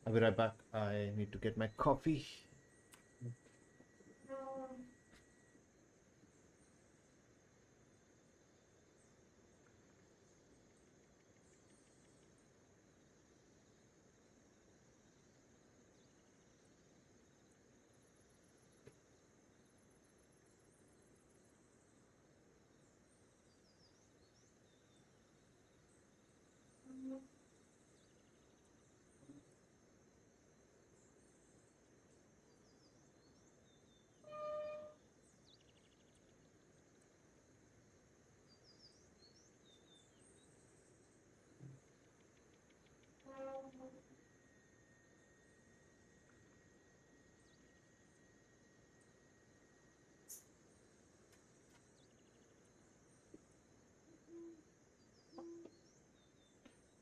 I'll be right back. I need to get my coffee.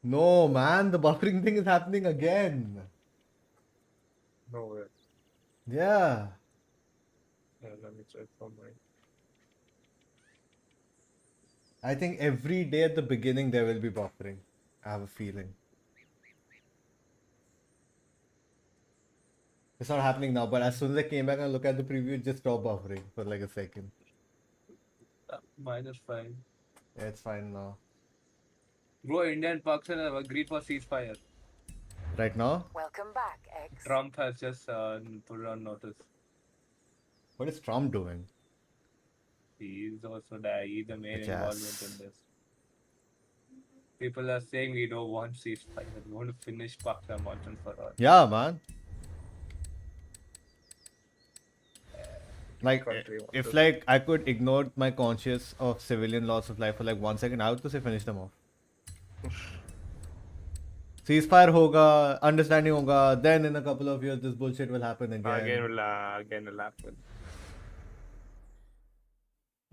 No, man, the buffering thing is happening again. No way. Yeah. Let me check for mine. I think every day at the beginning there will be buffering. I have a feeling. It's not happening now, but as soon as I came back and look at the preview, it just stopped buffering for like a second. Mine is fine. Yeah, it's fine now. Bro, India and Pakistan have agreed for ceasefire. Right now? Welcome back, X. Trump has just put it on notice. What is Trump doing? He's also he's the main Bitch involvement ass. in this. People are saying we don't want ceasefire. We want to finish Pakistan once and for all. Yeah, man. Like, Country wants if to- like I could ignore my conscience of civilian loss of life for like 1 second, I would just say finish them off. Ceasefire hoga, understanding hoga, then in a couple of years this bullshit will happen again. Again will happen.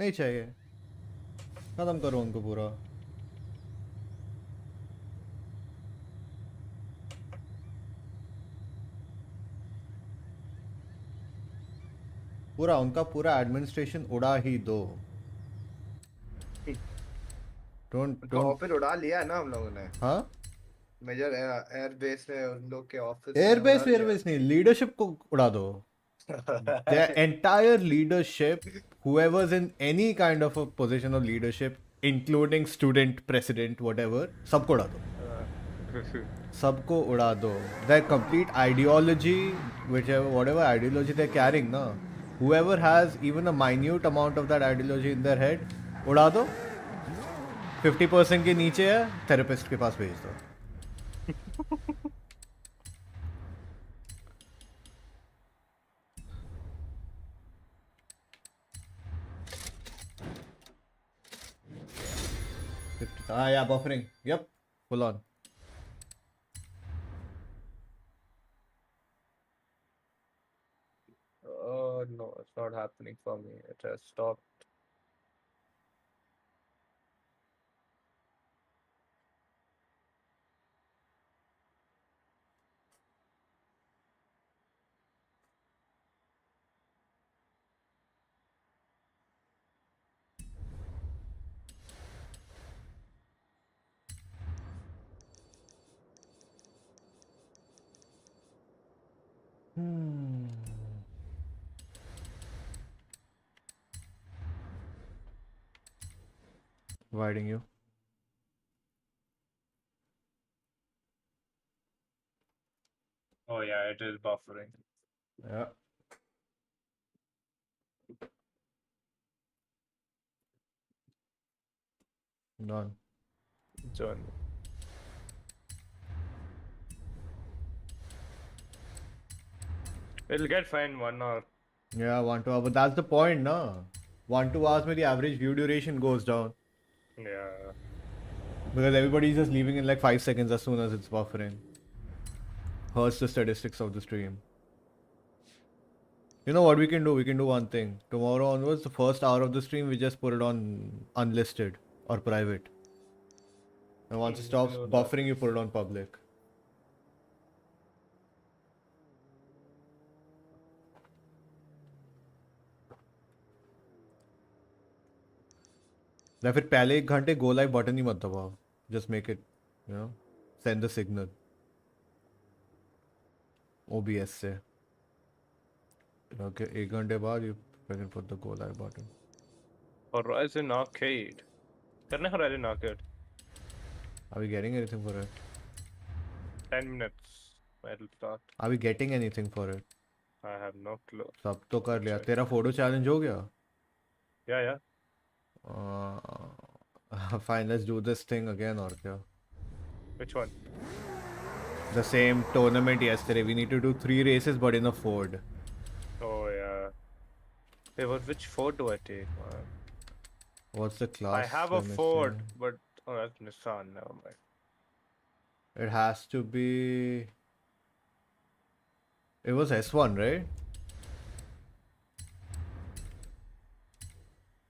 नहीं चाहिए खत्म करो उनको पूरा पूरा उनका पूरा administration उड़ा ही दो डोंट ऑफिस उड़ा लिया है ना हम लोगों ने हाँ मेजर एयरबेस में उन लोग के ऑफिस एयरबेस नहीं लीडरशिप को उड़ा दो their entire leadership whoever's in any kind of a position of leadership including student president whatever सबको उड़ा दो सबको उड़ा दो their complete ideology whichever whatever ideology they're carrying na whoever has even a minute amount of that ideology in their head उड़ा दो 50% के नीचे है थेरेपिस्ट के पास भेज दो yeah, buffering. Yep, full on. Oh no, it's not happening for me. It has stopped. Inviting you. Oh yeah, it is buffering. Yeah. Done. Join. It'll get fine 1 hour. Yeah, 1 2 hours. But that's the point, no? 1 2 hours, the average view duration goes down. Yeah. Because everybody's just leaving in like 5 seconds as soon as it's buffering. Hurts the statistics of the stream. You know what we can do? We can do one thing. Tomorrow onwards, the first hour of the stream, we just put it on unlisted or private. And once it stops buffering, you put it on public. या फिर पहले 1 घंटे go live button ही मत दबाओ. Just make it, you know, Send the signal. OBS से. Okay, 1 घंटे बाद you can put the go live button. Horizon Arcade. करने Horizon Arcade. Are we getting anything for it? 10 minutes. It'll start. Are we getting anything for it? I have no clue. सब तो कर लिया. Check. तेरा photo challenge हो गया? Yeah. Fine, let's do this thing again or क्या? Which one? The same tournament yesterday. We need to do 3 races but in a Ford. Oh yeah. Hey, which Ford do I take? What's the class? I have a Let me Ford, see. but oh, that's Nissan. Never mind. It has to be. It was S1, right?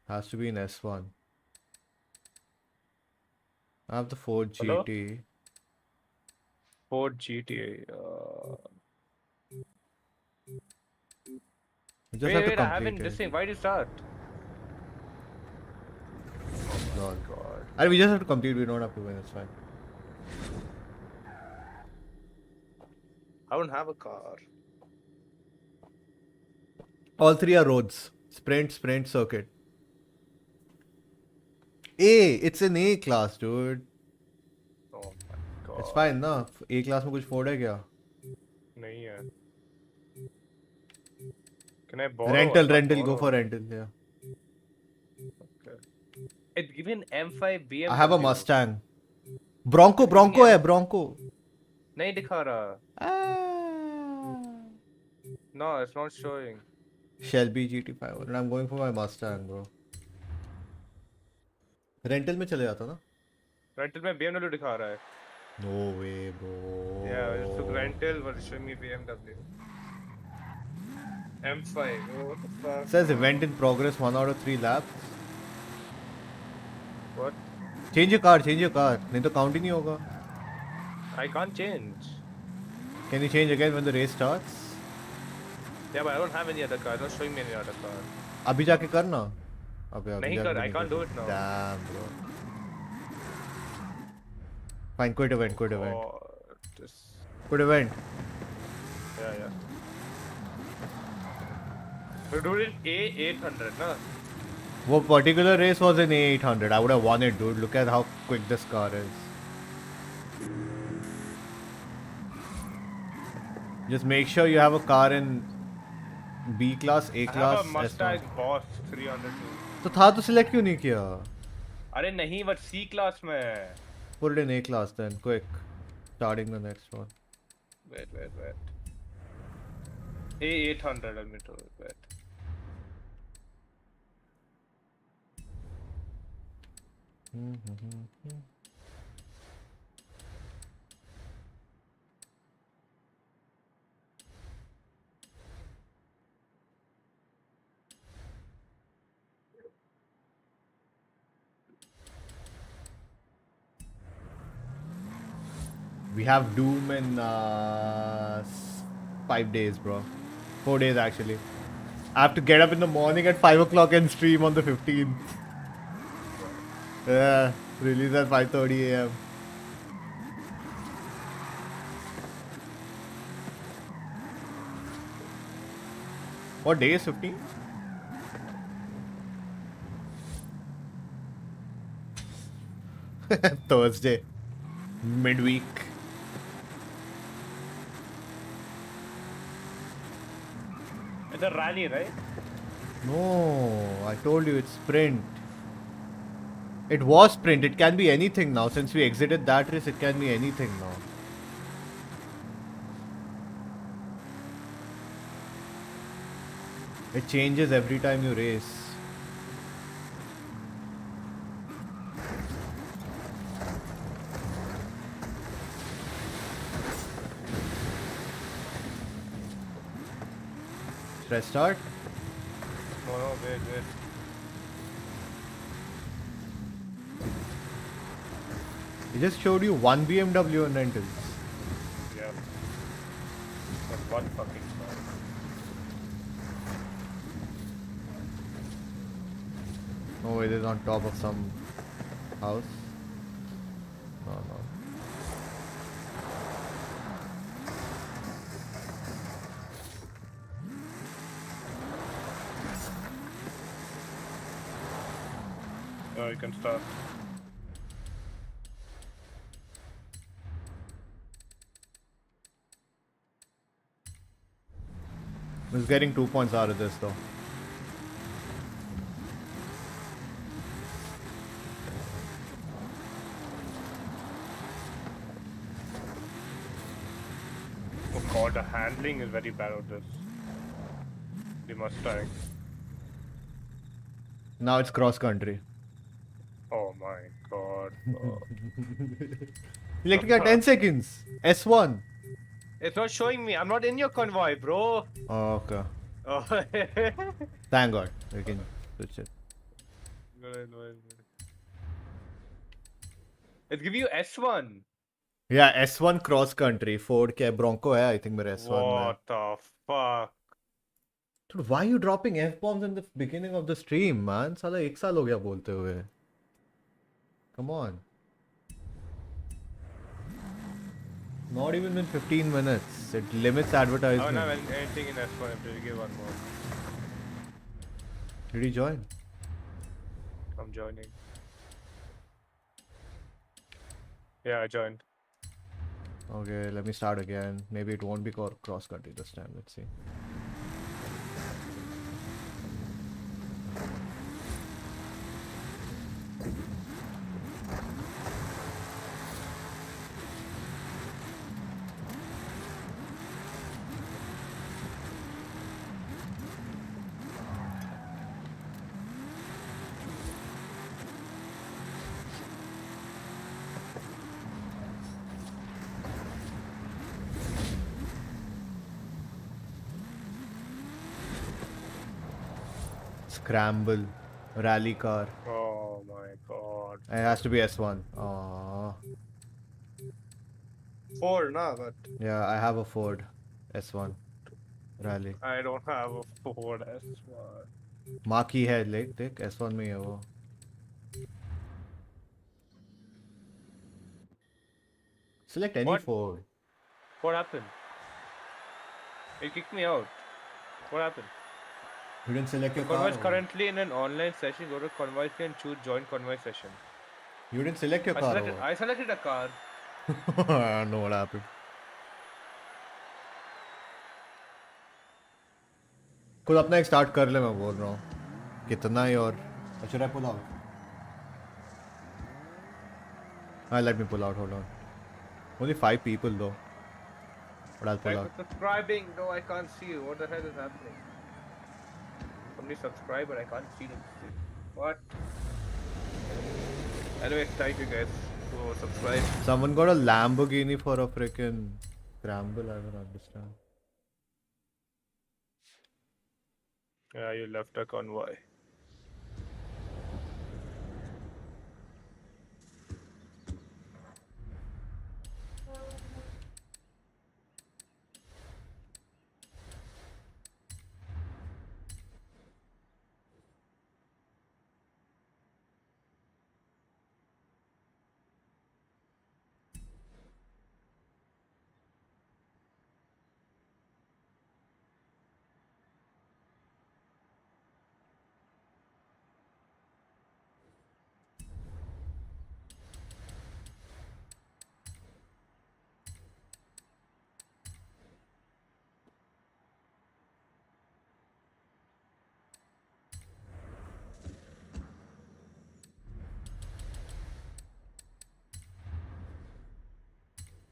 Has to be in S1. I have the Ford Hello? GT. Ford GTA. We just have to Wait, I haven't complete this it. thing. Why did it start? Lol. God. And we just have to complete. We don't have to win. It's fine. I don't have a car. All 3 are roads. Sprint, circuit. A. It's an A class, dude. Oh my God. It's fine, ना? A class में कुछ Ford है क्या? नहीं है. Can I borrow? I Rental. can't Go borrow. for rental. Yeah. Okay. It's given M5 BMW. I have a Mustang. Bronco है Bronco. नहीं दिखा रहा. Ah. No, it's not showing. Shelby GT500. I'm going for my Mustang, bro. Rental में चले जाता ना? Rental में BMW दिखा रहा है. No way, bro. Yeah, it's took rental, but it's showing me BMW. M5. Oh, what the fuck? Says event in progress 1 out of 3 laps. What? Change your car. नहीं तो count ही नहीं होगा. I can't change. Can you change again when the race starts? Yeah, but I don't have any other car. It's not showing me any other car. अभी जाके करना. अबे नहीं जाके कर. I नहीं can't कर do it now. Damn, bro. Fine, quit event. Oh, this. Quit event. Yeah. We do it A800, na? What particular race was in A800? I would have won it, dude. Look at how quick this car is. Just make sure you have a car in B class, A I class, have a Mustang S1. Boss 302. तो था तो select क्यों नहीं किया? अरे नहीं, but C class में है. Put it in A class then, quick. Starting the next one. Wait. A800, let me do it. Wait. We have Doom in 5 days, bro. 4 days actually. I have to get up in the morning at 5 o'clock and stream on the 15th. Yeah, release at 5:30 a.m. What day is 15? Thursday. Midweek. It's a rally, right? No, I told you it's sprint. It was sprint. It can be anything now. Since we exited that race, it can be anything now. It changes every time you race. Should I start? No, wait. It just showed you one BMW on rentals. Yeah. But one fucking car. No, it is on top of some house. No. No, you can start. He's getting 2 points out of this though. Oh god, the handling is very bad of this. The Mustang. Now it's cross country. Oh my god. Oh. Electric at 10 seconds. S1. It's not showing me. I'm not in your convoy, bro. Oh, okay. Oh. Thank God. We can switch it. It's giving you S1. Yeah, S1 cross country. Ford के Bronco है I think मेरे S1 में. What the fuck? Dude, why are you dropping F-bombs in the beginning of the stream, man? साला 1 साल हो गया बोलते हुए. Come on. Not even in 15 minutes. It limits I advertisement. don't have anything in S1 if you give one more. Did he join? I'm joining. Yeah, I joined. Okay, let me start again. Maybe it won't be cross country this time. Let's see. Scramble. Rally car. Oh my god. It has to be S1. Aww. Four, nah, but Yeah, I have a Ford S1 Rally. I don't have a Ford S1. Marquee है देख S1 में है वो. Select any What? Ford. What happened? It kicked me out. What happened? You didn't select your Convoy car. is currently in an online session. Go to convoy and choose join convoy session. You didn't select your car. I selected a car. I don't know what happened. खुद अपना एक start कर ले मैं बोल रहा हूँ कितना ही और should I pull out? Let me pull out, hold on. Only 5 people though. But I'll pull Thanks out. for subscribing. No, I can't see you. What the hell is happening? Somebody subscribe, but I can't see them. What? Anyway, thank you guys for subscribe. Someone got a Lamborghini for a freaking scramble, I don't understand. Yeah, you left a convoy.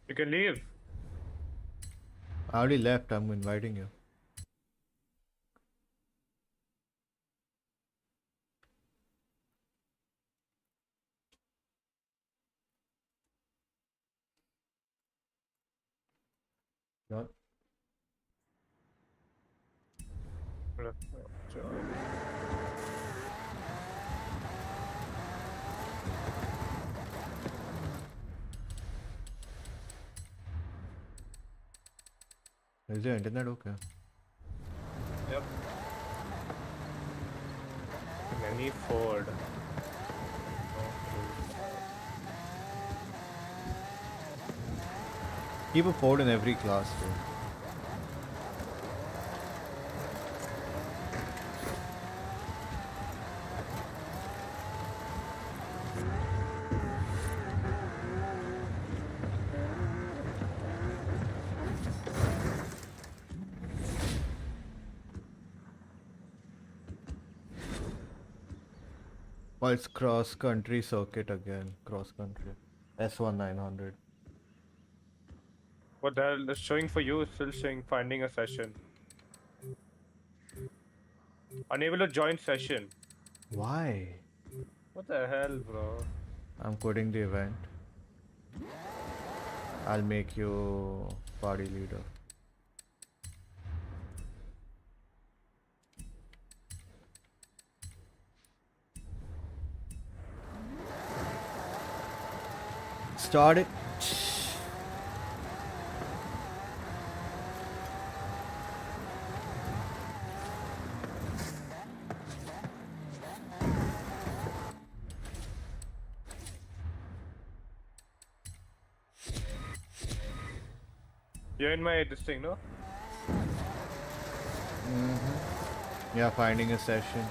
You can leave. I already left, I'm inviting you. Not. Is your internet okay? Yep. Any Ford. Keep a Ford in every class too. Oh, it's cross country circuit again. Cross country. S1 900. What the hell is showing for you? Is still showing finding a session. Unable to join session. Why? What the hell, bro? I'm quitting the event. I'll make you party leader. Start it. You're in my this thing, no? Yeah, finding a session.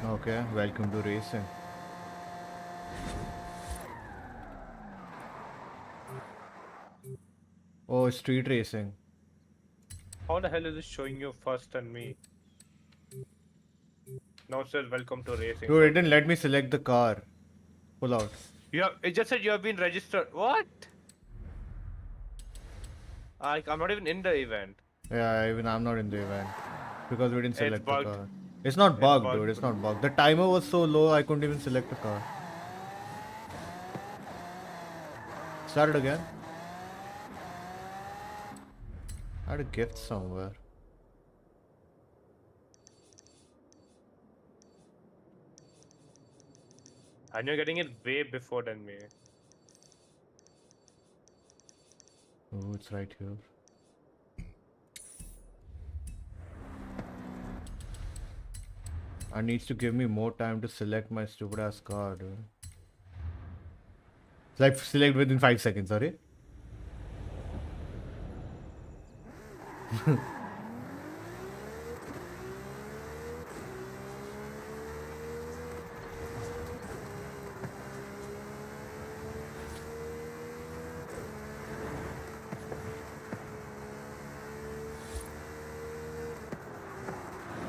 Okay, welcome to racing. Oh, street racing. How the hell is it showing you first and me? Now it says welcome to racing. Dude, it didn't let me select the car. Pull out. It just said you have been registered. What? I'm not even in the event. Yeah, even I'm not in the event. Because we didn't It's select the bugged. car. It's not bugged, bugged. dude. It's not bugged. The timer was so low, I couldn't even select a car. Start it again. I had a gift somewhere. And you're getting it way before than me. Oh, it's right here. I needs to give me more time to select my stupid ass car, dude. Like select within 5 seconds, sorry.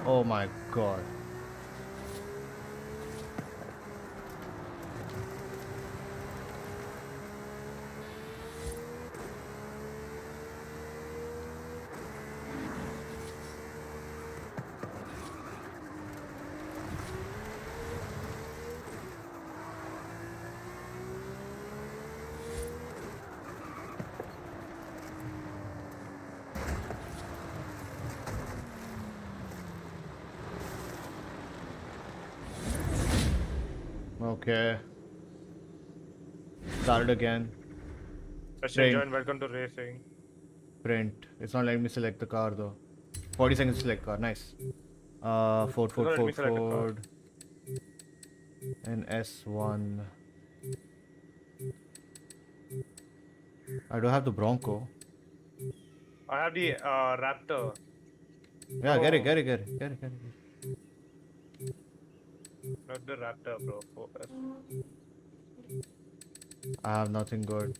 Oh my god. Okay. Start it again. Session Print. join, welcome to racing. Print. It's not letting me select the car though. 40 seconds to select car. Nice. Ford, It's not letting me select a car. Ford. And S1. I don't have the Bronco. I have the Raptor. Yeah, get it, Oh. get it, get it, get it, get it. Not the Raptor, bro. Focus. I have nothing good.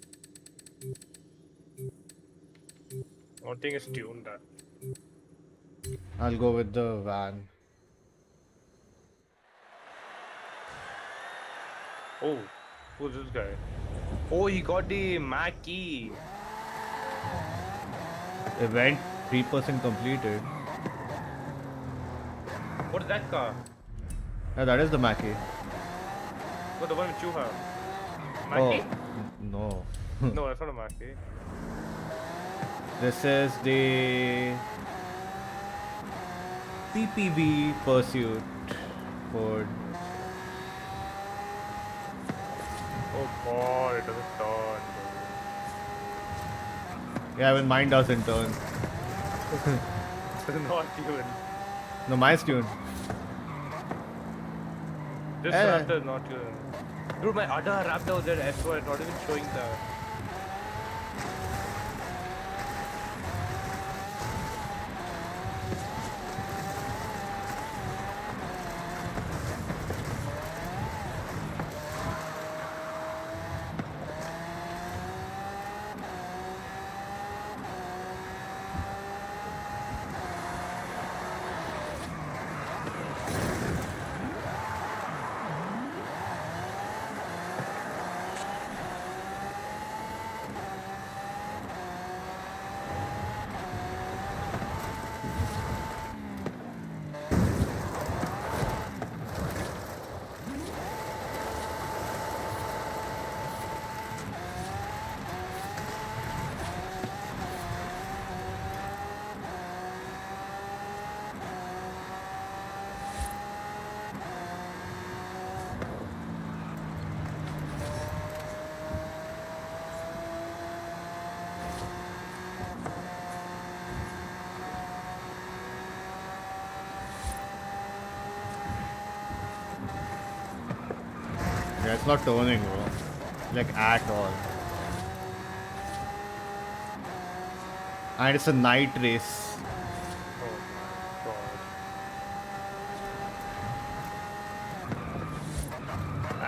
One thing is tuned that. I'll go with the van. Oh, who's this guy? Oh, he got the Mac key. Event 3% completed. What is that car? Yeah, that is the Mackie. What the one which you have? Mac Oh, key? no. No, that's not a Mac key. This is the PPV Pursuit Ford. Oh god, it doesn't turn. Yeah, when mine doesn't turn. Not even. No, mine's tuned. This Eh. Raptor is not good. Dude, my other Raptor was at S4, not even showing the. Yeah, it's not turning, bro. Like at all. And it's a night race. Oh my god.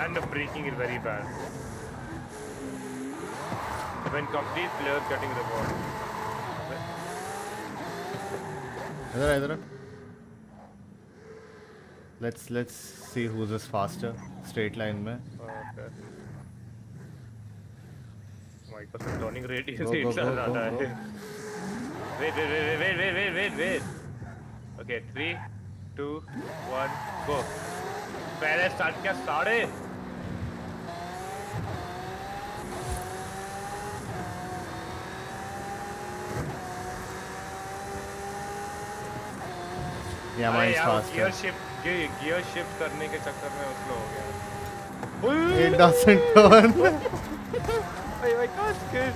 And the braking is very bad. When complete player cutting the ball. Either. Let's see who's is faster. Straight line mein. Okay. My god, the turning radius Go, is go, itself go, go, ज़्यादा go. है. Wait. Okay, 3, 2, 1, go. पहले start किया 6:30. Yeah, mine's faster. Gear shift करने के चक्कर में उसलो हो गया. It doesn't turn. My car's good.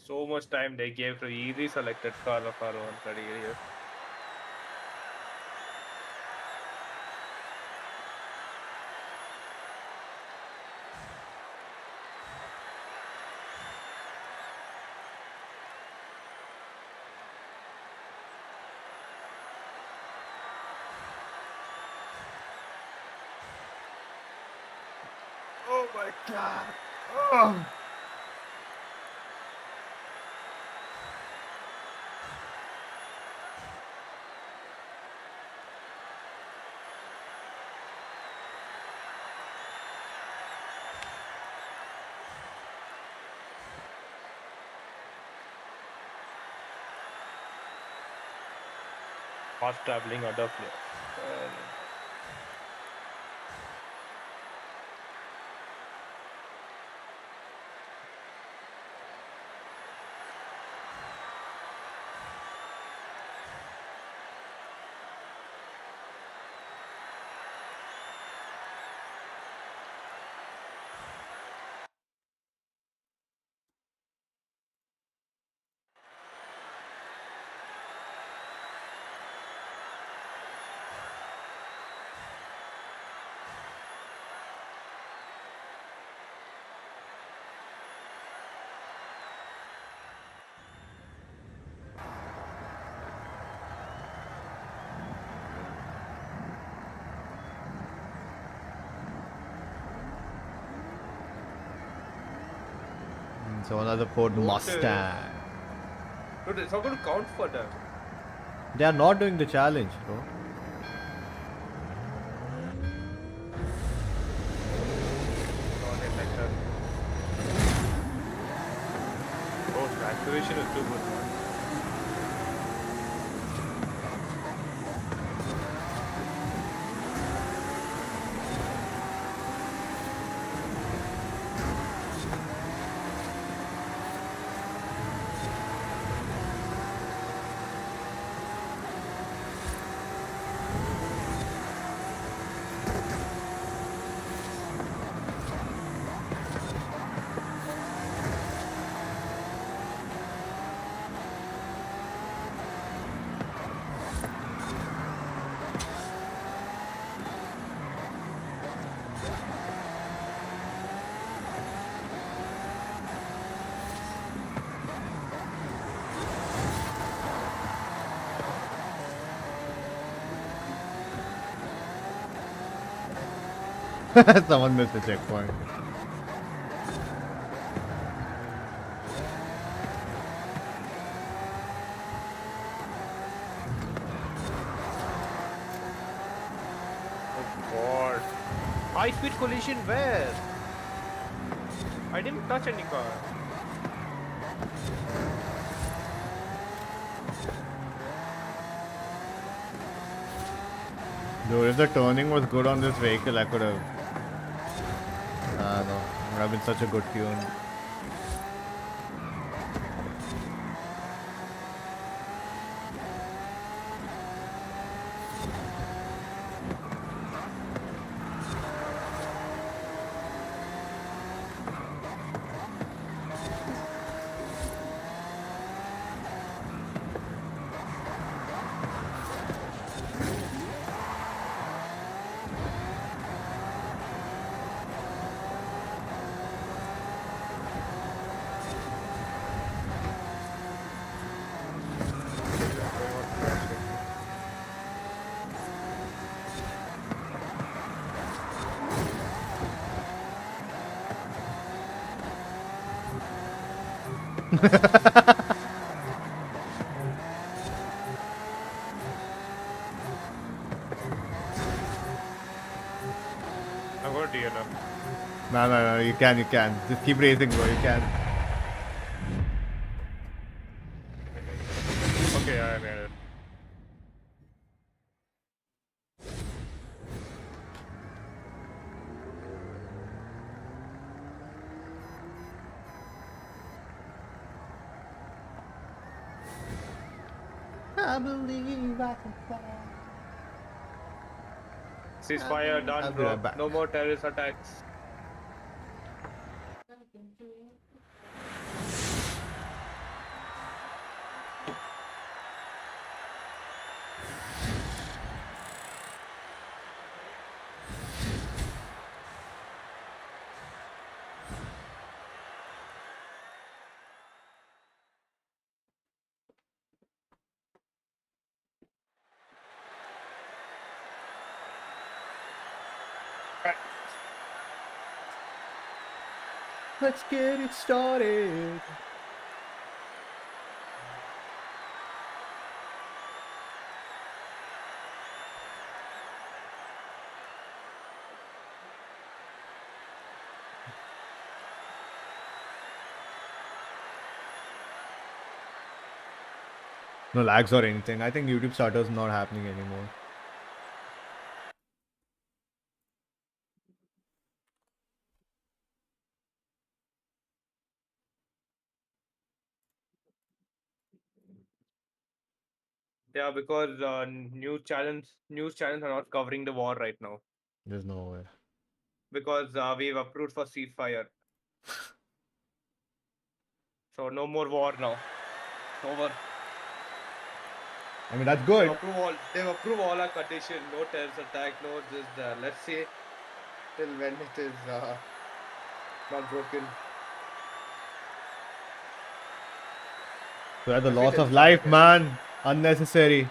So much time they gave to easy selected car of our own career. Oh my god. Oh. Fast traveling other players. So another Ford Mustang. Dude, it's not going to count for them. They are not doing the challenge, bro. Oh, the acceleration is too good, man. Someone missed the checkpoint. Oh god. High speed collision where? I didn't touch any car. Dude, if the turning was good on this vehicle, I could have. No, it would have been such a good tune. I got DLR. No, you can. Just keep racing, bro, you can. Okay, I made it. I believe I can fly. Ceasefire done, I'll be bro. right back. No more terrorist attacks. Let's get it started. No lags or anything. I think YouTube starter's not happening anymore. Yeah, because news channels are not covering the war right now There's no way. because we've approved for ceasefire. So no more war now. It's over. I mean, that's good. They've approved all our conditions. No terrorist attack. No this. Let's see Till when it is not broken. So that's the loss Everything of is life, okay. man. Unnecessary.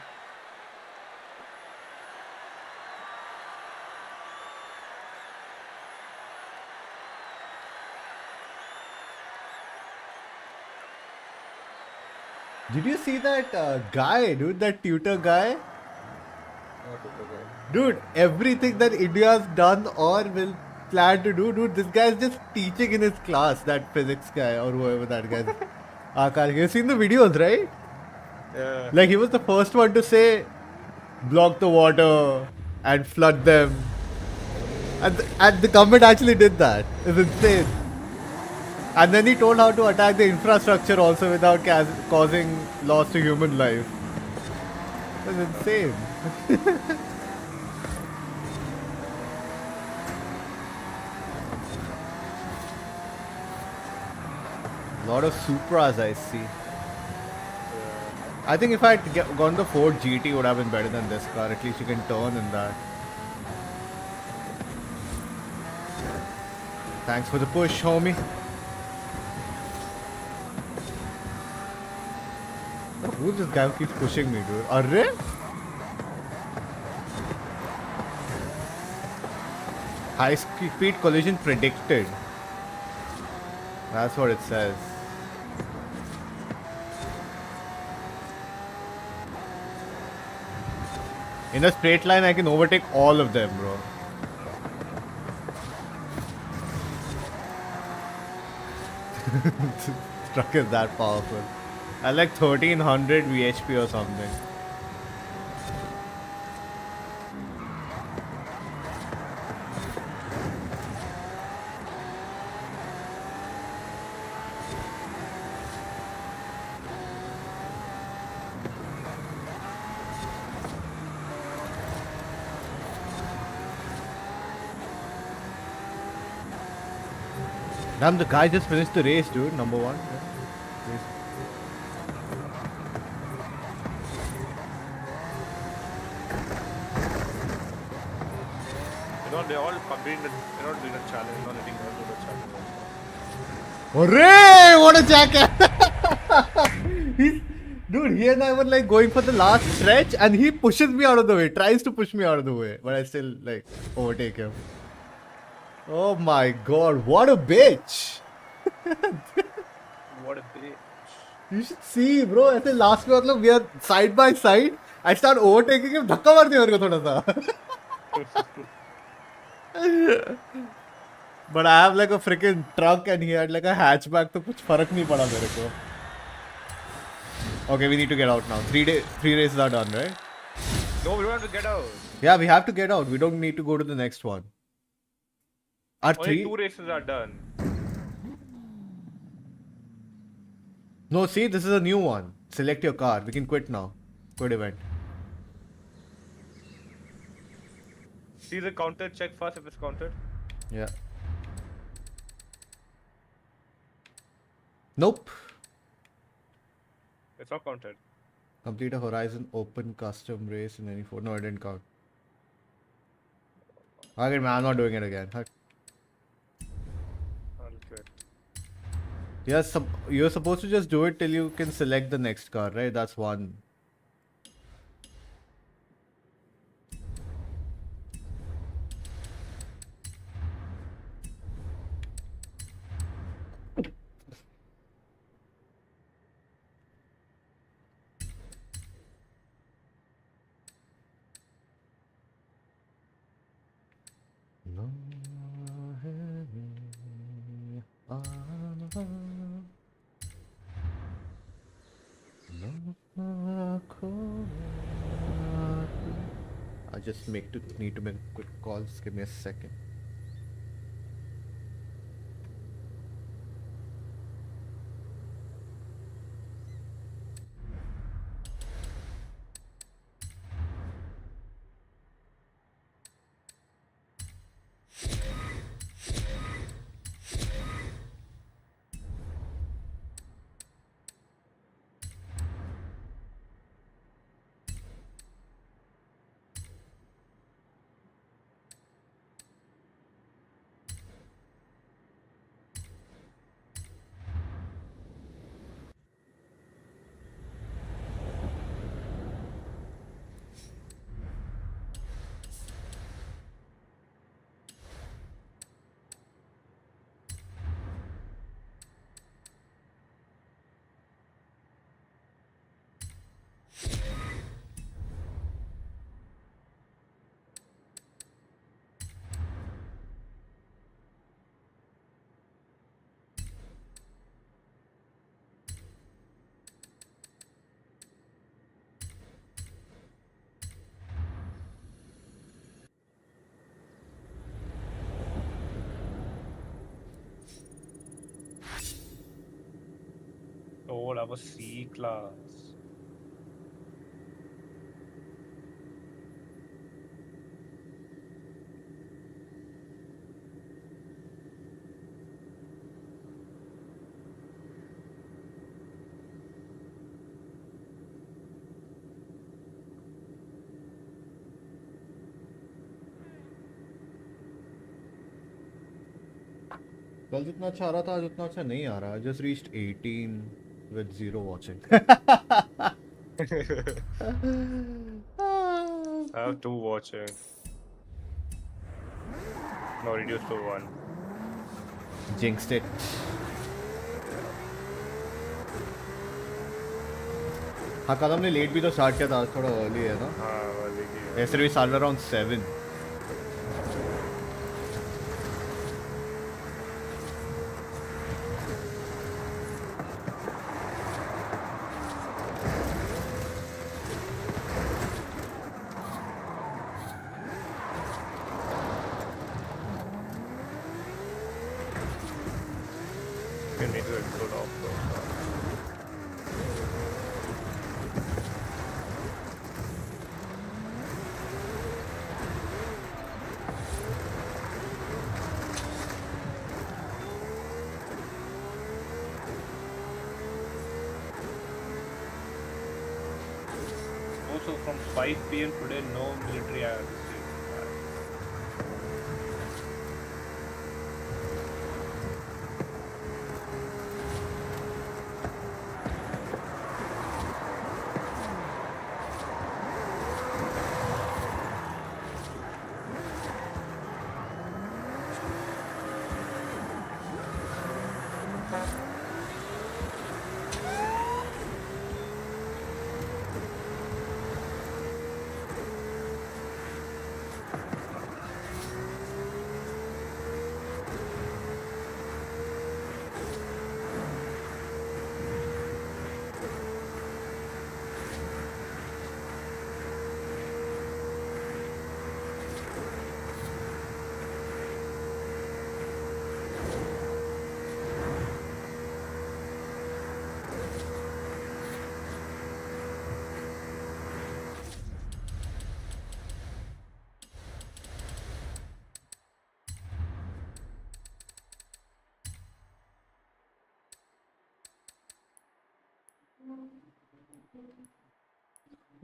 Did you see that guy, dude? That tutor guy? Not okay. Dude, everything that India's done or will plan to do, dude, this guy's just teaching in his class, that physics guy or whoever that guy is. Akash, you've seen the videos, right? Yeah. Like, he was the first one to say, block the water and flood them. And the government actually did that. It's insane. And then he told how to attack the infrastructure also without causing loss to human life. That's insane. A lot of Supras I see. I think if I had gone the Ford GT, it would have been better than this car. At least you can turn in that. Thanks for the push, homie. Who's this guy who keeps pushing me, dude? Arre? High speed collision predicted. That's what it says. In a straight line, I can overtake all of them, bro. This truck is that powerful. I like 1300 VHP or something. Damn, the guy just finished the race, dude. Number one. Yeah. They're all doing they're not doing a challenge, not letting them do the challenge. Hooray! What a jackass! Dude, he and I were like going for the last stretch and he pushes me out of the way, tries to push me out of the way, but I still like overtake him. Oh my god, what a bitch! What a bitch. You should see, bro. ऐसे last में मतलब we are side by side. I start overtaking him, धक्का मार दिया मेरे को थोड़ा सा. But I have like a freaking truck and he had like a hatchback, तो कुछ फर्क नहीं पड़ा मेरे को. Okay, we need to get out now. 3 races are done, right? No, we don't have to get out. Yeah, we have to get out. We don't need to go to the next one. Our Only 2 races are done. No, see, this is a new one. Select your car. We can quit now. Quit event. See the counter, check first if it's counted. Yeah. Nope. It's not counted. Complete a Horizon open custom race in any four. No, it didn't count. Okay, man, I'm not doing it again. Heck. I'll quit. Yes, you're supposed to just do it till you can select the next car, right? That's one. I just need to make a quick call. Just give me a second. Oh, that was C class. कल जितना अच्छा आ रहा था आज उतना अच्छा नहीं आ रहा. I just reached 18 with 0 watching. I have 2 watching. No, reduced to 1. Jinxed it. हाँ कदम ने लेट भी तो स्टार्ट किया था आज थोड़ा अर्ली है ना हाँ वाली की yesterday we started around 7 you need to explode off though. Also from 5 p.m. today, no military hours.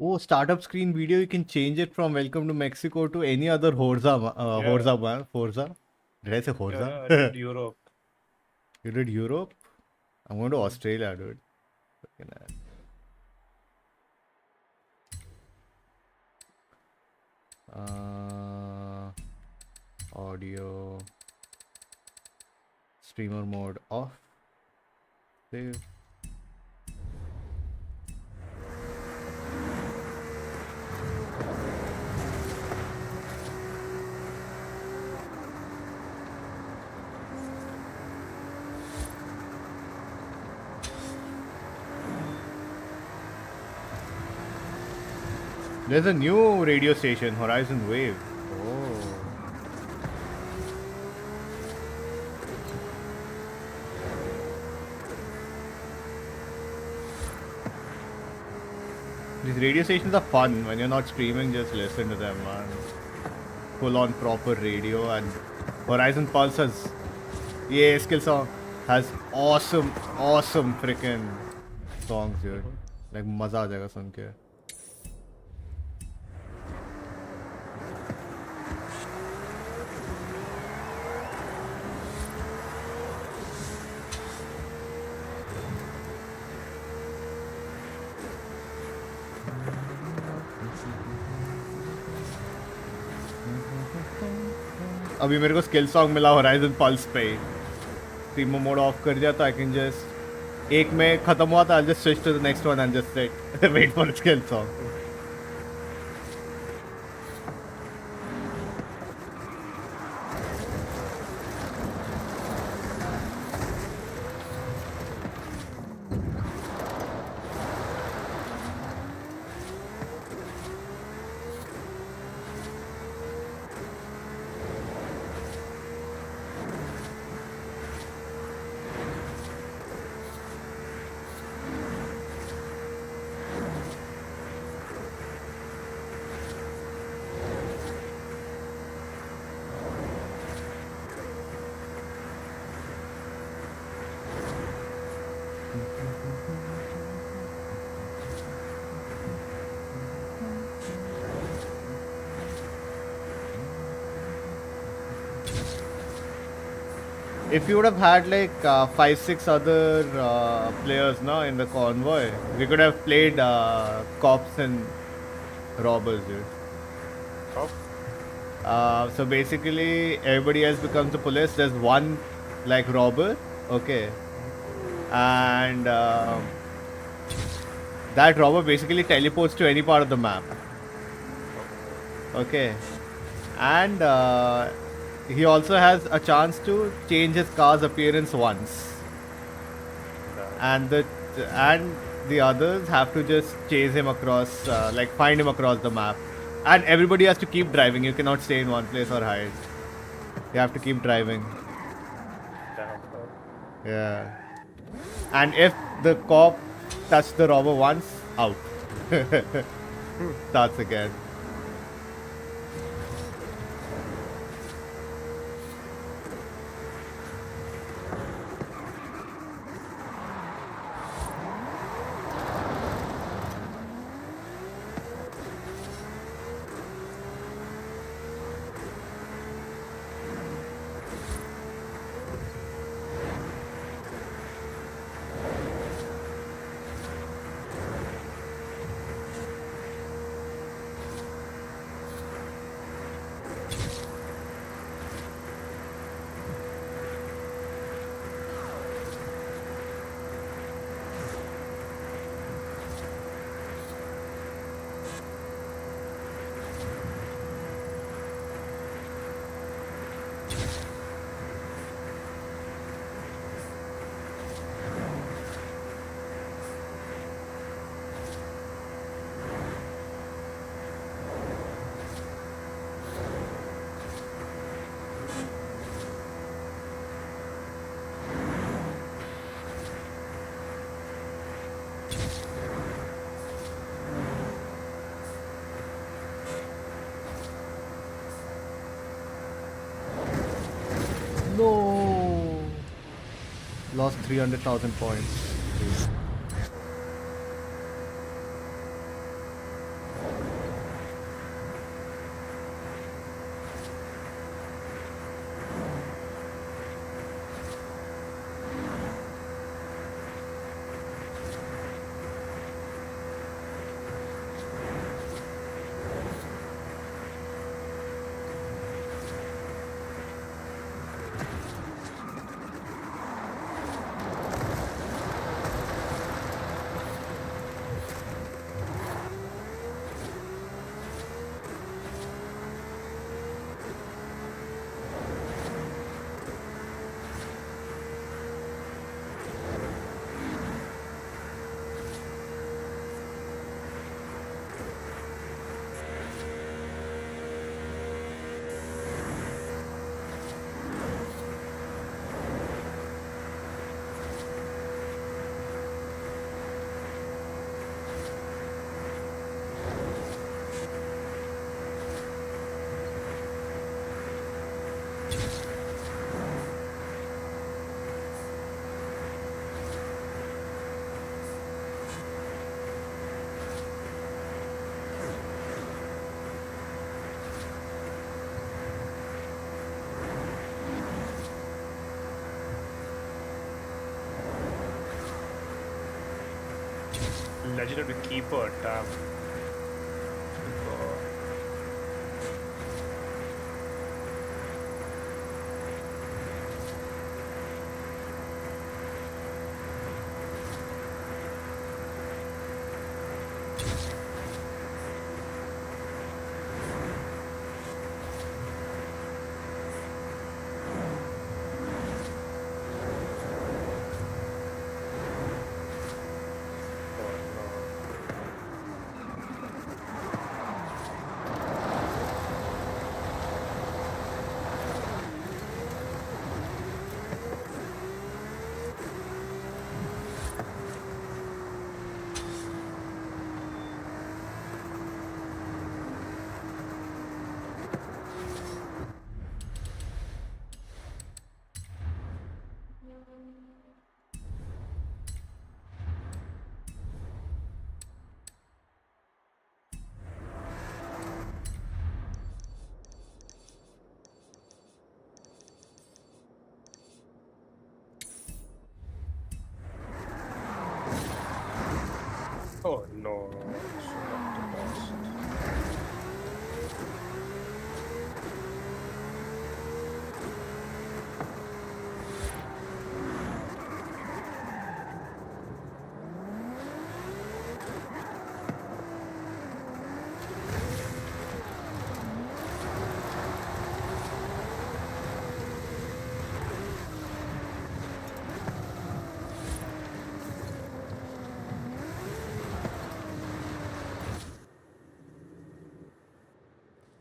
Oh, startup screen video, you can change it from Welcome to Mexico to any other Forza man. Forza. Did I say Forza? Yeah, I did Europe. You did Europe? I'm going to Australia, dude. Fucking hell. Audio. Streamer mode off. Save. There's a new radio station, Horizon Wave. Oh. These radio stations are fun. When you're not streaming, just listen to them, man. Full on proper radio, and Horizon Pulse has, yeah, skill song has awesome freaking songs, dude. Like मजा आ जाएगा सुन के. अभी मेरे को skill song मिला horizon pulse पे streamer mode of कर दिया तो आई कैन जस्ट एक में खत्म हुआ था I just switch to the next one and just set wait for skill song If you would have had like 5-6 other players now in the convoy, we could have played cops and robbers, dude. Cop? So basically, everybody else becomes the police. There's one like robber, okay, and that robber basically teleports to any part of the map, okay, and he also has a chance to change his car's appearance once, and the others have to just chase him across, like find him across the map, and everybody has to keep driving. You cannot stay in one place or hide. You have to keep driving. Damn. Yeah. And if the cop touched the robber once, out. Starts again. No. Lost 300,000 points. Legendary Keeper tab.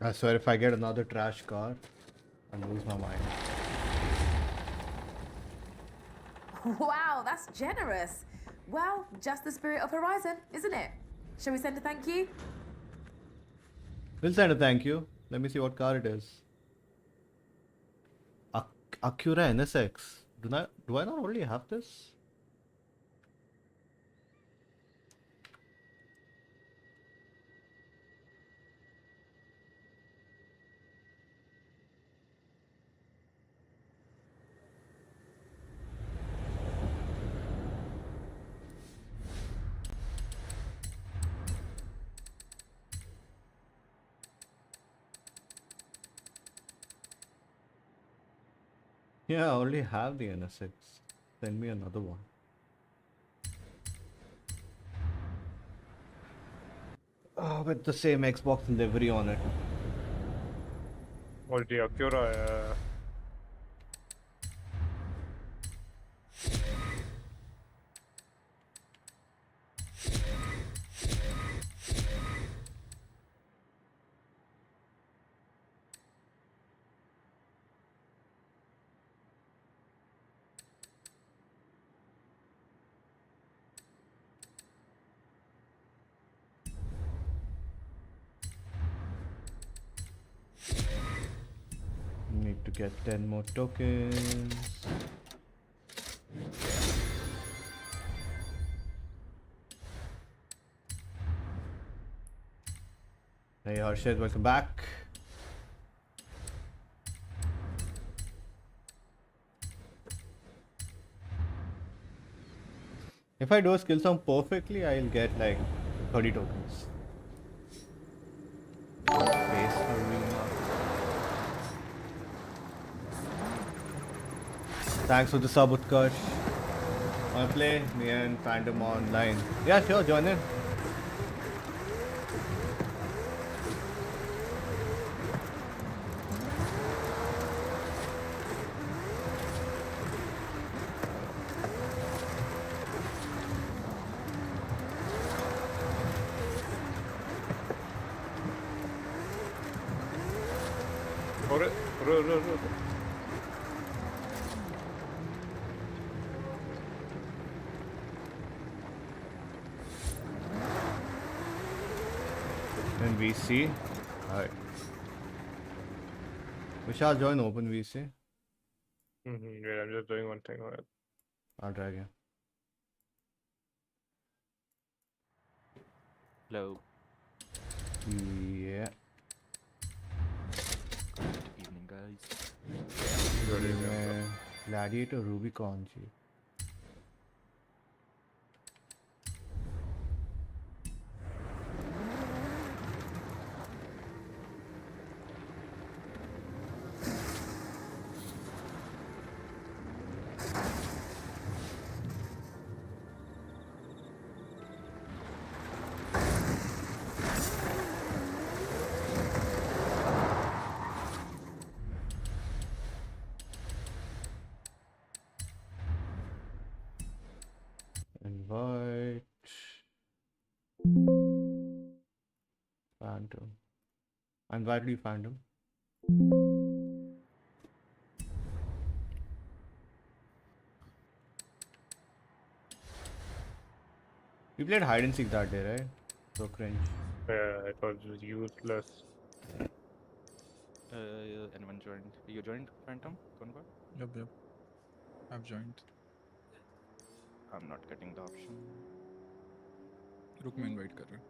I swear if I get another trash car, I'll lose my mind. Wow, that's generous. Well, just the spirit of Horizon, isn't it? Shall we send a thank you? We'll send a thank you. Let me see what car it is. Acura NSX. Do I not already have this? Yeah, I already have the NSX. Send me another one. Oh, with the same Xbox livery on it. Or the Acura. Need to get 10 more tokens. Hey Harshad, welcome back. If I do a skill song perfectly, I'll get like 30 tokens. Base arena. Thanks for the sub, Utkarsh. Wanna play? Me and Phantom online. Yeah, sure, join in. And VC. Alright. We shall join Open VC. Wait, I'm just doing one thing. Alright. I'll drag you. Hello. Yeah. Good evening, guys. Good evening, bro. Gladiator Rubicon ji. Invite Phantom. Invite you, Phantom. We played hide and seek that day, right? So cringe. Yeah, it was useless. Anyone joined? You joined, Phantom? Convert? Yep. I've joined. I'm not getting the option. रुक मैं invite कर रहा हूँ.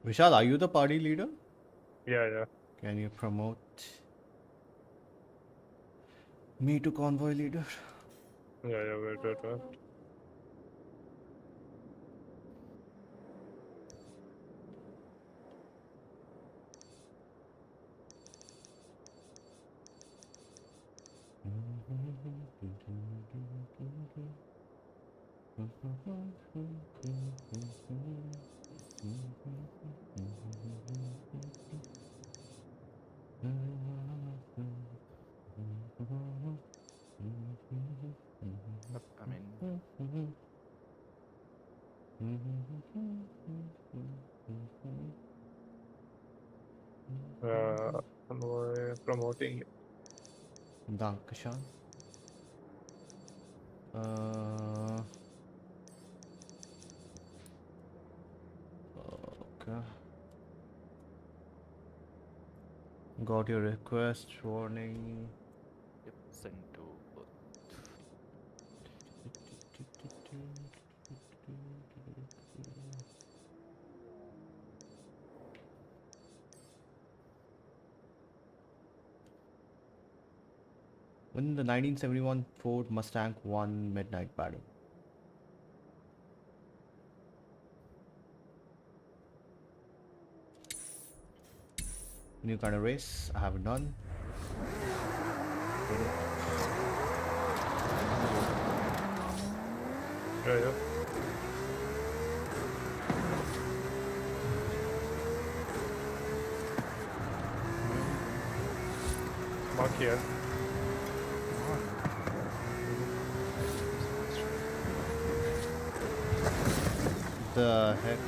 Vishal, are you the party leader? Yeah. Can you promote me to convoy leader? Yeah, wait. Convoy promoting. Dankeschön. Okay. Got your request, warning. Yep, send to both. When the 1971 Ford Mustang won Midnight Battle. New kind of race, I haven't done. Yeah. Mark here. The heck?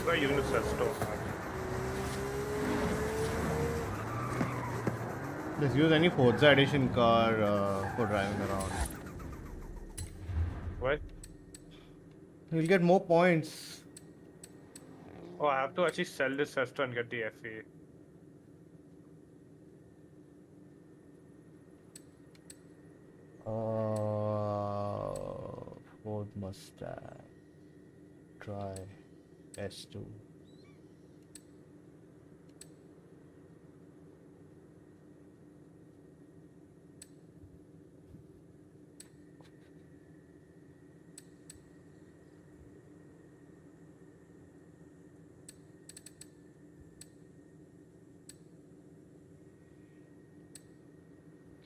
Try using the Sesto. Just use any Forza Edition car for driving around. Why? You'll get more points. Oh, I have to actually sell this Sesto and get the FE. Ford Mustang. Try S2.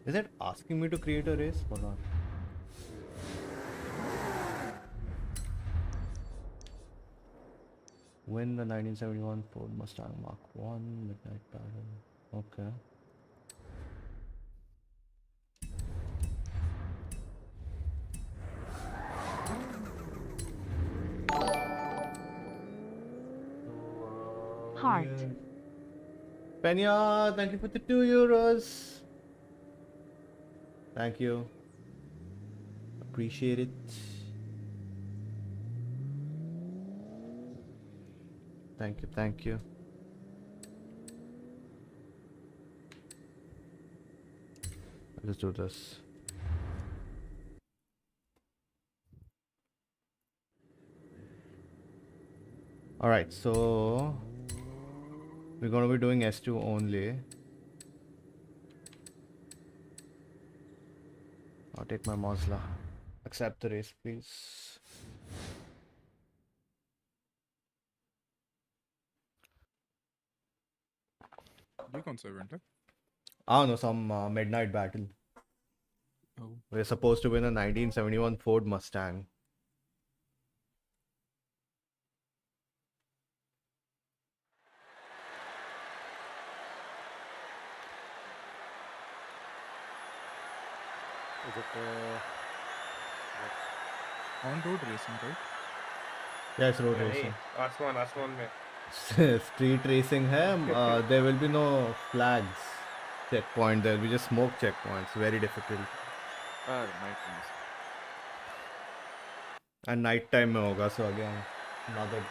Is it asking me to create a race or not? Win the 1971 Ford Mustang Mark 1 Midnight Battle. Okay. Heart. Penya, thank you for the €2. Thank you. Appreciate it. Thank you, thank you. Let's do this. Alright, so we're gonna be doing S2 only. I'll take my Mazda. Accept the race, please. ये कौन सा event है? I don't know, some midnight battle. Oh, We're supposed to win a 1971 Ford Mustang. Is it on-road racing, right? Yeah, it's road नहीं racing. आसमान में Street racing है. There will be no flags checkpoint. There will be just smoke checkpoints. Very difficult. night ones? And night time में होगा, so again another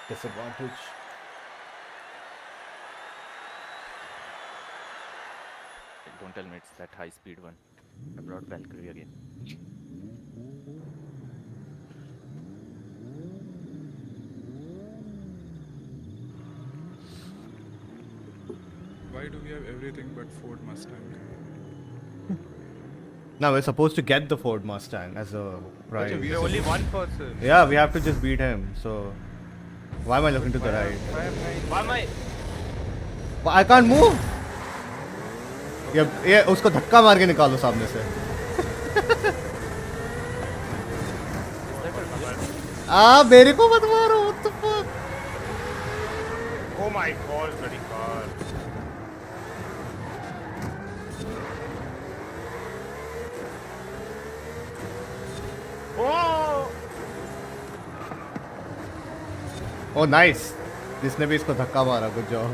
disadvantage. Don't tell me it's that high speed one. I brought Valkyrie again. Why do we have everything but Ford Mustang? Now we're supposed to get the Ford Mustang as a prize. We're only one person. Yeah, we have to just beat him. So why am I looking to the right? Why am I? I can't move. ये उसको धक्का मार के निकालो सामने से. मेरे को मत मारो. What the fuck? Oh my god, bloody car. Oh! Oh nice. जिसने भी इसको धक्का मारा. Good job.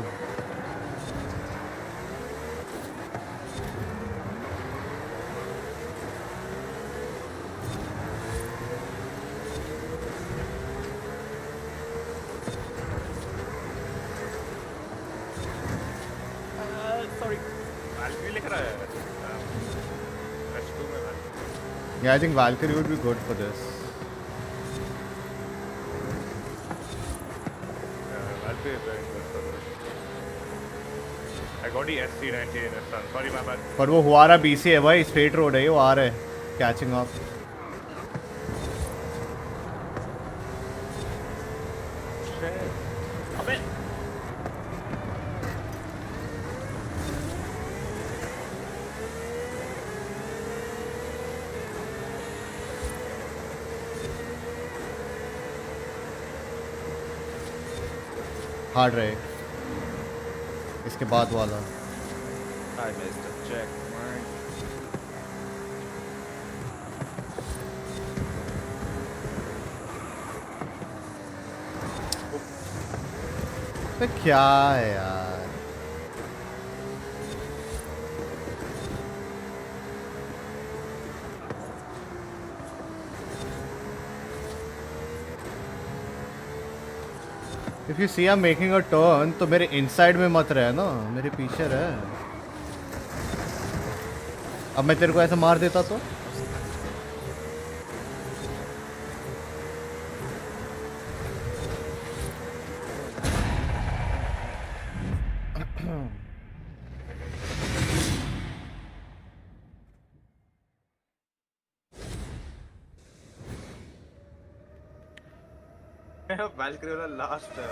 Sorry. Valkyrie लेकर आया है. Rush 2 में Valkyrie. Yeah, I think Valkyrie would be good for this. Valkyrie is very good for this. I got the SC90 in his son. Sorry, my bad. पर वो हुआरा BC है भाई. Straight road है ये. वो आ रहा है. Catching up. अबे Hard रहे. इसके बाद वाला. I missed a checkpoint. तो क्या है यार. If you see I'm making a turn, तो मेरे inside में मत रहे ना. मेरे पीछे रहे. अब मैं तेरे को ऐसे मार देता तो. Valkyrie वाला last है.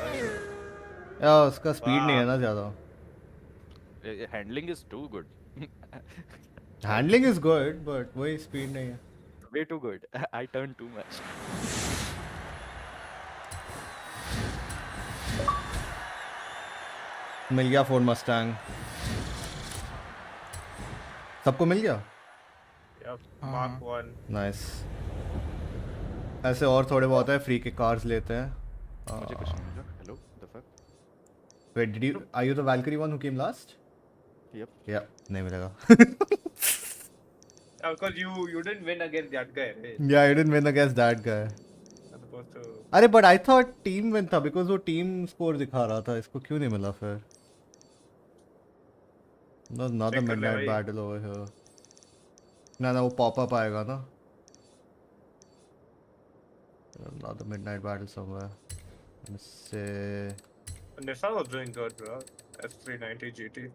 यार उसका speed नहीं है ना ज़्यादा. Handling is too good. Handling is good, but वही speed नहीं है. Way too good. I turn too much. मिल गया Ford Mustang. सबको मिल गया. Yep, Mark 1. Nice. ऐसे और थोड़े बहुत है फ्री के कार्स लेते हैं. मुझे कुछ नहीं मिला. Hello, the fuck? Wait, are you the Valkyrie one who came last? Yep. Yeah, नहीं मिलेगा. Because you didn't win against that guy, right? Yeah, you didn't win against that guy. As opposed to. अरे but I thought team win था because वो team score दिखा रहा था. इसको क्यों नहीं मिला फिर? Another Check कर ले midnight भाई. battle over here. ना वो pop up आएगा ना. Another midnight battle somewhere. Let's say. Nissan was doing good, bro. S390 GT.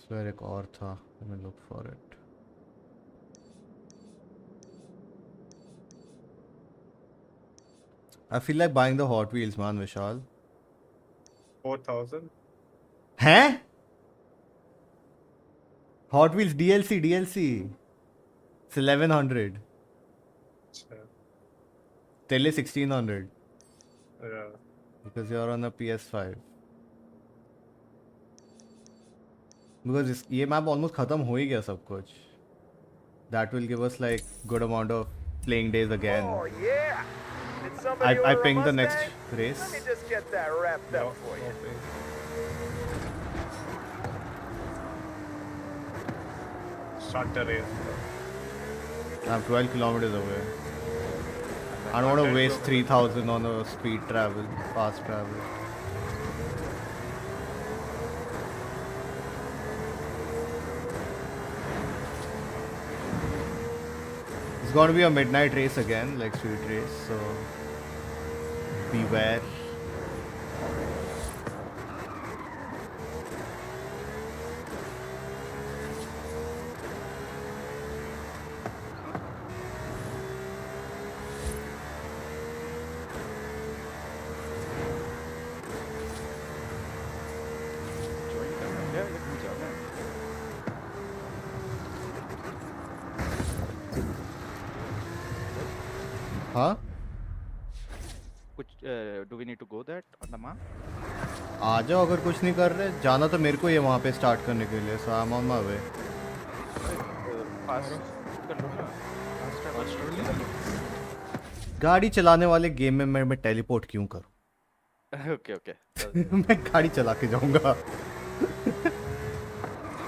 Swear एक और था. Let me look for it. I feel like buying the Hot Wheels, man, Vishal. 4,000. हैं? Hot Wheels DLC. It's 1100. तेरे लिए 1600 Yeah. because you're on a PS5. Because ये map almost खत्म हो ही गया सब कुछ. That will give us like good amount of playing days again. Oh yeah. Did somebody I order a pinged the Mustang? next race. Let me just get that wrapped No, up for no you. ping. Start the race. I'm 12 kilometers away. I don't want to waste 3,000 on a speed travel, fast travel. It's going to be a midnight race again, like street race, so beware. Join करना है या कहीं जाना है? हाँ? कुछ do we need to go that on the map? आ जाओ अगर कुछ नहीं कर रहे. जाना तो मेरे को ही है वहाँ पे स्टार्ट करने के लिए, so I'm on my way. Fast कर लो ना. Fast travel. गाड़ी चलाने वाले गेम में मैं टेलीपोर्ट क्यों करूँ? Okay okay. मैं गाड़ी चला के जाऊंगा.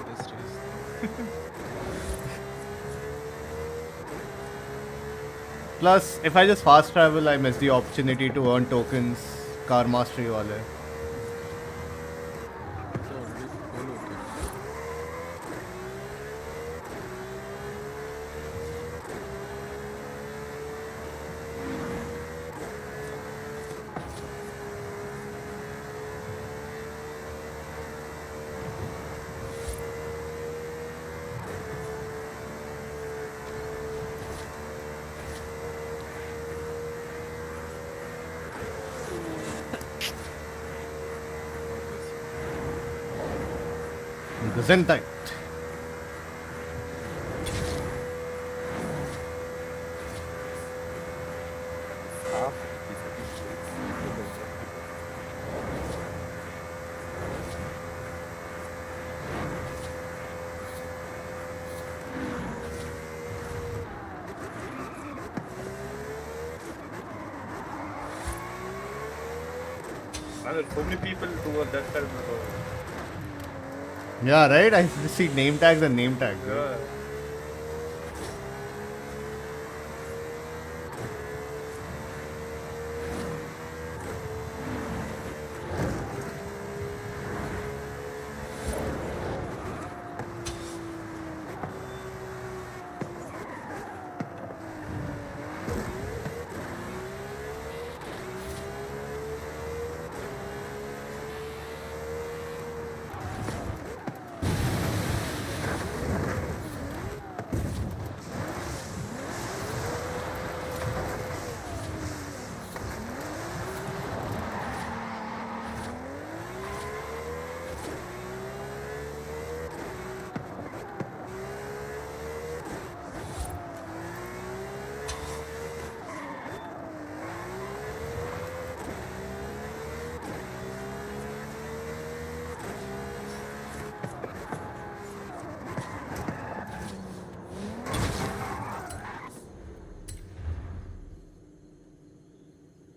Best race. Plus, if I just fast travel, I miss the opportunity to earn tokens, car mastery wale. So already full okay. Gesundheit. Man, there's so many people towards that side of the road. Yeah, right? I just see name tags and name tags. Right? Yeah.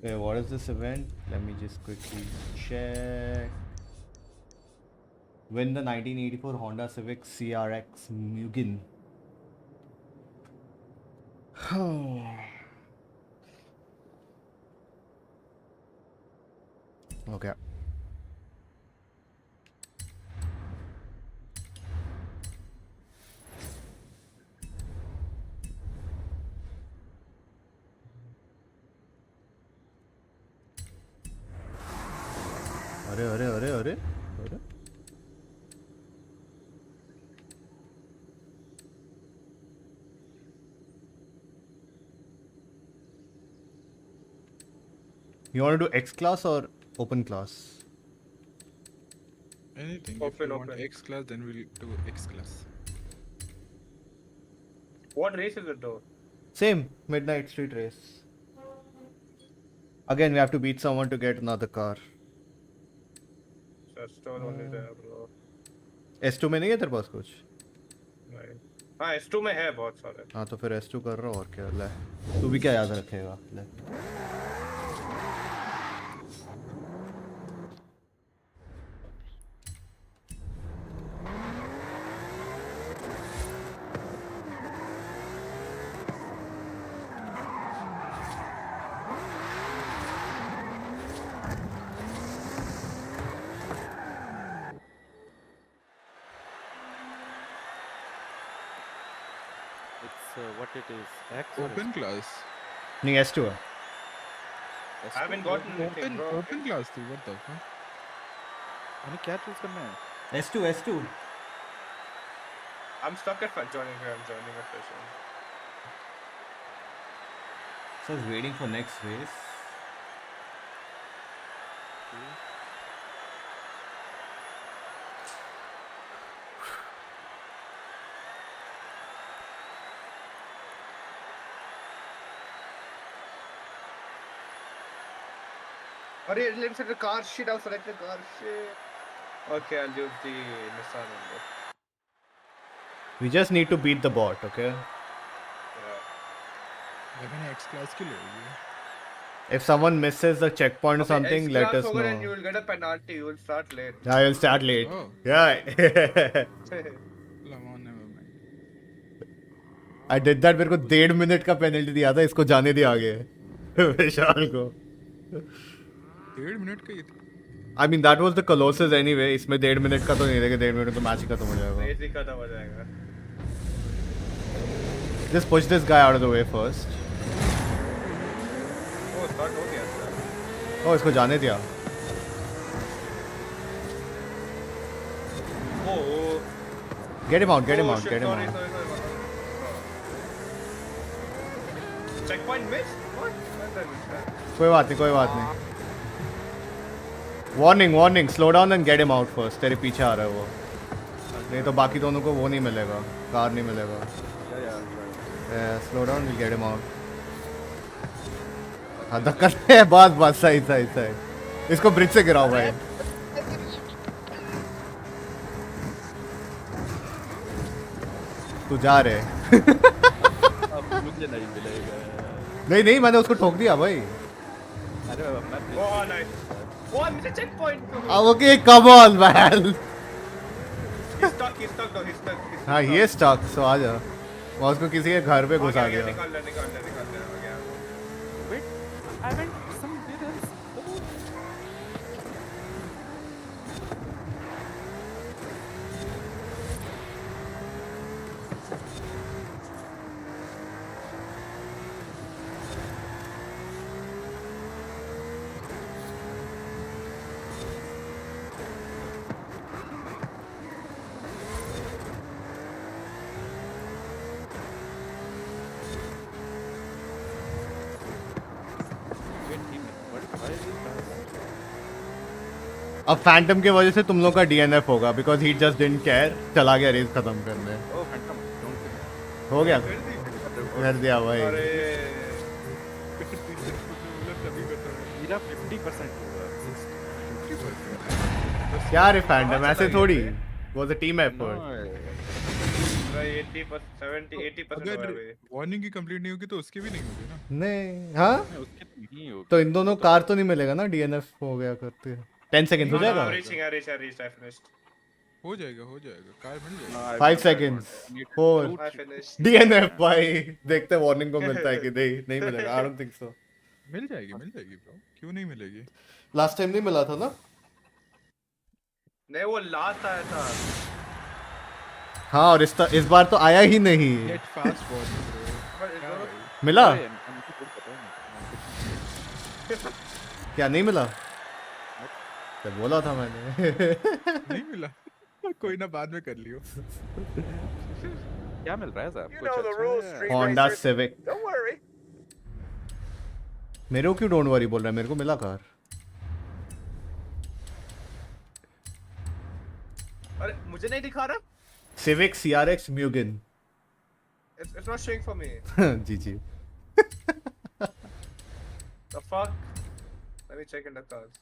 Okay, what is this event? Let me just quickly check. Win the 1984 Honda Civic CRX Mugen. Okay. अरे अरे अरे अरे अरे You want to do X class or open class? Anything. If Open, you want open. X class, then we'll do X class. What race is it though? Same midnight street race. Again, we have to beat someone to get another car. So store only there, bro. S2 में नहीं है तेरे पास कुछ? नहीं. हाँ, S2 में है बहुत सारे. हाँ तो फिर S2 कर रहा हूँ और क्या ले. तू भी क्या याद रखेगा ले. what it is? X or Open class. नहीं S2 है. S2? I haven't gotten anything, bro. Open class थी. What the fuck? हमें क्या चूज करना है? S2. I'm stuck at joining here. I'm joining a session. So I was waiting for next race. Alright, let me select the car shit. I'll select the car shit. Okay, I'll use the Nissan one. We just need to beat the bot, okay? Yeah. मैंने X class की लोगी. If someone misses the checkpoint or Okay, something, X let class us होगा and you know. will get a penalty. You will start late. I will start late. Oh. Yeah. Lamon never mind. I did that. मेरे को 1.5 minute का penalty दिया था. इसको जाने दिया आगे. विशाल को. 1.5 मिनट का ये था. I mean that was the Colossus anyway. इसमें 1.5 मिनट का तो नहीं रहेगा. 1.5 मिनट तो मैच ही खत्म हो जाएगा. Race ही खत्म हो जाएगा. Just push this guy out of the way first. Oh, start हो गया था. Oh, इसको जाने दिया. Oh. Get him out. Get him Oh, out. shit, Get him sorry, out. sorry. Checkpoint missed? What? When did I miss that? कोई बात नहीं. कोई बात नहीं. Warning. Slow down and get him out first. तेरे पीछे आ रहा है वो. नहीं तो बाकी दोनों को वो नहीं मिलेगा. कार नहीं मिलेगा. Yeah, slow down. We'll get him out. हाँ धक्का है. बस सही. इसको ब्रिज से गिराओ भाई. तू जा रहे. अब मुझे नहीं मिलेगा. नहीं मैंने उसको ठोक दिया भाई. अरे मैं Oh, nice. Oh, I missed a checkpoint. Okay, come on man. He's stuck though. He's stuck. हाँ ये स्टक. सो आ जा. वो उसको किसी के घर पे घुसा गया. निकाल ले. हो गया. wait. I went somewhere else. Oh. अब फैंटम की वजह से तुम लोग का DNF होगा because he just didn't care. चला गया रेस खत्म करने. Oh, phantom. Don't think. हो गया. कर दिया भाई. अरे मेरा 50% हुआ. क्या रे फैंटम ऐसे थोड़ी. Was a team effort. भाई 80% अगर हुआ है. वार्निंग की कंप्लीट नहीं होगी तो उसके भी नहीं होगी ना. नहीं हाँ उसके नहीं होगा. तो इन दोनों कार तो नहीं मिलेगा ना. DNF हो गया करते. 10 सेकंड हो जाएगा. I reached. I finished. हो जाएगा कार मिल जाएगा. 5 seconds. 4 I finished. DNF भाई. देखते हैं वार्निंग को मिलता है कि नहीं मिलेगा. I don't think so. मिल जाएगी ब्रो. क्यों नहीं मिलेगी. लास्ट टाइम नहीं मिला था ना. नहीं वो लास्ट आया था. हाँ और इस बार तो आया ही नहीं. Get fast warning bro. मिला अरे, हमको कुछ पता नहीं. क्या नहीं मिला. तो बोला था मैंने. नहीं मिला. कोई ना बाद में कर लियो. क्या मिल रहा है साहब? You कुछ know the अच्छा rules, है? Street Honda Racers. Civic. Don't worry. मेरे को क्यों डोंट वरी बोल रहा है. मेरे को मिला कार. अरे मुझे नहीं दिखा रहा. Civic CRX Mugen. It's not showing for me. जी. The fuck? Let me check in the cars.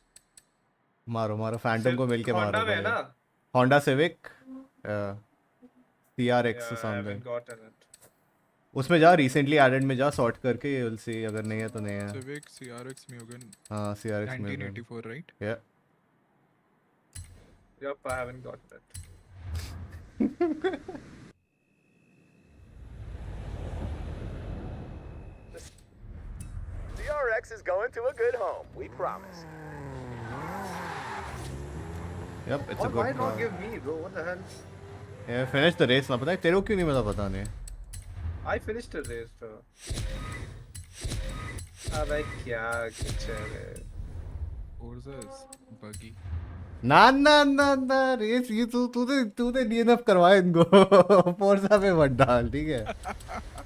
मारो फैंटम को मिलके मारो. Honda में है ना? Honda Civic CRX Yeah, or I haven't something. gotten it. उसमें जा रिसेंटली एडेड में जा सॉर्ट करके you'll see अगर नहीं है तो नहीं है. Civic CRX Mugen हाँ CRX Mugen. 1984 right. Yeah. Yup, I haven't gotten it. DRX is going to a good home. We promise. Yep, it's a Why good not car. give me, bro? What the hell? Yeah, finish the race ना. पता है तेरे को क्यों नहीं मिला. पता नहीं. I finished the race though. अबे क्या कुछ है रे? Forza is buggy. ना रेस ये तूने डीएनएफ करवाया इनको फोर्जा पे मत डाल ठीक है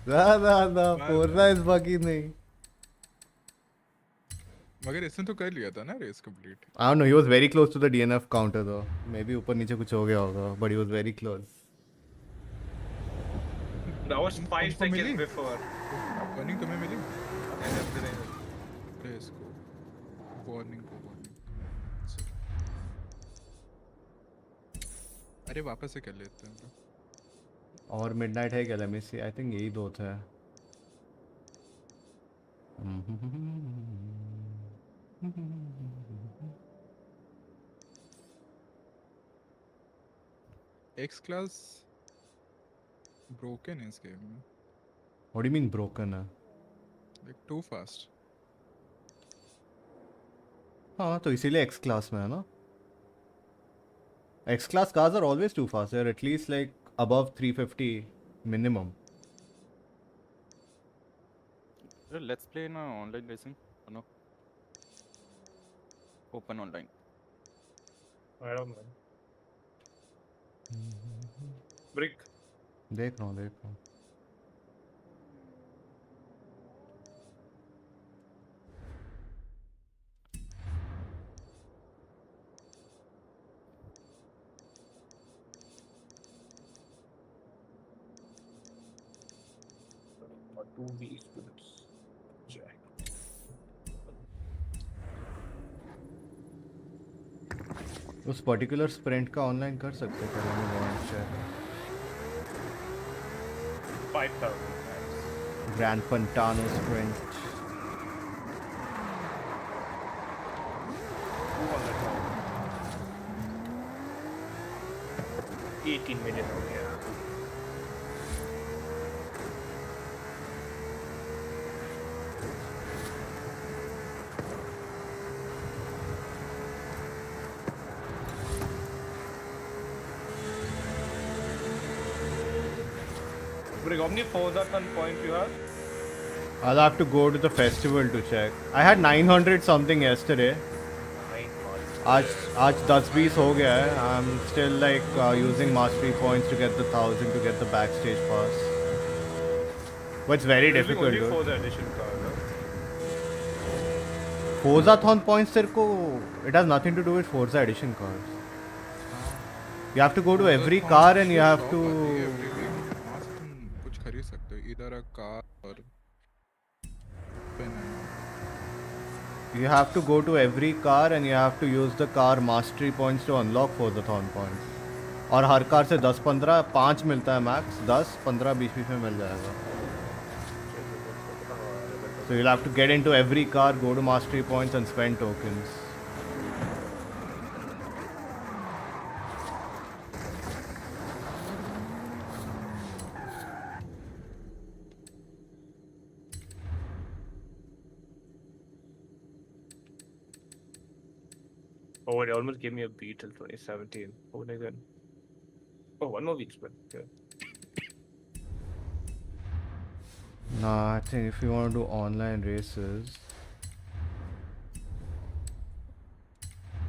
ना फोर्जा इस बाकी नहीं मगर इसने तो कर लिया था ना race complete. I don't know, he was very close to the DNF counter though. Maybe ऊपर नीचे कुछ हो गया होगा, but he was very close. That was 5 seconds before. Warning तुम्हें मिली? And everything. अरे इसको वार्निंग को वार्निंग. अरे वापस से कर लेते हैं. और मिडनाइट है क्या? Let me see. I think यही दो थे. X class broken is game में. What do you mean broken है? Like too fast. हाँ तो इसीलिए X class में है ना? X class cars are always too fast. They're at least like above 350 minimum. Let's play in online racing or no? Open online. I don't know. Brick. देख रहा हूँ. Or 2 weeks minutes. Jack. उस particular sprint का online कर सकते हैं क्या? मैंने वॉइस शेयर 5,000. ग्रैंड पंटानो स्प्रिंट 18 million हो गया. Brick, how many Forza points you have? I'll have to go to the festival to check. I had 900 something yesterday. 9 आज 10-20 हो गया है. I'm still like using mastery points to get the 1000 to get the backstage pass. But it's very difficult. Only Dude. Forza edition car. No? Forzathon points तेरे को it has nothing to do with Forza edition cars. You have to go to every car and you have to. कुछ खरीद सकते हो इधर car और You have to go to every car and you have to use the car mastery points to unlock Forzathon points. और हर car से 10-15 5 मिलता है मैक्स 10-15 20 में मिल जाएगा. So you'll have to get into every car, go to mastery points and spend tokens. Oh, it almost gave me a beat till 2017. Oh, again. Oh, one more week's but yeah. Nah, I think if you want to do online races,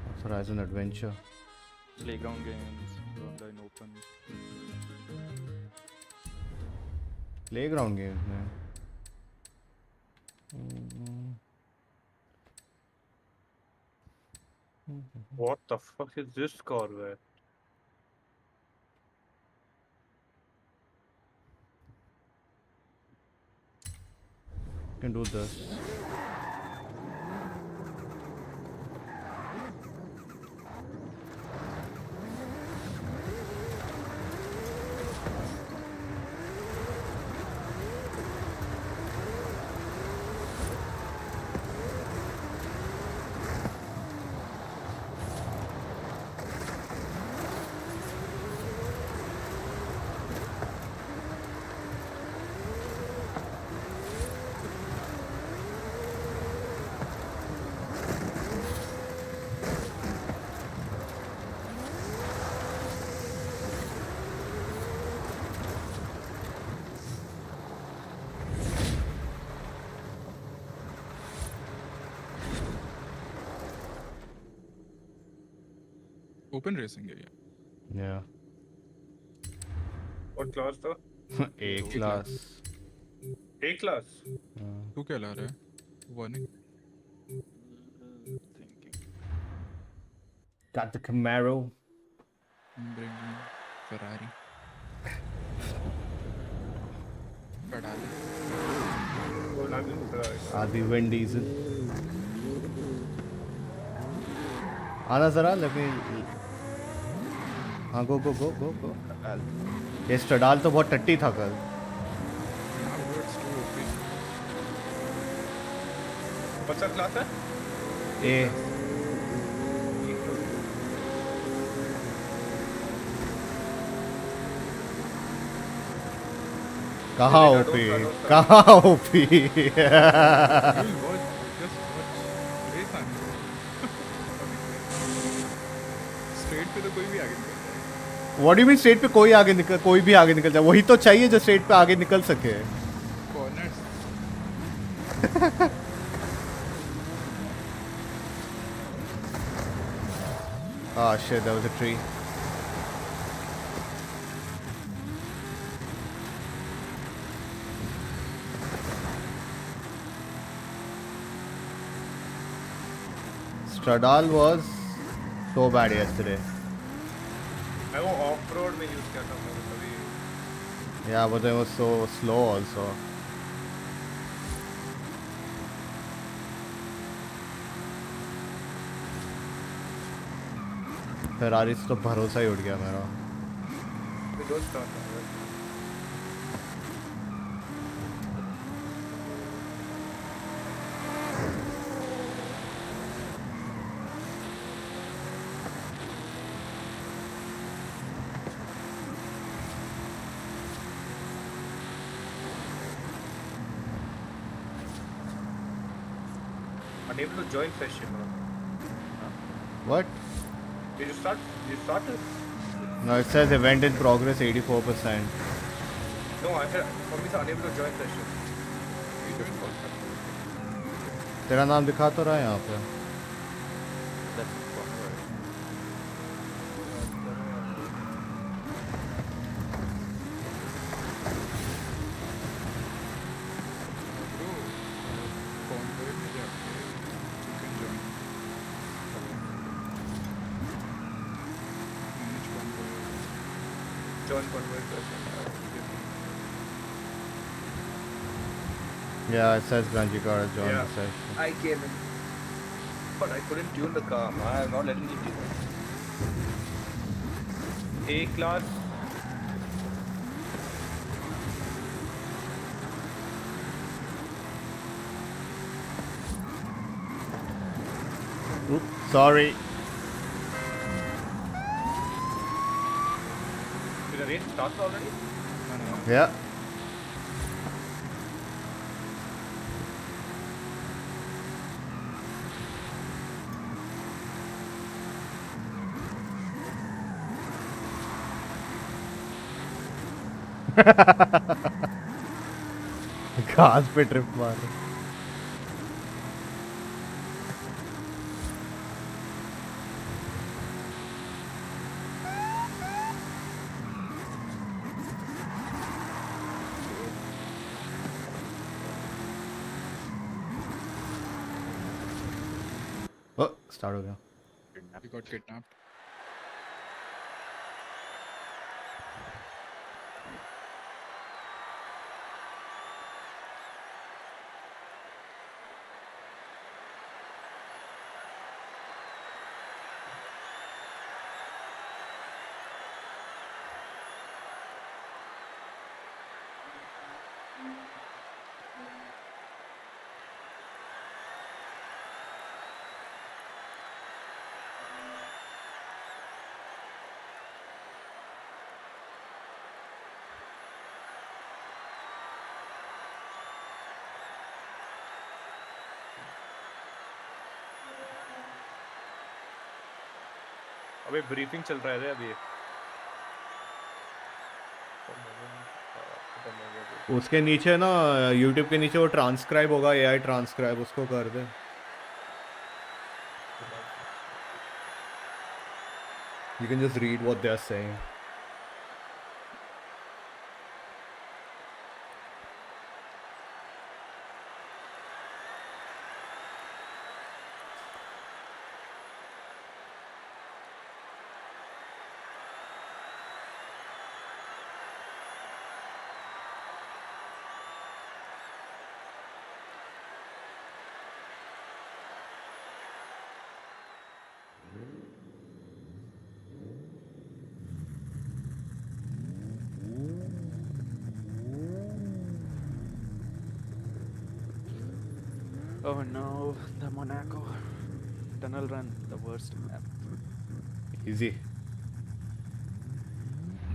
Forza Horizon Adventure. Playground games, online open. Playground games, man. What the fuck is this car, man? You can do this. Open racing है ये। Yeah. What class though? A class. A class. तू क्या ला रहा है? Warning. Thinking. Got the Camaro. Bringing Ferrari. पढ़ा ले। Oh, not in Ferrari. आदि Vin Diesel. आना जरा, let me. हाँ go. ये स्टडाल तो बहुत टट्टी था कल. Now it's too OP. What's that class? A. कहाँ OP? कहाँ OP? You'll watch, just watch. Race आने दो। Straight पे तो कोई भी आगे निकल जाए। What do you mean straight पे कोई भी आगे निकल जाए? वही तो चाहिए जो स्ट्रेट पे आगे निकल सके. Corners। Ah shit, there was a tree. Stradal was so bad yesterday. मैं वो ऑफ रोड में यूज किया था मैंने कभी. Yeah, but it was so slow also. Ferrari तो भरोसा ही उड़ गया मेरा. We don't start now, right? Unable to join session. What? Did you start? You started? No, it says event in progress 84%. No, I said for me it's unable to join session. तेरा नाम दिखा तो रहा है यहाँ पे. That's corner. Bro, convoy में जाके you can join. Manage convoy. Join convoy session. Yeah, it says Ganji got join Yeah. the session. I came in, but I couldn't tune the car. I am not letting me tune. A class. Oops, sorry. Did the race start already? Yeah. घास पे trip मार. Start हो गया. We got kidnapped. अबे briefing चल रहा है अभी. उसके नीचे ना YouTube के नीचे वो ट्रांसक्राइब होगा, AI ट्रांसक्राइब, उसको कर दे. You can just read what they're saying. Oh no, the Monaco tunnel run, the worst map. Easy.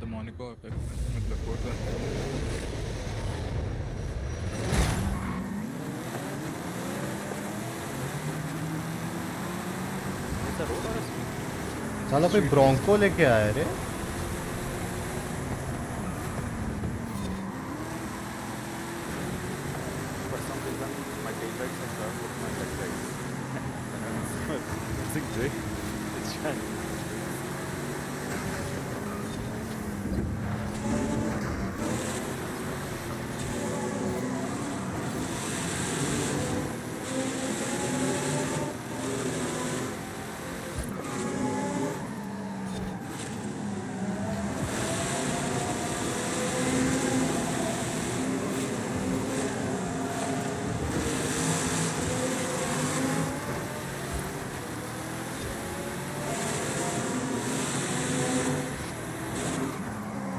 The Monaco effect. मतलब Forza. It's a road or a street? साला कोई Bronco लेके आया रे. For some reason, my taillights have turned with my headlights. It's great. It's shining.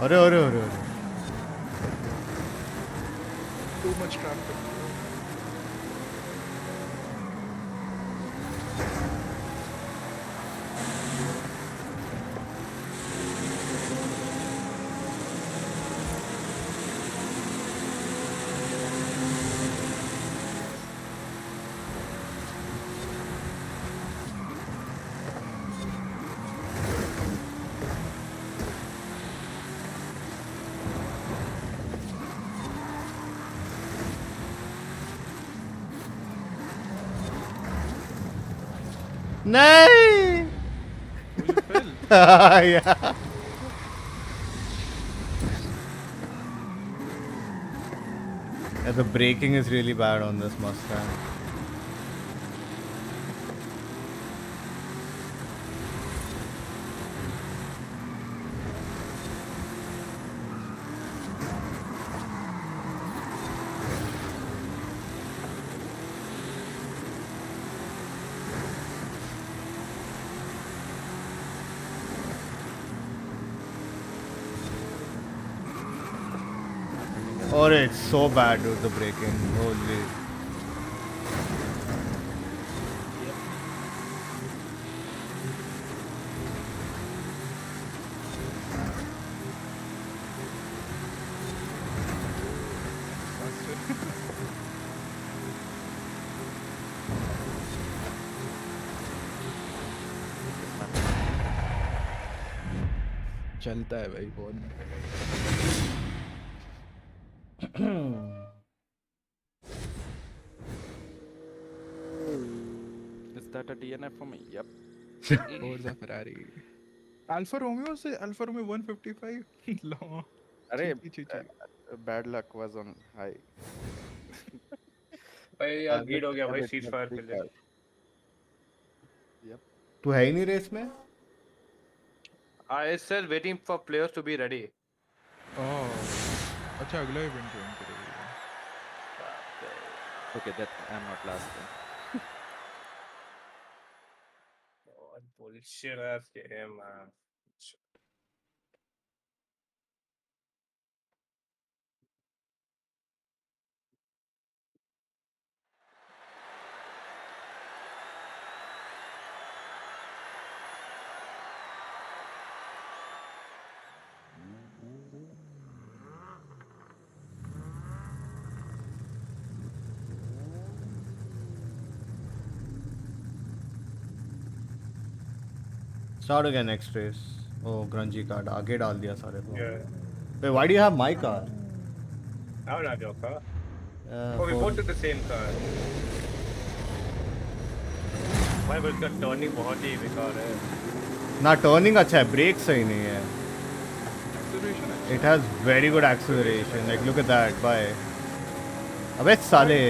अरे अरे अरे अरे. Too much traffic. नहीं. Oh, you fell. Yeah. Yeah, the braking is really bad on this Mustang. Or it's so bad, dude, the braking. Holy. चलता है भाई phone. Is that a DNF for me? Yep. Forza Ferrari. Alfa Romeo से Alfa Romeo 155 long. अरे ची. bad luck was on high. भाई यार गीड हो गया भाई Everything sees was fire big के लिए. bad. Yep. तू है ही नहीं रेस में. I is still waiting for players to be ready. Oh. अच्छा अगला इवेंट ज्वाइन करेगा. Okay, that I'm not last then. What bullshit ass game, man. Start again next race. Oh, grungy card. आगे डाल दिया सारे को. Yeah. Wait, why do you have my car? I don't have your car. Uh, Oh, we for- both took the same car. भाई बस का turning बहुत ही बेकार है. ना टर्निंग अच्छा है, ब्रेक सही नहीं है. Acceleration अच्छा It has very good acceleration. Like look at that. Bye. अबे साले.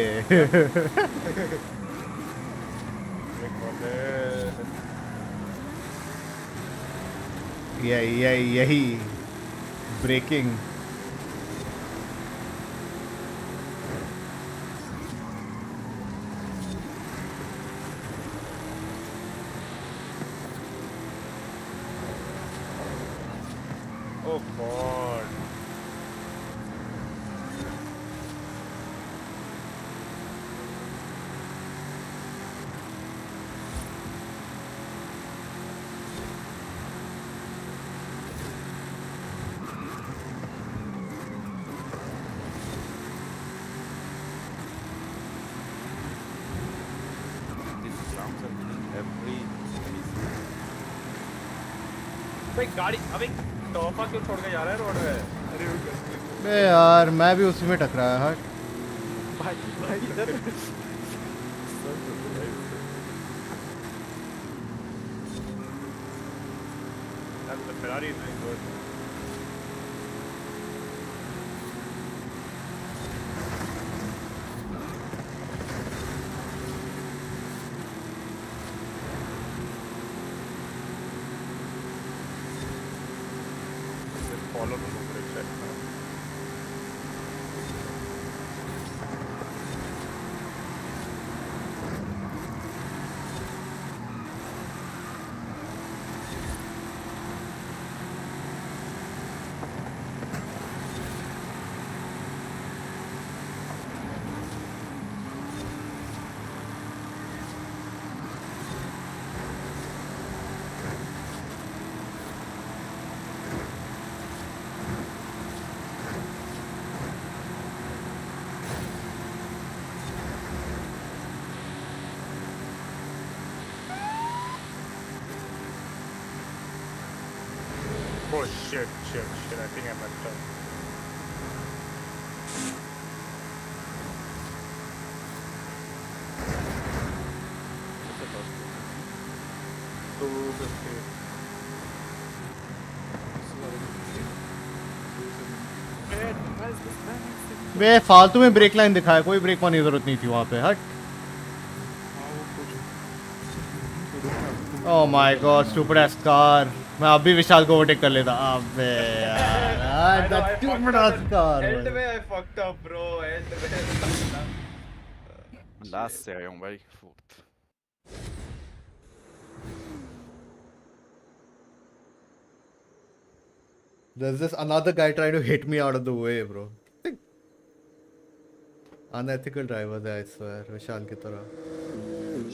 यही breaking. Oh god. These sounds are in every PC. भाई गाड़ी अबे टॉफा क्यों छोड़ के जा रहा है रोड पे? बे यार मैं भी उसी में टकराया. हट. भाई इधर That's the Ferrari is doing good. Just follow the number check now. Oh shit, I think I messed up. Two fifty. बे फालतू में ब्रेक लाइन दिखाया, कोई ब्रेक मारने की जरूरत नहीं थी वहाँ पे. हट. Oh my God, stupid S car. मैं अभी विशाल को ओवरटेक कर लेता. अबे यार that stupid S car. End में I fucked up, bro. End में I fucked up. Last ser jag var fort. There's this another guy trying to hit me out of the way, bro. Unethical drivers, I swear. विशाल की तरह.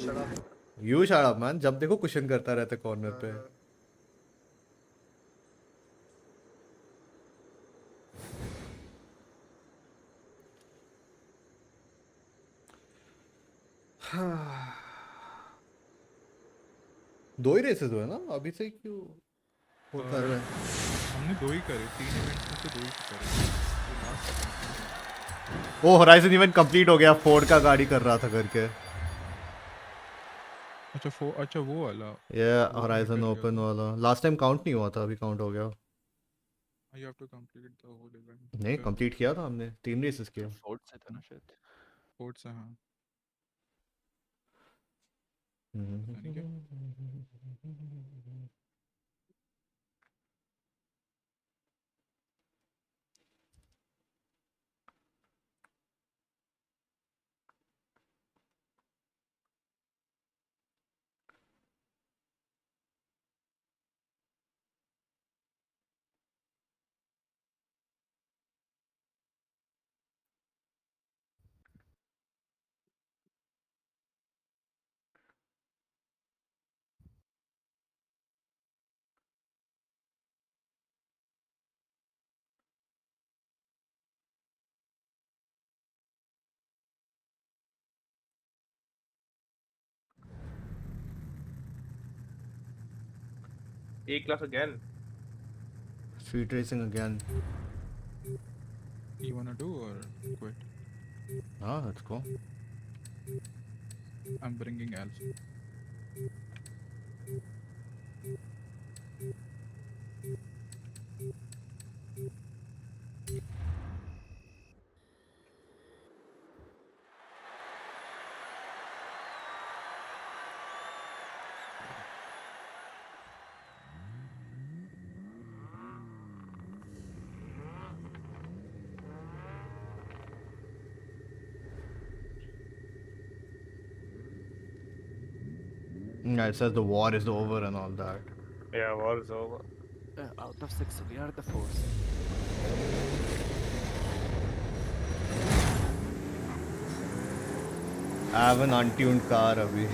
Shut up. You shut up, man. जब देखो cushion करता रहता corner पे. दो ही races हुए ना अभी से, क्यों वो कर रहे हैं? हमने 2 ही करे, 3 इवेंट्स में से 2 ही करे. वो होराइजन इवेंट कंप्लीट हो गया, फोर्ड का गाड़ी कर रहा था करके. अच्छा वो वाला. ये होराइजन ओपन वाला लास्ट टाइम काउंट नहीं हुआ था, अभी काउंट हो गया. You have to complete the whole event. नहीं कंप्लीट किया था हमने, 3 रेसेस किया. Ford से था ना शायद. Ford से हाँ. यानी क्या? A-class again. Street racing again. You wanna do or quit? Ah, let's go. I'm bringing Alf. Yeah, it says the war is over and all that. Yeah, war is over. Out of 6, we are the force. I have an untuned car, abhi.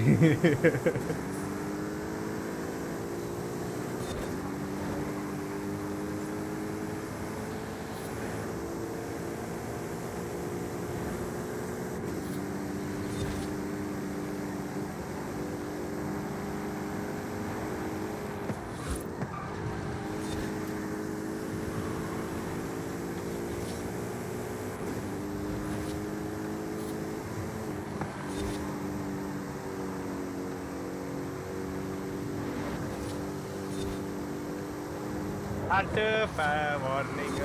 Warning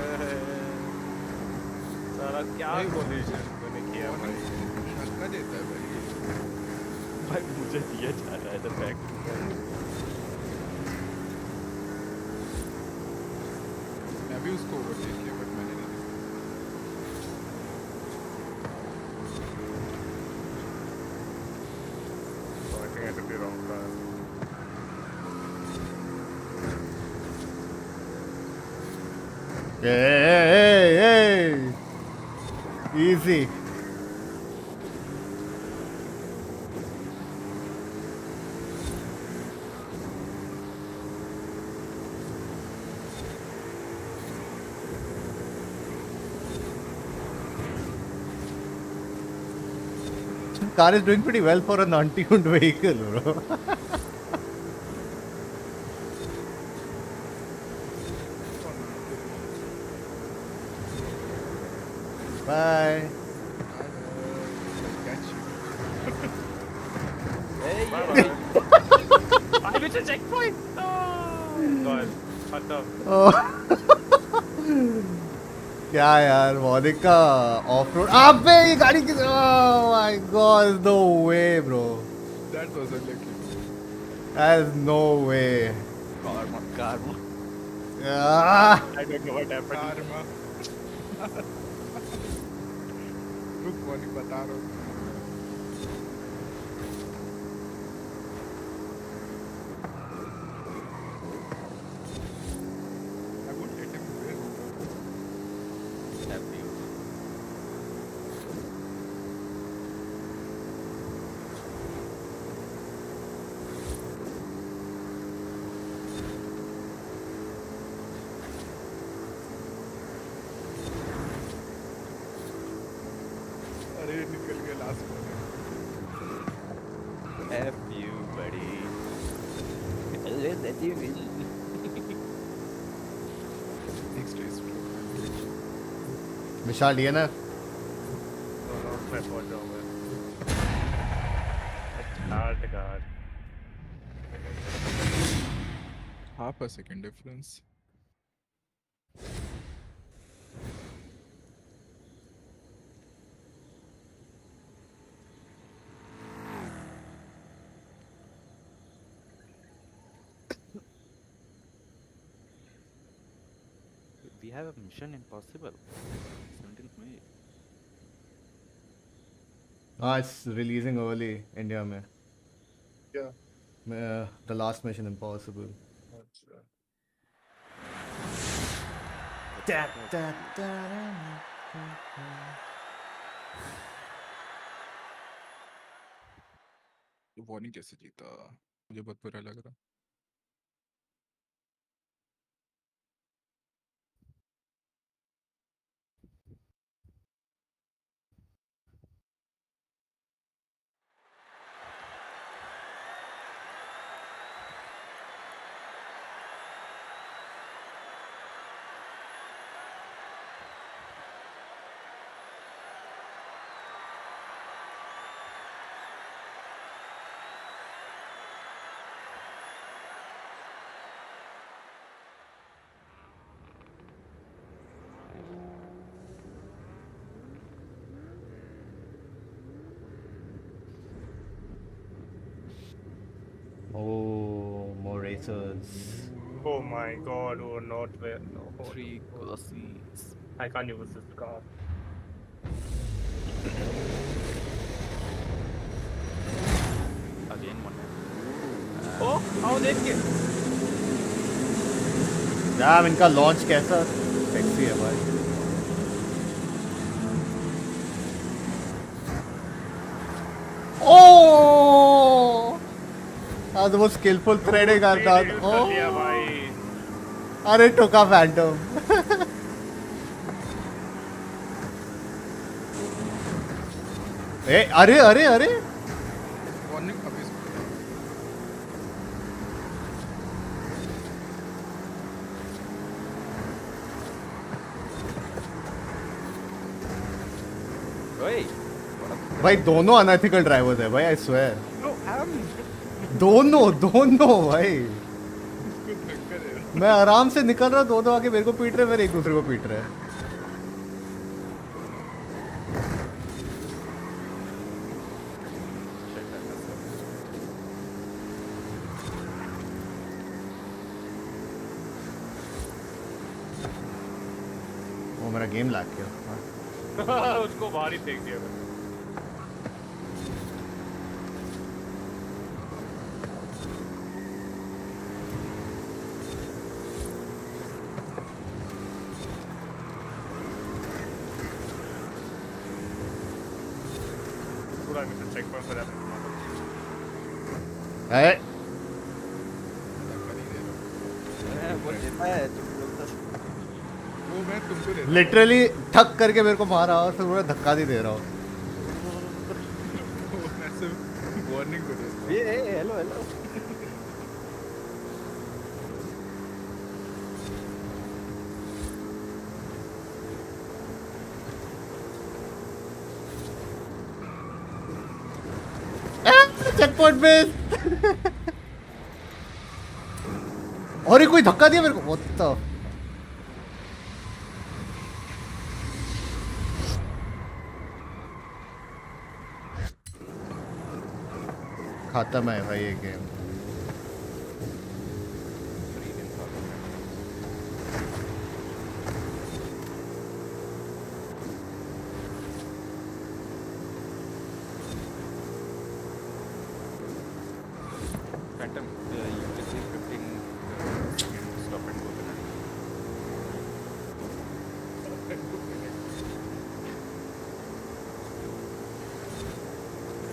साला क्या भाई, collision तूने किया भाई धक्का देता है भाई। भाई मुझे दिया जा रहा है the fact. मैं भी उसको ओवरटेक किया बट मैंने नहीं। So I think I took the wrong car. Hey, easy. Car is doing pretty well for a non-tuned vehicle, bro. Bye. Catch you. I reached a checkpoint. Oh God, खत्म. क्या यार मौलिक का of road अबे ये गाड़ी की oh my god no way bro That was a lucky. there's no way Karma. ah. I don't know what happened. Karma. रुक वाली बता रहा हूँ। I won't let him win. Happy. अरे निकल गया लास्ट में। F you, buddy. Let you win. Next race. Vishal DNF No, no, मैं पहुंच जाऊंगा. Hard car. Half a second difference. We have a mission impossible. 17th May. ah it's releasing early India में Yeah. the last mission impossible warning कैसे जीता मुझे बहुत बुरा लग रहा। racers. Oh my god, oh not where. No, oh, 3 no. Colossies. I can't use this car. Again one. Oh, how did it? यार इनका लॉन्च कैसा सेक्सी है भाई. Oh! That was the most skillful threading I've done. कर दिया Oh! भाई. अरे टोका फैंटम. ए अरे अरे अरे वार्निंग अभी Oi! भाई दोनों अनएथिकल ड्राइवर्स है भाई I swear. No I am दोनों दोनों भाई. मैं आराम से निकल रहा, दोनों आके मेरे को पीट रहे, मेरे एक दूसरे को पीट रहे हैं. वो मेरा गेम लैग किया. उसको बाहर ही फेंक दिया मैंने. Dude, I missed a checkpoint for that. अरे वो देता है तुम बोलता वो मैं तुमको दे लिटरली ठक करके मेरे को मारा और फिर मैं धक्का नहीं दे रहा हूँ. वो मैं सिर्फ वार्निंग को दे ये हेलो हेलो चेक पॉइंट पे. और ये कोई धक्का दिया मेरे को. What the? खत्म है भाई ये game. Phantom, you receive 15 stop and go penalty.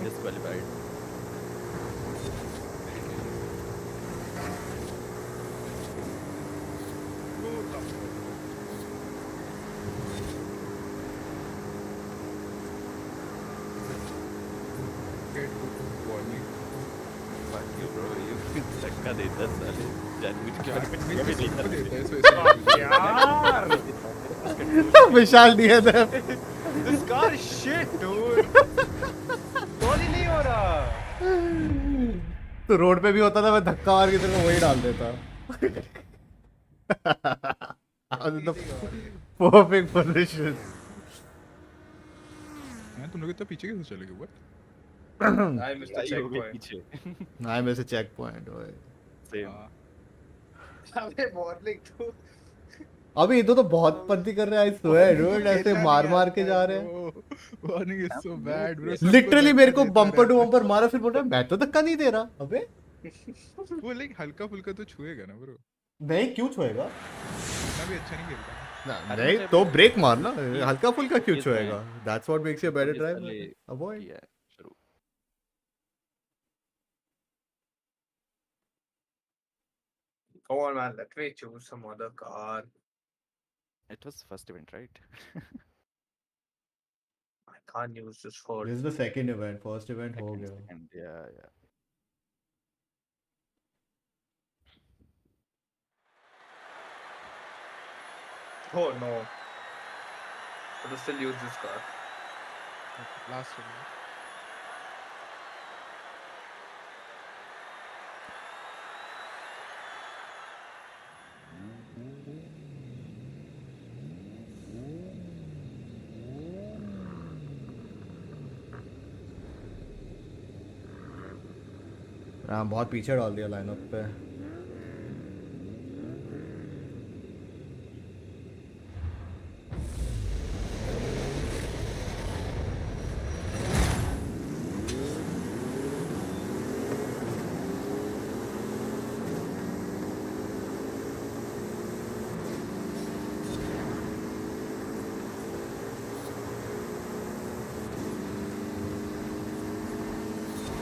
Disqualified. Warning Fuck you, bro. You धक्का देता साले जानबूझ के और मैं भी तुमको देता देता है सो ऐसे यार! विशाल दिया था. This car is shit, dude. कौन ही नहीं हो रहा. तो रोड पे भी होता था, मैं धक्का मार के तेरे को वही डाल देता. Perfect position. मैं तुम लोग इतना पीछे कैसे चले गए? व्हाट? I missed the आई हो गई checkpoint. पीछे हाँ मेरे से चेक पॉइंट. सेम अबे वार्निंग तो अभी इधर तो बहुत पंती कर रहे हैं. आई स्वेयर डूड, ऐसे मार मार के जा रहे हैं. Warning is so bad bro. Literally मेरे को बम्पर टू बम्पर मारा, फिर बोल रहा है मैं तो धक्का नहीं दे रहा. अबे वो लाइक हल्का फुल्का तो छुएगा ना ब्रो. नहीं क्यों छुएगा. मैं भी अच्छा नहीं खेलता. नहीं तो ब्रेक मारना, हल्का फुल्का क्यों छुएगा. That's what makes you a better driver. Avoid. किया है शुरू Come on, man. Let me choose some other car. It was first event, right? I can't use this for. This is the second event. First event हो गया. Second, yeah. Oh no. But I still use this car. Last में हाँ बहुत पीछे डाल दिया lineup पे.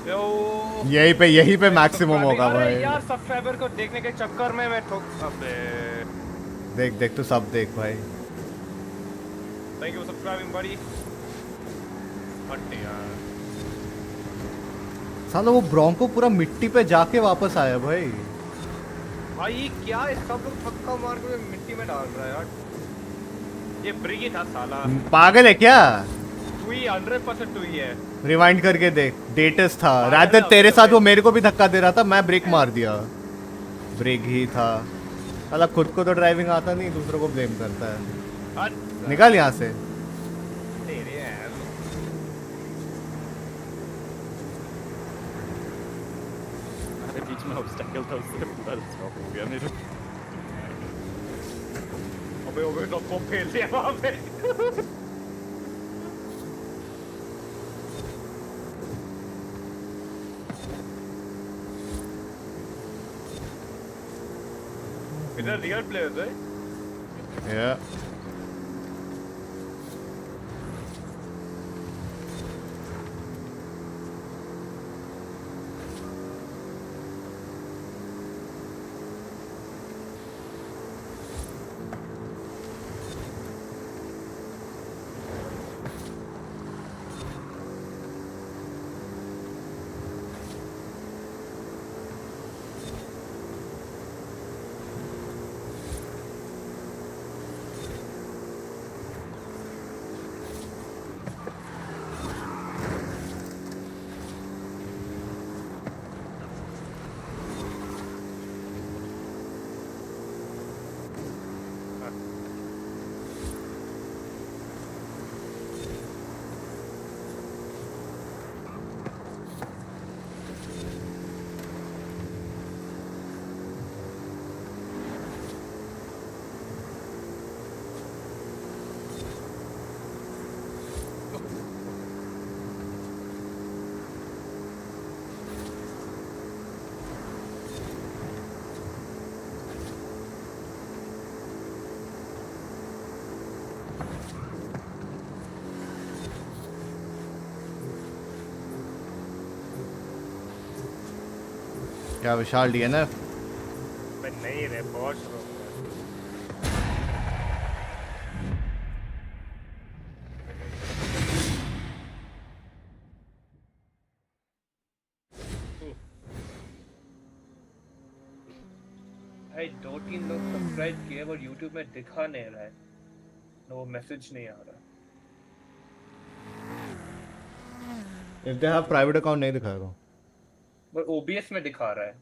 यो यहीं पे मैक्सिमम होगा अरे भाई। यार सब्सक्राइबर को देखने के चक्कर में मैं ठोक अबे देख देख तू सब देख भाई। थैंक यू सब्सक्राइबिंग बड़ी हट यार साला वो ब्रोंको पूरा मिट्टी पे जाके वापस आया भाई। भाई क्या है सब लोग धक्का मार के मिट्टी में डाल रहा है यार ये ब्रिग ही था साला पागल है क्या? तू ही 100% तू ही है रिवाइंड करके देख, डेटस था पागल रादर है तेरे अब साथ तो वो मेरे को भी धक्का दे रहा था, मैं ब्रेक मार दिया। ब्रेक ही था साला, खुद को तो ड्राइविंग आता नहीं, दूसरों को ब्लेम करता है। हट निकाल यहाँ से। तेरे यार अरे बीच में ऑब्स्टेकल था उससे पूरा स्टॉप हो गया मेरा। अबे अबे सबको फेल दिया वहाँ पे इधर रियल प्लेयर्स है या क्या विशाल डीएनएफ? मैं नहीं रे बहुत शुरू भाई 2-3 लोग सब्सक्राइब किए और YouTube में दिखा नहीं रहा है, वो मैसेज नहीं आ रहा। If they have private account नहीं दिखाएगा। पर OBS में दिखा रहा है।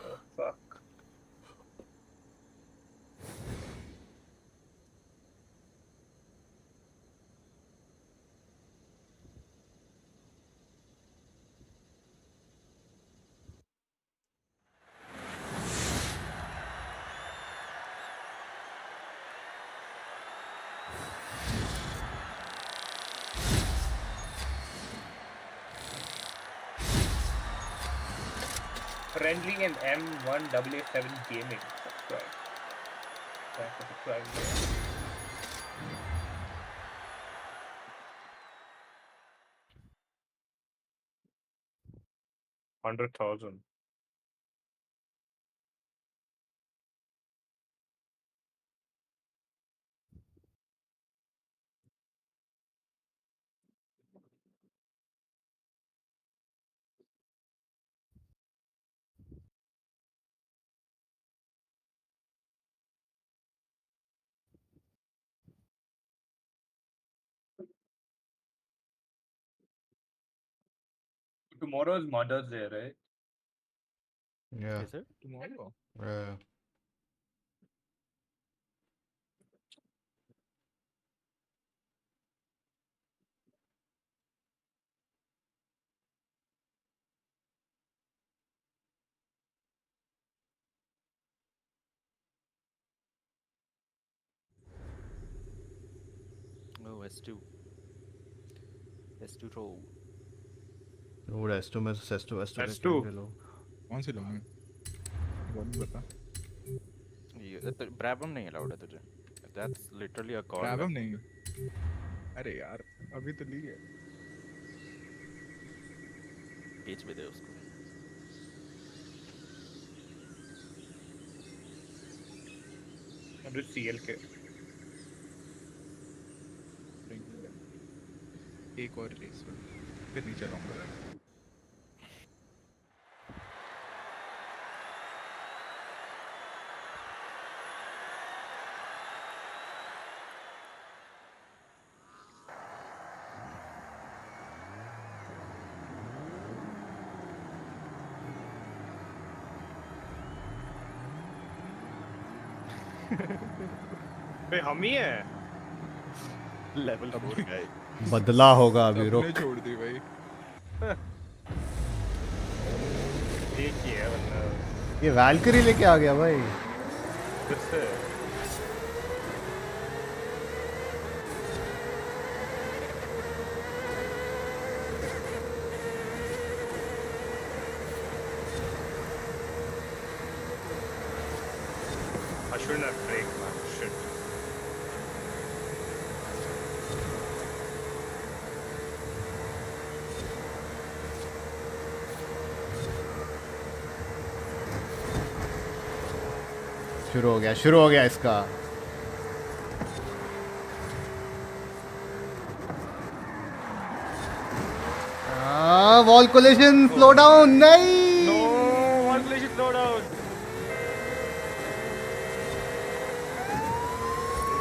Oh, fuck. Friendly and M1AA7 Gaming. Subscribe. Thanks for subscribing. 100,000 Tomorrow is Mother's Day, right? या Is it tomorrow? Oh, S2. S2 roll. वो रेस्टो में सेस्टो वेस्टो के S2 खेल लो। कौन सी लूंगी? वो नहीं बता। Brabham नहीं allowed है तुझे. That's literally a call. Problem नहीं। अरे यार अभी तो ली है। पैकेज भी दे उसको। अभी CLK एक और रेस फिर नहीं चलाऊंगा। बे हम ही है। लेवल 4 का है। बदला होगा अभी, सबने रुक। छोड़ दी भाई। एक ही है वरना ये वैल्करी लेके आ गया भाई। किससे? I shouldn't have braked, man. Shit. शुरू हो गया इसका। Wall collision, slow down. नहीं, No, one place you slow down.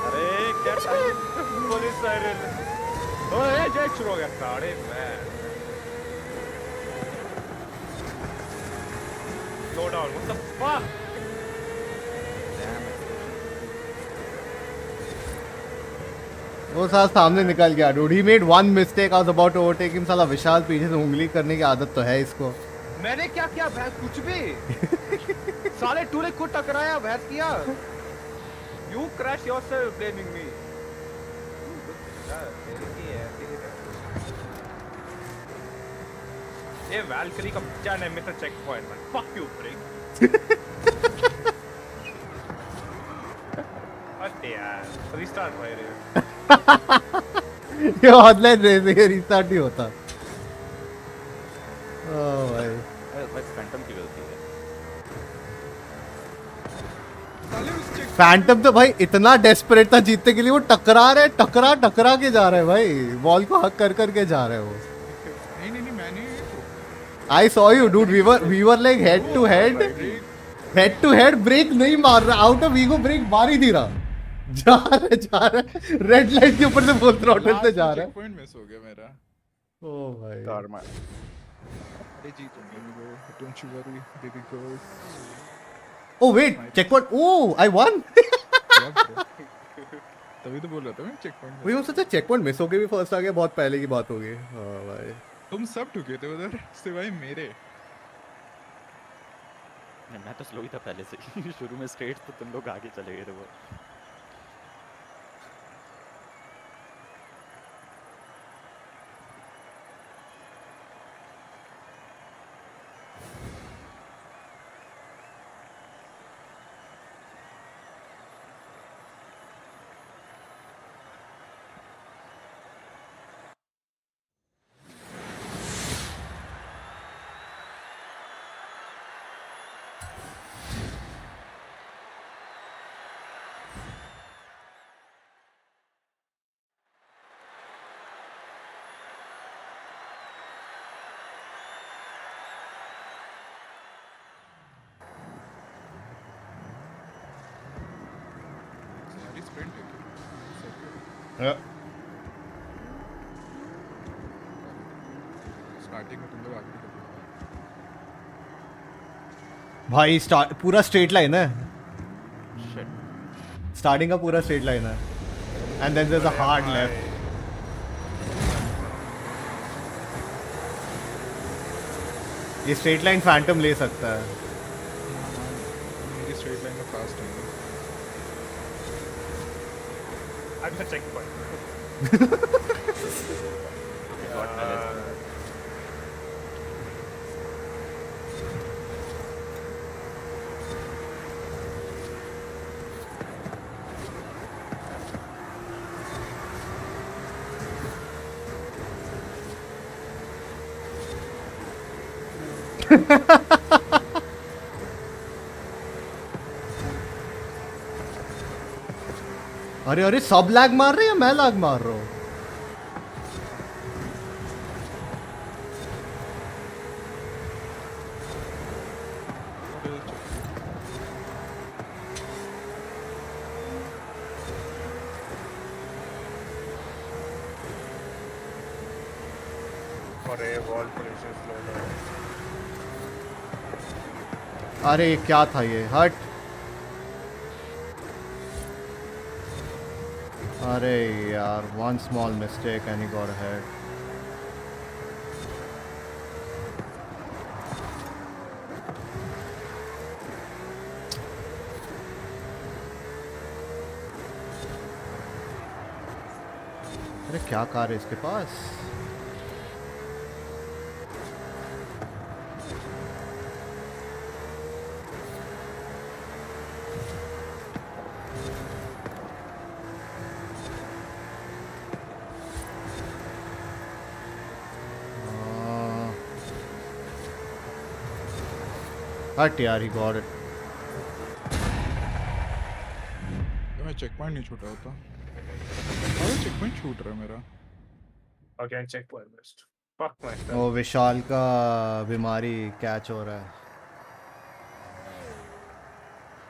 अरे क्या टाइम? Police siren. ओए जैक शुरू हो गया था। अरे man. Slow down. What the fuck? वो साला सामने निकल गया। Dude, he made one mistake. I was about to overtake him. साला विशाल पीछे से उंगली करने की आदत तो है इसको। मैंने क्या किया भैंस? कुछ भी। साले टूले को टकराया भैंस किया। You crash yourself blaming me. ये वैल्करी का बच्चा ने mister check point man. Fuck you, prick. अरे यार, restart भाई रे। ये ऑनलाइन रेसिंग रीस्टार्ट नहीं होता। ओह भाई, भाई फैंटम की गलती है। साले उस check फैंटम तो भाई इतना डेस्परेट था जीतने के लिए, वो टकरा के जा रहा है भाई। बॉल को हक कर करके जा रहा है वो। नहीं मैंने I saw you, dude. We were like head to head. Brake नहीं मार रहा, आउट ऑफ ईगो ब्रेक मार ही नहीं रहा। जा रहा है रेड लाइट के ऊपर से फुल थ्रॉटल से जा रहा है। पॉइंट मिस हो गया मेरा। ओ भाई, Karma. अरे जीतूंगा, don't you worry baby girl. Oh wait, check point. Oh I won. तभी तो बोल रहा था मैं चेक पॉइंट। वही हो सकता है चेक पॉइंट मिस होके भी फर्स्ट आ गया, बहुत पहले की बात होगी। हाँ भाई, तुम सब ठुके थे उधर सिवाय मेरे। मैं तो स्लो ही था पहले से ही। शुरू में स्ट्रेट तो तुम लोग आगे चले गए थे वो। सारी स्प्रिंट है स्टार्टिंग में तुम लोग आगे निकल गए। भाई स्टार्ट पूरा स्ट्रेट लाइन है। Shit. स्टार्टिंग का पूरा स्ट्रेट लाइन है, and then there is a hard left. ये स्ट्रेट लाइन फैंटम ले सकता है। मेरी स्ट्रेट लाइन में फास्ट है। I'm the checkpoint. अरे अरे सब लैग मार रहे हैं या मैं लैग मार रहा हूँ? अरे wall collision slow down. अरे क्या था ये? हट। अरे यार, one small mistake and he got ahead. अरे क्या कार है इसके पास? हट यार, ही गॉट इट। मैं चेक पॉइंट नहीं छूटा होता। अरे चेक पॉइंट छूट रहा है मेरा। Again checkpoint missed. Fuck myself. ओ विशाल का बीमारी कैच हो रहा है।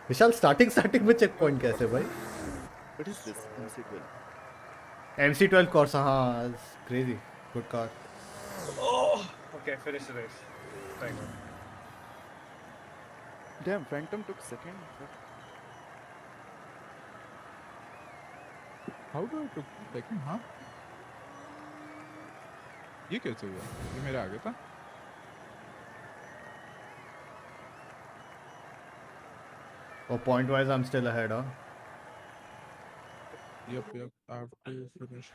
विशाल स्टार्टिंग में चेक पॉइंट कैसे भाई? What is this? MC12. MC12 Corsa, हाँ, crazy, good car. Okay, finish the race. Thank you. Damn, Phantom took second. How do I took second? हाँ? ये कैसे हुआ? ये मेरे आगे था? Oh, point wise I'm still ahead, huh? Yep, I have to finish.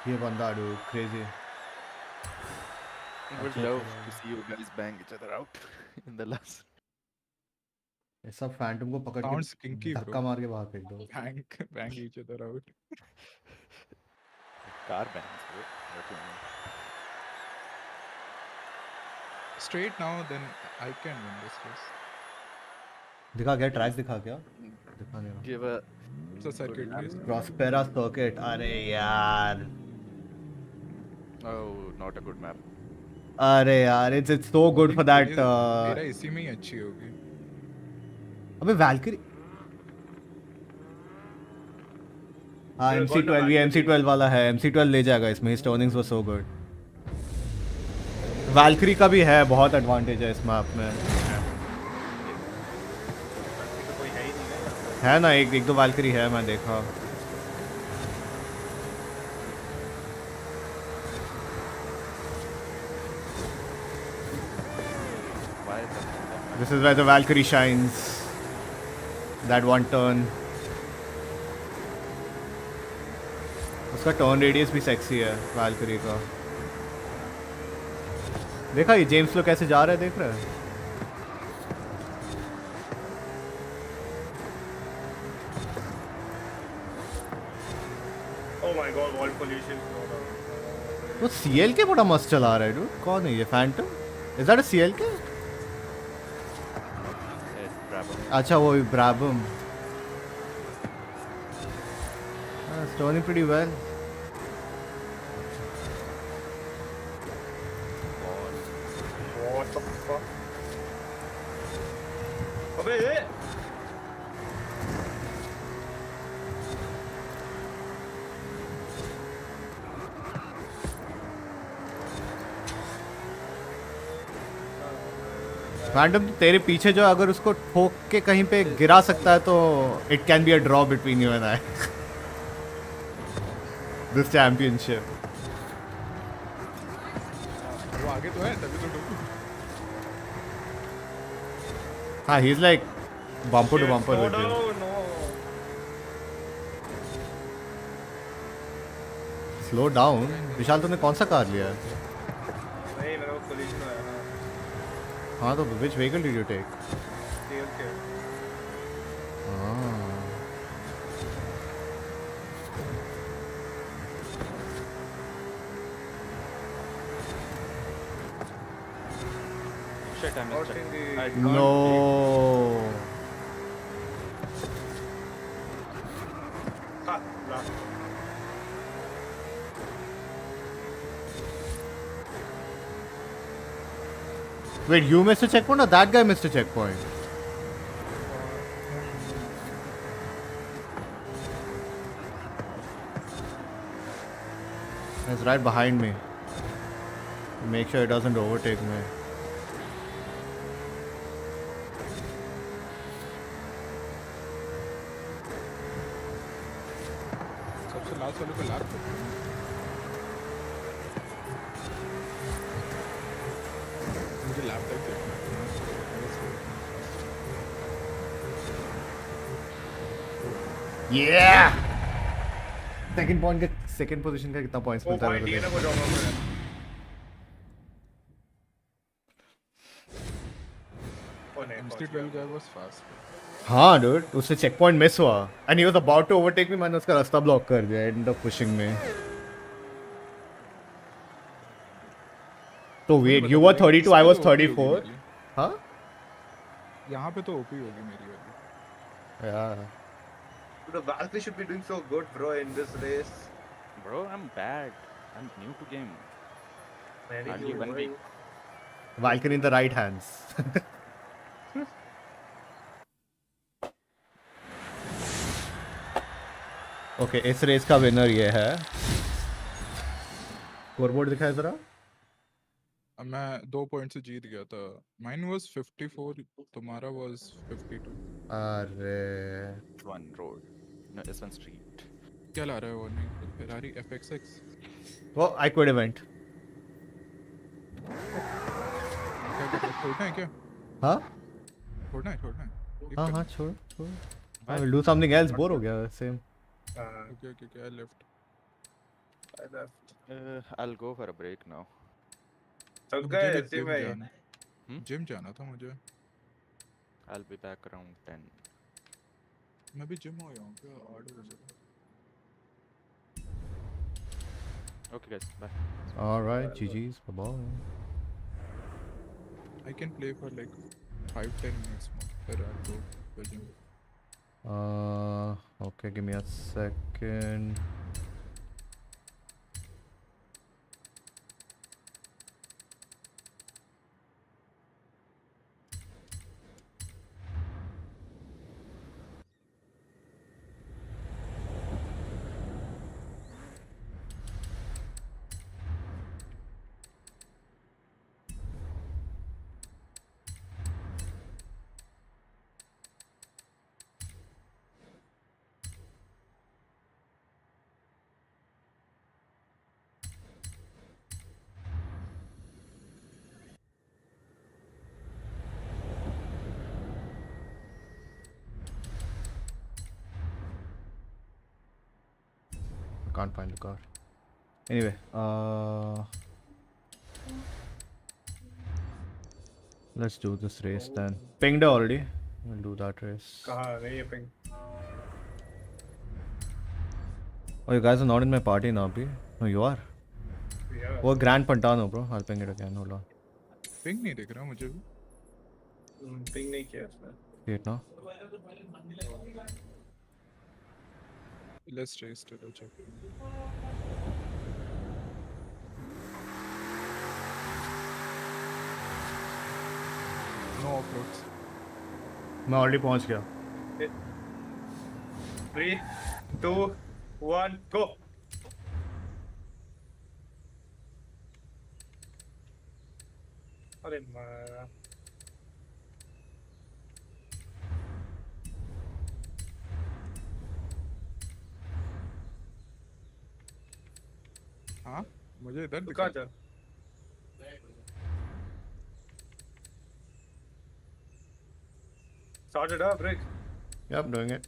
ये बंदा dude, crazy. I would love to see you guys bang each other out in the last. ये सब फैंटम को पकड़ Sounds के kinky, धक्का bro. मार के बाहर फेंक दो। Bang each other out. Car bangs, bro. What do you mean? Straight now, then I can win this race. दिखा क्या ट्रैक दिखा क्या? दिखा नहीं रहा। Give a It's a circuit race. Prospera circuit, अरे यार। oh, not a good map. अरे यार, it's so good for that. मेरा इसी में ही अच्छी होगी. अबे वैल्करी। हाँ MC12 ये MC12 वाला है। MC12 ले जाएगा इसमें। His turnings were so good. Valkyrie का भी है, बहुत एडवांटेज है इस मैप में। है ना, एक दो वैल्करी है, मैं देखा। Why is that? This is where the Valkyrie shines. That one turn. उसका टर्न रेडियस भी सेक्सी है वैल्करी का। देखा ये जेम्स लो कैसे जा रहा है, देख रहा है? Oh my god, wall collision. वो CLK बड़ा मस्त चला रहा है dude। कौन है ये? Phantom? Is that a CLK? It's Brabham. अच्छा वो ब्राबम। It's turning pretty well. What the fuck? अबे ये फैंटम तेरे पीछे जो अगर उसको ठोक के कहीं पे गिरा सकता है तो it can be a draw between you and I this championship. वो आगे तो है, तभी तो ठोकूं. हाँ, he is like bumper to bumper with you. no. Slow down. Vishal तुमने कौन सा कार लिया है? नहीं मेरा वो collision हुआ है ना। हाँ तो which vehicle did you take? CLK. Shit, I missed Out in it. the I can't No. Ha, last. Wait, you missed a checkpoint or that guy missed a checkpoint? It's right behind me. Make sure it doesn't overtake me. सबसे last वाले को lap करते हैं मुझे lap तक देखना Yeah! Second point का second position का कितना points वो मिलता है पॉइंट मेरे ये ना को? को जाऊंगा मैं. Oh, नहीं, MC12 guy was fast हाँ dude, उससे checkpoint miss हुआ. And he was about to overtake me, मैंने उसका रास्ता block कर दिया. Ended up pushing me. So wait, you were 32, I was 34. हाँ? यहाँ पे तो ओपी होगी मेरी वाली Yeah. The Valkyrie should be doing so good, bro, in this race. Bro, I'm bad. I'm new to game. Very Hardly good, 1 bro. week. Valkyrie in the right hands. Okay, इस race का winner ये है. Scoreboard दिखाए जरा. अब मैं 2 point से जीत गया था माइन वाज 54 तुम्हारा वाज 52 अरे One road. No, it's one street. क्या ला रहा है वो नहीं फेरारी FXX वो I quit event. क्या कर रहा है छोड़ना है क्या हाँ छोड़ना है Leave हाँ करना हाँ है? छोड़ छोड़. I will do something else. Bore हो गया same. Okay I left I left. I'll go for a break now. सब मुझे गए भी ऐसे जिम में. जाना जिम जाना था मुझे I'll be back around 10. मैं भी जिम हो गया हूँ क्या 8 बजे Okay, guys, bye. All right, GG's. Bye bye. I can play for like 5-10 minutes more फिर I'll go to the gym Okay, give me a second. Can't find the car. Anyway, let's do this race then. Pinged already. We'll do that race. कहाँ नहीं है ping. Oh, you guys are not in my party now, P? No, you are. Yeah. Oh, Grand Pantano, bro. I'll ping it again. Hold on. Ping नहीं दिख रहा मुझे भी ping नहीं किया इसने. See it now. let's race to the check no offroads मैं already पहुंच गया. 3, 2, 1, go. अरे मारा. हाँ मुझे इधर तू दिखा कहाँ चल. Started up, Rick. Yep, doing it.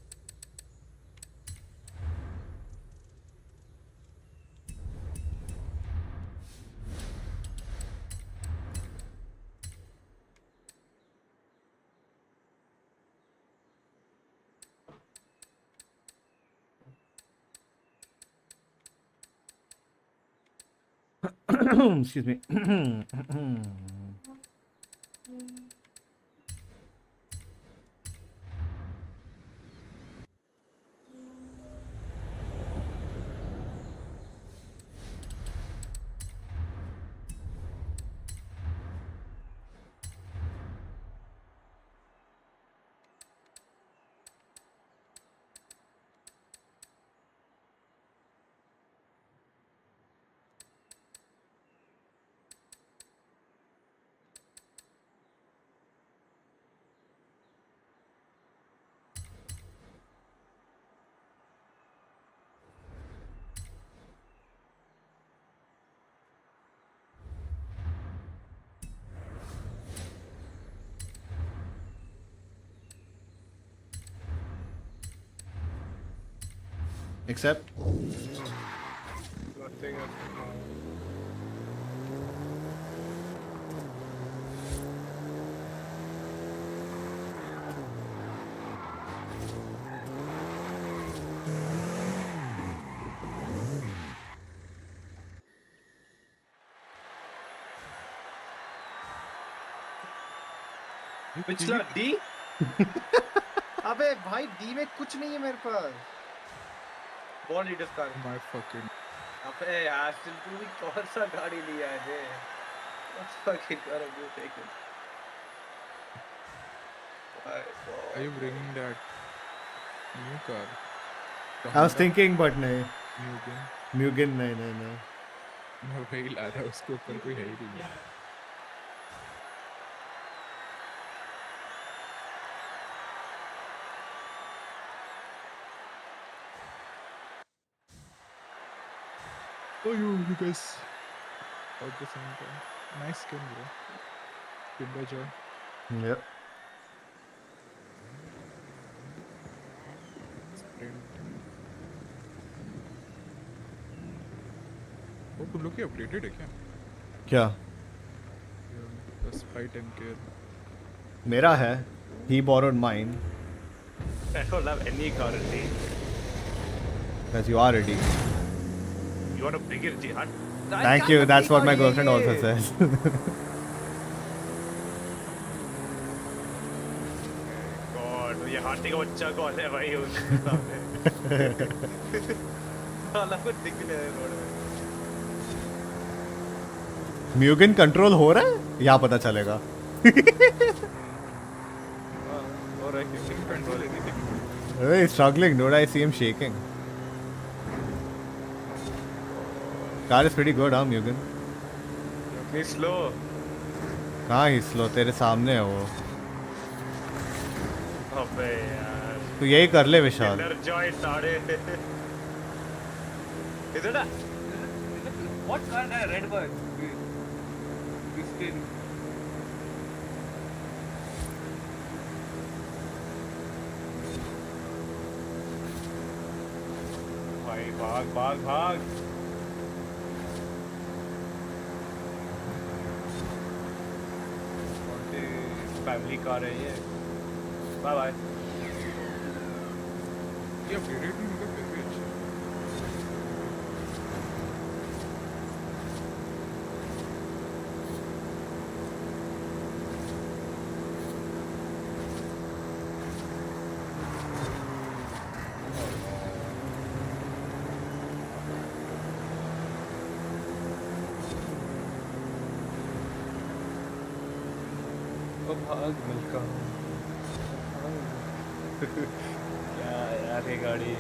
Excuse me. Except Nothing else. पिछला डी अबे भाई डी में कुछ नहीं है मेरे पास ball leaders car My fucking. अबे यार still तू भी कौन सा गाड़ी लिया है बे what fucking car have you taken my god Are you bringing that new car? The I was Honda thinking, but नहीं Mugen? Mugen नहीं. मैं वही ला रहा उसके ऊपर कोई है ही नहीं. Oh, you guys out the same time. Nice skin, bro. Kinder Joy. Yep. Sprint. Oh, तुम लोग की updated है क्या? क्या The Sprite and Gear. मेरा है? He borrowed mine I don't have any currency. because you are ready. You want a bigger jihad? Thank you. That's what my girlfriend also says. God, ये हाथी का बच्चा कौन है भाई उसके सामने? साला कुछ दिख नहीं रहा है रोड में Mugen कंट्रोल हो रहा है? यहाँ पता चलेगा. और है कि कंट्रोल नहीं दिख Hey, he's struggling, dude. I see him shaking. Car is pretty good, huh, Mugen? He's slow. कहाँ he's slow? तेरे सामने है वो. अबे यार. तू यही कर ले विशाल. Kinder Joy साढ़े. Is it a? what car है red bug Christian भाई भाग. कौन सी फैमिली कार है ये? बाय. ये updated नहीं होगा फिर भी अच्छा. ओ भाग मिल्का क्या यार ये गाड़ी.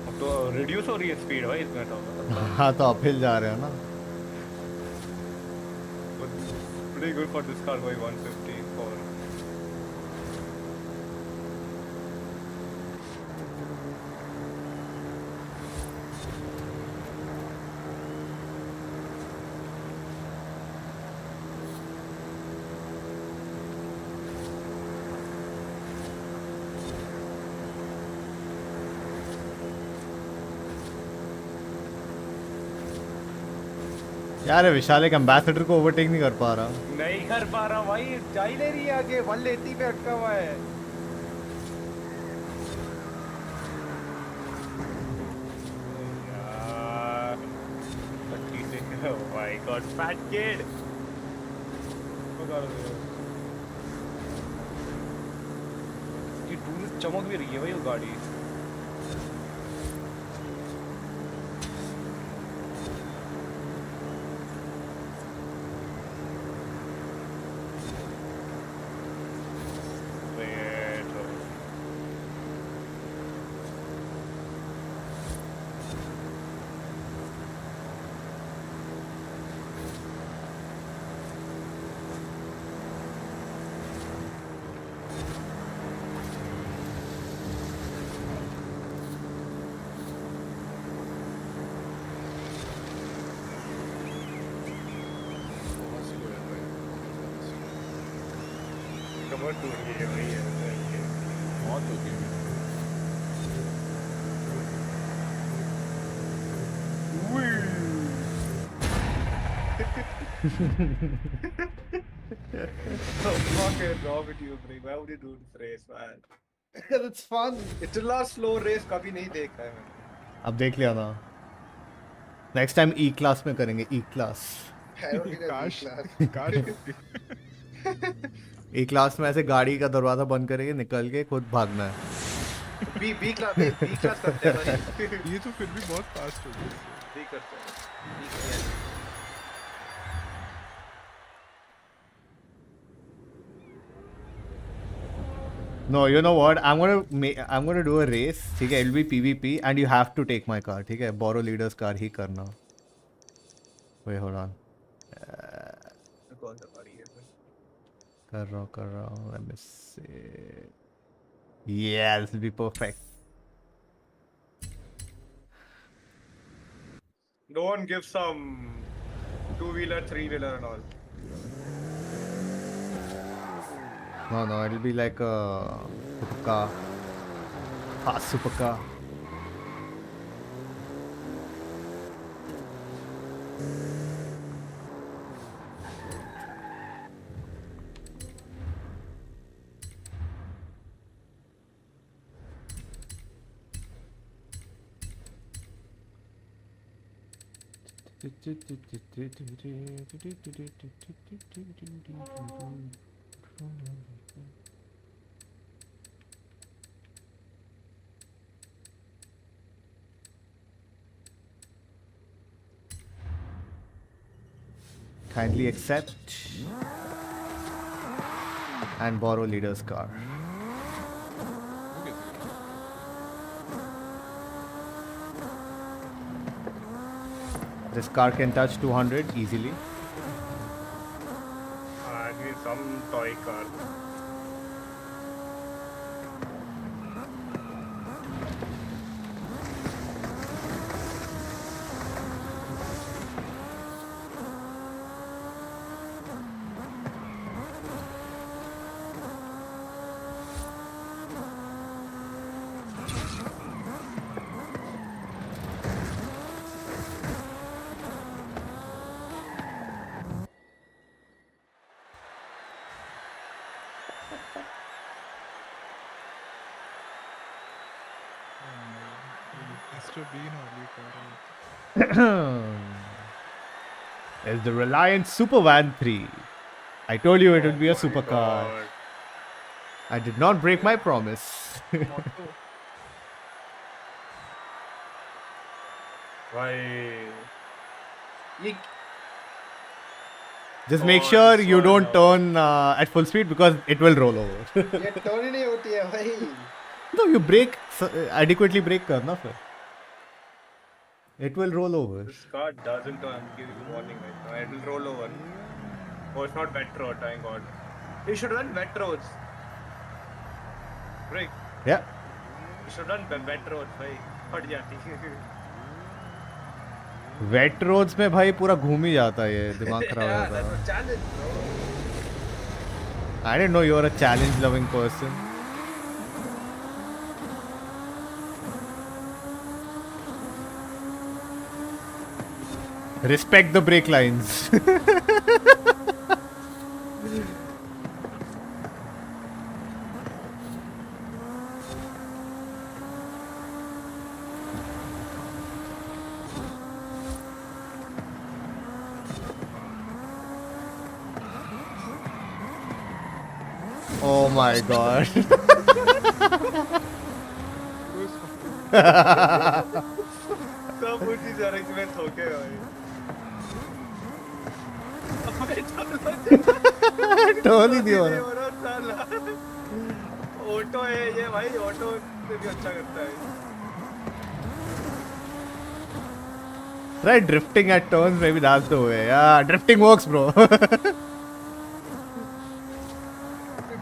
अब तो रिड्यूस हो रही है स्पीड भाई इसमें तो. हाँ तो अपहिल जा रहे हैं ना. Pretty good for this car going 150 for. यार ये विशाल एक एम्बेसडर को ओवरटेक नहीं कर पा रहा. नहीं कर पा रहा भाई. जा ही नहीं रही है आगे 180 पे अटका हुआ है यार. 30 से. Oh my God, fat kid. ये टूल चमक भी रही है भाई वो गाड़ी Wait. टूट गई है वही है मौत हो गई। Fucking wrong with you, Brig? Why would you do this race, man? Because it's fun. इतना slow race कभी नहीं देखा है मैंने. अब देख लिया ना. नेक्स्ट टाइम ई क्लास में करेंगे ई class. I don't need a काश B-class. काश ई क्लास में ऐसे गाड़ी का दरवाजा बंद करेंगे, निकल के खुद भागना है. B class करते हैं भाई. ये तो फिर भी बहुत फास्ट हो गई। B करते हैं. B किया. No, you know what? I'm gonna do a race. ठीक है, it'll be PvP and you have to take my car. ठीक है, borrow leader's car ही करना. Wait, hold on. कौन सा गाड़ी है भाई? कर रहा हूँ. Let me see. Yeah, this will be perfect. No one gives some two-wheeler, three-wheeler and all. No, it'll be like a supercar. Fast supercar. Kindly accept and borrow leader's car. This car can touch 200 easily. I need some toy car. Mr. Bean वाली car है। There's the Reliant Supervan 3. I told you it would be a supercar. God. I did not break my promise. Why? ये Just make Oh, sure it's you so don't low. turn at full speed because it will roll over. ये turn ही नहीं होती है भाई. No, you brake adequately brake करना फिर. It will roll over. This car doesn't turn. I'm giving you warning right now. It will roll over. Oh, it's not wet road, thank God. You should run wet roads. Rick, Yeah. you should run wet roads, भाई. फट जाती है. Wet roads में भाई पूरा घूम ही जाता है ये, दिमाग खराब हो Yeah, जाता that's है. a challenge, bro. I didn't know you were a challenge loving person. Respect the brake lines. Oh my god. सब उसी डायरेक्शन में ठोके भाई. टर्न ही नहीं हो रहा. ऑटो है ये भाई, ऑटो से भी अच्छा करता है. Try drifting at turns, maybe that's the way. Yeah, drifting works, bro.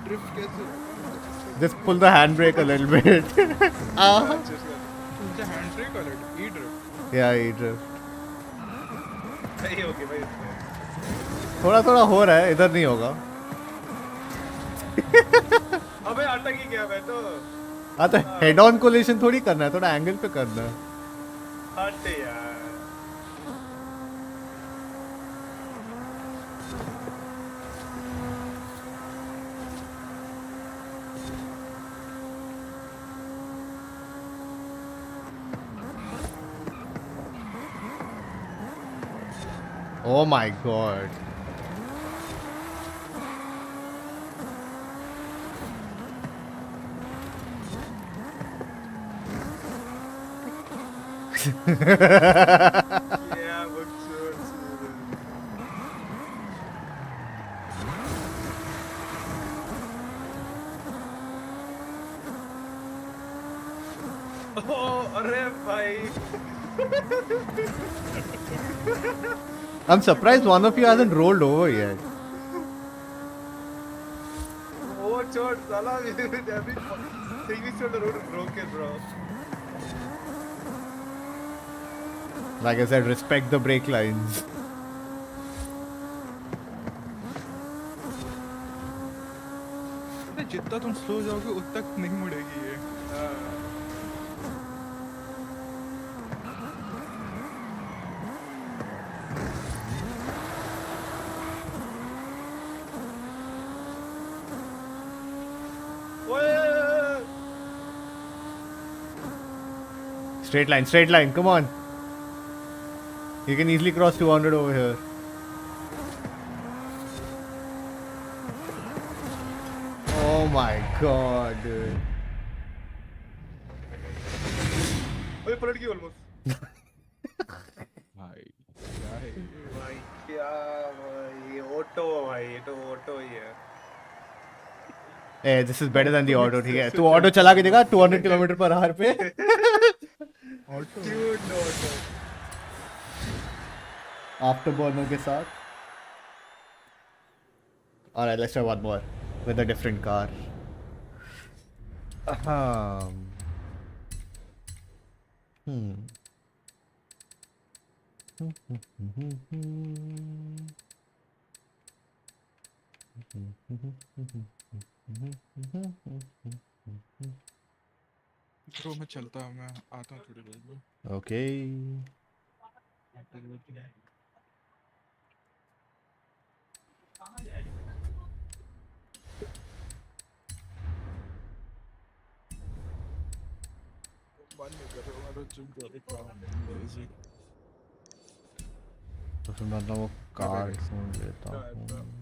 Drift कैसे? Just pull the handbrake a little bit. क्या hand brake alert? E drift. Yeah, he drift. सही हो गया भाई. थोड़ा थोड़ा हो रहा है, इधर नहीं होगा. अबे अटक ही गया मैं तो। हाँ तो हेड ऑन कोलिशन थोड़ी करना है, थोड़ा एंगल पे करना है. हट यार। Oh my god. Yeah, बकचोद। ओह, अरे भाई। I'm surprised one of you hasn't rolled over yet. Oh, chod, salah, everything is on the road is broken, bro. Like I said, respect the brake lines. अरे जितना तुम slow जाओगे उतना तक नहीं मुड़ेगी ये. ओए, Straight line, come on. You can easily cross 200 over here. Oh my god, dude. ओए, पलट गई almost। भाई क्या है ये? भाई क्या भाई, ऑटो भाई, ये तो ऑटो ही है। Hey, this is better than the auto, ठीक है? तू ऑटो चला के देखा 200 किलोमीटर पर आवर पे? Auto Dude, no auto. Afterburner के साथ. Alright, let's try one more with a different car. Hmm. Bro मैं चलता हूँ, मैं आता हूँ थोड़ी देर में. Okay. मन नहीं कर रहा मैं जिम कर रहा हूँ. लेजी. तो फिर मैं अपना वो कार ढूंढ लेता हूँ.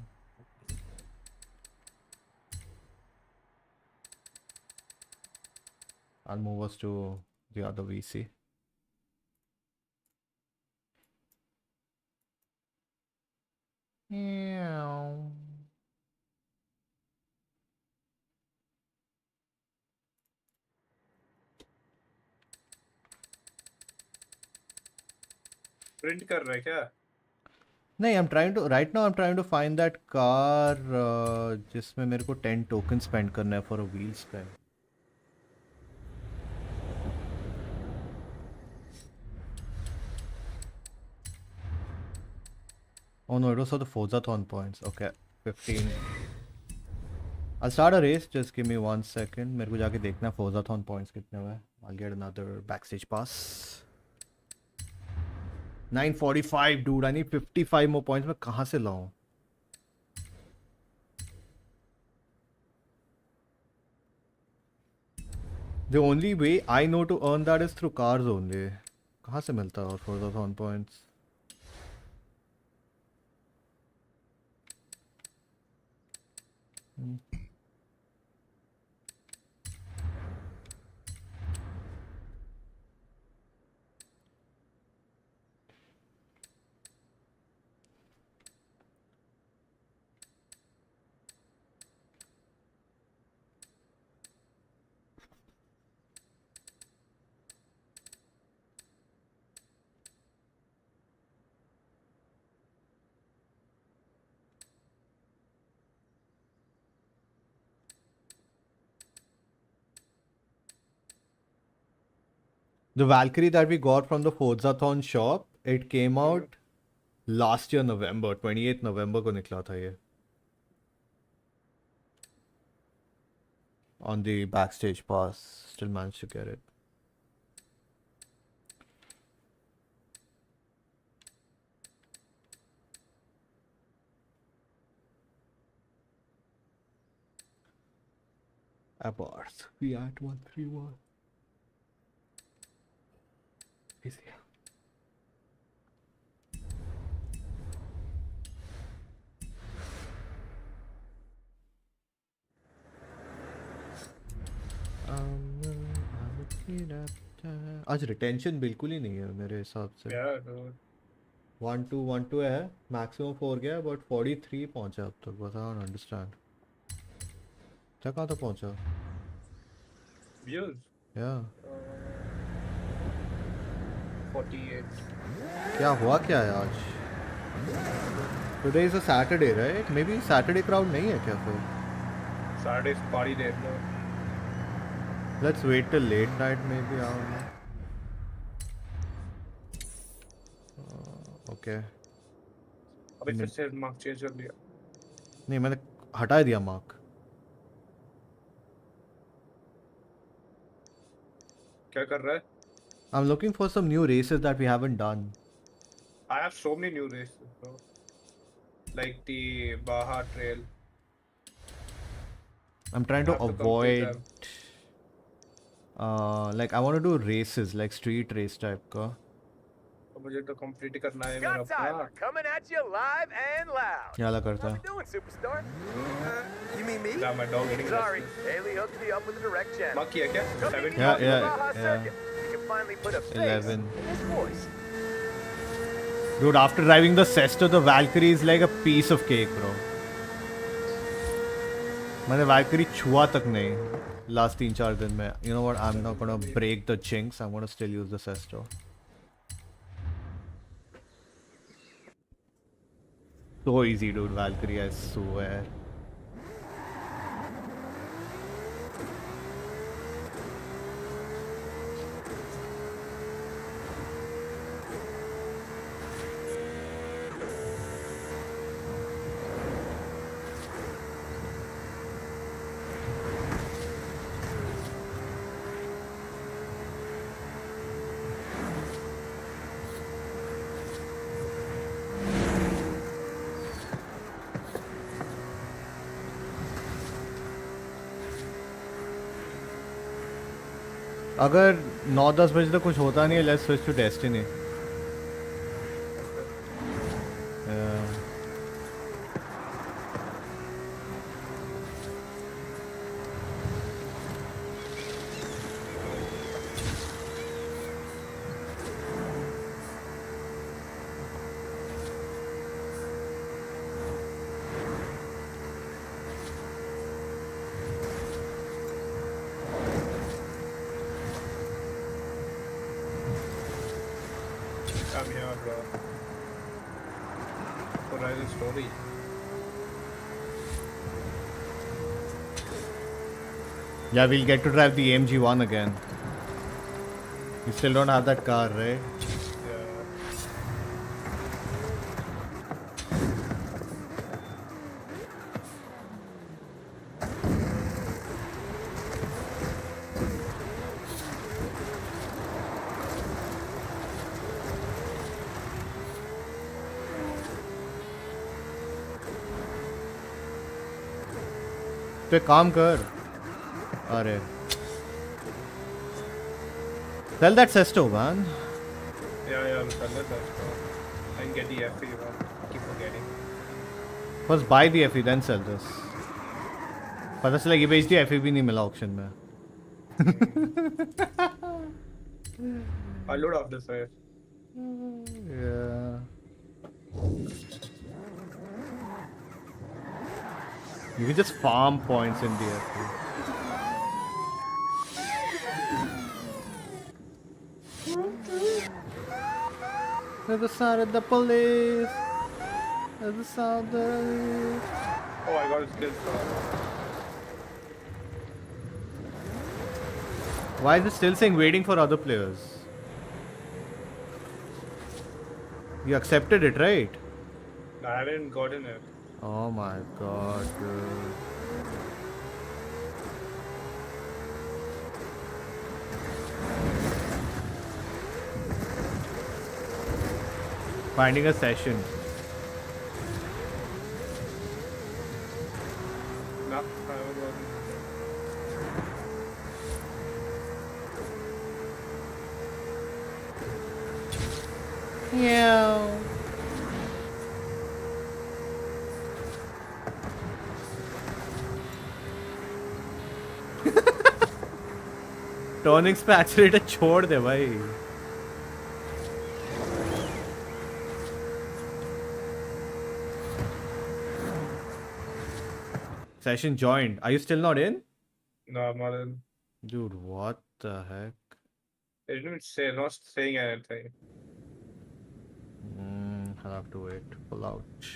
I'll move us to the other VC. Meow. Print कर रहा है क्या? नहीं, right now I'm trying to find that car जिसमें मेरे को 10 tokens spend करना है for a wheel spin. Oh no, it was for the Forzathon points. Okay, 15. I'll start a race. Just give me 1 second. मेरे को जाके देखना है Forzathon points कितने हुए. I'll get another backstage pass. 945, dude. I need 55 more points. मैं कहाँ से लाऊं? The only way I know to earn that is through cars only. कहाँ से मिलता है और Forzathon points? The Valkyrie that we got from the Forzathon shop, it came out last year November, 28th November को निकला था ये. on the backstage pass. Still managed to get it. Abarth. We at 131. Easy. आज retention बिल्कुल ही नहीं है मेरे हिसाब से. Yeah, dude. 1-2 है, मैक्सिमम 4 गया बट 43 पहुंचा अब तक. बस आई डोंट अंडरस्टैंड. क्या कहाँ तक पहुंचा? Views. या 48. क्या हुआ क्या है आज? Today is a Saturday right? Maybe Saturday crowd नहीं है क्या फिर? Saturday's party day, bro. Let's wait till late night maybe. I don't know. Okay. अबे फिर से मार्क चेंज कर लिया. नहीं मैंने हटा दिया मार्क. क्या कर रहा है? I'm looking for some new races that we haven't done. I have so many new races, bro. Like the Baja Trail. I'm trying to have to complete avoid like I want to do races like street race type का. तो मुझे तो complete ही करना है मेरा Scott Tyler अपना. coming at you live and loud. क्या लगा करता How है? we doing, superstar? You mean me? Yeah, my dog getting Sorry, restless. Haley hooked me up with the direct channel. Mark किया क्या? Come meet 17. me on the Yeah, Baja yeah. Circuit. You can finally put a face 11. in his voice. Dude, after driving the Sesto, the Valkyrie is like a piece of cake, bro. मैंने Valkyrie छुआ तक नहीं last 3-4 दिन में. You know what? I'm not gonna break the chinks. I'm gonna still use the Sesto. So easy, dude. Valkyrie, I swear. अगर 9-10 बजे तक कुछ होता नहीं है, let's switch to Destiny. I'm here, bro. Horizon story. Yeah, we'll get to drive the AMG1 again. You still don't have that car, right? Yeah. तो एक काम कर. अरे sell that Sesto, man. Yeah, I'll sell it, that's bro. And get the FE, bro. Keep forgetting. First buy the FE, then sell this. पता चला ये बेच दिया, FE भी नहीं मिला ऑक्शन में. I'll load off this way. Yeah. You can just farm points in the FE. There's the sound of the police. There's the sound of the... Oh, I got his kill star. Why is it still saying waiting for other players? You accepted it, right? I haven't gotten it. Oh my god, dude. Finding a session. No, I haven't gotten. Yeah. Tonics पे accelerator छोड़ दे भाई. Session joined. Are you still not in? No, I'm not in. Dude, what the heck? It didn't say, not saying anything. I'll have to wait. Pull out.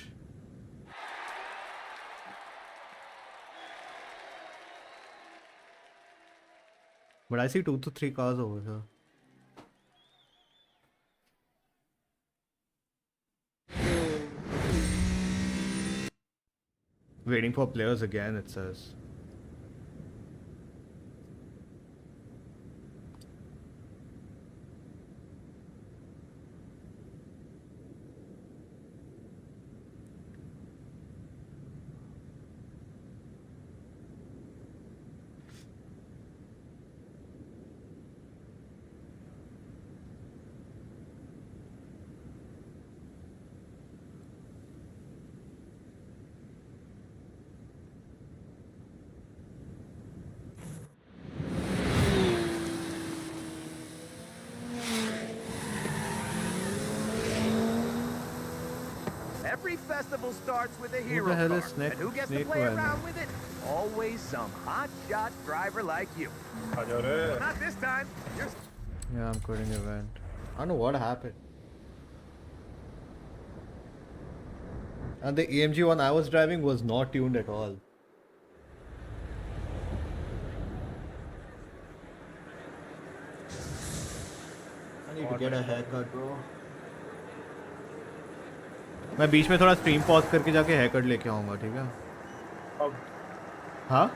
But I see 2 to 3 cars over here. Waiting for players again, it says. Every festival starts with a Who hero the hell car. is Snake- And who gets to Snake play Man? around with it? Always some hotshot driver like you. Not this time. You're Yeah, I'm quitting the event. I don't know what happened. And the AMG one I was driving was not tuned at all. I need to get a haircut, bro. मैं बीच में थोड़ा stream pause करके जाके hair cut लेके आऊंगा, ठीक है? Stop. हाँ?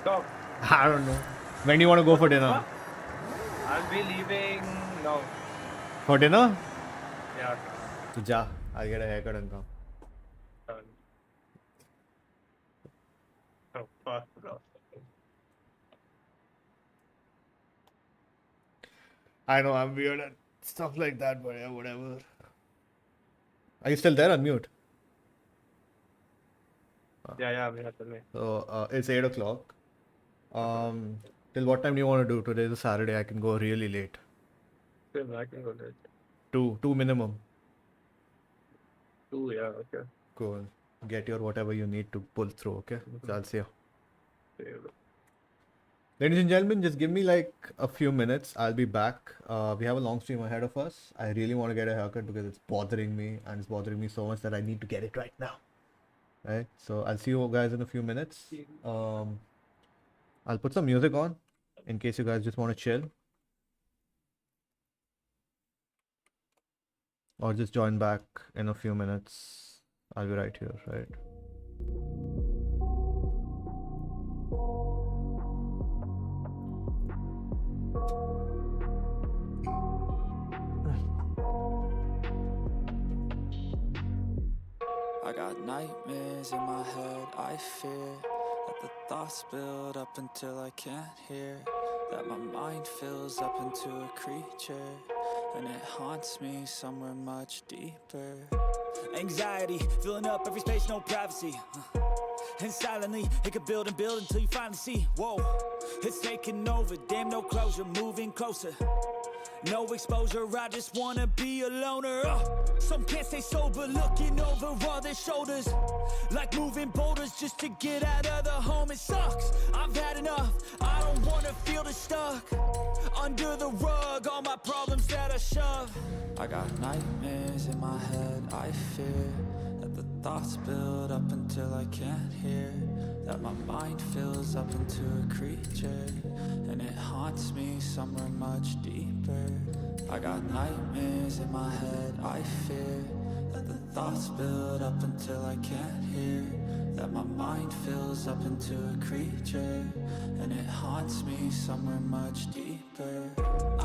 Stop. I don't know. When do you want to go for dinner? I'll be leaving now. For dinner? Yeah. तो जा. I'll get a haircut and come. Done. Oh, fuck, bro. I know I'm weird and stuff like that, but yeah, whatever. Are you still there on mute? Yeah, I'm here. Tell me. So it's 8 o'clock. Till what time do you want to do? Today is a Saturday. I can go really late. Still, I can go late. Two minimum. 2, yeah, okay. Cool. Get your whatever you need to pull through. Okay. So I'll see you. See you, bro. Ladies and gentlemen, just give me like a few minutes. I'll be back. We have a long stream ahead of us. I really want to get a haircut because it's bothering me, and it's bothering me so much that I need to get it right now. Right? So I'll see you guys in a few minutes. I'll put some music on in case you guys just want to chill. Or just join back in a few minutes. I'll be right here, right? I got nightmares in my head, I fear that the thoughts build up until I can't hear, that my mind fills up into a creature, and it haunts me somewhere much deeper. Anxiety, filling up every space, no privacy. And silently, it could build and build until you finally see, whoa, it's taking over, damn no closure, moving closer. No exposure, I just wanna be a loner. Some can't stay sober, looking over all their shoulders, like moving boulders just to get out of the home. It sucks, I've had enough, I don't wanna feel the stuck under the rug, all my problems that I shove. I got nightmares in my head, I fear that the thoughts build up until I can't hear, that my mind fills up into a creature, and it haunts me somewhere much deeper. I got nightmares in my head, I fear that the thoughts build up until I can't hear, that my mind fills up into a creature, and it haunts me somewhere much deeper.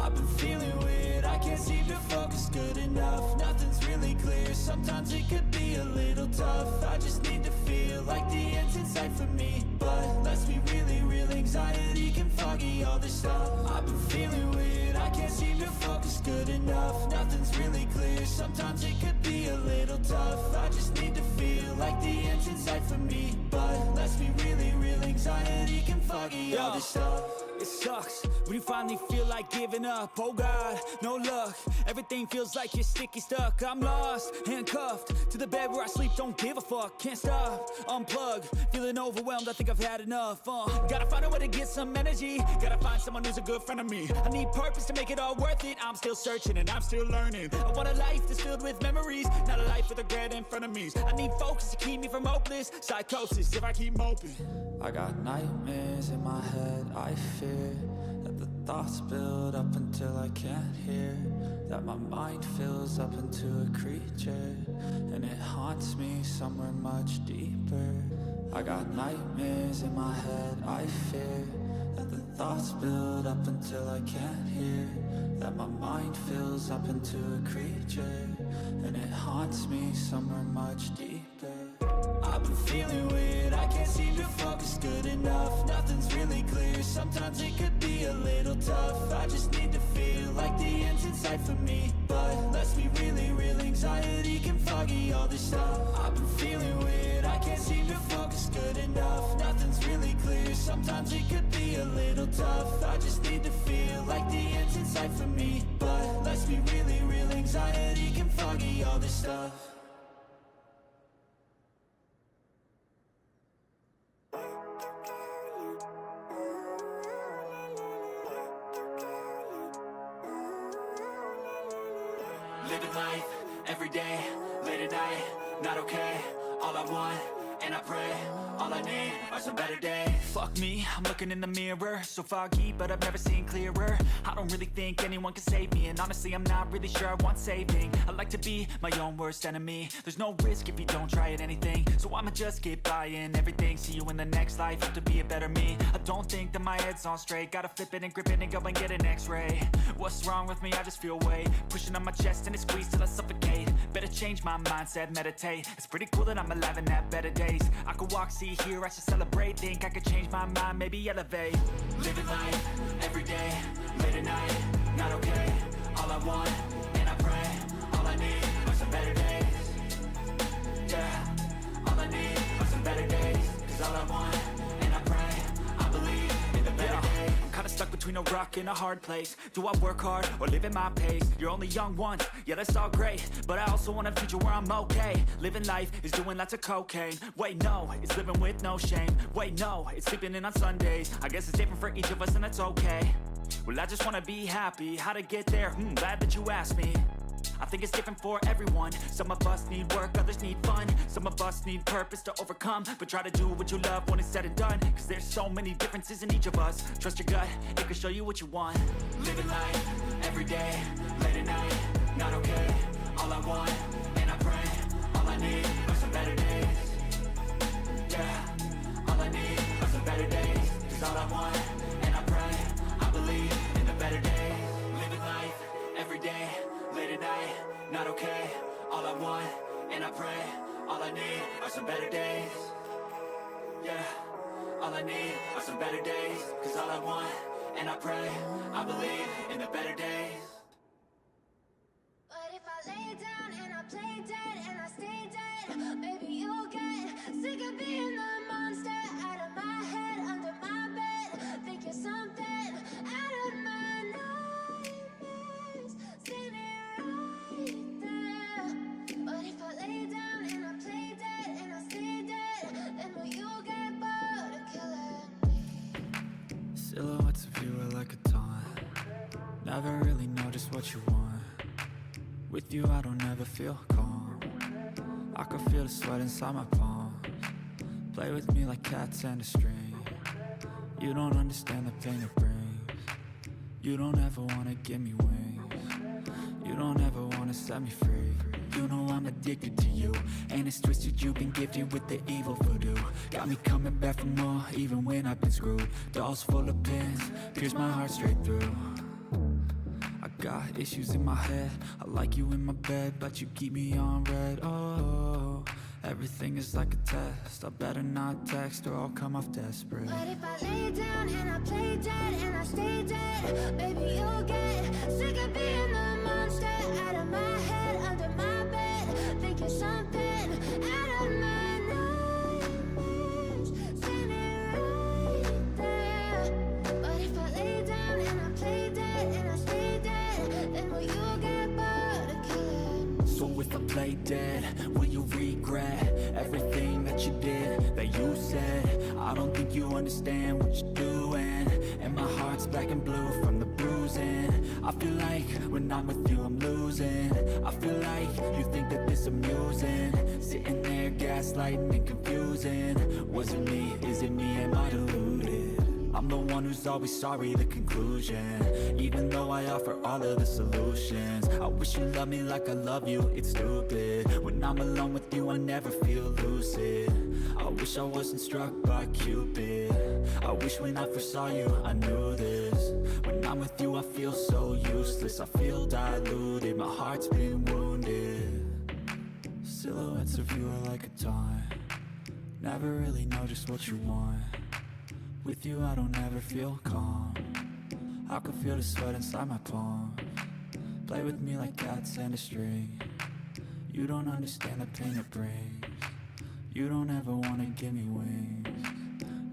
I've been feeling weird, I can't seem to focus good enough, nothing's really really clear. Sometimes it could be a little tough. I just need to feel like the end's in sight for me. But let's be really real, anxiety can foggy all this stuff. I've been feeling weird, I can't seem to focus good enough. Nothing's really clear, sometimes it could be a little tough. I just need to feel like the end's in sight for me. But let's be really real, anxiety can foggy all this stuff. It sucks when you finally feel like giving up. Oh God, no luck. Everything feels like you're sticky stuck. I'm lost, handcuffed to the bed where I sleep. Don't give a fuck, can't stop. Unplug, feeling overwhelmed. I think I've had enough. Gotta find a way to get some energy. Gotta find someone who's a good friend of me. I need purpose to make it all worth it. I'm still searching and I'm still learning. I want a life that's filled with memories, not a life with regret and frenemies. I need focus to keep me from hopeless psychosis if I keep moping. I got nightmares in my head, I fear that the thoughts build up until I can't hear, that my mind fills up into a creature, and it haunts me somewhere much deeper. I got nightmares in my head, I fear that the thoughts build up until I can't hear, that my mind fills up into a creature, and it haunts me somewhere much deeper. I've been feeling weird, I can't seem to focus good enough. Nothing's really clear, sometimes it could be a little tough. I just need to feel like the end's in sight for me. But let's be really real, anxiety can foggy all this stuff. I've been feeling weird, I can't seem to focus good enough. Nothing's really clear, sometimes it could be a little tough. I just need to feel like the end's in sight for me. But let's be really real, anxiety can foggy all this stuff. Living life, every day, late at night, not okay. All I want, and I pray, all I need are some better days. Fuck me, I'm looking in the mirror, so foggy, but I've never seen clearer. I don't really think anyone can save me, and honestly I'm not really sure I want saving. I like to be my own worst enemy. There's no risk if you don't try at anything, so I'ma just get buying everything. See you in the next life, have to be a better me. I don't think that my head's on straight, gotta flip it and grip it and go and get an x-ray. What's wrong with me? I just feel weight pushing on my chest and it squeezes till I suffocate. Better change my mindset, meditate. It's pretty cool that I'm alive and have better days. I could walk, see, hear, I should celebrate. Think I could change my mind, maybe elevate. Living life, every day, late at night, not okay. All I want, and I pray, all I need are some better days. Yeah, all I need are some better days. Cause all I want, and I pray, I believe in the better days. I'm kinda stuck between a rock and a hard place. Do I work hard or live at my pace? You're only young once, yeah that's all great, but I also want a future where I'm okay. Living life is doing lots of cocaine. Wait no, it's living with no shame. Wait no, it's sleeping in on Sundays. I guess it's different for each of us and that's okay. Well I just wanna be happy, how to get there? Glad that you asked me. I think it's different for everyone. Some of us need work, others need fun. Some of us need purpose to overcome. But try to do what you love when it's said and done. Cause there's so many differences in each of us. Trust your gut, it can show you what you want. Living life, every day, late at night, not okay. All I want, and I pray, all I need are some better days. Yeah, all I need are some better days. Cause all I want, and I pray, I believe in the better days. Living life, every day, late at night, not okay. All I want, and I pray, all I need are some better days. Yeah, all I need are some better days. Cause all I want, and I pray, I believe in the better days. But if I lay down and I play dead and I stay dead, maybe you'll get sick of being the monster out of my head, under my bed. Think you're something out of my nightmares, standing right there. But if I lay down and I play dead and I stay dead, then will you get bored of killing me? Silhouettes of you are like a taunt. Never really know just what you want. With you I don't ever feel calm. I can feel the sweat inside my palms. Play with me like cats and a string. You don't understand the pain it brings. You don't ever wanna give me wings. You don't ever wanna set me free. You know I'm addicted to you, and it's twisted, you've been gifted with the evil voodoo. Got me coming back for more, even when I've been screwed. Dolls full of pins, pierce my heart straight through. I got issues in my head. I like you in my bed, but you keep me on red. Oh, everything is like a test. I better not text or I'll come off desperate. But if I lay down and I play dead and I stay dead, baby, you'll get sick of being the monster out of my head, under my bed. Think you're something out of my nightmares, standing right there. But if I lay down and I play dead and I stay dead, then will you get bored of killing me? So if I play dead, will you regret everything that you did, that you said? I don't think you understand what you're doing, and my heart's black and blue from the bruising. I feel like when I'm with you I'm losing. I feel like you think that this amusing, sitting there gaslighting and confusing. Was it me? Is it me? Am I deluded? I'm the one who's always sorry, the conclusion. Even though I offer all of the solutions, I wish you loved me like I love you, it's stupid. When I'm alone with you I never feel lucid. I wish I wasn't struck by Cupid. I wish when I first saw you I knew this. When I'm with you I feel so useless, I feel diluted, my heart's been wounded. Silhouettes of you are like a taunt, never really know just what you want. With you I don't ever feel calm, I can feel the sweat inside my palms. Play with me like cats and a string, you don't understand the pain it brings. You don't ever wanna give me wings,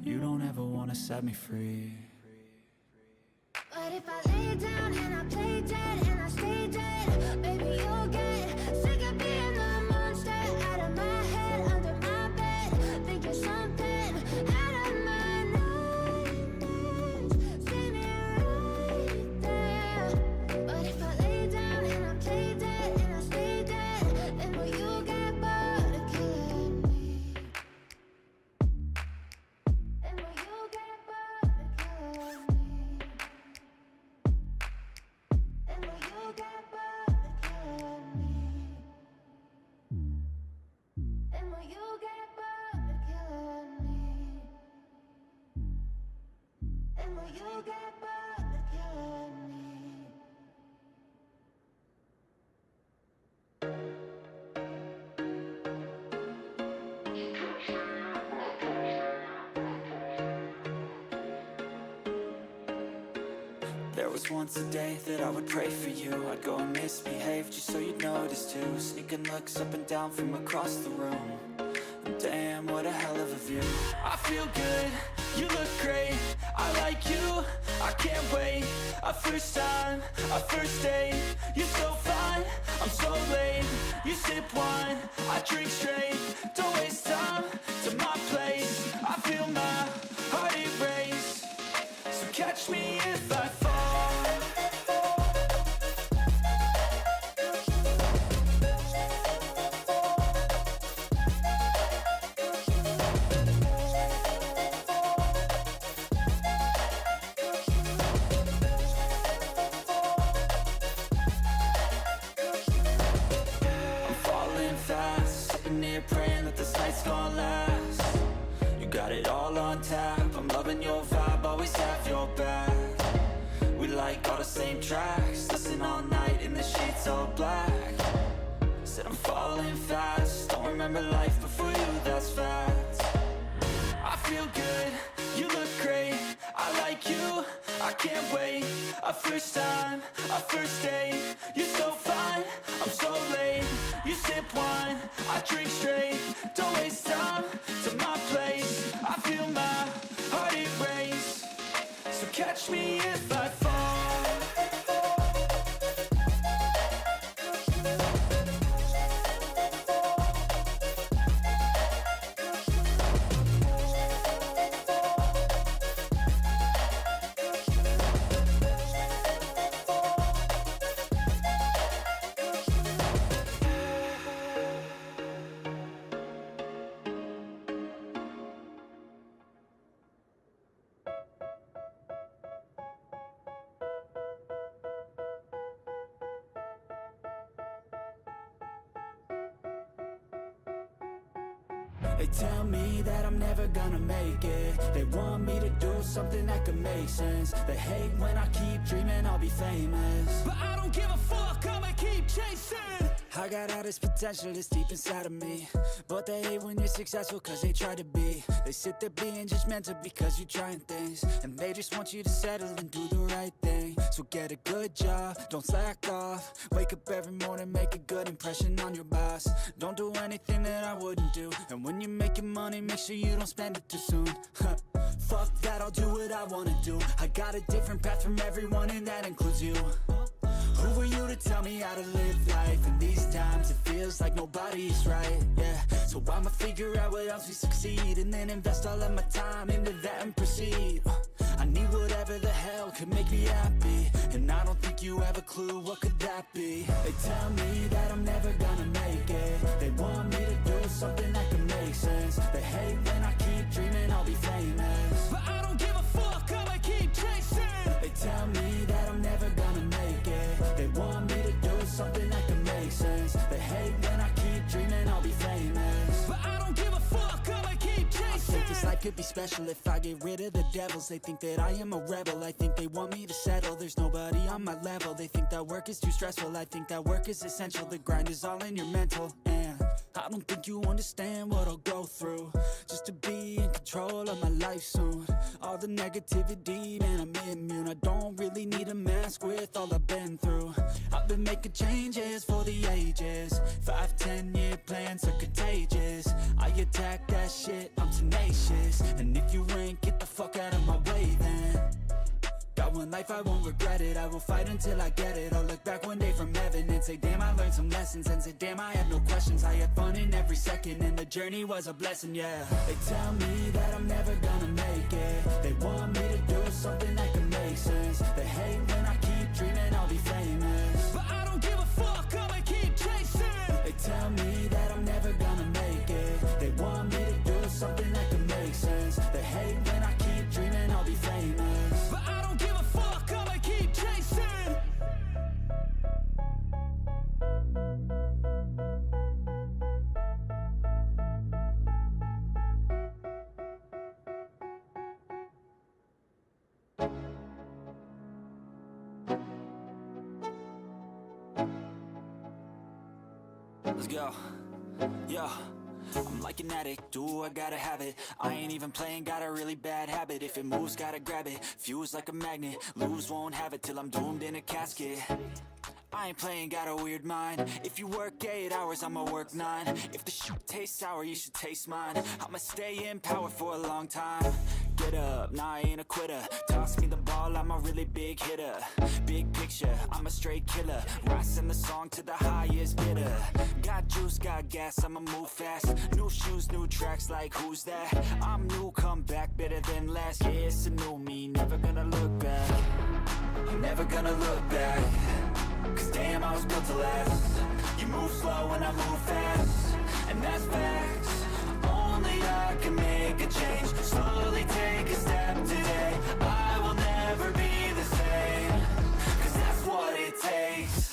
you don't ever wanna set me free. But if I lay down and I play dead and I stay dead, baby, you'll get sick of being the monster out of my head, under my bed. Think you're something out of my nightmares, standing right there. But if I lay down and I play dead and I stay dead, then will you get bored of killing me? Then will you get bored of killing me? And will you get bored of killing me? And will you get bored of killing me? And will you get bored of killing me? There was once a day that I would pray for you. I'd go and misbehave just so you'd notice too. Sneaking looks up and down from across the room. And damn, what a hell of a view. I feel good, you look great, I like you, I can't wait. A first time, a first date, you're so fine, I'm so late. You sip wine, I drink straight, don't waste time to my place. I feel my heart erase, so catch me if I fall. I'm falling fast, sitting here praying that this night's gonna last. You got it all on tap, I'm loving your vibe, always have your back. We like all the same tracks, listen all night in the sheets all black. Said I'm falling fast, don't remember life before you, that's fact. I feel good, you look great, I like you, I can't wait. A first time, a first date, you're so fine, I'm so late. You sip wine, I drink straight, don't waste time to my place. I feel my heart erase, so catch me if I fall. They tell me that I'm never gonna make it. They want me to do something that could make sense. They hate when I keep dreaming I'll be famous, but I don't give a fuck, I'ma keep chasing. I got all this potential that's deep inside of me, but they hate when you're successful cause they try to be. They sit there being judgmental because you're trying things, and they just want you to settle and do the right thing. So get a good job, don't slack off. Wake up every morning, make a good impression on your boss. Don't do anything that I wouldn't do, and when you're making money, make sure you don't spend it too soon. Fuck that, I'll do what I wanna do. I got a different path from everyone, and that includes you. Who are you to tell me how to live life? In these times it feels like nobody's right, yeah. So I'ma figure out what else we succeed, and then invest all of my time into that and proceed. I need whatever the hell could make me happy, and I don't think you have a clue what could that be. They tell me that I'm never gonna make it. They want me to do something that can make sense. They hate when I keep dreaming I'll be famous, but I don't give a fuck, I'ma keep chasing. They tell me that I'm never gonna make it. They want me to do something that can make sense. They hate when I keep dreaming I'll be famous, but I don't give a fuck, I'ma keep chasing. I think this life could be special if I get rid of the devils. They think that I am a rebel, I think they want me to settle. There's nobody on my level. They think that work is too stressful, I think that work is essential. The grind is all in your mental, and I don't think you understand what I'll go through just to be in control of my life soon. All the negativity, man, I'm immune. I don't really need a mask with all I've been through. I've been making changes for the ages. 5-10 year plans are contagious. I attack that shit, I'm tenacious. And if you ain't, get the fuck out of my way then. Got one life, I won't regret it. I will fight until I get it. I'll look back one day from heaven and say, damn, I learned some lessons. And say, damn, I have no questions. I had fun in every second, and the journey was a blessing, yeah. They tell me that I'm never gonna make it. They want me to do something that can make sense. They hate when I keep dreaming I'll be famous, but I don't give a fuck, I'ma keep chasing. They tell me that I'm never gonna make it. They want me to do something that can make sense. They hate when I keep dreaming I'll be famous, but I don't give a fuck, I'ma keep chasing. Let's go. Yo, I'm like an addict, do I gotta have it. I ain't even playing, got a really bad habit. If it moves, gotta grab it. Fuse like a magnet, lose, won't have it till I'm doomed in a casket. I ain't playing, got a weird mind. If you work 8 hours, I'ma work 9. If the shit tastes sour, you should taste mine. I'ma stay in power for a long time. Get up, nah, I ain't a quitter. Toss me the ball, I'm a really big hitter. Big picture, I'm a straight killer. Rising the song to the highest bidder. Got juice, got gas, I'ma move fast. New shoes, new tracks, like who's that? I'm new, come back, better than last. Yeah, it's a new me, never gonna look back. I'm never gonna look back. Cause damn, I was built to last. You move slow and I move fast, and that's facts. Only I can make a change. Slowly take a step today. I will never be the same, cause that's what it takes.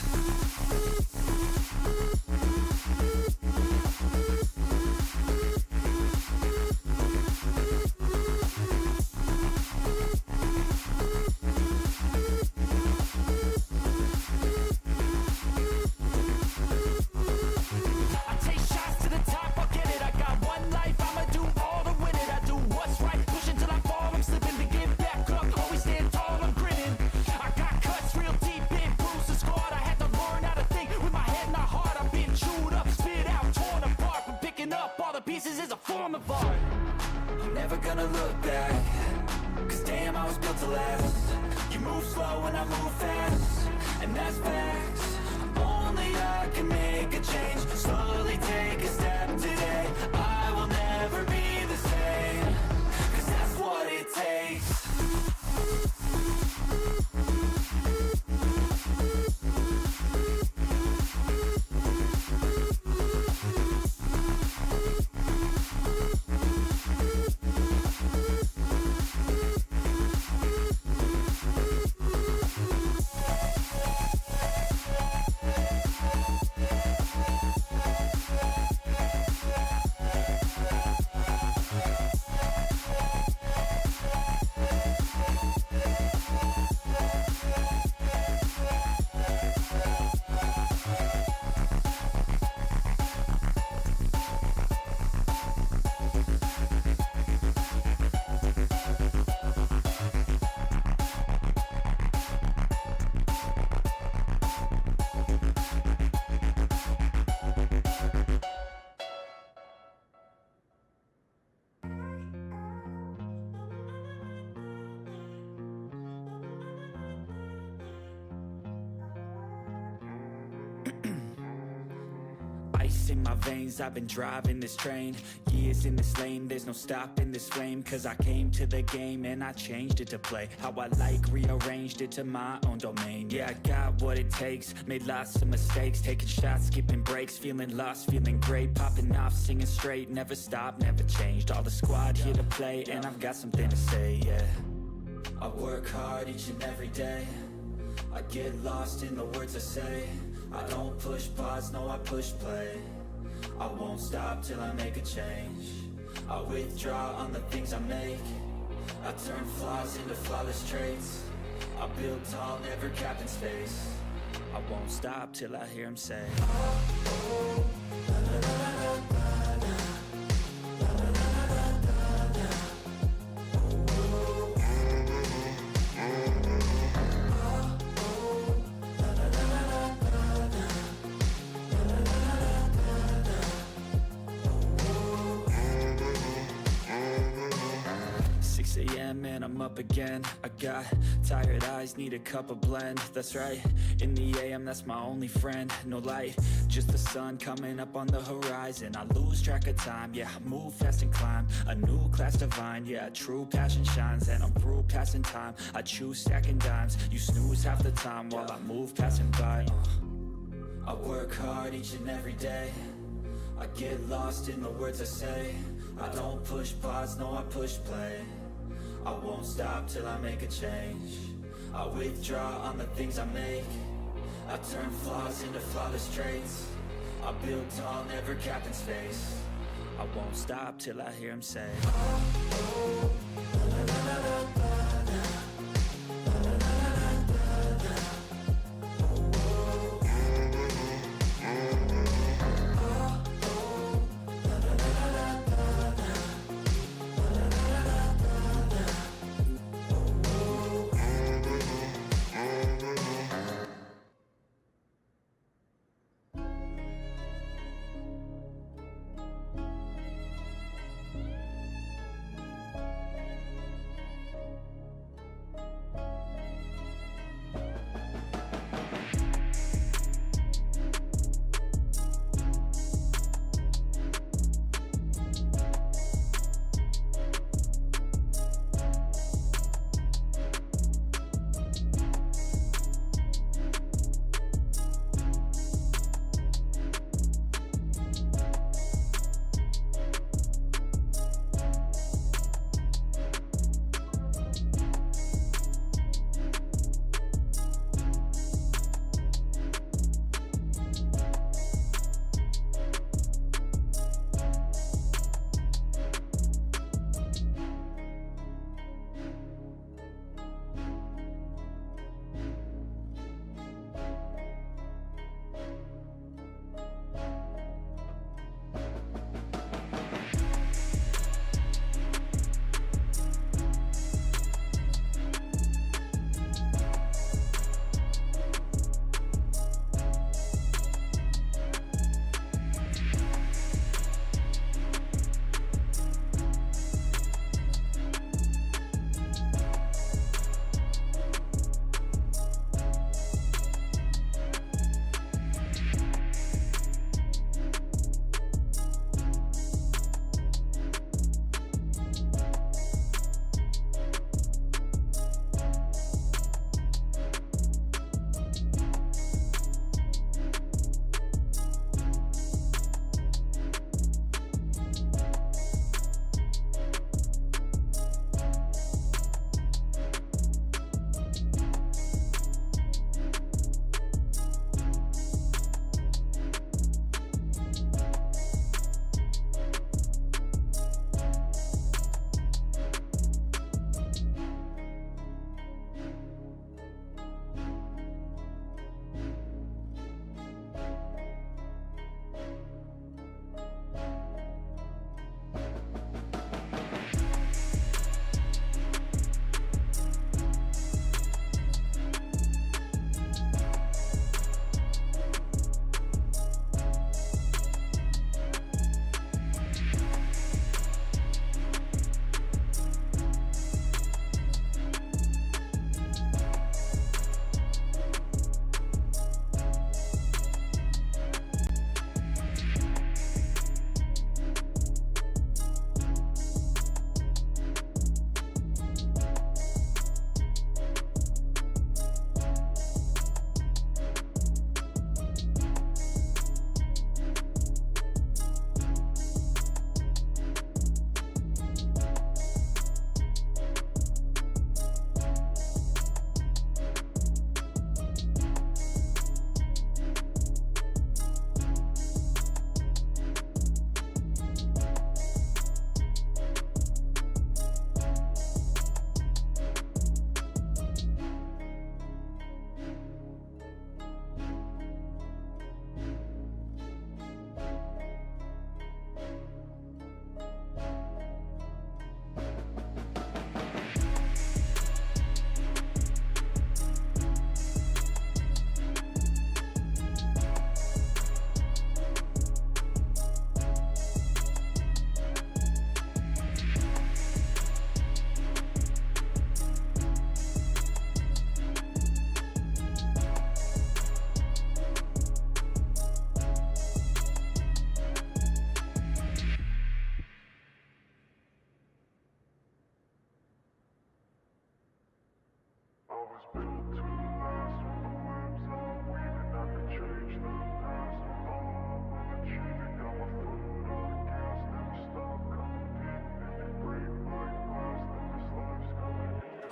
Ice in my veins, I've been driving this train. Years in this lane, there's no stopping this flame. Cause I came to the game and I changed it to play how I like, rearranged it to my own domain. Yeah, I got what it takes, made lots of mistakes, taking shots, skipping breaks, feeling lost, feeling great, popping off, singing straight, never stopped, never changed. All the squad here to play and I've got something to say, yeah. I work hard each and every day, I get lost in the words I say. I don't push pause, no I push play. I won't stop till I make a change. I withdraw on the things I make. I turn flaws into flawless traits. I build tall, never capped in space. I won't stop till I hear him say, and I'm up again. I got tired eyes, need a cup of blend. That's right, in the AM, that's my only friend. No light, just the sun coming up on the horizon. I lose track of time, yeah, I move fast and climb a new class divine, yeah, true passion shines. And I'm through passing time, I choose stacking dimes. You snooze half the time while I move passing by. I work hard each and every day, I get lost in the words I say. I don't push pause, no I push play. I won't stop till I make a change. I withdraw on the things I make. I turn flaws into flawless traits. I build tall, never capped in space. I won't stop till I hear him say,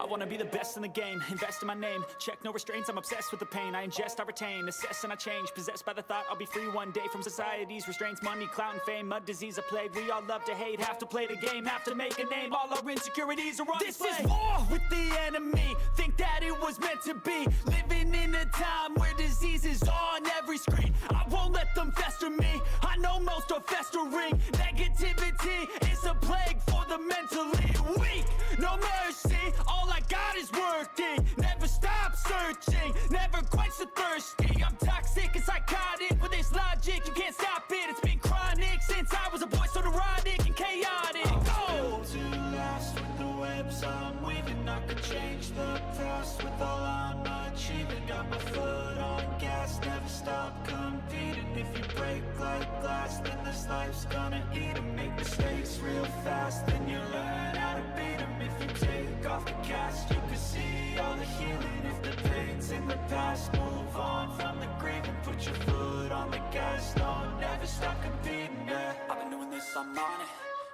wanna be the best in the game, invest in my name, check no restraints, I'm obsessed with the pain. I ingest, I retain, assess and I change, possessed by the thought I'll be free one day from society's restraints, money, clout and fame, mud, disease, a plague. We all love to hate, have to play the game, have to make a name. All our insecurities are on display. This is war with the enemy, think that it was meant to be. Living in a time where disease is on every screen. I won't let them fester me, I know most are festering. Negativity is a plague for the mentally weak. No mercy, all I got is working. Never stop searching, never quench the thirsty. I'm toxic and psychotic with this logic, you can't stop it. It's been chronic since I was a boy, so neurotic and chaotic. Built to last with the webs I'm weaving. I could change the past with all I'm achieving. Got my foot on gas, never stop competing. If you break like glass, then this life's gonna eat 'em. Make mistakes real fast, then you learn how to beat 'em. If you take off the cast, you can see all the healing. If the pain's in the past, move on from the grave and put your foot on the gas. No, never stop competing, yeah. I've been doing this, I'm on it.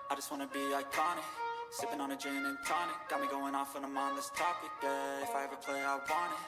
I just wanna be iconic. Sipping on a gin and tonic, got me going off when I'm on this topic, yeah. If I ever play, I want it.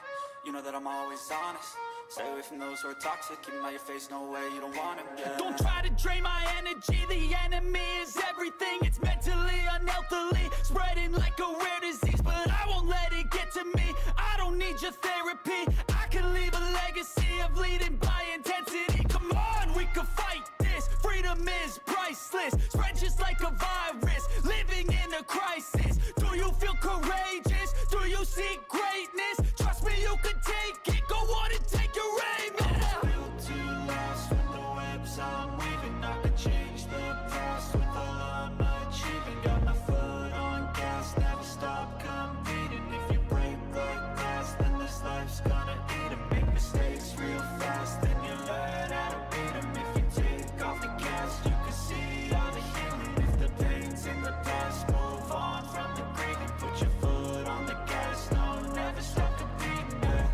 You know that I'm always honest. Stay away from those who are toxic. Keep them out your face, no way, you don't want them, yeah. Don't try to drain my energy. The enemy is everything. It's mentally, unhealthily, spreading like a rare disease. But I won't let it get to me. I don't need your therapy. I can leave a legacy of leading by intensity. Come on, we can fight this. Freedom is priceless. Spread just like a virus. Living in a crisis. Do you feel courageous? Do you seek greatness? Trust me, you can take it. Go on and take your aim. Yeah. Built to last with the webs I'm weaving. I could change the past with all I'm achieving. Got my foot on gas, never stop competing. If you break like glass, then this life's gonna eat 'em. Make mistakes real fast, then you learn how to beat 'em. If you take off the cast, you can see all the healing. If the pain's in the past, move on from the grave and put your foot on the gas. No, never stop competing, yeah.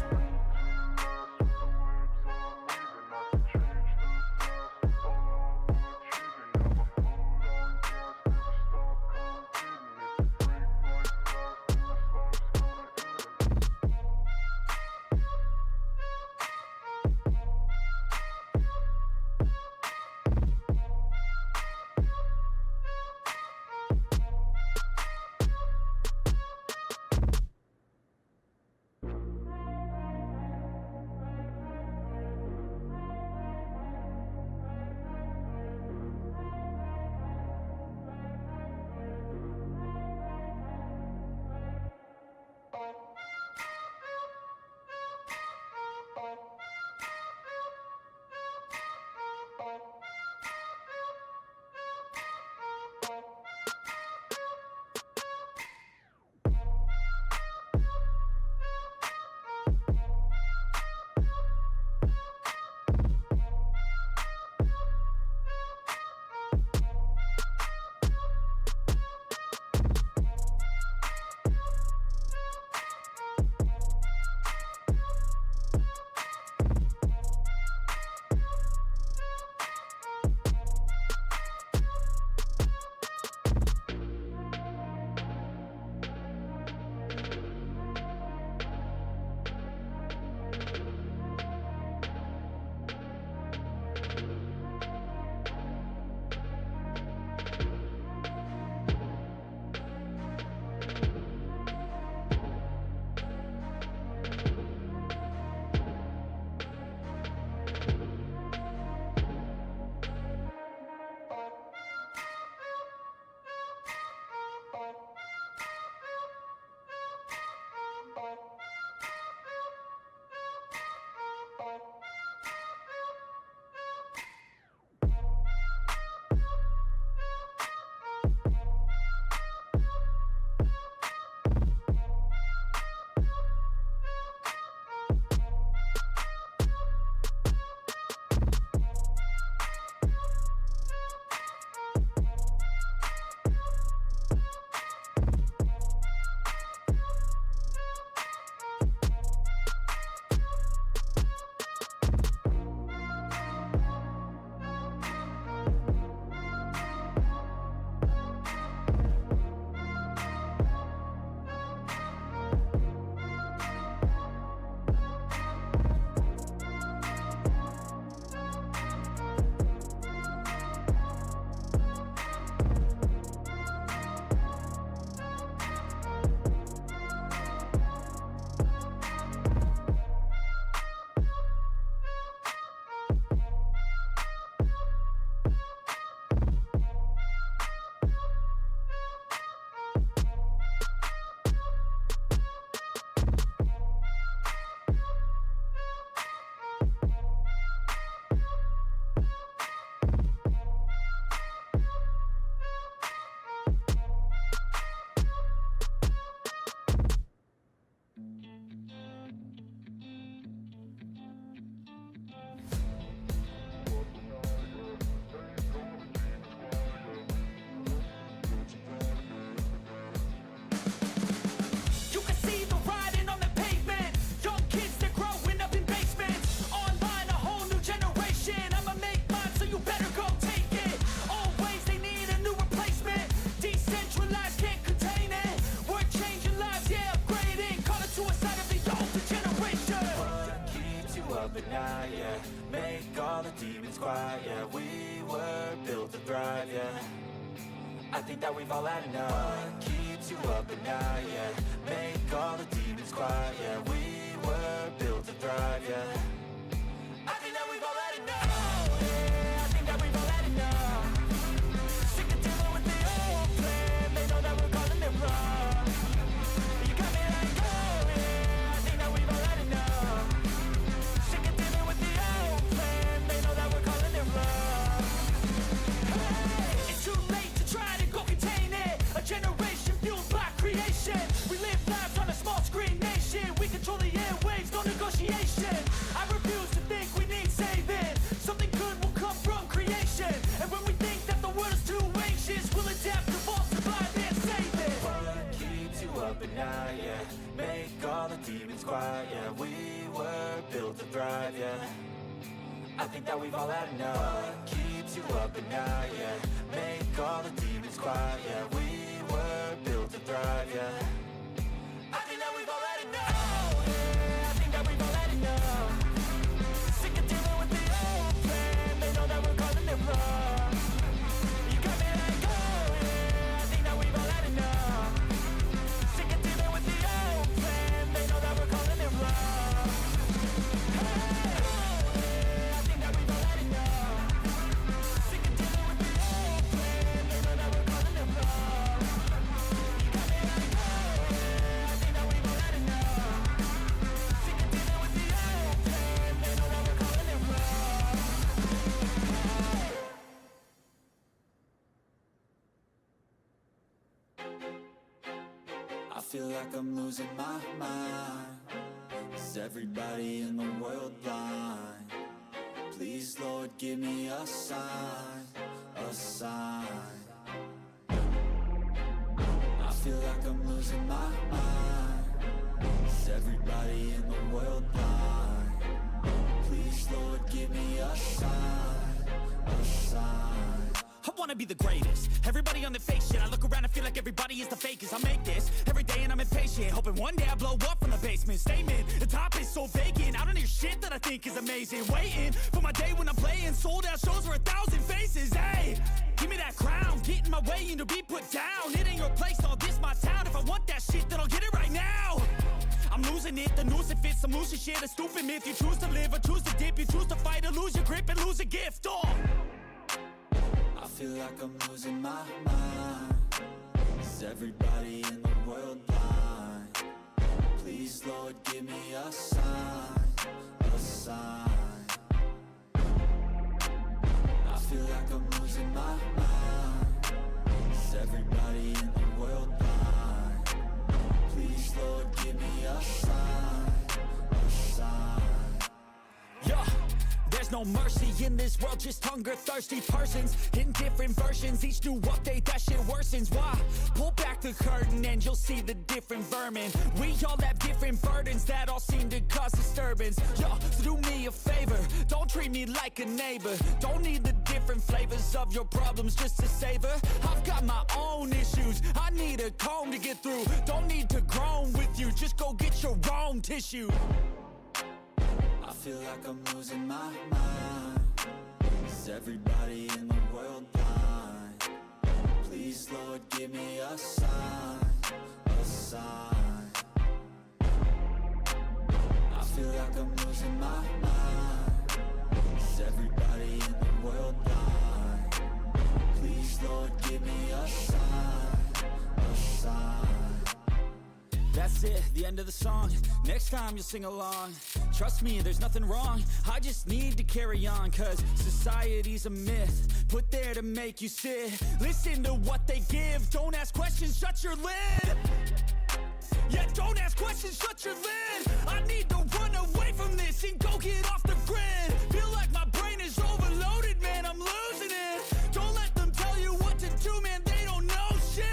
night, yeah. Make all the demons quiet, yeah. We were built to thrive, yeah. I think that we've all had enough. What keeps you up at night, yeah. Make all the demons quiet, yeah. We were built to thrive, yeah. I think that we've all had enough. Yeah, I think that we've all had enough. Sick of dealing with the old plan. They know that we're calling it wrong. You got me like, oh yeah, I think that we've all had enough. Sick of dealing with the old plan. They know that we're calling it wrong. Hey, it's too late to try to go contain it. A generation fueled by creation. We live lives on a small screen nation. We control the airwaves, no negotiation. I refuse to think we need saving. Something good will come from creation. And when we think that the world is too anxious, we'll adapt, evolve, survive, and save it. What keeps you up at night, yeah. Make all the demons quiet, yeah. We were built to thrive, yeah. I think that we've all had enough. What keeps you up at night, yeah. Make all the demons quiet, yeah. We were built to thrive, yeah. I think that we've all had enough. Yeah, I think that we've all had enough. Sick of dealing with the old plan. They know that we're calling it wrong. You got me like, oh yeah, I think that we've all had enough. Sick of dealing with the old plan. They know that we're calling it wrong. Hey, oh yeah, I think that we've all had enough. Sick of dealing with the old plan. They know that we're calling it wrong. You got me like, oh yeah, I think that we've all had enough. Sick of dealing with the old plan. They know that we're calling it wrong. I feel like I'm losing my mind. Is everybody in the world blind? Please, Lord, give me a sign, a sign. I feel like I'm losing my mind. Is everybody in the world blind? Please, Lord, give me a sign, a sign. I wanna be the greatest. Everybody on the fake shit. I look around and feel like everybody is the fakest. I make this every day and I'm impatient, hoping one day I blow up from the basement. Statement, the top is so vacant. I don't hear shit that I think is amazing. Waiting for my day when I'm playing sold out shows for 1,000 faces. Hey, give me that crown, get in my way and to be put down. It ain't your place, all this my town. If I want that shit, then I'll get it right now. I'm losing it, the noose it fits, I'm losing shit. A stupid myth, you choose to live or choose to dip. You choose to fight or lose your grip and lose a gift. Oh, I feel like I'm losing my mind. Is everybody in the world blind? Please, Lord, give me a sign, a sign. I feel like I'm losing my mind. Is everybody in the world blind? Please, Lord, give me a sign, a sign. yeah. There's no mercy in this world, just hunger-thirsty persons in different versions. Each new update, that shit worsens. Why? Pull back the curtain and you'll see the different vermin. We all have different burdens that all seem to cause disturbance. Yo, so do me a favor, don't treat me like a neighbor. Don't need the different flavors of your problems just to savor. I've got my own issues, I need a comb to get through. Don't need to groan with you, just go get your own tissue. I feel like I'm losing my mind. Is everybody in the world blind? Please, Lord, give me a sign, a sign. I feel like I'm losing my mind. Is everybody in the world blind? Please, Lord, give me a sign, a sign. That's it, the end of the song. Next time you'll sing along. Trust me, there's nothing wrong. I just need to carry on, cause society's a myth put there to make you sit. Listen to what they give. Don't ask questions, shut your lid. Yeah, don't ask questions, shut your lid. I need to run away from this and go get off the grid. Feel like my brain is overloaded, man, I'm losing it. Don't let them tell you what to do, man, they don't know shit.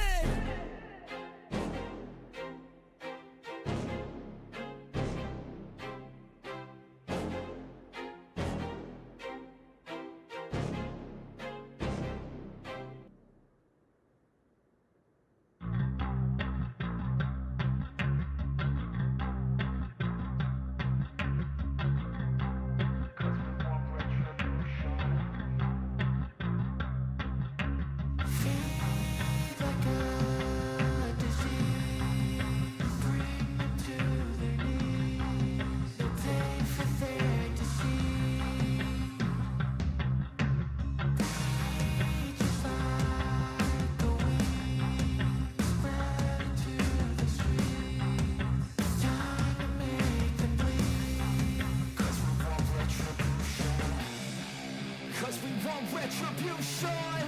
want retribution.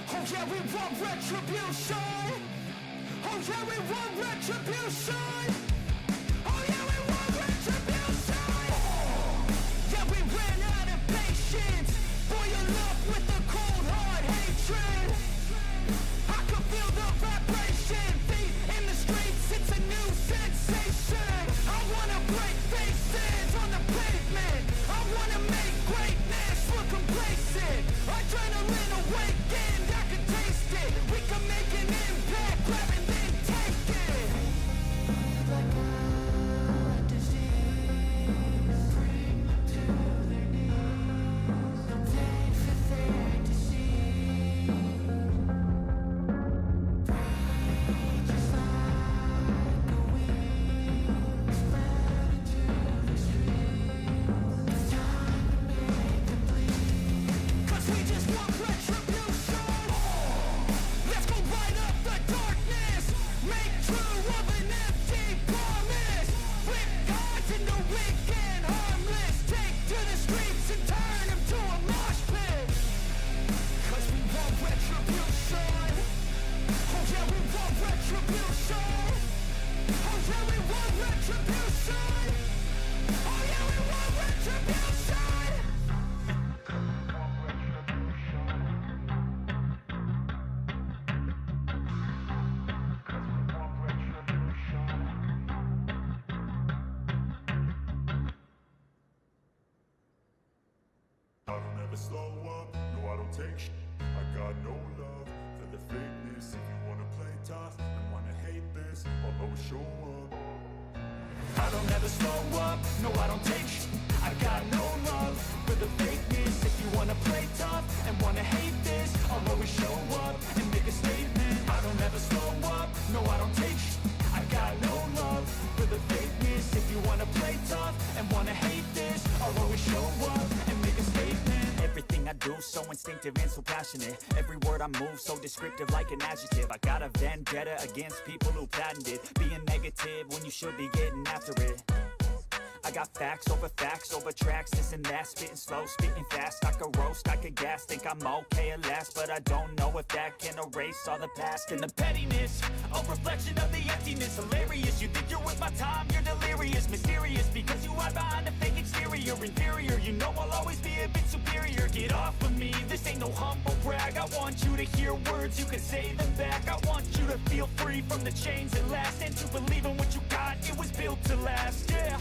Oh yeah, we want retribution. Oh yeah, we want retribution. Oh yeah, we want retribution. Yeah, we ran out of patience. Boil up with the cold hard hatred. I can feel the vibration. Feet in the streets, it's a new sensation. I wanna break faces on the pavement. I wanna make greatness look complacent. Adrenaline awakened, I can taste it. We can make an impact, grab and then take it. Like a disease, bring them to their knees. Pain for their disease. Breathe just like a wind, spread into the streets. It's time to make them bleed. 'Cause we just want retribution. Let's go light up the darkness. Make true of an empty promise. Flip gods into weak and harmless. Take to the streets and turn them to a mosh pit. 'Cause we want retribution. Oh yeah, we want retribution. Oh yeah, we want retribution. Oh yeah, we want retribution. I don't ever slow up, no I don't take sh**. I got no love for the fakeness. If you wanna play tough and wanna hate this, I'll always show up. I don't ever slow up, no I don't take sh**. I got no love for the fakeness. If you wanna play tough and wanna hate this, I'll always show up and make a statement. I don't ever slow up, no I don't take sh**. I got no love for the fakeness. If you wanna play tough and wanna hate this, I'll always show up and make a statement. Everything I do so instinctive and so passionate. Every word I move so descriptive like an adjective. I got a vendetta against people who patented being negative when you should be getting after it. I got facts over tracks, this and that. Spitting slow, spitting fast. I could roast, I could gas. Think I'm okay at last, but I don't know if that can erase all the past. And the pettiness, a reflection of the emptiness. Hilarious, you think you're worth my time, you're delirious. Mysterious, because you hide behind a fake exterior. Inferior, you know I'll always be a bit superior. Get off of me, this ain't no humble brag. I want you to hear words, you can say them back. I want you to feel free from the chains that last, and to believe in what you got, it was built to last, yeah.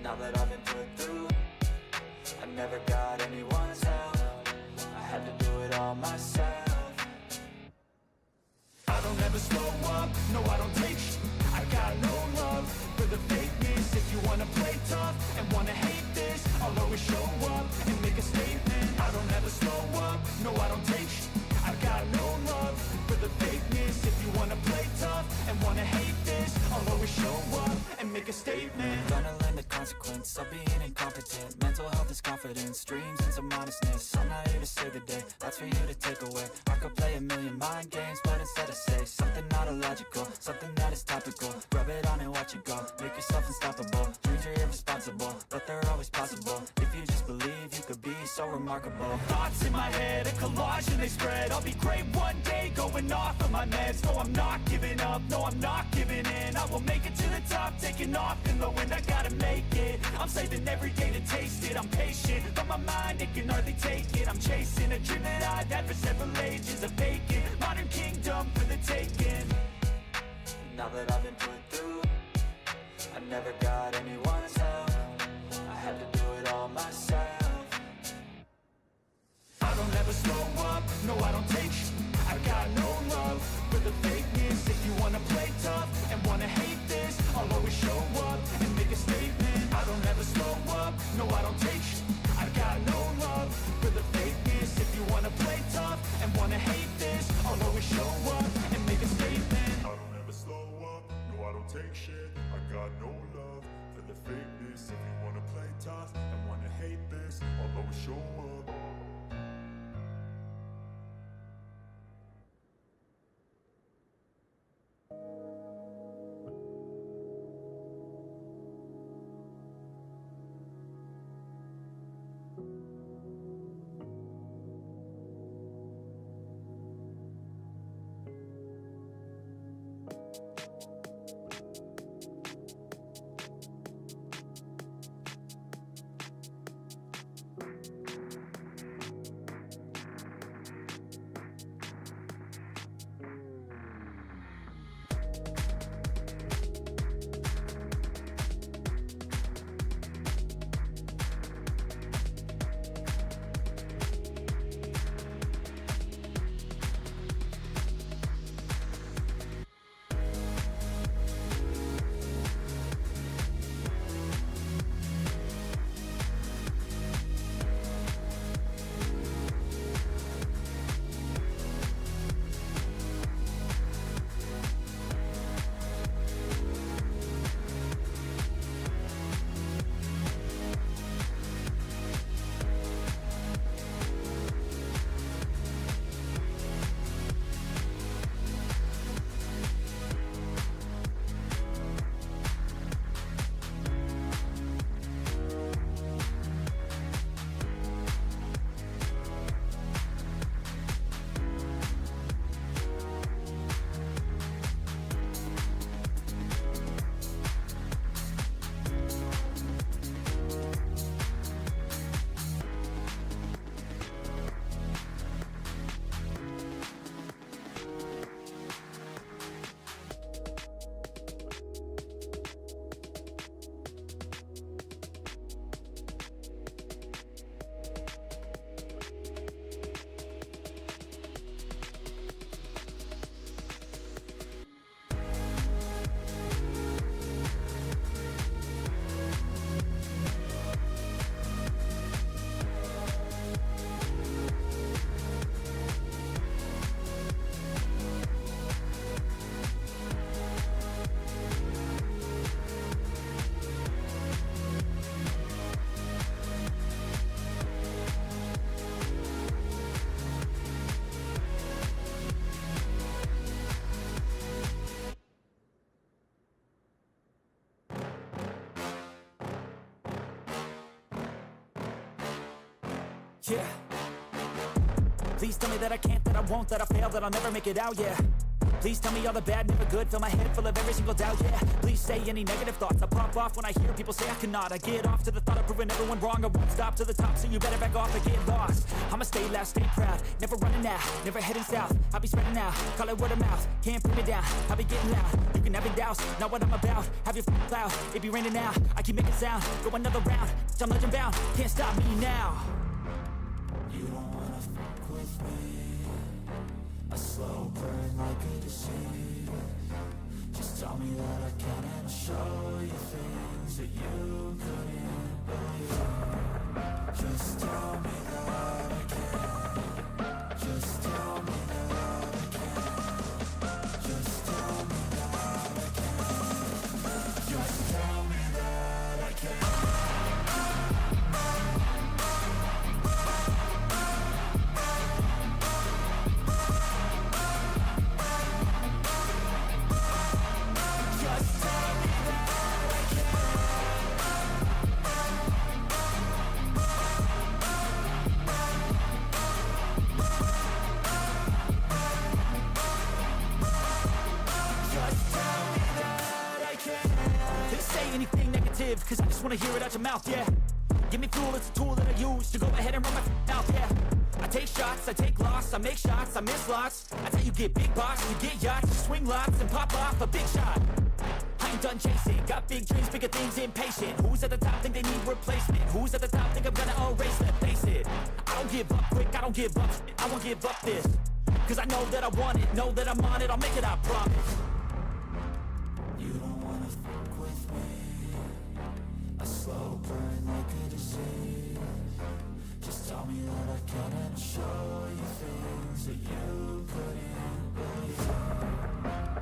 Now that I've been put through, I never got anyone's help. I had to do it all myself. I don't ever slow up, no I don't take sh**. I got no love for the fakeness. If you wanna play tough and wanna hate this, I'll always show up and make a statement. I don't ever slow up, no I don't take sh**. I got no love for the fakeness. If you wanna play tough and wanna hate this, I'll always show up and make a statement. Gonna learn the consequence of being incompetent. Mental health is confidence, dreams and some honestness. I'm not here to save the day, that's for you to take away. I could play a million mind games, but instead I say something not illogical, something that is topical. Rub it on and watch it go, make yourself unstoppable. Dreams are irresponsible, but they're always possible. If you just believe, you could be so remarkable. Thoughts in my head, a collage and they spread. I'll be great one day, going off of my meds. No, I'm not giving up, no, I'm not giving in. I will make it to the top, taking off in the wind. I gotta make it, I'm saving every day to taste it. I'm patient, but my mind, it can hardly take it. I'm chasing a dream that I've had for several ages. A vacant, modern kingdom for the taking. Now that I've been put through, I never got anyone's help. I had to do it all myself. I don't ever slow up, no I don't take sh**. I got no love for the fakeness. If you wanna play tough and wanna hate this, I'll always show up and make a statement. I don't ever slow up, no I don't take sh**. I got no love for the fakeness. If you wanna play tough and wanna hate this, I'll always show up and make a statement. I don't ever slow up, no I don't take shit. I got no love for the fakeness. If you wanna play tough and wanna hate this, I'll always show up. Yeah. Please tell me that I can't, that I won't, that I fail, that I'll never make it out, yeah. Please tell me all the bad, never good, fill my head full of every single doubt, yeah. Please say any negative thoughts, I pop off when I hear people say I cannot. I get off to the thought of proving everyone wrong, I won't stop to the top, so you better back off and get lost. I'ma stay loud, stay proud, never running out, never heading south. I'll be spreading out, call it word of mouth, can't put me down, I'll be getting loud. You can have it douse, not what I'm about, have your cloud, it be raining now. I keep making sound, go another round, I'm legend bound, can't stop me now. You don't wanna fuck with me. A slow burn like a disease. Just tell me that I can and I'll show you things that you couldn't believe. Just tell me that I can. Just tell me that I can. Just tell me that I can. Just tell me that I can. Anything negative, cause I just wanna hear it out your mouth, yeah. Give me fuel, it's a tool that I use to go ahead and run my mouth, yeah. I take shots, I take loss, I make shots, I miss lots. That's how you get big box, you get yachts, you swing lots and pop off a big shot. I ain't done chasing, got big dreams, bigger things, impatient. Who's at the top think they need replacement? Who's at the top think I'm gonna erase them? Face it, I don't give up quick, I don't give up, I won't give up this. Cause I know that I want it, know that I'm on it, I'll make it, I promise. You don't wanna fuck with me. A slow burn like a disease. Just tell me that I can and I'll show you things that you couldn't believe.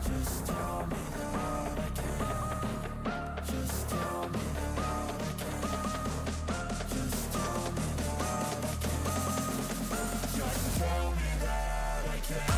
Just tell me that I can. Just tell me that I can. Just tell me that I can. Just tell me that I can.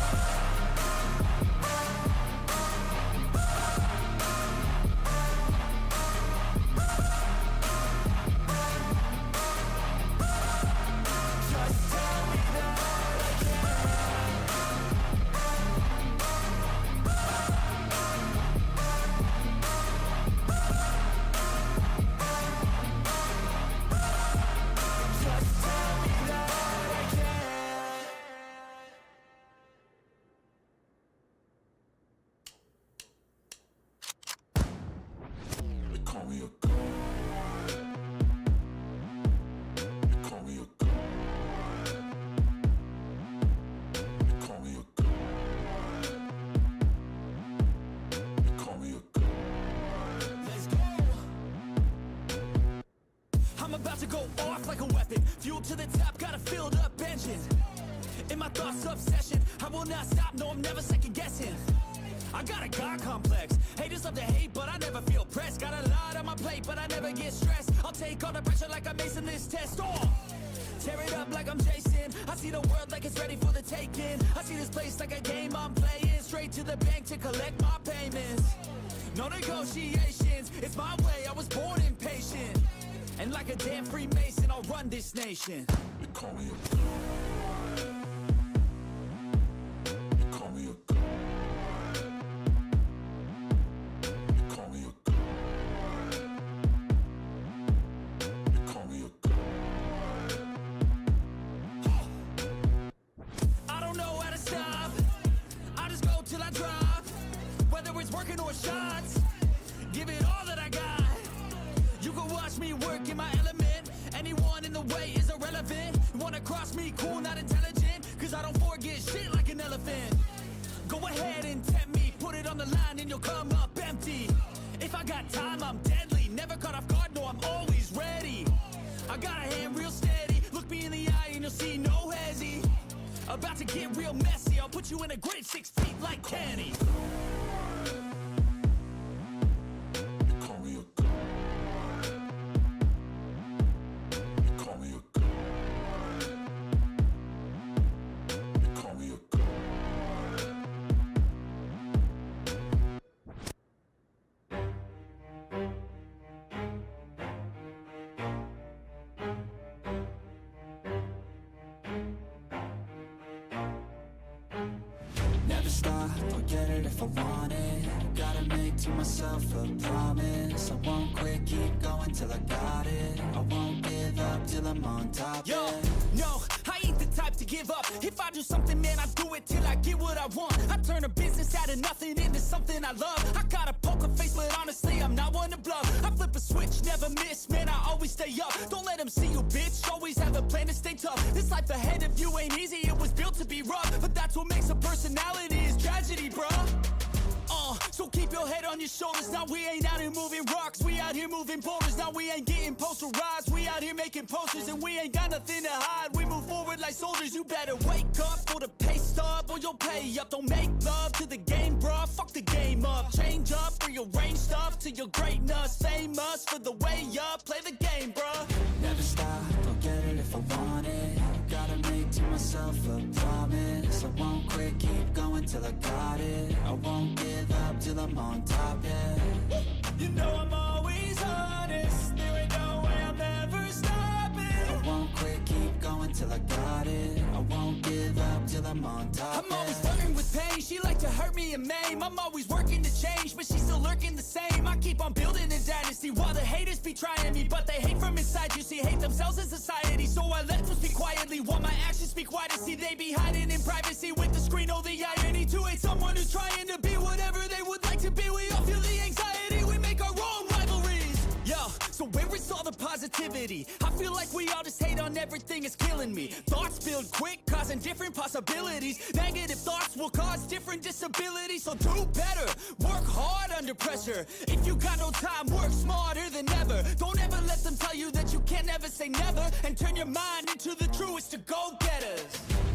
About to go off like a weapon, fuel to the top, got a filled up engine. In my thoughts, obsession, I will not stop, no, I'm never second guessing. I got a God complex, haters love to hate, but I never feel pressed. Got a lot on my plate, but I never get stressed. I'll take all the pressure like I'm acing this test. Oh, tear it up like I'm Jason. I see the world like it's ready for the taking. I see this place like a game I'm playing. Straight to the bank to collect my payments. No negotiations, it's my way, I was born impatient. And like a damn Freemason, I'll run this nation. You call me a god. You call me a god. You call me a god. You call me a god. I don't know how to stop. I just go till I drop. Whether it's working or shots, give it all that I got. You can watch me work in my element. Anyone in the way is irrelevant. You wanna cross me, cool, not intelligent. Cause I don't forget shit like an elephant. Go ahead and tempt me, put it on the line and you'll come up empty. If I got time, I'm deadly. Never caught off guard, no, I'm always ready. I got a hand real steady. Look me in the eye and you'll see no hezzy. About to get real messy. I'll put you in a grid 6 feet like Kenny. get it if I want it. Gotta make to myself a promise. I won't quit, keep going till I got it. I won't give up till I'm on top. Yo, no, I ain't the type to give up. If I do something, man, I do it till I get what I want. I turn a business out of nothing into something I love. I got a poker face, but honestly, I'm not one to bluff. I flip a switch, never miss, man, I always stay up. Don't let them see you, bitch, always have a plan to stay tough. This life ahead of you ain't easy, it was built to be rough. But that's what makes a personality, is tragedy, bruh. So keep your head on your shoulders. Now we ain't out here moving rocks, we out here moving boulders. Now we ain't getting posterized, we out here making posters. And we ain't got nothing to hide, we move forward like soldiers. You better wake up for the pay stub, or you'll pay up. Don't make love to the game, bruh, fuck the game up. Change up, rearrange stuff to your greatness. Famous for the way up, play the game, bruh. Never stop, I'll get it if I want it. Gotta make to myself a promise. I won't quit, keep going till I got it. I won't give up till I'm on top, yeah. You know I'm always honest, there ain't no way I'm ever stopping. I won't quit, keep going till I got it. I won't give up till I'm on top, I'm always flirting with pain, she like to hurt me and maim. I'm always working to change, but she's still lurking the same. I keep on building a dynasty while the haters be trying me. But they hate from inside, you see, hate themselves in society. So I let them speak quietly while my actions speak wider. See, they be hiding in privacy with the screen. Oh, the irony to hate someone who's trying to be whatever they would like to be. We all feel the anxiety, we make our own rivalries. Yo, so where is all the positivity? I feel like we all just hate on everything, it's killing me. Thoughts build quick, causing different possibilities. Negative thoughts will cause different disabilities. So do better, work hard under pressure. If you got no time, work smarter than ever. Don't ever let them tell you that you can't never say never. And turn your mind into the truest to go-getters.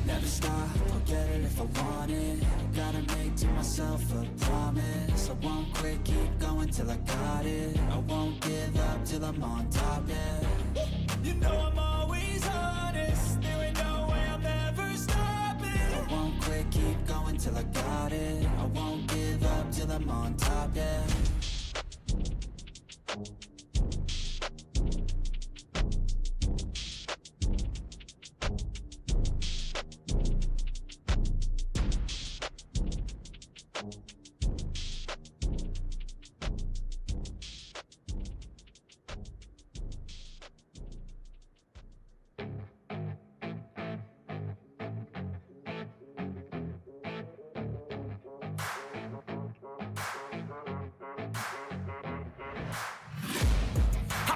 Never stop, I'll get it if I want it. Gotta make to myself a promise. I won't quit, keep going till I got it. I won't give up till I'm on top, yeah. You know I'm always honest, there ain't no way I'm ever stopping. I won't quit, keep going till I got it. I won't give up till I'm on top, yeah.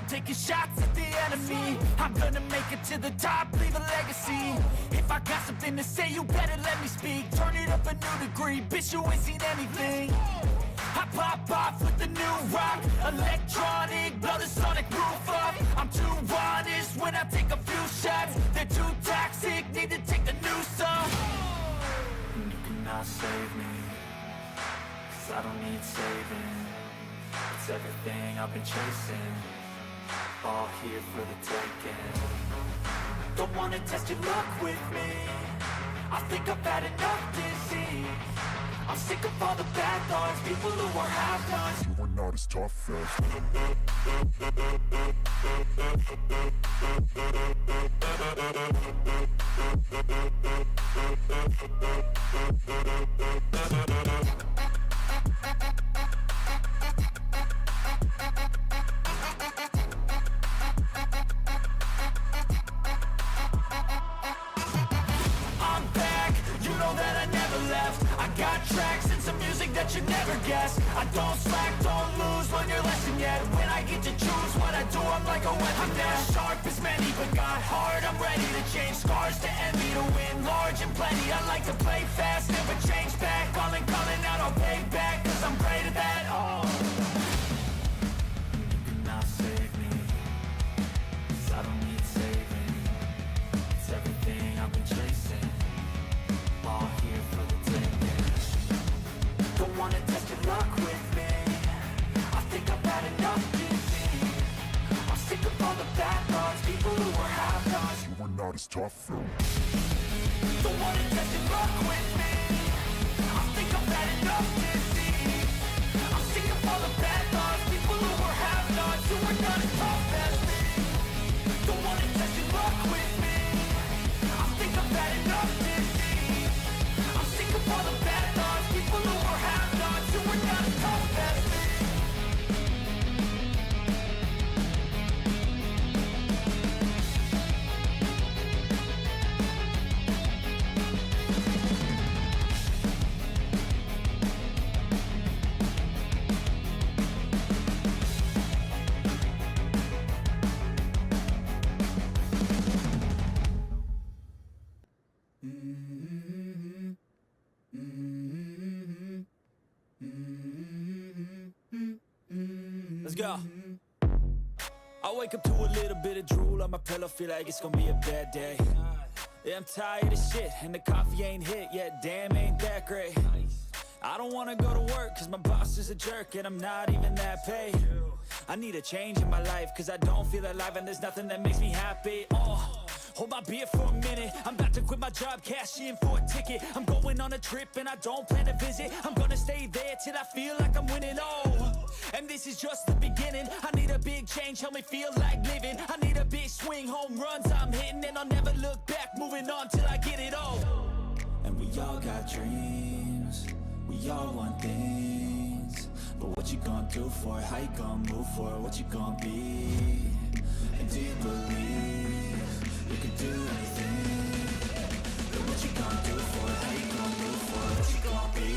Taking shots at the enemy, I'm gonna make it to the top, leave a legacy. If I got something to say, you better let me speak. Turn it up a new degree, bitch, you ain't seen anything. I pop off with the new rock, electronic, blow the sonic roof up. I'm too honest when I take a few shots. They're too toxic, need to take the noose off. And you cannot save me, 'cause I don't need saving. It's everything I've been chasing, all here for the taking. Don't wanna test your luck with me, I think I've had enough disease. I'm sick of all the bad thoughts, people who are half-nots. You are not as tough as I'm back, you know that I never left. I got tracks and some music that you never guessed. I don't slack, don't lose, learn your lesson yet. When I get to choose what I do, I'm like a weapon. I'm not sharp as many, but got hard, I'm ready to change. Scars to envy, to win large and plenty. I like to play fast, never change back. Calling out, I'll pay back, 'cause I'm great at that. Oh. You cannot save me, 'cause I don't need saving. It's everything I've been chasing, all here for the taking. Don't wanna test your luck with me, I think I've had enough disease. I'm sick of all the bad thoughts, people who are half-nots. you are not as tough as Don't wanna test your luck with me, I think I've had enough disease. I'm sick of all the bad thoughts, people who are half-nots, who are not as tough as me. Don't wanna test your luck with me, I think I've had enough disease. I'm sick of all the bad thoughts, people who are Let's go. I wake up to a little bit of drool on my pillow, feel like it's gonna be a bad day. Yeah, I'm tired of shit, and the coffee ain't hit yet, damn, ain't that great. I don't wanna go to work, cause my boss is a jerk, and I'm not even that paid. I need a change in my life, cause I don't feel alive, and there's nothing that makes me happy. Hold my beer for a minute, I'm about to quit my job, cash in for a ticket. I'm going on a trip and I don't plan to visit. I'm gonna stay there till I feel like I'm winning, and this is just the beginning. I need a big change, help me feel like living. I need a big swing, home runs I'm hitting, and I'll never look back, moving on till I get it all. And we all got dreams, we all want things, but what you gonna do for it? How you gonna move for it? What you gonna be? And do you believe you can do anything? But what you gonna do for it? How you gonna move for it? What you gonna be?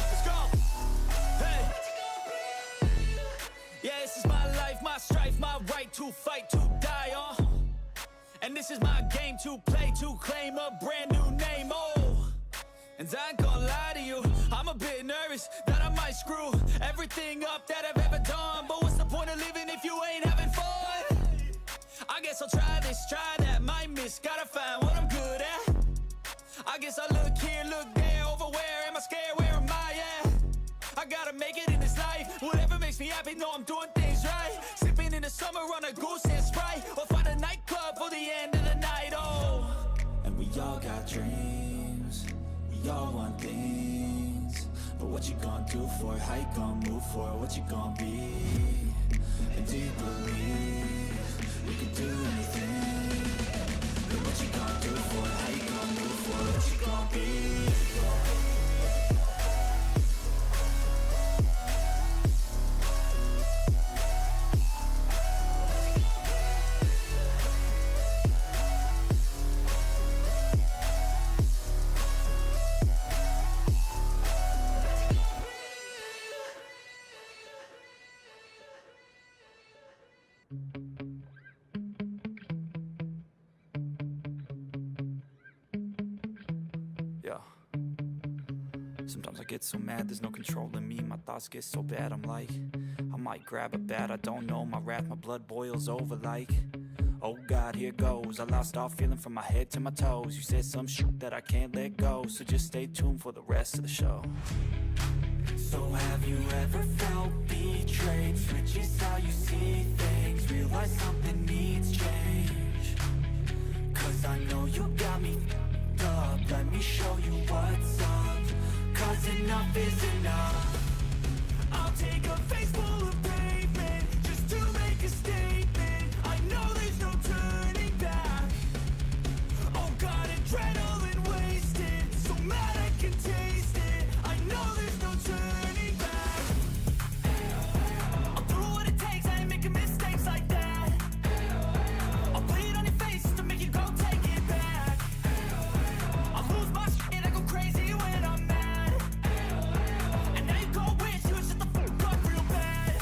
Let's go. Hey. Yeah, this is my life, my strife, my right to fight, to die on. And this is my game to play, to claim a brand new name, And I ain't gonna lie to you, I'm a bit nervous that I might screw everything up that I've ever done. But what's the point of living if you ain't having fun? I guess I'll try this, try that, might miss, gotta find what I'm good at. I guess I look here, look there, over where am I scared, where am I at? I gotta make it in this life, whatever makes me happy, know I'm doing things right. Sipping in the summer on a goose and Sprite, or find a nightclub for the end of the night, And we all got dreams, we all want things, but what you gonna do for it? How you gonna move for it? What you gonna be? And do you believe you can do anything? But what you gonna do for it? How you gonna move for it? What you gonna be? Yeah. Sometimes I get so mad, there's no controlling me. My thoughts get so bad, I'm like, I might grab a bat, I don't know. My wrath, my blood boils over like, oh God, here goes. I lost all feeling from my head to my toes. You said some shit that I can't let go, so just stay tuned for the rest of the show. So have you ever felt betrayed? Switches how you see things, realize something needs change. Cause I know you got me f***ed up, let me show you what's up. Cause enough is enough. I'll take a face full of pavement just to make a statement. I know there's no turning back. Oh God, adrenaline wasted, so mad I can taste it. I know there's no turning back. I'll do what it takes, I ain't making mistakes like that. I'll bleed on your face to make you go take it back. I'll lose my shit, I go crazy when I'm mad. And now you go wish you would shut the fuck up real bad.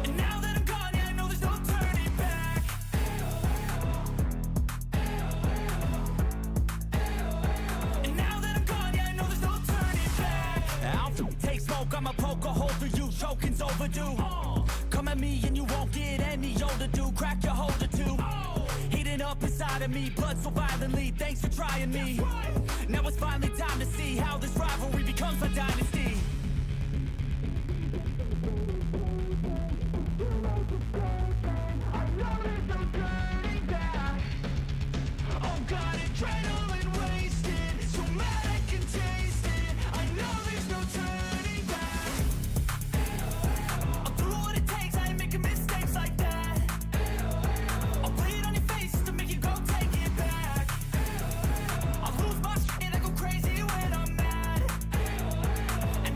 And now that I'm gone, yeah, I know there's no turning back. And now that I'm gone, yeah, I know there's no turning back. I don't take smoke, I'ma poke a hole through you, choking's overdue. Come at me and you won't get any older, dude. Crack your holder too. Heating up inside of me, blood so violently. Thanks for trying me. Now it's finally time to see how this rivalry becomes a dynasty. Oh God, adrenaline wasted, so mad I can taste it. I know there's no turning back. I'll do what it takes, I ain't making mistakes like that. I'll bleed on your face to make you go take it back. I'll lose my shit, I go crazy when I'm mad. And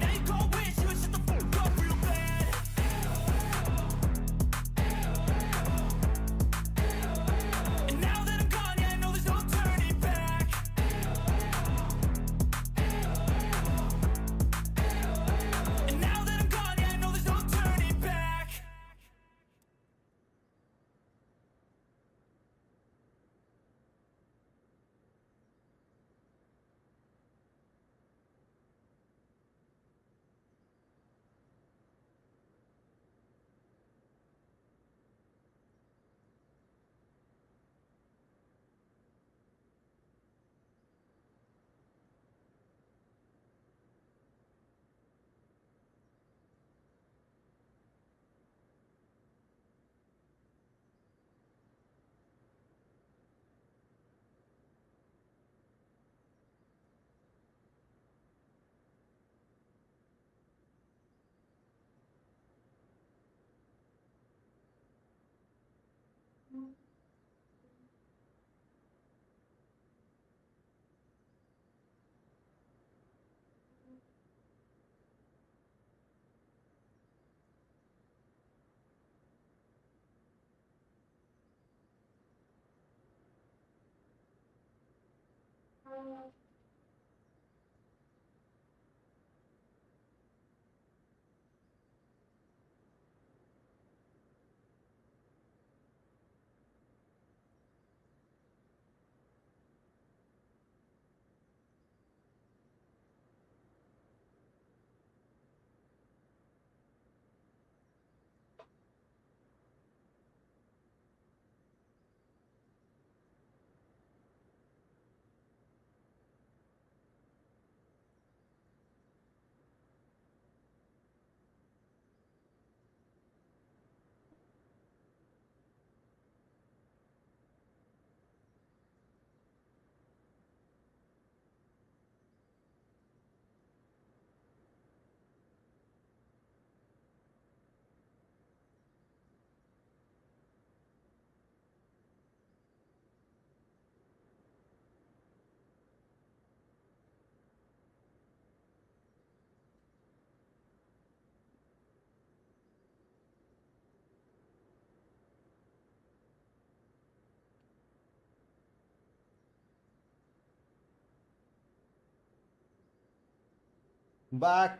Back.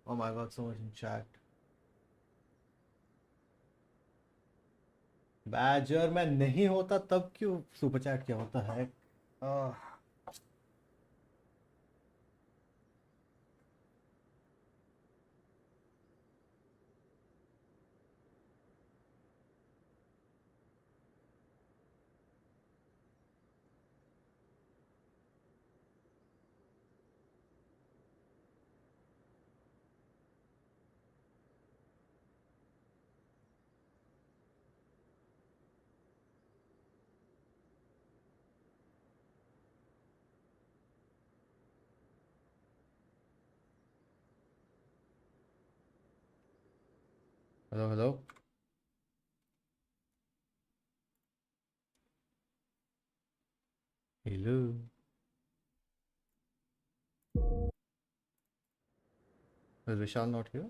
Oh my god, so much in chat. Badger में नहीं होता तब क्यों super chat क्या होता है? Hello, hello. Hello. Is Vishal not here?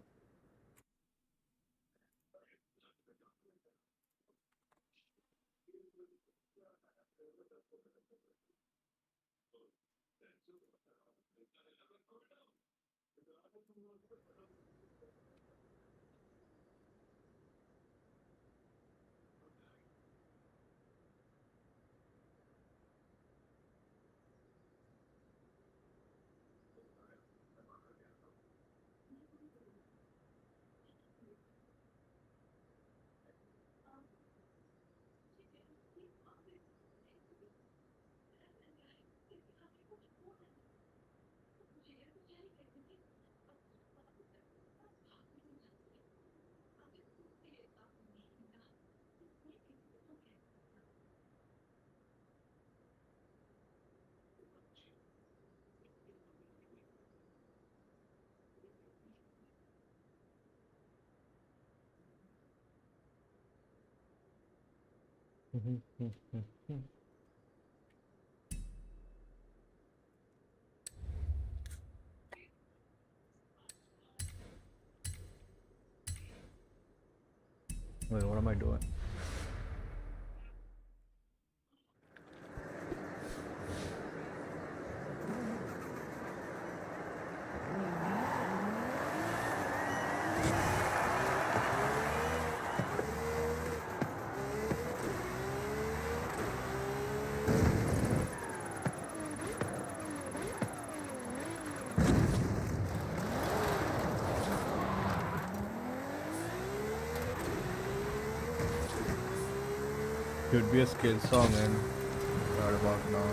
Wait, what am I doing? Should be a skill song and right about now.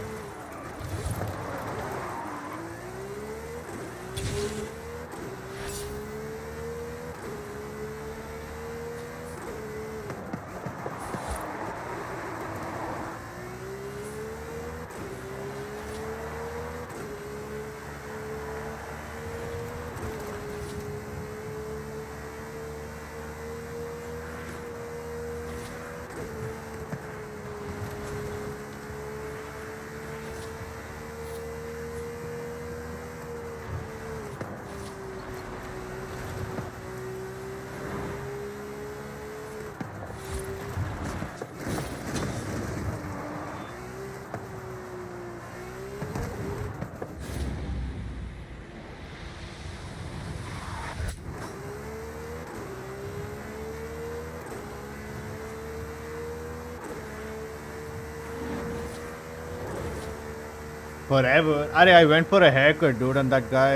forever. I went for a haircut, dude, and that guy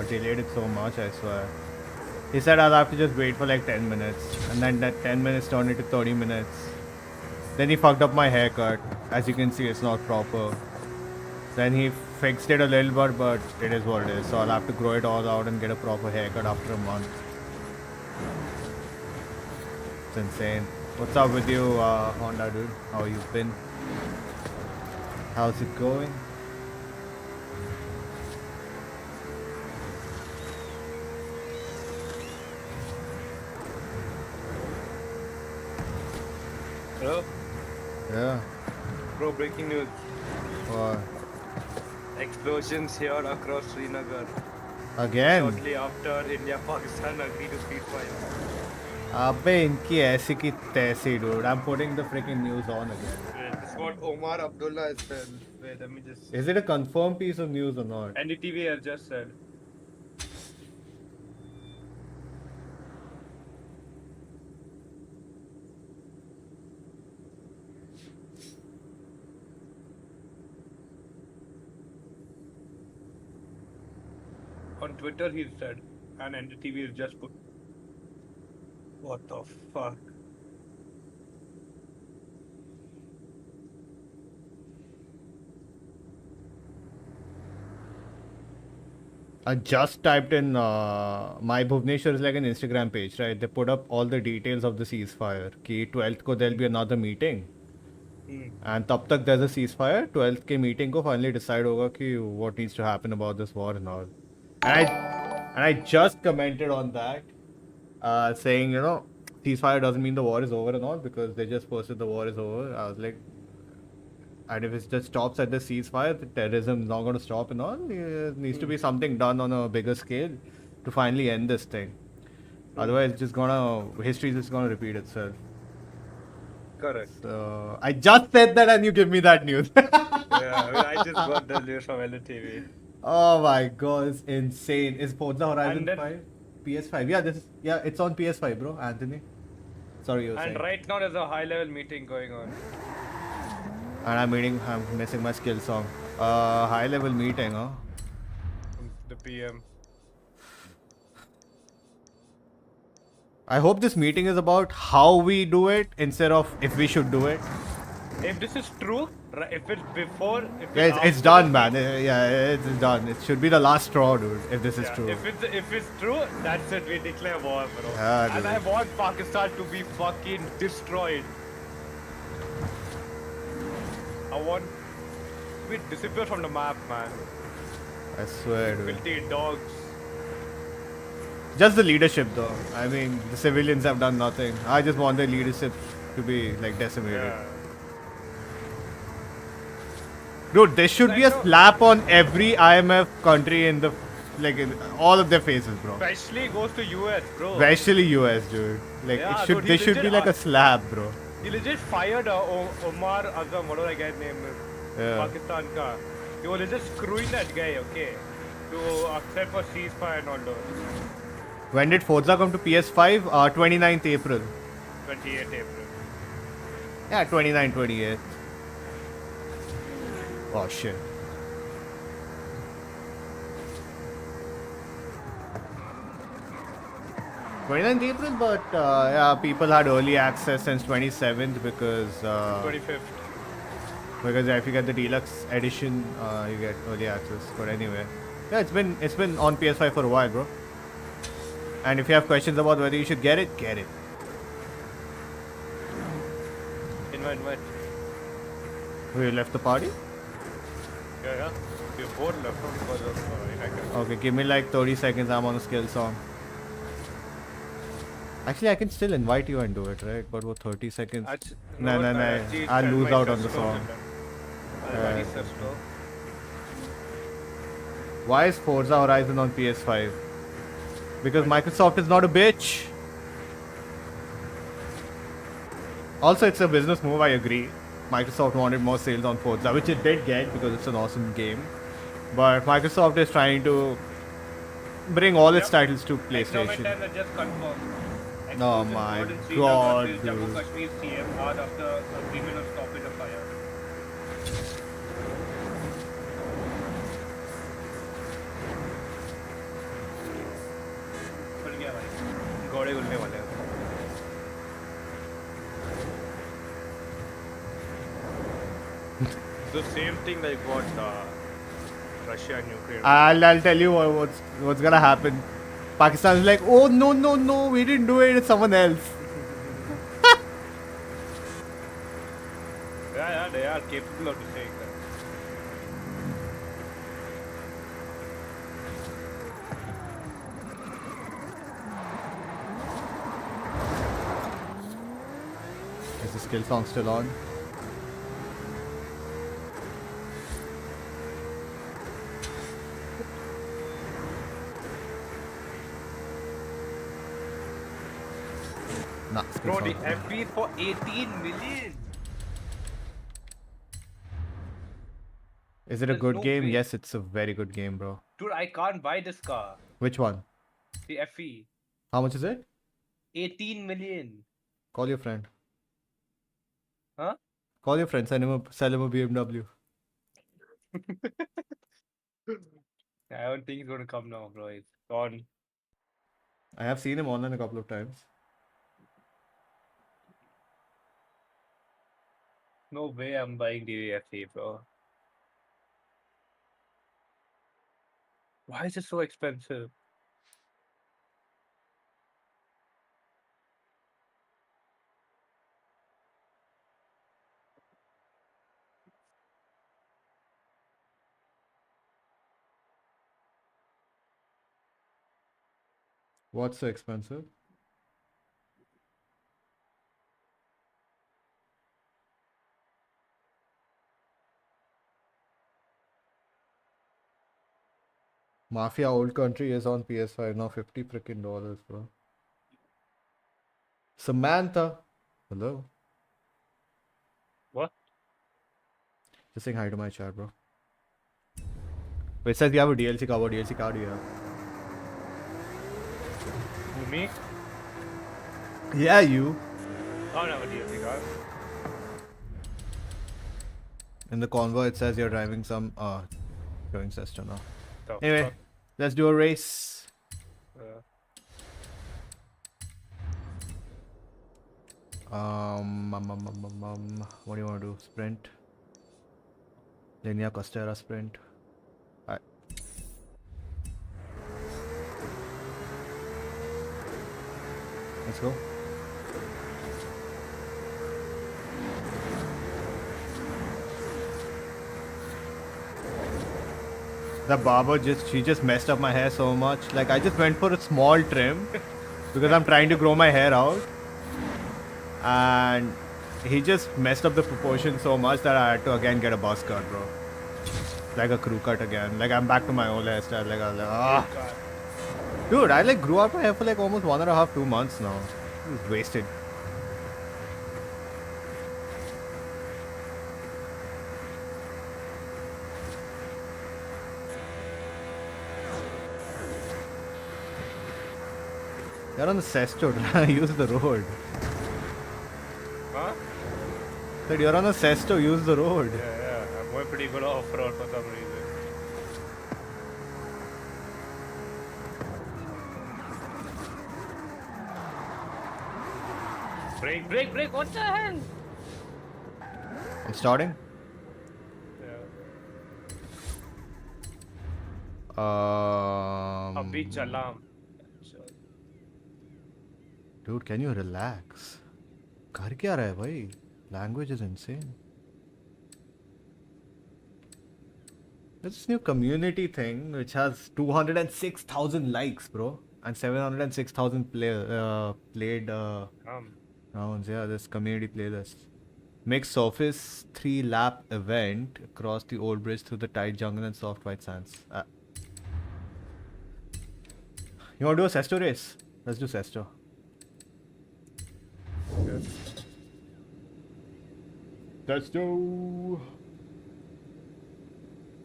delayed it so much, I swear. He said I'll have to just wait for like 10 minutes. And then that 10 minutes turned into 30 minutes. Then he fucked up my haircut. As you can see, it's not proper. Then he fixed it a little bit, but it is what it is. So I'll have to grow it all out and get a proper haircut after a month. It's insane. What's up with you, Honda, dude? How you been? How's it going? Hello? Yeah. Bro, breaking news. What? Explosions here across Srinagar. Again? Shortly after India-Pakistan agreed to ceasefire. Abbe, inki aisi ki taisi, dude. I'm putting the freaking news on again. This is what Omar Abdullah has said. Wait, let me just... Is it a confirmed piece of news or not? NDTV has just said. On Twitter he said, and NDTV has just put. What the fuck? I just typed in my Bhubaneswar is like an Instagram page, right? They put up all the details of the ceasefire. Ki 12th ko there'll be another meeting. And tab tak there's a ceasefire. 12th ke meeting ko finally decide hoga ki what needs to happen about this war and all. And I just commented on that, saying, you know, ceasefire doesn't mean the war is over and all, because they just posted the war is over. I was like, and if it just stops at the ceasefire, the terrorism is not going to stop and all. There needs to be something done on a bigger scale to finally end this thing. Otherwise, it's just history is just gonna repeat itself. Correct. So I just said that, and you give me that news. Yeah, I just got the news from LTV. Oh my god, it's insane. Is Forza Horizon 5? PS5? Yeah, it's on PS5, bro. Anthony. Sorry, you were saying. And right now there's a high-level meeting going on. And I'm missing my skill song. High-level meeting, huh? The PM. I hope this meeting is about how we do it instead of if we should do it. If this is true, if it's before, Yeah, it's done, man. Yeah, it's done. It should be the last straw, dude. If this is true. If it's true, that's it. We declare war, bro. Yeah, and I want Pakistan to be fucking destroyed. I want we disappear from the map, man. I swear, dude. Filthy dogs. Just the leadership, though. I mean, the civilians have done nothing. I just want the leadership to be like decimated. Yeah. Dude, there should be a slap on every IMF country in the, like, in all of their faces, bro. Especially goes to US, bro. Especially US, dude. Like, Yeah, it should. dude, There should be like a slap, bro. He legit fired Omar Azam, what was that guy's name? Yeah. Pakistan ka. He was legit screwing that guy, okay? To accept for ceasefire and all those. When did Forza come to PS5? 29th April. 28th April. Yeah, 29, 28th. Oh shit. April, but yeah, people had early access since 27th because 25th. Because if you get the deluxe edition, you get early access. But anyway, yeah, it's been on PS5 for a while, bro. And if you have questions about whether you should get it, get it. Invite. We left the party. Yeah. We're both left because of Okay, give me like 30 seconds. I'm on a skill song. Actually, I can still invite you and do it, right? But for 30 seconds. No. I'll lose out on the song. Why is Forza Horizon on PS5? Because Microsoft is not a bitch. Also, it's a business move, I agree. Microsoft wanted more sales on Forza, which it did get because it's an awesome game. But Microsoft is trying to bring all its titles to PlayStation. Just confirmed. Oh my god, dude. Jammu Kashmir CM hard after agreement on stoppage of fire. कौड़े उड़ने वाले हैं. The same thing like what Russia and Ukraine. I'll tell you what's gonna happen. Pakistan's like, oh no, we didn't do it. It's someone else. Yeah, they are capable of saying that. Is the skill song still on? Nah, skill Bro, song. the FP is for 18 million. Is it a There's good no game? way. Yes, it's a very good game, bro. Dude, I can't buy this car. Which one? The FE. How much is it? 18 million. Call your friend. Huh? Call your friend. Sell him a BMW. I don't think it's gonna come now, bro. It's gone. I have seen him online a couple of times. No way I'm buying the FE, bro. Why is it so expensive? What's so expensive? Mafia Old Country is on PS5 now. $50 freaking, bro. Samantha. Hello. What? Just saying hi to my chat, bro. Wait, it says you have a DLC cover. DLC card do you have? Who, me? Yeah, you. I don't have a DLC card. In the convoy, it says you're driving some. Going sister now. The Anyway, fuck? let's do a race. What do you want to do? Sprint. Linea Costera sprint. Alright. Let's go. The barber she just messed up my hair so much. Like, I just went for a small trim because I'm trying to grow my hair out, and he just messed up the proportion so much that I had to again get a buzz cut, bro. Like a crew cut again. Like, I'm back to my old hairstyle. Like, I was like, ah. Dude, I like grew out my hair for like almost 1.5, 2 months now. This is wasted. You're on the Sesto, use the road. Huh? Said you're on the Sesto, use the road. Yeah. I'm going pretty good off-road for some reason. Break, what the hell? I'm starting. Abhi chalam. Dude, can you relax? कर क्या रहा है भाई? Language is insane. There's this new community thing which has 206,000 likes, bro, and 706,000 played rounds. Yeah, this community playlist. Make surface 3-lap event across the old bridge through the tight jungle and soft white sands. You want to do a Sesto race? Let's do Sesto. Good. Let's go.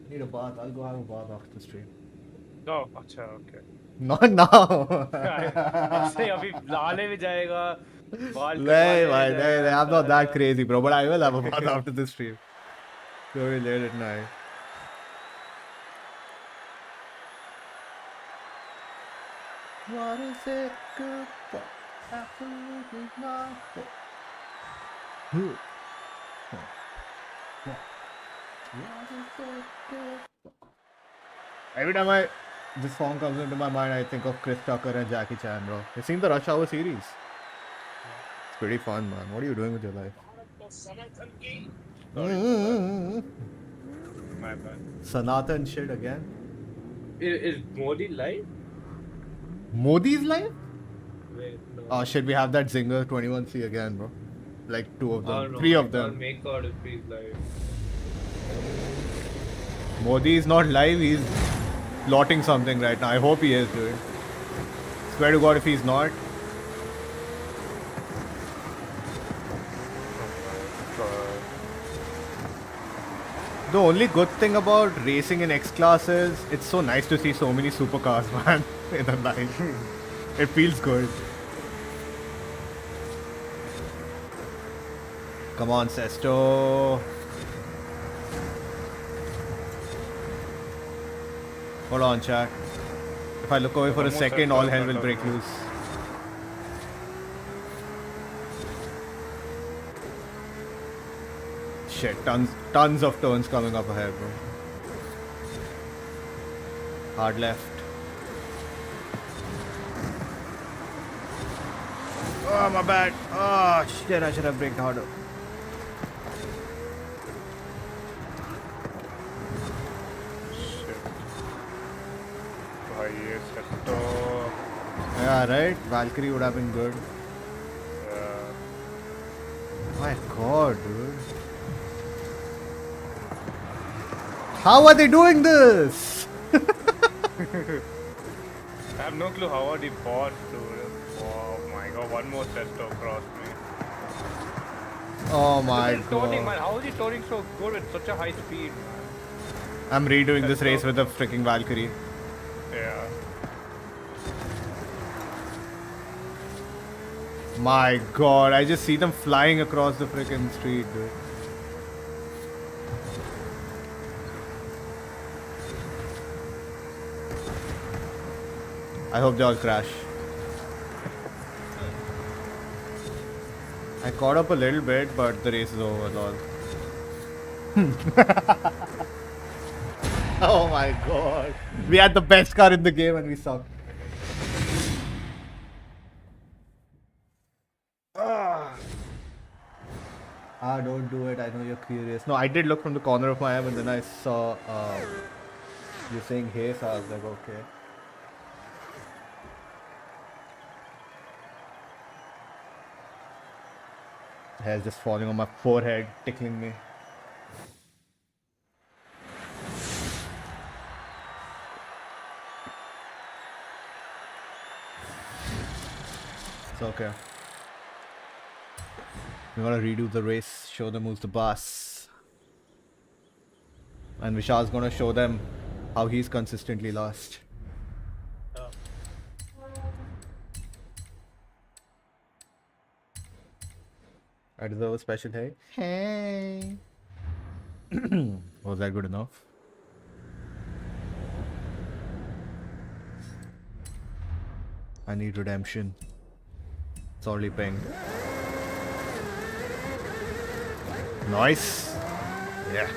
Need a bath. I'll go have a bath after the stream. No, अच्छा, okay. Not now. से अभी लाले में जाएगा. I'm not that crazy, bro. But I will have a bath after this stream. Very late at night. What is it good for? Absolutely nothing. What is it good for? Every time this song comes into my mind, I think of Chris Tucker and Jackie Chan, bro. You seen the Rush Hour series? It's pretty fun, man. What are you doing with your life? My bad. Sanatan shit again. Is Modi live? Modi's live? Wait, no. Oh shit, we have that Zinger 21C again, bro. Like 2 of them, Oh, no, 3 of I them. can't make out if he's live. Modi is not live, he's plotting something right now. I hope he is, dude. Swear to God if he's not. The only good thing about racing in X-Class is it's so nice to see so many supercars, man, in the line. It feels good. Come on, Sesto. Hold on, chat. If I look away for a second, all hell will break loose. Shit, tons of turns coming up ahead, bro. Hard left. Oh, my bad. Oh, shit, I should have braked harder. Yeah, right? Valkyrie would have been good. My God, dude. How are they doing this? I have no clue how are the bots, dude. Oh my god, one more Sesto crossed me. Oh my Turning, man. God. How is he turning so good with such a high speed, man? I'm redoing this race with a freaking Valkyrie. Yeah. My God, I just see them flying across the freaking street, dude. I hope they all crash. I caught up a little bit, but the race is over, lol. Oh my God. We had the best car in the game and we sucked. Don't do it. I know you're curious. No, I did look from the corner of my eye and then I saw you saying hey, so I was like, okay. Hair's just falling on my forehead, tickling me. It's okay. We're gonna redo the race, show them who's the boss. And Vishal's gonna show them how he's consistently lost. I deserve a special hey. Hey. Was that good enough? I need redemption. It's already pinged. Nice. Yeah.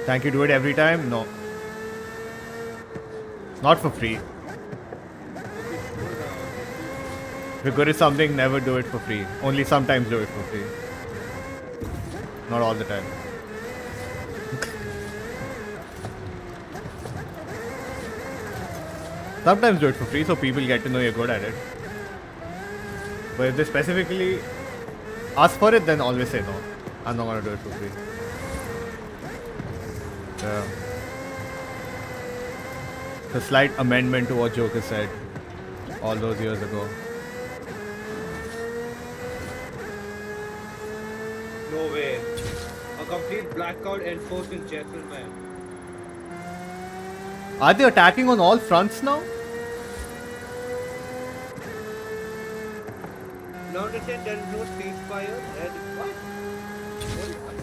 Thank you, do it every time? No. Not for free. If you're good at something, never do it for free. Only sometimes do it for free. Not all the time. Sometimes do it for free so people get to know you're good at it. But if they specifically ask for it, then always say no. I'm not gonna do it for free. Yeah. It's a slight amendment to what Joker said all those years ago. No way. A complete blackout enforced in Gentleman. Are they attacking on all fronts now? Now understand there is no ceasefire and what?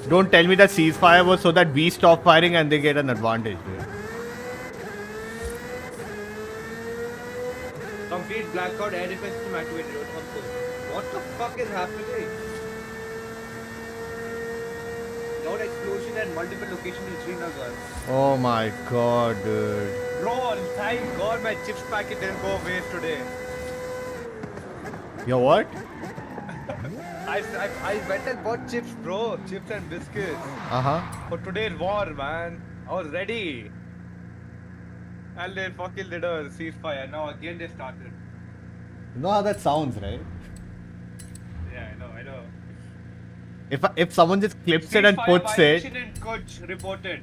Don't tell me that ceasefire was so that we stop firing and they get an advantage, dude. need blackout air defense system activated. What the fuck is happening? Loud explosion at multiple locations in Srinagar. Oh my god, dude. Bro, thank God my chips packet didn't go waste today. Yo, what? I went and bought chips, bro. Chips and biscuits. For today's war, man. I was ready. And they fucking did a ceasefire. Now again they started. You know how that sounds, right? Yeah, I know. If someone just clips it and puts it, in Kuch reported.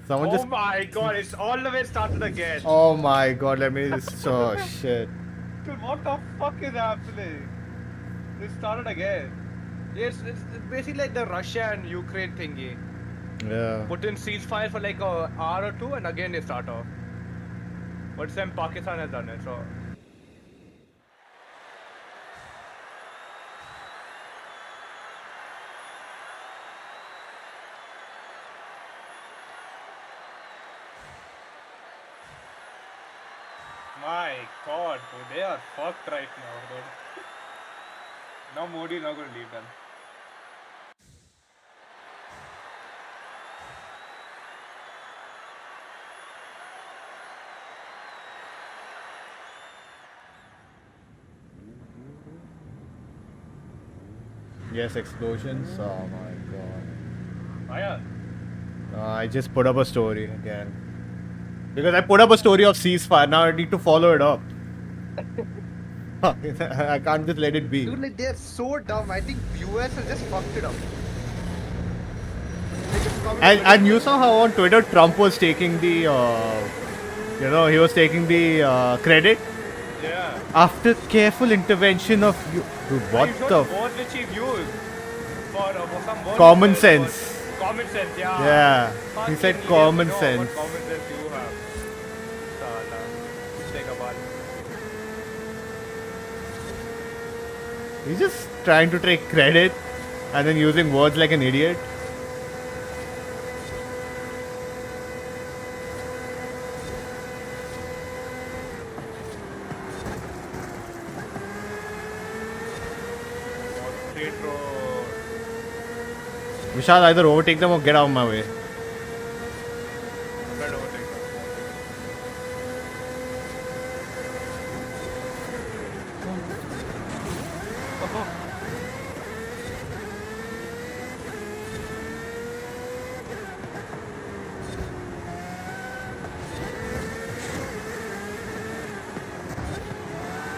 someone Oh just. my God, it's all the way started again. Oh my god, let me just. Oh shit. Dude, what the fuck is happening? It started again. It's basically like the Russia and Ukraine thingy. Yeah. Put in ceasefire for like an hour or two and again they start off. But same Pakistan has done it, so. My God, dude, they are fucked right now, dude. Now Modi is not going to leave them. Yes, explosions. Oh my god. Oh yeah. I just put up a story again. Because I put up a story of ceasefire, now I need to follow it up. I can't just let it be. Dude, like they're so dumb. I think US has just fucked it up. And you saw how on Twitter Trump was taking the, he was taking the credit Yeah. after careful intervention of you. Dude, what You showed the? word which he used for some word Common which said sense. was- Common sense, yeah. Yeah, he Fucking said idiot, common you know sense. What common sense you have? Sala. Take a ball. He's just trying to take credit and then using words like an idiot. Straight road. Vishal, either overtake them or get out of my way. Better overtake.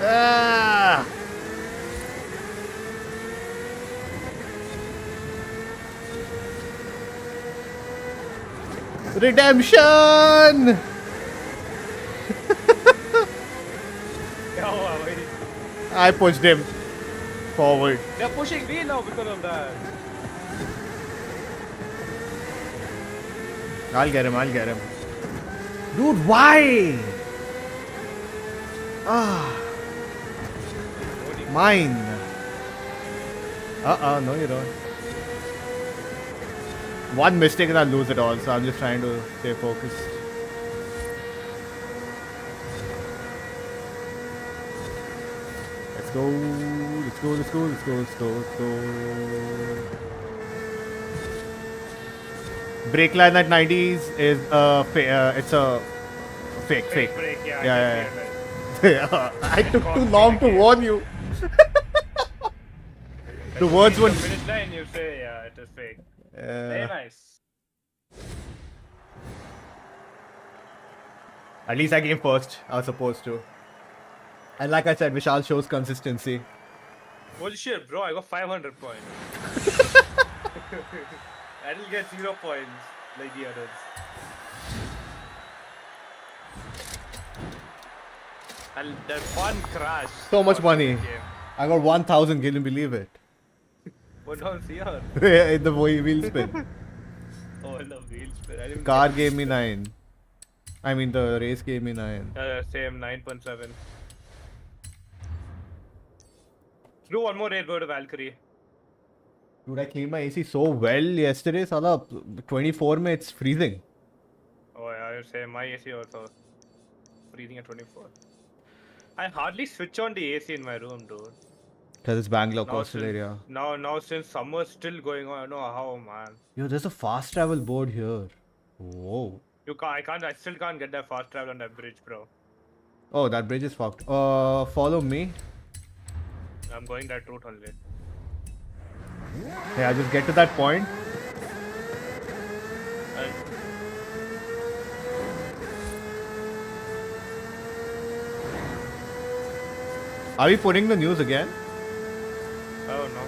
Ah! Redemption! क्या हुआ भाई? I pushed him forward. They're pushing me now because of that. I'll get him. Dude, why? Ah. Mine. No you don't. One mistake and I'll lose it all, so I'm just trying to stay focused. Let's go. Brake line at 90s is it's a fake. Break, yeah. Yeah. I took too long to warn you. The words The wouldn't. finish line, you say, yeah, it is fake. Very nice. At least I came first. I was supposed to. And like I said, Vishal shows consistency. Holy shit, bro, I got 500 points. I will get 0 points like the others. And that one crash. So much was money. the game. I got 1,000. Can you believe it? What down here? In the wheel spin. Oh, the wheel spin. I didn't Car get gave me 9. I mean, the race gave me 9. same 9.7. Do one more raid, go to Valkyrie. Dude, I cleaned my AC so well yesterday. Sala, 24 mein it's freezing. Oh, yeah, I would say my AC also freezing at 24. I hardly switch on the AC in my room, dude. Because it's Bangalore Now coastal since, area. now since summer's still going on, I don't know how, man. Yo, there's a fast travel board here. Whoa. I still can't get that fast travel on that bridge, bro. Oh, that bridge is fucked. Follow me. I'm going that route only. Yeah, just get to that point. Are we putting the news again? Oh no.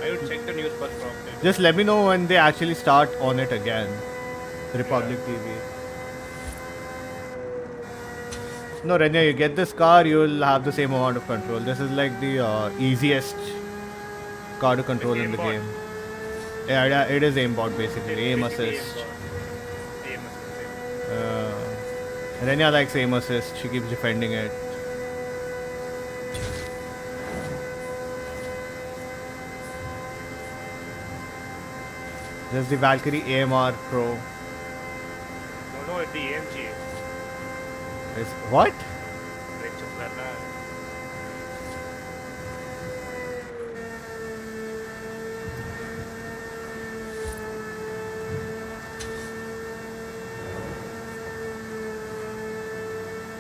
I would check the news first probably. Just let me know when they actually start on it again. Republic TV. No, Renya, you get this car, you'll have the same amount of control. This is like the easiest car to control in the game. Yeah, it is aimbot basically. Aim assist. Aim assist. Renya likes aim assist. She keeps defending it. There's the Valkyrie AMR Pro. No, it's the AMG. What?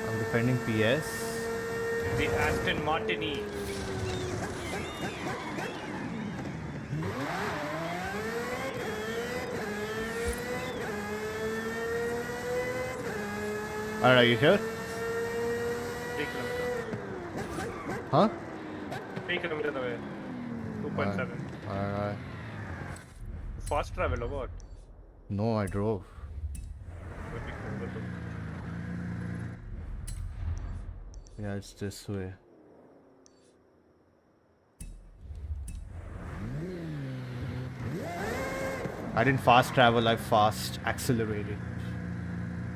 I'm defending PS. The Aston Martini. Alright, are you here? 3 kilometers. Huh? 3 kilometers away. 2.7. Alright. Fast travel or what? No, I drove. Yeah, it's this way. I didn't fast travel, I fast accelerated.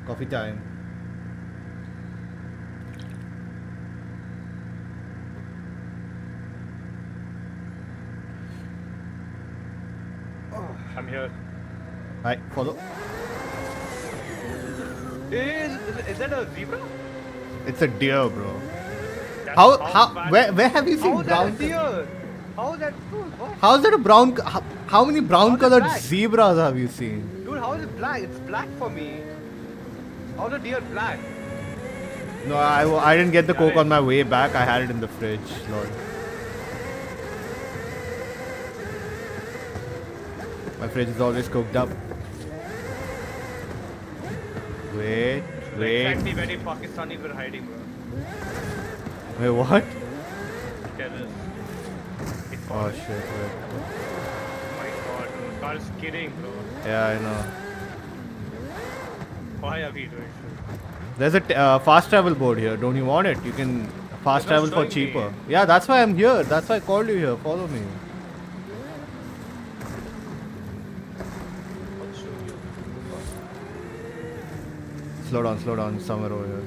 Coffee time. I'm here. Right, follow. Is that a zebra? It's a deer, bro. That's where have you seen How is that a brown? deer? How is that? What? How is that a brown? How many brown How is it colored black? zebras have you seen? Dude, how is it black? It's black for me. How's a deer black? No, I didn't get the Coke on my way back. I had it in the fridge, Lord. My fridge is always cooked up. Wait. Exactly where the Pakistanis were hiding, bro. Wait, what? Terrorists. Oh shit, wait. Oh my god, dude. Carl's kidding, bro. Yeah, I know. Why are we doing this? There's a fast travel board here. Don't you want it? You can fast It's not travel for showing cheaper. me. Yeah, that's why I'm here. That's why I called you here. Follow me. Slow down, somewhere over here.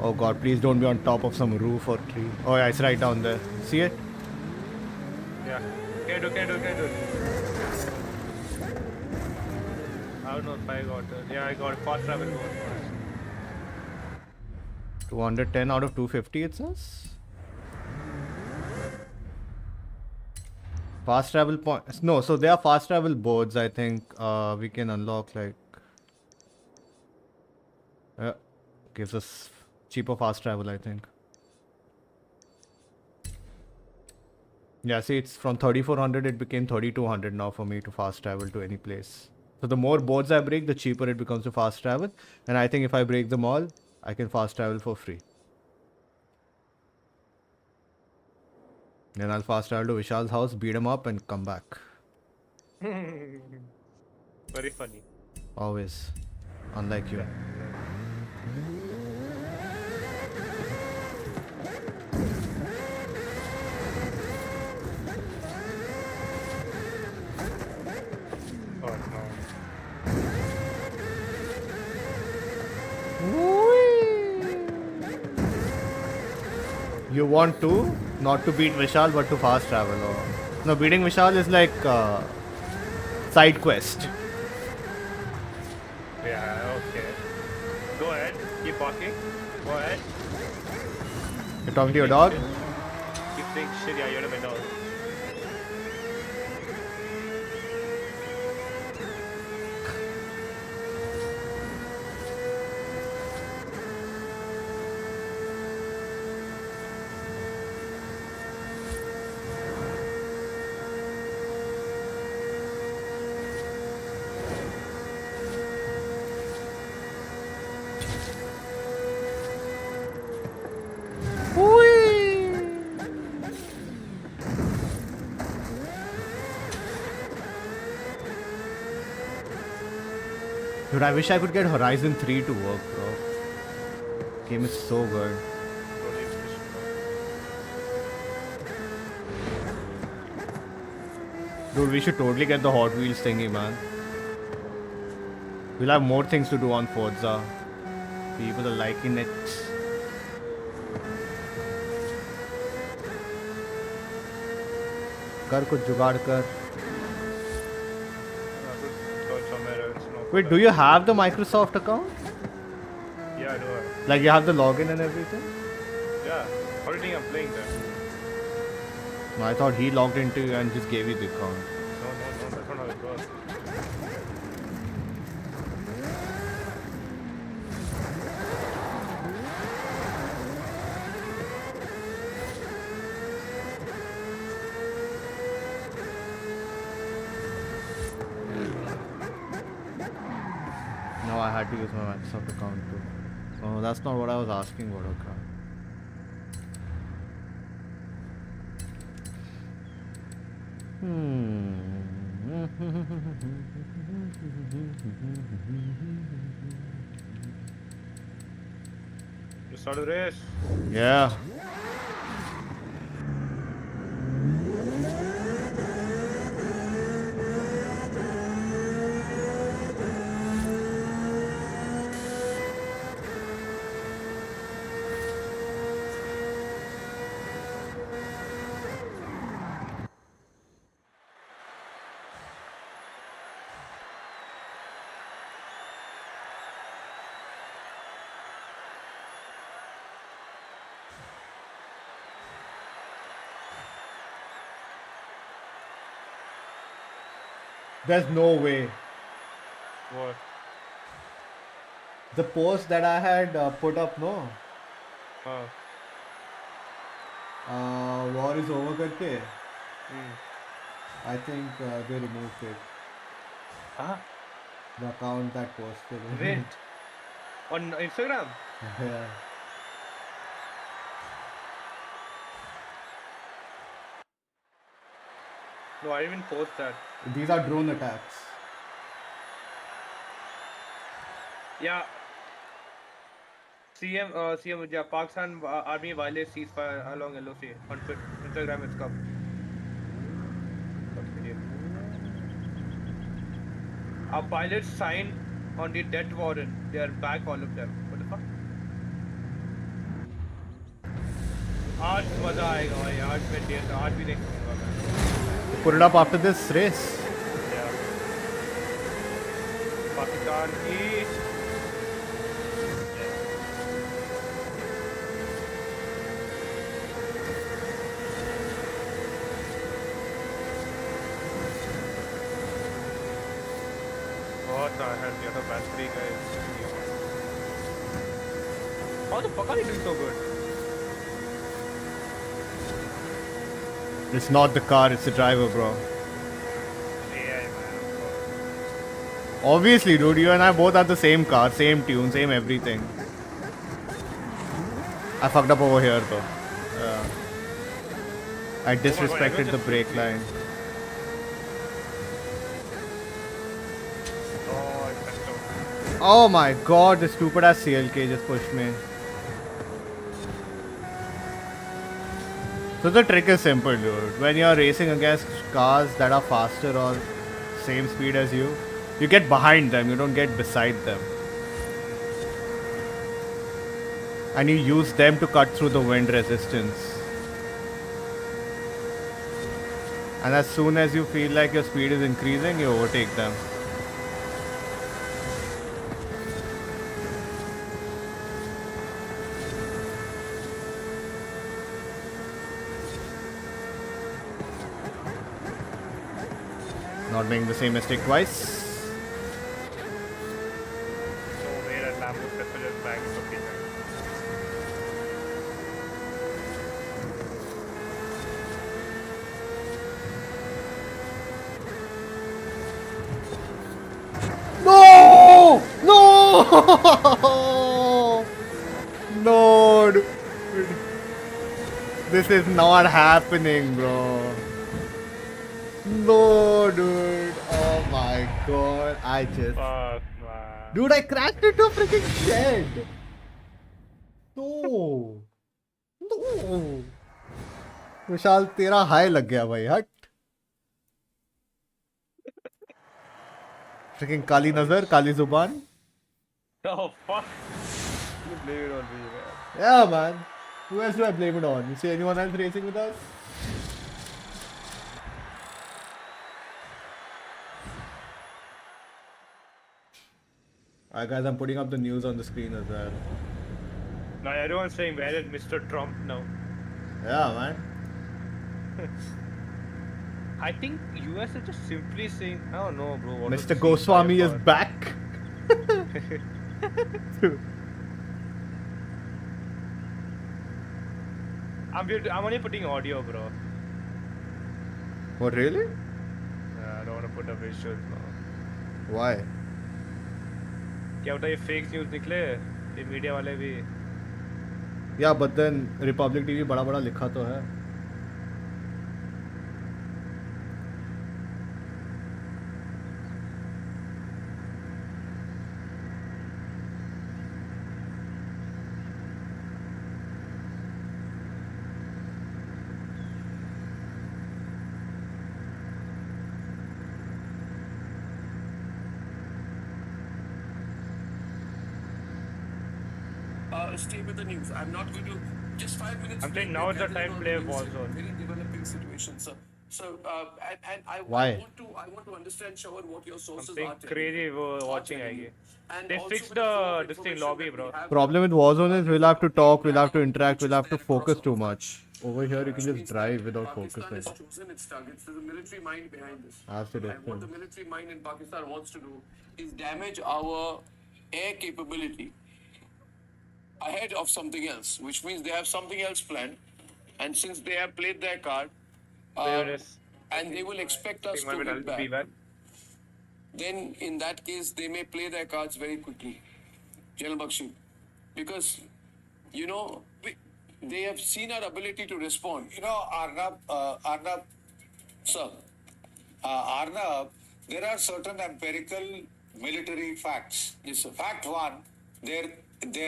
Oh god, please don't be on top of some roof or tree. Oh yeah, it's right down there. See it? Yeah. Can do. I don't know if I got it. Yeah, I got fast travel mode. 210 out of 250 it says. Fast travel points. No, so there are fast travel boards. I think we can unlock like. Gives us cheaper fast travel, I think. Yeah, see, it's from 3400 it became 3200 now for me to fast travel to any place. So the more boards I break, the cheaper it becomes to fast travel. And I think if I break them all, I can fast travel for free. Then I'll fast travel to Vishal's house, beat him up, and come back. Very funny. Always. Unlike you. Oh no. You want to? Not to beat Vishal, but to fast travel. Or... No, beating Vishal is like side quest. Yeah, okay. Go ahead. Keep walking. What? You're talking to your dog? Keep saying shit, yeah, you're my dog. Dude, I wish I could get Horizon 3 to work, bro. Game is so good. Dude, we should totally get the Hot Wheels thingy, man. We'll have more things to do on Forza. People are liking it. कर कुछ जुगाड़ कर. Wait, do you have the Microsoft account? Yeah, I do. Like you have the login and everything? Yeah. How do you think I'm playing that? No, I thought he logged into you and just gave you the account. No, that's not how it works. No, I had to use my Microsoft account too. Oh, that's not what I was asking about, okay. You start the race. Yeah. There's no way. What? The post that I had put up, no? War is over करके. I think they removed it. Huh? The account that posted it. Wait. On Instagram? Yeah. No, I didn't even post that. These are drone attacks. Yeah. CM, yeah, Pakistan army violates ceasefire along LOC. On Instagram it's come. Our pilots signed on the death warrant. They are back, all of them. What the fuck? आज मजा आएगा भाई, आज मैं देर आज भी देखूंगा मैं. Put it up after this race. Yeah. Pakistan की What the hell? The other battery guy is. How the fuck are you doing so good? It's not the car, it's the driver, bro. AI, man. Obviously, dude, you and I both have the same car, same tune, same everything. I fucked up over here, though. I disrespected the brake line. Oh my god, this stupid ass CLK just pushed me. So the trick is simple, dude. When you're racing against cars that are faster or same speed as you, you get behind them, you don't get beside them. And you use them to cut through the wind resistance. And as soon as you feel like your speed is increasing, you overtake them. Not making the same mistake twice. So weird at Lambo Festival is back in 59. No! No! No! Dude. This is not happening, bro. No, dude. Oh my god. I just... Fuck, man. Dude, I crashed into a freaking shed. No. No. विशाल तेरा high लग गया भाई हट freaking काली नजर काली जुबान Oh fuck! You blame it on me, man. yeah man who else do I blame it on you see anyone else racing with us alright guys I'm putting up the news on the screen as well Now everyone's saying where is Mr. Trump now? yeah man I think US is just simply saying, I don't know, bro. What Mr. Goswami is back. I'm only putting audio, bro. What really? I don't want to put a visual now. Why? क्या होता है ये fake news निकले ये media वाले भी Yeah, but then Republic TV बड़ा बड़ा लिखा तो है. Stay with the news. I'm not going to just 5 minutes. I'm saying now is the time to play Warzone. Very developing situation, sir. So, and I Why? want to understand, Shawan, what your sources Something are. crazy watching आएगी. And They also fixed with the flow of this thing information lobby, that we bro. have, Problem with Warzone is we'll have to talk, we'll have to interact, we'll have to focus too much. Over here you can just drive without Pakistan focusing. has chosen its targets. There's a military mind behind this. That's the And what difference. the military mind in Pakistan wants to do is damage our air capability ahead of something else, which means they have something else planned. And since they have played their card, and they will expect us to hit back, then in that case, they may play their cards very quickly. General Bakshi. Because, you know, they have seen our ability to respond. You know, Arnab, Sir, Arnab, there are certain empirical military facts. Yes, sir. Fact one, their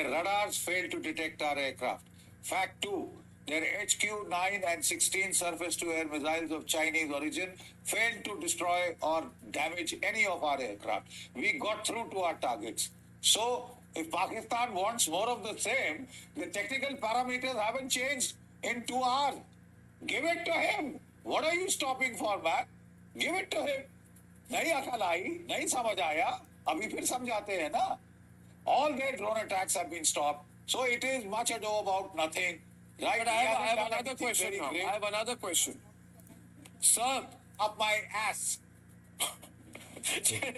radars failed to detect our aircraft. Fact two, their HQ-9 and 16 surface-to-air missiles of Chinese origin failed to destroy or damage any of our aircraft. We got through to our targets. So, if Pakistan wants more of the same, the technical parameters haven't changed in 2 hours. Give it to him. What are you stopping for, man? Give it to him. नहीं अकल आई, नहीं समझ आया, अभी फिर समझाते हैं ना? All their drone attacks have been stopped. So it is much ado about nothing. Right? But I have another question now. I have another question. Sir, up my ass. Channel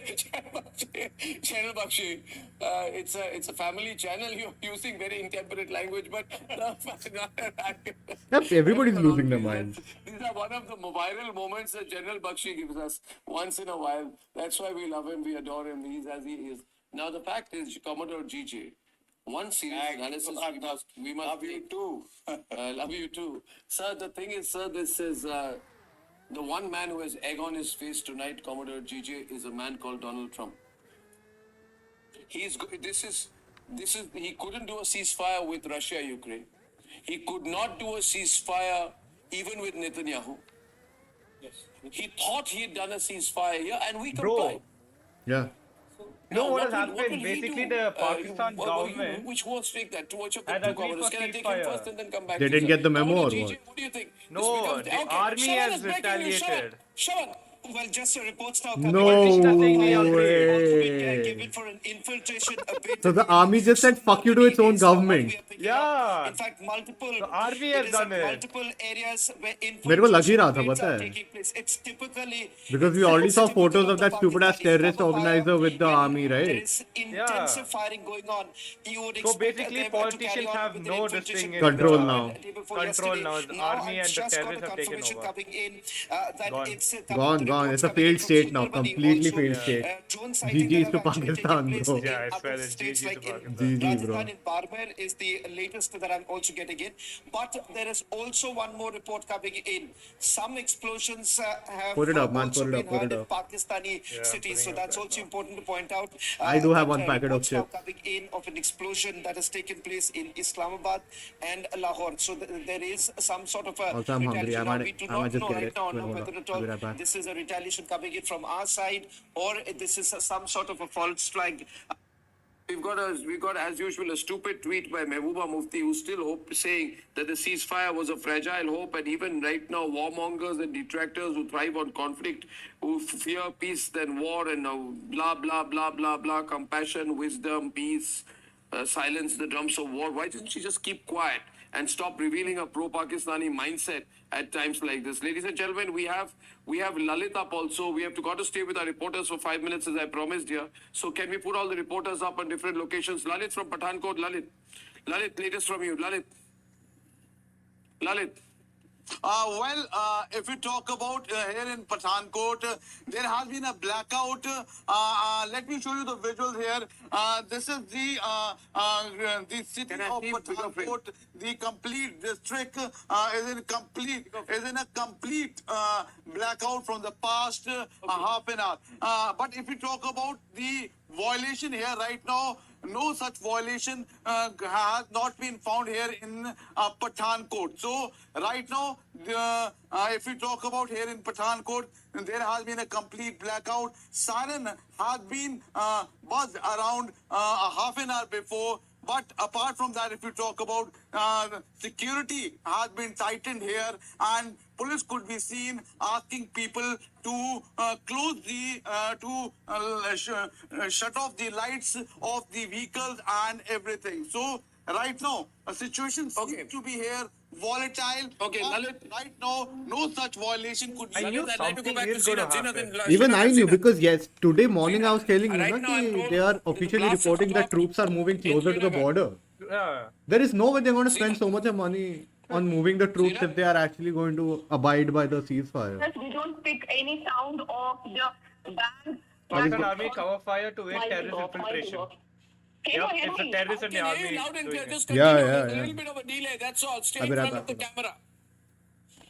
Bakshi, it's a family channel. You're using very intemperate language, but Yep, everybody's losing their minds. These are one of the viral moments that General Bakshi gives us once in a while. That's why we love him, we adore him. He's as he is. Now the fact is, Commodore GJ, one serious analysis we must love you too. love you too. Sir, the thing is, sir, this is the one man who has egg on his face tonight, Commodore GJ, is a man called Donald Trump. He couldn't do a ceasefire with Russia, Ukraine. He could not do a ceasefire even with Netanyahu. Yes. He thought he had done a ceasefire here, and we complied. Yeah. You know what has will happened? Basically, the Pakistan government which won't take that? To which of the has two agreed governors? for Can I take him ceasefire. first and then come back? They to didn't you, get the sir? memo or GJ, what? what do you think? No, the army has retaliated. Shawan, Well, just reports now No coming. way. Given for an infiltration a bit. So the army just said fuck you to its own government. Yeah. In fact, multiple. The army has done it. Multiple areas where मेरे को लग ही रहा था infiltration पता are है taking place. It's typically. because we already saw photos of that stupid ass terrorist organizer with the army, There right? is intensive firing going on. You would So expect basically, them to carry politicians on have with no the this thing in Control now. Control now. The army I've and the just got a terrorists have taken confirmation over. coming in that Gone. it's Gone. It's a failed state now. Completely failed state. drone sighting GG's that to have actually taken Pakistan, place bro. in Yeah, I swear other that states GG like to in Pakistan. GG, bro. Rajasthan in Barmer is the latest that I'm also getting in. But there is also one more report coming in. Some explosions have Put it up, man. also Put it been up. Put heard it in up. Pakistani cities. So that's also important to point out. I do have that, one packet of reports now chips. coming in of an explosion that has taken place in Islamabad and Lahore. So there is some sort of a Also, I'm hungry. retaliation. I Now, might- we do I not might just know get right it. now Wait, hold whether on. at I'll all be right back. this is a retaliation coming in from our side or this is some sort of a false flag. We've got as usual a stupid tweet by Mehbooba Mufti who's still saying that the ceasefire was a fragile hope, and even right now warmongers and detractors who thrive on conflict, who fear peace than war, and blah blah blah blah blah, compassion, wisdom, peace, silence the drums of war. Why doesn't she just keep quiet and stop revealing a pro-Pakistani mindset at times like this? Ladies and gentlemen, we have Lalit up also. We have got to stay with our reporters for 5 minutes as I promised here. So can we put all the reporters up on different locations? Lalit from Pathankot. Lalit, latest from you. Lalit. If we talk about here in Pathankot, there has been a blackout. Let me show you the visuals here. This is the city of Pathankot. The complete district is in a complete blackout from the past half an hour. But if we talk about the violation here right now, no such violation has not been found here in Pathankot. So right now, if we talk about here in Pathankot, there has been a complete blackout. Siren has been buzzed around a half an hour before. But apart from that, if you talk about security has been tightened here, and police could be seen asking people to close the shut off the lights of the vehicles and everything. So right now, a situation seems to be here volatile. Okay, Lalit. Right now, no such violation could be. I knew something is going to happen. Even I knew because yes, today morning I was telling you Right na, now I'm ki told they are it is officially blast reporting that o'clock troops are moving closer to the border. Yeah. There is no way they're going to spend so much of money on moving the troops if they are actually going to abide by the ceasefire. We don't pick any sound of the band. Pakistan army cover fire to aid terrorist infiltration. Can Yep, you it's the hear me? terrorists and the Can you army. hear loud and doing clear? it. Just Yeah, continue. yeah, There's a yeah. little bit of a delay. That's all. Stay I'll in be right front of the back. camera.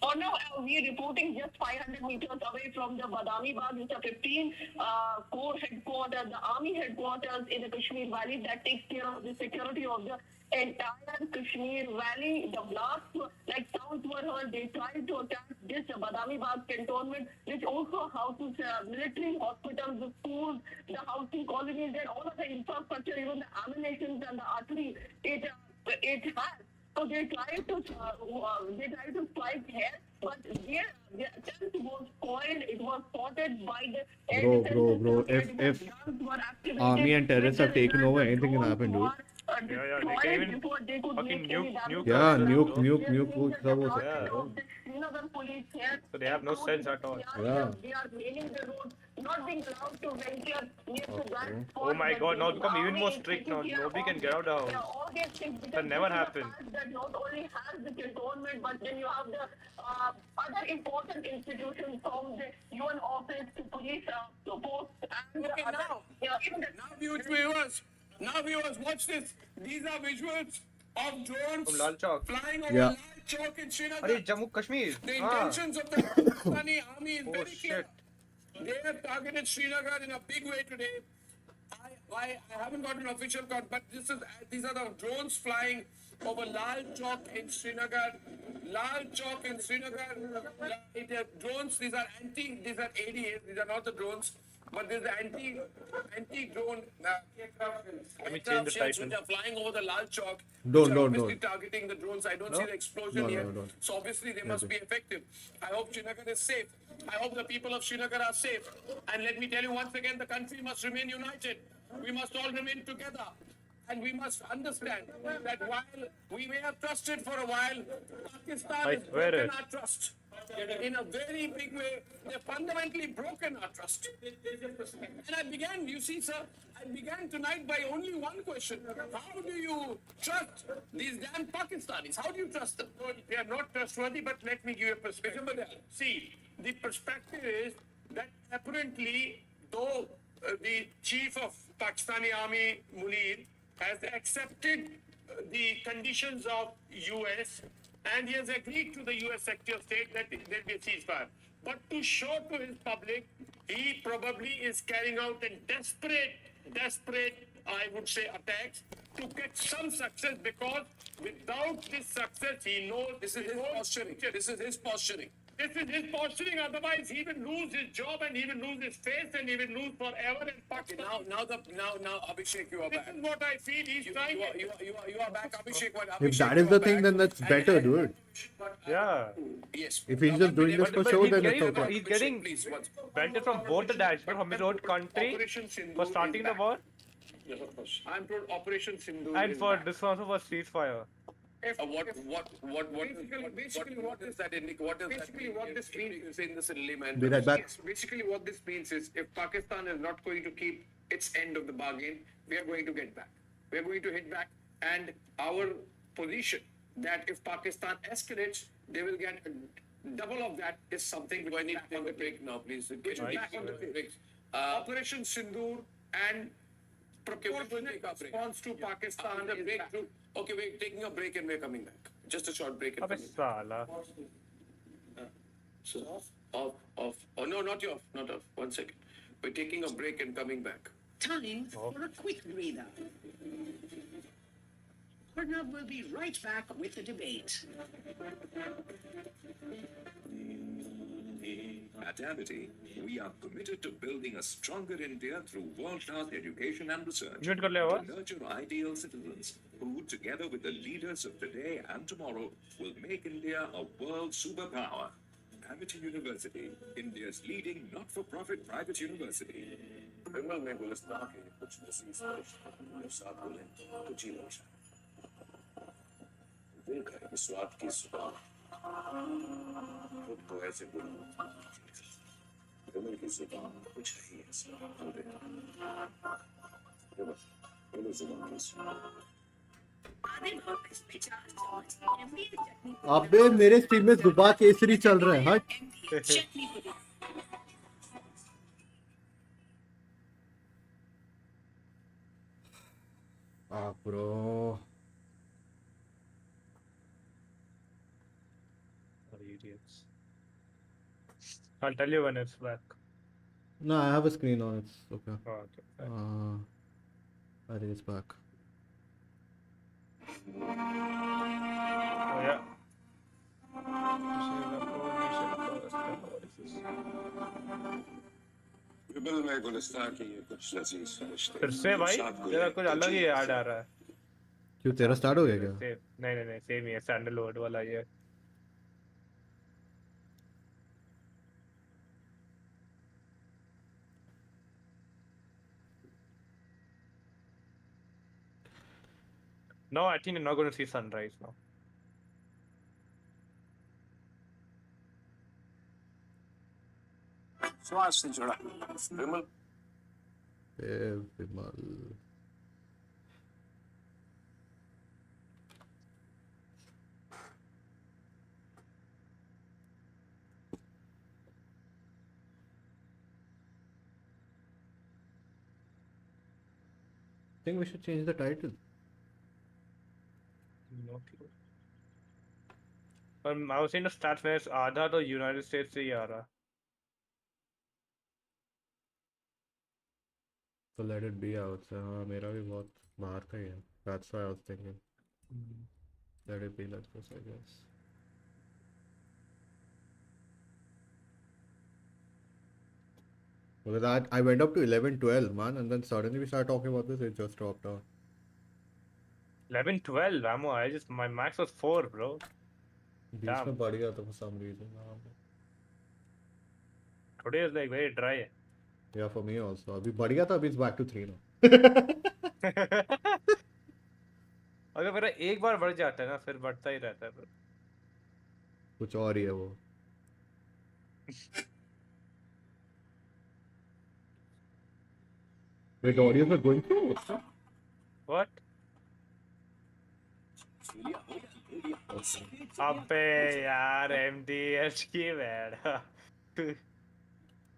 Oh no, we are reporting just 500 meters away from the Badami Bagh, which are 15 Corps headquarters, the army headquarters in the Kashmir Valley that takes care of the security of the entire Kashmir Valley. The blasts, like sounds were heard, they tried to attack this Badami Bagh cantonment, which also houses military hospitals, the schools, the housing colonies, and all of the infrastructure, even the ammunition and the artillery it has. So they tried to strike here, but their attempt was spoiled. It was spotted by the air defense Bro. system. If Guns were activated. army and terrorists have taken over, anything can happen, dude. Yeah, they can even fucking nuke. Yeah, Pakistan, bro. nuke, सब हो सकता है, bro. So they have no sense at all. Yeah. They are cleaning the road, not being allowed to venture near to that Oh my god, now it's become even more strict now. Nobody can get out of the house. That never happened. That not only has the cantonment, but then you have the other important institutions from the UN office to police posts and Okay, now, even the now viewers, watch this. These are visuals of drones From Lal Chowk. flying over Yeah. Lal Chowk in Srinagar. Hey, Jammu Kashmir. The Ah. intentions of the Pakistani army is Oh very clear. shit. They have targeted Srinagar in a big way today. I haven't got an official count, but these are the drones flying over Lal Chowk in Srinagar. Lal Chowk in Srinagar. Drones. These are ADAs. These are not the drones. but there's the anti-drone aircraft change the shells title. which are flying over the Lal Chowk, Don't, which are don't, obviously don't. targeting the drones. I don't No? see the explosion No, yet. no, don't. So obviously they Maybe. must be effective. I hope Srinagar is safe. I hope the people of Srinagar are safe. And let me tell you once again, the country must remain united. We must all remain together. And we must understand that while we may have trusted for a while, Pakistan has broken our trust. In a very big way, they've fundamentally broken our trust. And I began, you see, sir, I began tonight by only one question. How do you trust these damn Pakistanis? How do you trust them? No, they are not trustworthy, but let me give you a perspective. See, the perspective is that apparently, though the chief of Pakistani army, Munir, has accepted the conditions of US and he has agreed to the US Secretary of State that there be a ceasefire. But to show to his public, he probably is carrying out a desperate, I would say, attacks to get some success because without this success, he knows this is his posturing. This is his posturing. This is his posturing, otherwise he will lose his job and he will lose his face and he will lose forever in Pakistan. Now, Abhishek, you are back. This is what I feel. He's trying. You are back, Abhishek. If that is the thing, then that's better, dude. Yeah. Yes. If he's just doing this for show, then it's okay. He's getting belted from both the dashboard from his own country for starting the war Yes, of course. I'm told Operation Sindhu. and for this also for ceasefire. What does that indicate? What does basically what this means in this layman? Be right back. Yes, basically what this means is if Pakistan is not going to keep its end of the bargain, we are going to get back. We are going to hit back, and our position that if Pakistan escalates, they will get double of that is something. Do I need to take a break now, please? Get back on the break. Operation Sindoor and proportionate response to Pakistan. The breakthrough. Okay, we're taking a break and we're coming back. Just a short break. And Abbe sala. So off. Oh no, not you off. Not off. 1 second. We're taking a break and coming back. Time for a quick breather. Arnav will be right back with the debate. At Amity, we are committed to building a stronger India through world-class education and research Mute kar liya to आवाज? nurture ideal citizens who, together with the leaders of today and tomorrow, will make India a world superpower. Amity University, India's leading not-for-profit private university. विमल में गुलिस्तान के कुछ नसीब मेरे साथ बोले कुछ ही नहीं दिल करे कि स्वाद की सुबह खुद को ऐसे बोलूं विमल की जुबान कुछ ही ऐसा बोले विमल जुबान की सुबह अबे मेरे स्ट्रीम में जुबा केसरी चल रहा है हट bro. Idiots. I'll tell you when it's back. No, I have a screen on. It's okay. Oh, okay. I think it's back. Oh yeah. विमल में गुलिस्तान के ये कुछ लजीज फरिश्ते फिर से भाई तेरा कुछ अलग ही ऐड आ रहा है क्यों तेरा स्टार्ट हो गया क्या सेम नहीं सेम ही है सैंडलवुड वाला ये No, I think you're not going to see sunrise now. स्वाद से जुड़ा विमल विमल I think we should change the title. No clue. But I was saying the stats में आधा तो United States से ही आ रहा. So let it be out. So हाँ मेरा भी बहुत बाहर का ही है. That's why I was thinking. Let it be like this, I guess. Because I went up to 11, 12, man, and then suddenly we started talking about this, it just dropped out. 11, 12, ammo. My max was 4, bro. Beach Damn. में बढ़ गया था for some reason. Today is like very dry. Yeah, for me also. अभी बढ़ गया था, अभी it's back to 3 now. अगर मेरा एक बार बढ़ जाता है ना, फिर बढ़ता ही रहता है फिर. कुछ और ही है वो. Wait, audios are going through? What? अबे यार MDH की mad.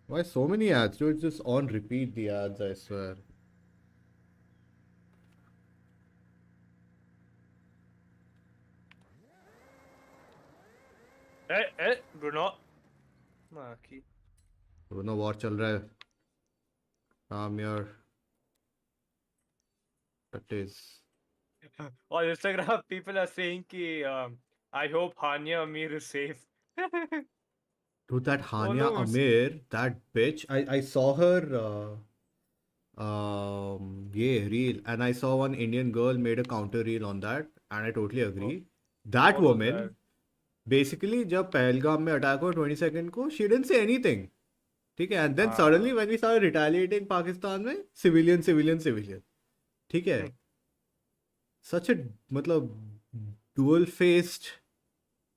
Why so many ads? Dude, it's just on repeat the ads, I swear. Bruno. Maki. Bruno, war चल रहा है. I'm here. That is. On Instagram, people are saying ki, I hope Hania Amir is safe. Dude, that Hania no. Amir, that bitch, I saw her reel, and I saw one Indian girl made a counter reel on that, and I totally agree. That What was woman, that? basically, जब पहलगाम में attack हुआ 22nd को, she didn't say anything. ठीक है, and then suddenly when we started retaliating Pakistan में, civilian. ठीक है, such a मतलब dual-faced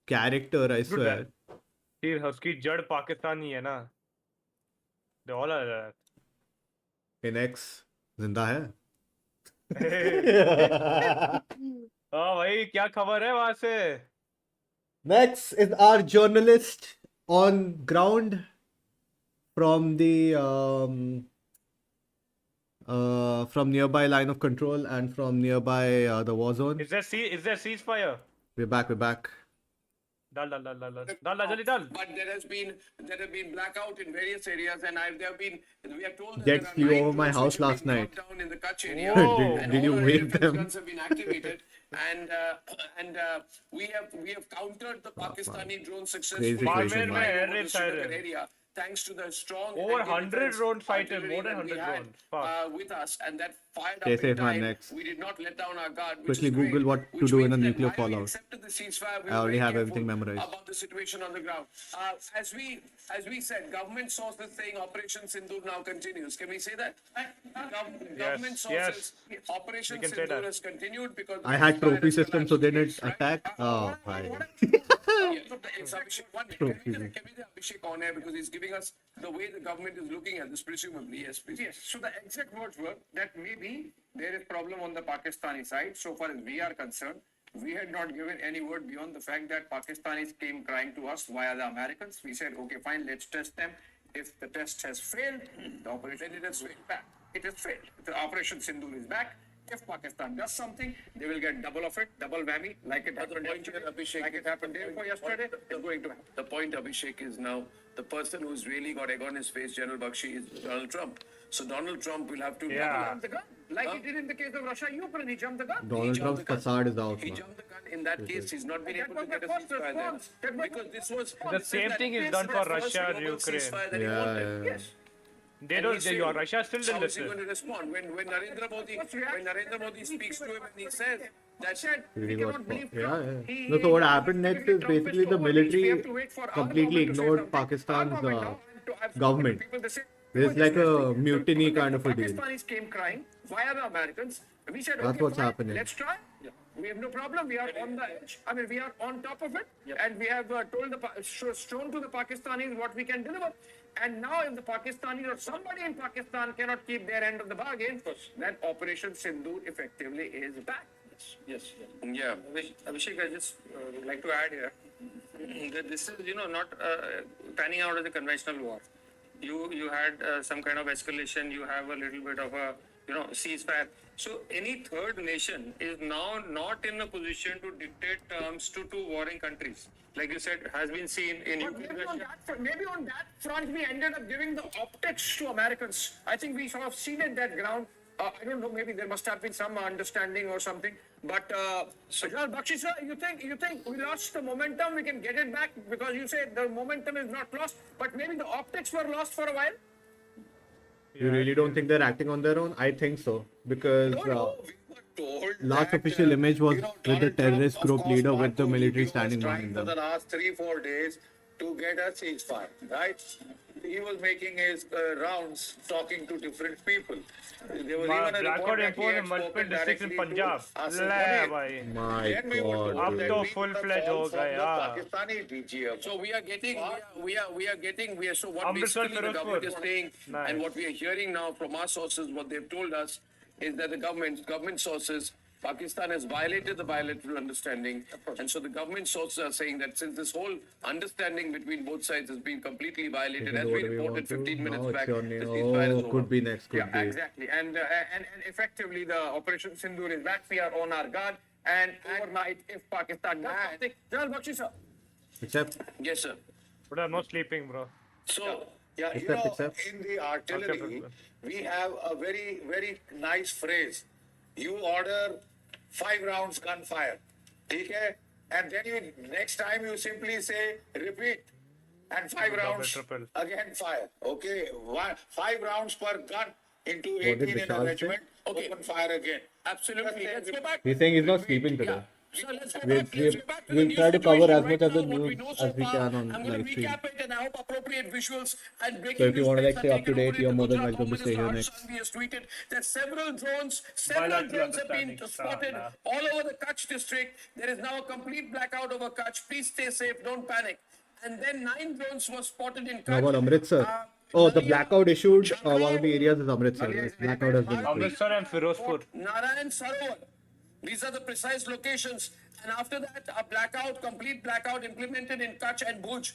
character, I swear. फिर उसकी जड़ पाकिस्तानी है ना. They all are that. Inex जिंदा है. हाँ भाई, क्या खबर है वहाँ से? Next is our journalist on ground from the from nearby line of control and from nearby the war zone. Is there ceasefire? We're back. Dal, jali dal. But there have been blackout in various areas, and we are told that Jet there are flew 9 over my drones house which have last been night. brought down in the Kutch area. Whoa. And Did you all our wave defense them? guns have been activated, and we have countered the Pakistani drone successfully. Crazy situation, in man. over the Srinagar area. Thanks to the strong Over anti-defense 100 drones fighter, artillery more than that we 100 had, drones. Fuck. with us, and that fired Stay up safe, in man. time. Next. We did not let down our guard. Which Quickly is great, Google what to which do in means a that nuclear while we fallout. accepted the ceasefire, we I were already very have careful everything memorized. about the situation on the ground. As we said, government sources saying Operation Sindoor now continues. Can we say that? Government sources, Operation We can say Sindoor that. has continued because I had trophy system, so they didn't attack. Oh, hi. It's Abhishek. One minute. Can we get Abhishek on air because he's giving us the way the government is looking at this, presumably. Yes, please. Yes, so the exact words were that maybe there is problem on the Pakistani side. So far as we are concerned, we had not given any word beyond the fact that Pakistanis came crying to us via the Americans. We said, okay, fine, let's test them. If the test has failed, the operation is back. It has failed. The Operation Sindoor is back. If Pakistan does something, they will get double of it, double whammy, like it happened day before yesterday. It's going to happen. The point, Abhishek, is now the person who's really got egg on his face, General Bakshi, is Donald Trump. So Donald Trump will have to Jump the gun, like he did in the case of Russia-Ukraine. He jumped the gun. Donald Trump's facade is out, He man. jumped the gun. In that case, he's not been That able to was get a the first ceasefire there. response. That was Because this was The same thing is done for Russia and Ukraine. Yeah. Yes. They don't. Russia still So didn't how is he listen. going to respond when Narendra Modi speaks to him and he says that Really got yeah. No, so what happened next is basically the military completely ignored Pakistan's government. There's like a mutiny kind of a deal. Pakistanis came crying via the Americans. We said, That's okay, what's fine, happening. let's try. We have no problem. We are on the edge. I mean, we are on top of it, and we have shown to the Pakistanis what we can deliver. And now, if the Pakistanis or somebody in Pakistan cannot keep their end of the bargain, then Operation Sindoor effectively is back. yes, yeah. Abhishek, I just would like to add here that this is, not panning out as a conventional war. You had some kind of escalation. You have a little bit of a ceasefire. So any third nation is now not in a position to dictate terms to two warring countries. Like you said, has been seen in Ukraine. Maybe on that front, we ended up giving the optics to Americans. I think we sort of ceded that ground. I don't know, maybe there must have been some understanding or something. But Bakshi sir, you think we lost the momentum? We can get it back because you say the momentum is not lost, but maybe the optics were lost for a while. You really don't think they're acting on their own? I think so. Because last official image was with the terrorist group leader with the military standing behind for them. the last 3-4 days to get a ceasefire, right? He was making his rounds, talking to different people. There was even a report that he had spoken districts in directly Punjab. to Asif ले Munir. भाई. My Then we were God, told dude. that तो we full were the fledged fall हो from गए, the हाँ. Pakistani DGF. So we are getting, so what Amritsar, basically the government is Firozpur. saying, Nice. and what we are hearing now from our sources, what they've told us, is that the government sources, Pakistan has violated the bilateral understanding, and so the government sources are saying that since this whole understanding between both sides has been completely violated, as we reported 15 minutes back, the ceasefire is over. Could be next, could be. Exactly. And effectively, the Operation Sindoor is back. We are on our guard. And overnight, if Pakistan does something, General Bakshi sir. Except, Yes, sir. But I'm not sleeping, bro. So, yeah, Except. in the artillery, we have a very, very nice phrase. You order 5 rounds gunfire. Okay? And then you, next time you simply say, repeat. And 5 rounds again fire. Okay? 5 rounds per gun into 18 in a Vishal say? regiment. Open fire again. Absolutely. Let's go back. He's saying he's not sleeping today. So let's go We'll back to the we'll news try to cover situation as much right of the now, what we news know so as we far. can on I'm going live to stream. recap it and I hope appropriate visuals and breaking So if you news want to bits like are stay up to taken over date, you're into more than Gujarat. welcome to Home stay here Minister next. Shanghvi has tweeted that several drones have been spotted all over the Kutch district. There is now a complete blackout over Kutch. Please stay safe, don't panic. And then 9 drones were spotted in How Kutch. about Amritsar? Oh, the blackout issued. One of the areas is Amritsar. This blackout has been issued. Amritsar and Firozpur. Narayan Sarovar. These are the precise locations. And after that, a complete blackout implemented in Kutch and Bhuj.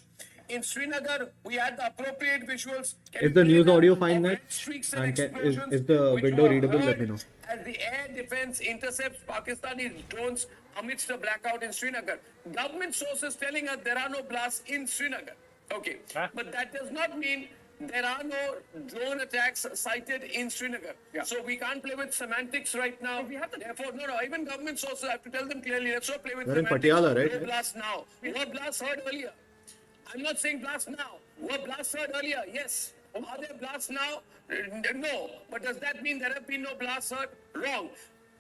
In Srinagar, we had the appropriate visuals. Is the news audio fine next? And is the window readable? Let me know. As the air defense intercepts Pakistani drones amidst a blackout in Srinagar. Government sources telling us there are no blasts in Srinagar. Okay. But that does not mean there are no drone attacks cited in Srinagar. So we can't play with semantics right now. Therefore, no, even government sources, I have to tell them clearly, let's not play with They're in semantics. Patiala, right? No blast now. Were blasts heard earlier? I'm not saying blast now. Were blasts heard earlier? Yes. Are there blasts now? No. But does that mean there have been no blasts heard? Wrong.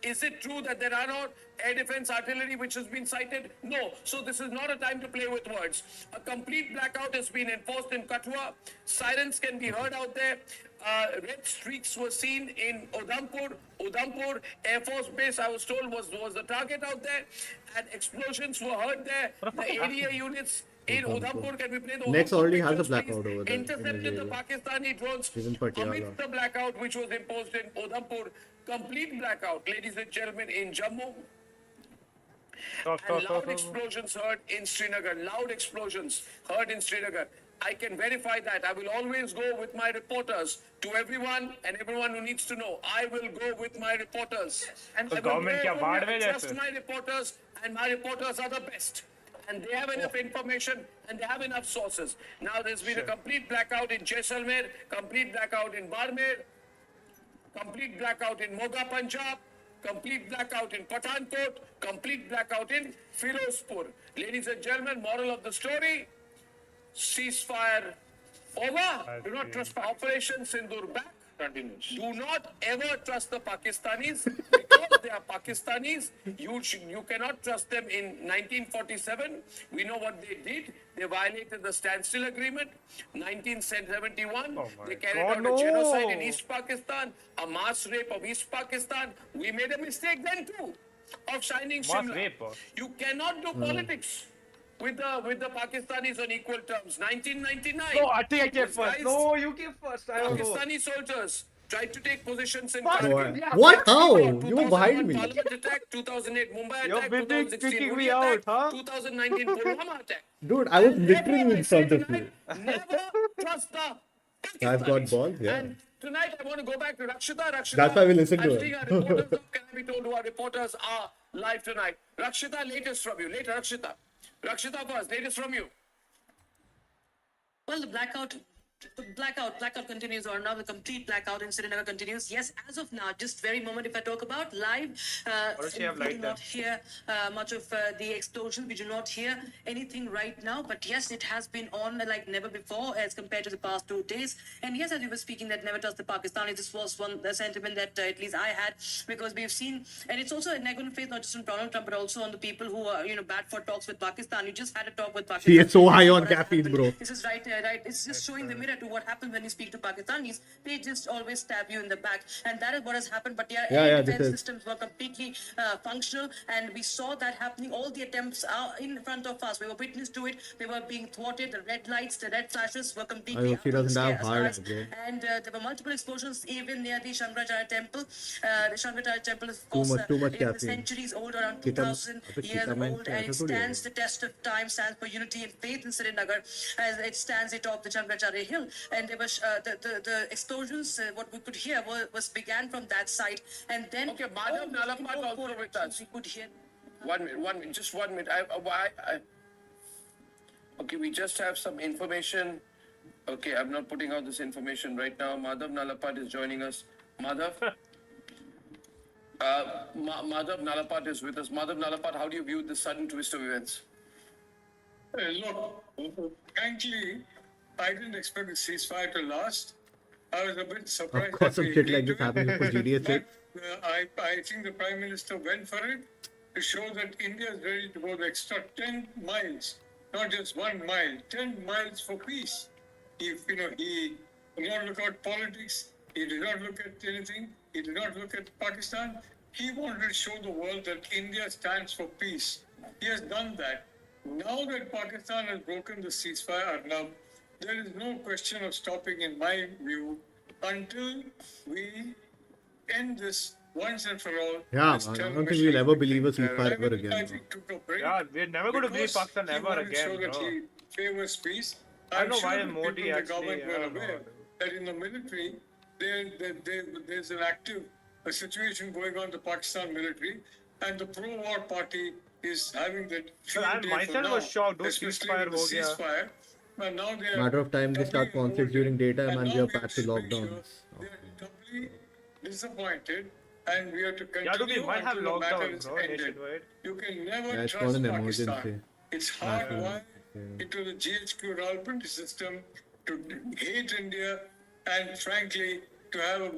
Is it true that there are no air defense artillery which has been cited? No. So this is not a time to play with words. A complete blackout has been enforced in Kathua. Sirens can be heard out there. Red streaks were seen in Udhampur. Udhampur Air Force Base, I was told, was the target out there. And explosions were heard there. The ADA units in Udhampur, can we play the Next Udhampur already has a pictures, blackout please? over there. Intercepted the Pakistani drones He's in Patiala. amidst the blackout which was imposed in Udhampur. Complete blackout, ladies and gentlemen, in Jammu. And loud explosions heard in Srinagar. Loud explosions heard in Srinagar. I can verify that. I will always go with my reporters. To everyone and everyone who needs to know, I will go with my reporters. And तो government क्या बाढ़ में trust जैसे? my reporters, and my reporters are the best. And they have enough information and they have enough sources. Now there's been a complete blackout in Jaisalmer, complete blackout in Barmer, complete blackout in Moga, Punjab, complete blackout in Pathankot, complete blackout in Firozpur. Ladies and gentlemen, moral of the story, ceasefire over. Do not trust Operation Sindoor back. Continues. Do not ever trust the Pakistanis because they are Pakistanis. You cannot trust them in 1947. We know what they did. They violated the standstill agreement. 1971, they carried out a genocide in East Pakistan, a mass rape of East Pakistan. We made a mistake then too of signing Shimla. You cannot do politics with the Pakistanis on equal terms. 1999. No, Atiya came first. No, you came first. I don't know. Pakistani soldiers tried to take positions in What? Kargil. What? How? You were behind me. Parliament attack, 2008 Mumbai You're attack, busy 2016 kicking Uri me attack, out, huh? 2019 Pulwama attack. Dude, I was literally in front of you. Never trust the I've got Pakistanis. balls, yeah. And tonight I want to go back to Rakshita. Rakshita, That's why we listen to I'm her. seeing our reporters now. Can I be told who our reporters are live tonight? Rakshita, latest from you. Rakshita. Rakshita first, latest from you. Well, the blackout The blackout continues, or now the complete blackout in Srinagar continues. Yes, as of now, just very moment, if I talk about live, Or does she have we light do then? not hear much of the explosions. We do not hear anything right now, but yes, it has been on like never before as compared to the past 2 days. And yes, as you were speaking, that never trust the Pakistanis, this was one the sentiment that at least I had, because we've seen, and it's also a negative faith not just on Donald Trump, but also on the people who are, bad for talks with Pakistan. You just had a talk with Pakistan. She is so high And on what has caffeine, happened. bro. This is right. It's just showing the mirror to what happens when you speak to Pakistanis. They just always stab you in the back, and that is what has happened. But yeah, air This defense is. systems were completely functional, and we saw that happening. All the attempts are in front of us. We were witness to it. They were being thwarted. The red lights, the red flashes were I completely know she up in the doesn't have hard, skies. bro. And there were multiple explosions even near the Shankaracharya temple. The Shankaracharya temple is, of Too course, much is caffeine. centuries old, around Kita- 2,000 Abhi years kita main old, and ऐसा it थोड़ी होगा। stands the test of time, stands for unity and faith in Srinagar, as it stands atop the Shankaracharya hill. And there was the explosions, what we could hear was began from that side, and then Okay, Madhav Nalapat also with us. We could hear. 1 minute, just 1 minute. Okay, we just have some information. Okay, I'm not putting out this information right now. Madhav Nalapat is joining us. Madhav? Madhav Nalapat is with us. Madhav Nalapat, how do you view this sudden twist of events? Look, frankly, I didn't expect the ceasefire to last. I was a bit surprised. Of course, some that we shit like agreed this to it. happens for GDS. But, I think the Prime Minister went for it to show that India is ready to go the extra 10 miles, not just 1 mile, 10 miles for peace. If, he did not look at politics, he did not look at anything, he did not look at Pakistan. He wanted to show the world that India stands for peace. He has done that. Now that Pakistan has broken the ceasefire, Arnab, there is no question of stopping, in my view, until we end this once and for all. Yeah, this man, I terror don't think mission. we'll ever believe a ceasefire ever again. I bro. think took a break Yeah, we're never going to believe because Pakistan he ever wanted to again, show that bro. he favors peace. I don't know sure why the people Modi in the actually, government I were don't know. aware that in the military, there's an active situation going on in the Pakistan military, and the pro-war party is having that. Sir, I myself was shocked. Don't ceasefire ho gaya. Ceasefire. But now they are Matter of time they start conflicts during daytime and we are back to make sure lockdowns. they are doubly disappointed, and we have to Yeah, continue we might have until the matter lockdown, is bro, ended. nationwide. You can never Yeah, it's trust called an Pakistan. emergency. It's hardwired into the GHQ development system to hate India and, frankly, to have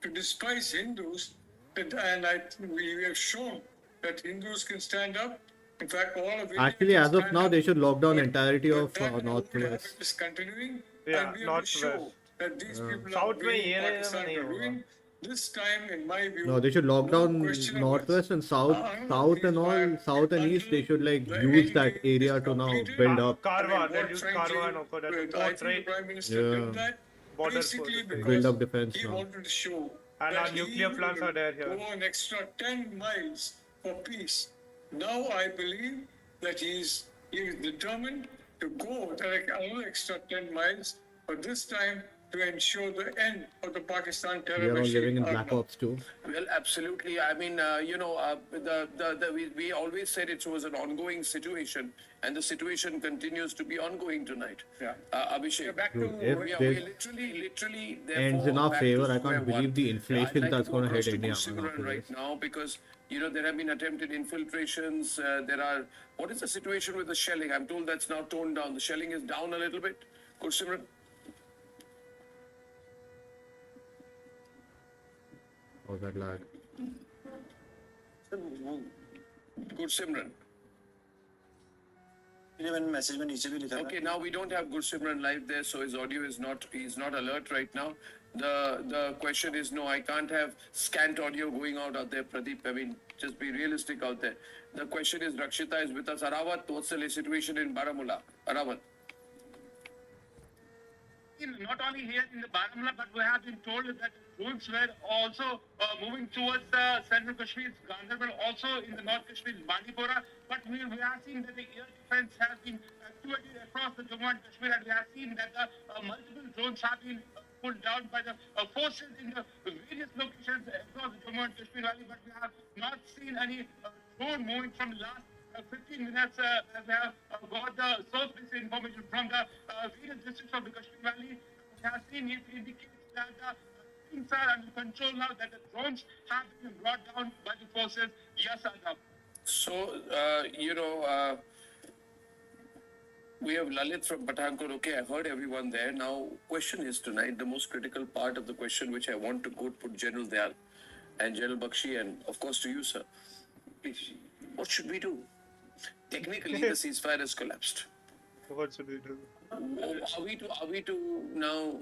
to despise Hindus. And we have shown that Hindus can stand up. In fact, all of India Actually, can as of stand now, up. they should lock down entirety of That Northwest. habit is continuing, Yeah, and we have to show Northwest. that these people South are में bringing ये Pakistan नहीं to होगा. ruin. This time, in my view, No, they should lock down question of Northwest and South and all, South and East. They should like use that area to now build up. Karwa, what they'll use frankly, Karwa and Oko, that I ports, think the right? Prime Minister Yeah. did that Border basically forces. because Build up defense he now. wanted to show And that our nuclear he plants will are there here. go an extra 10 miles for peace. Now I believe that he is determined to go another extra 10 miles, but this time to ensure the end of the Pakistan We terror are all machine. living in Black Ops too. Well, absolutely. I mean, we always said it was an ongoing situation, and the situation continues to be ongoing tonight. Yeah. Abhishek. Back to Dude, if we are this literally ends in therefore our back favor, to I square can't believe one. the inflation I'd like that's to going go to hit across India. Simran right now because there have been attempted infiltrations. There are. What is the situation with the shelling? I'm told that's now toned down. The shelling is down a little bit. Simran. Oh, that lag. Simran. Message में नीचे भी लिखा था. Okay, now we don't have Gursimran live there, so his audio is not, he's not alert right now. The question is, no, I can't have scant audio going out there, Pradeep. I mean, just be realistic out there. The question is, Rakshita is with us. Arawat, what's the situation in Baramulla? Arawat. Not only here in the Baramulla, but we have been told that drones were also moving towards the central Kashmir, Gandarban, also in the North Kashmir, Bandipora. But we have seen that the air defense has been activated across the Jammu and Kashmir, and we have seen that the multiple drones have been pulled down by the forces in the various locations across the Jammu and Kashmir Valley. But we have not seen any drone moving from the last 15 minutes, we have got the source this information from the various districts of the Kashmir Valley. We have seen it indicates that things are under control now, that the drones have been brought down by the forces. Yes, Adab. So, we have Lalit from Pathankot. Okay, I heard everyone there. Now, question is tonight, the most critical part of the question which I want to quote put General Dayal and General Bakshi and of course to you, sir. Please, what should we do? Technically, the ceasefire has collapsed. What should we do? Are we to now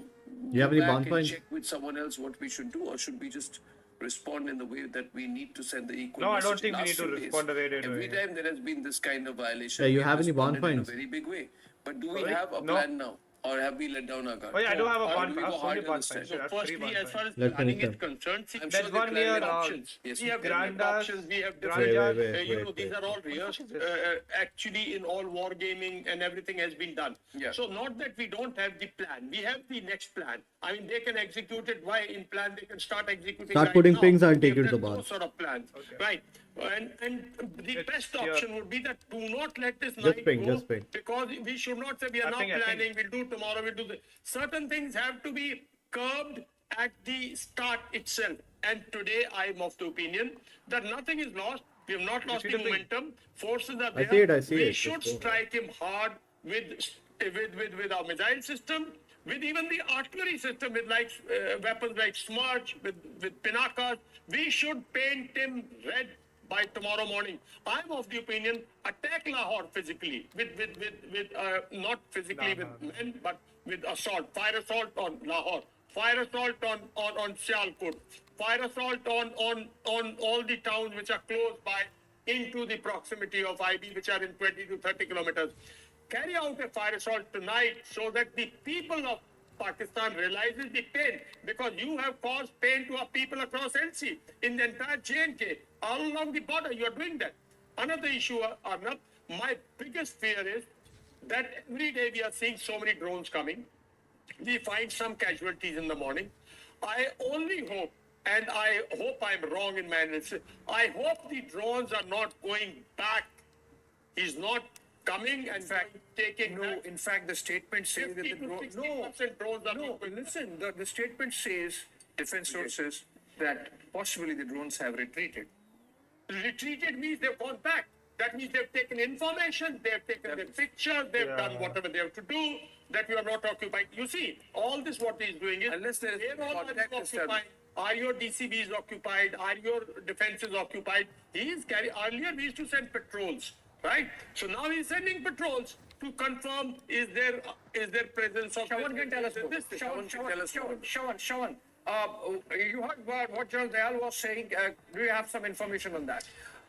You have go any back bond and points? check with someone else what we should do, or should we just respond in the way that we need to send the equal No, I message? don't think we Last need to few days, respond the way they're every doing it. time there has been this kind of violation, Yeah, you we have any bond responded in a points? very big way. But do we Sorry? have a No. plan now, or have we let down our guard? Oh yeah, I do have a Or bond. do we I have go so many harder bond this points. time? I have three Firstly, bond as far points. as Let's planning finish is concerned, see, I'm there's sure one the plan near, will- options. Yes, We have Grandas, different options. We have different. Grandas. These are all real. Actually, in all war gaming and everything has been done. Yeah. So not that we don't have the plan. We have the next plan. I mean, they can execute it. Why in plan they can start executing. Start right putting now. pings, I'll take If you to the there's no bar. sort of plan, right? And the best yeah. option would be that do not let this Just night ping, go just ping. because we should not say we are I now think- planning. We'll do tomorrow. We'll do this. Certain things have to be curbed at the start itself. And today I am of the opinion that nothing is lost. We have not lost the Repeat the thing. momentum. Forces are I there. see we it. should Let's go. strike him hard with our missile system, with even the artillery system, with like weapons like Smarch, with Pinakas. We should paint him red by tomorrow morning. I'm of the opinion, attack Lahore physically, with not physically with men, but with assault, fire assault on Lahore, fire assault on Sialkot, fire assault on all the towns which are close by into the proximity of IB, which are in 20 to 30 kilometers. Carry out a fire assault tonight so that the people of Pakistan realizes the pain, because you have caused pain to our people across LC, in the entire JNK, all along the border. You are doing that. Another issue, Arnab, my biggest fear is that every day we are seeing so many drones coming. We find some casualties in the morning. I only hope, and I hope I'm wrong in my analysis, I hope the drones are not going back. He's not coming and taking. No, in fact, the statement says that the drones. drones are No, listen, the statement says, defense sources, that possibly the drones have retreated. Retreated means they've gone back. That means they've taken information, they've taken the picture, they've done whatever they have to do, that we are not occupied. You see, all this what he's doing is, Unless there is they're all contact occupied. established. Are your DCBs occupied? Are your defenses occupied? Earlier we used to send patrols, right? So now he's sending patrols to confirm is there presence of. Shawan can tell us more. Shawan, you heard what General Dayal was saying. Do you have some information on that?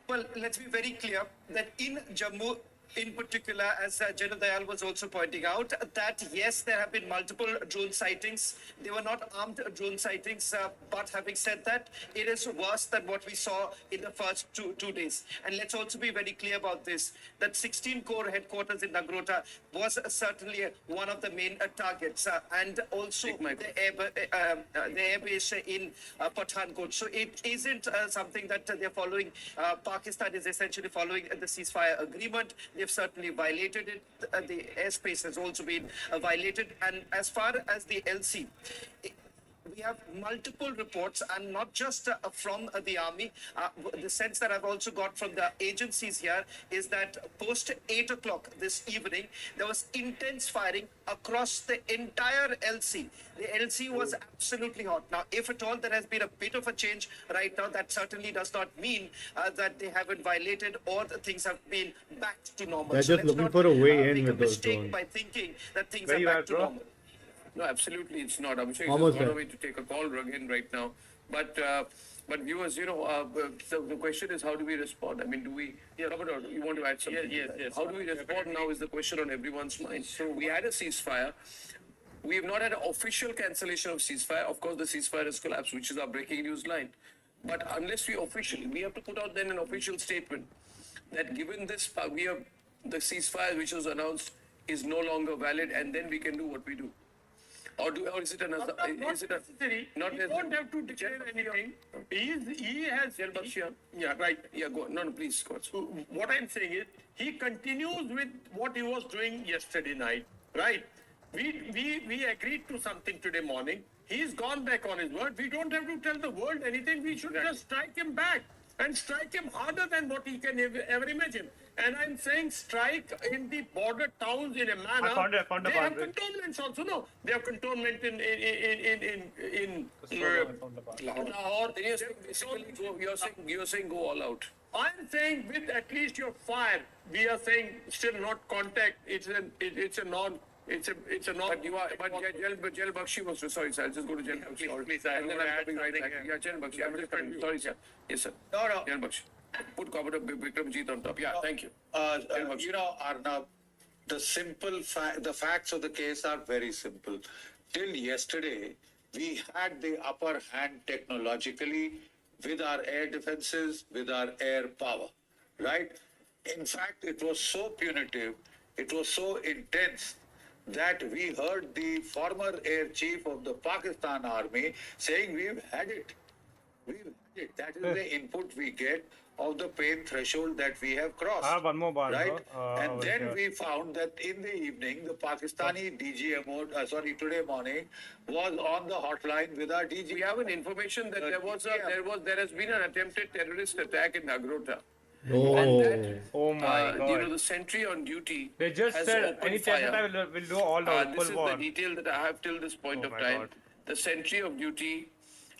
Well, let's be very clear that in Jammu, in particular, as General Dayal was also pointing out, that yes, there have been multiple drone sightings. They were not armed drone sightings, but having said that, it is worse than what we saw in the first two days. And let's also be very clear about this, that 16 Corps headquarters in Nagrota was certainly one of the main targets, and also the air base in Pathankot. So it isn't something that they're following. Pakistan is essentially following the ceasefire agreement. They've certainly violated it. The airspace has also been violated. And as far as the LC, we have multiple reports, and not just from the army. The sense that I've also got from the agencies here is that post 8 o'clock this evening, there was intense firing across the entire LC. The LC was absolutely hot. Now, if at all there has been a bit of a change right now, that certainly does not mean that they haven't violated or that things have been back to normal. They're So just let's looking not, for a way in make with a those mistake drones. by thinking that things Where are you back at, to bro? normal. No, absolutely, it's not. I'm sure he's Almost just gone there. away to take a call again right now. But viewers, so the question is, how do we respond? I mean, do we? Commodore, you want to add something? Yes. How do we respond now? Is the question on everyone's mind. So we had a ceasefire. We have not had an official cancellation of ceasefire. Of course, the ceasefire has collapsed, which is our breaking news line. But unless we have to put out then an official statement that given this, the ceasefire which was announced is no longer valid, and then we can do what we do. Or is it another? Not Is it a, necessary. not You necessary. don't have to declare anything. He has. Yeah, right. Yeah, go on. No, please, go on. So what I'm saying is, he continues with what he was doing yesterday night, right? We agreed to something today morning. He's gone back on his word. We don't have to tell the world anything. We should just strike him back and strike him harder than what he can ever imagine. And I'm saying strike in the border towns in a manner. They have cantonments also. No, they have cantonment in Lahore. You're saying go all out. I'm saying with at least your fire, we are saying still not contact. It's a non. But you are. But Jal Bakshi was. Sorry, sir. I'll just go to Jal Bakshi. Please, and then I'm coming right back. Yeah, Jal Bakshi. I'm just coming. Sorry, sir. Yes, sir. No. Jal Bakshi. Put Commodore Vikramjit on top. Yeah, thank you. Arnab, the facts of the case are very simple. Till yesterday, we had the upper hand technologically with our air defenses, with our air power, right? In fact, it was so punitive, it was so intense that we heard the former air chief of the Pakistan army saying, we've had it. We've had it. That is the input we get of the pain threshold that we have crossed. One more bar, right? And then we found that in the evening, the Pakistani DGMO, today morning, was on the hotline with our DG. We have an information that there has been an attempted terrorist attack in Nagrota. Oh. And that, Oh my God. the sentry on duty. They just has said opened any fire. time will do all out. This full is war. the detail that I have till this point of my time. God. The sentry of duty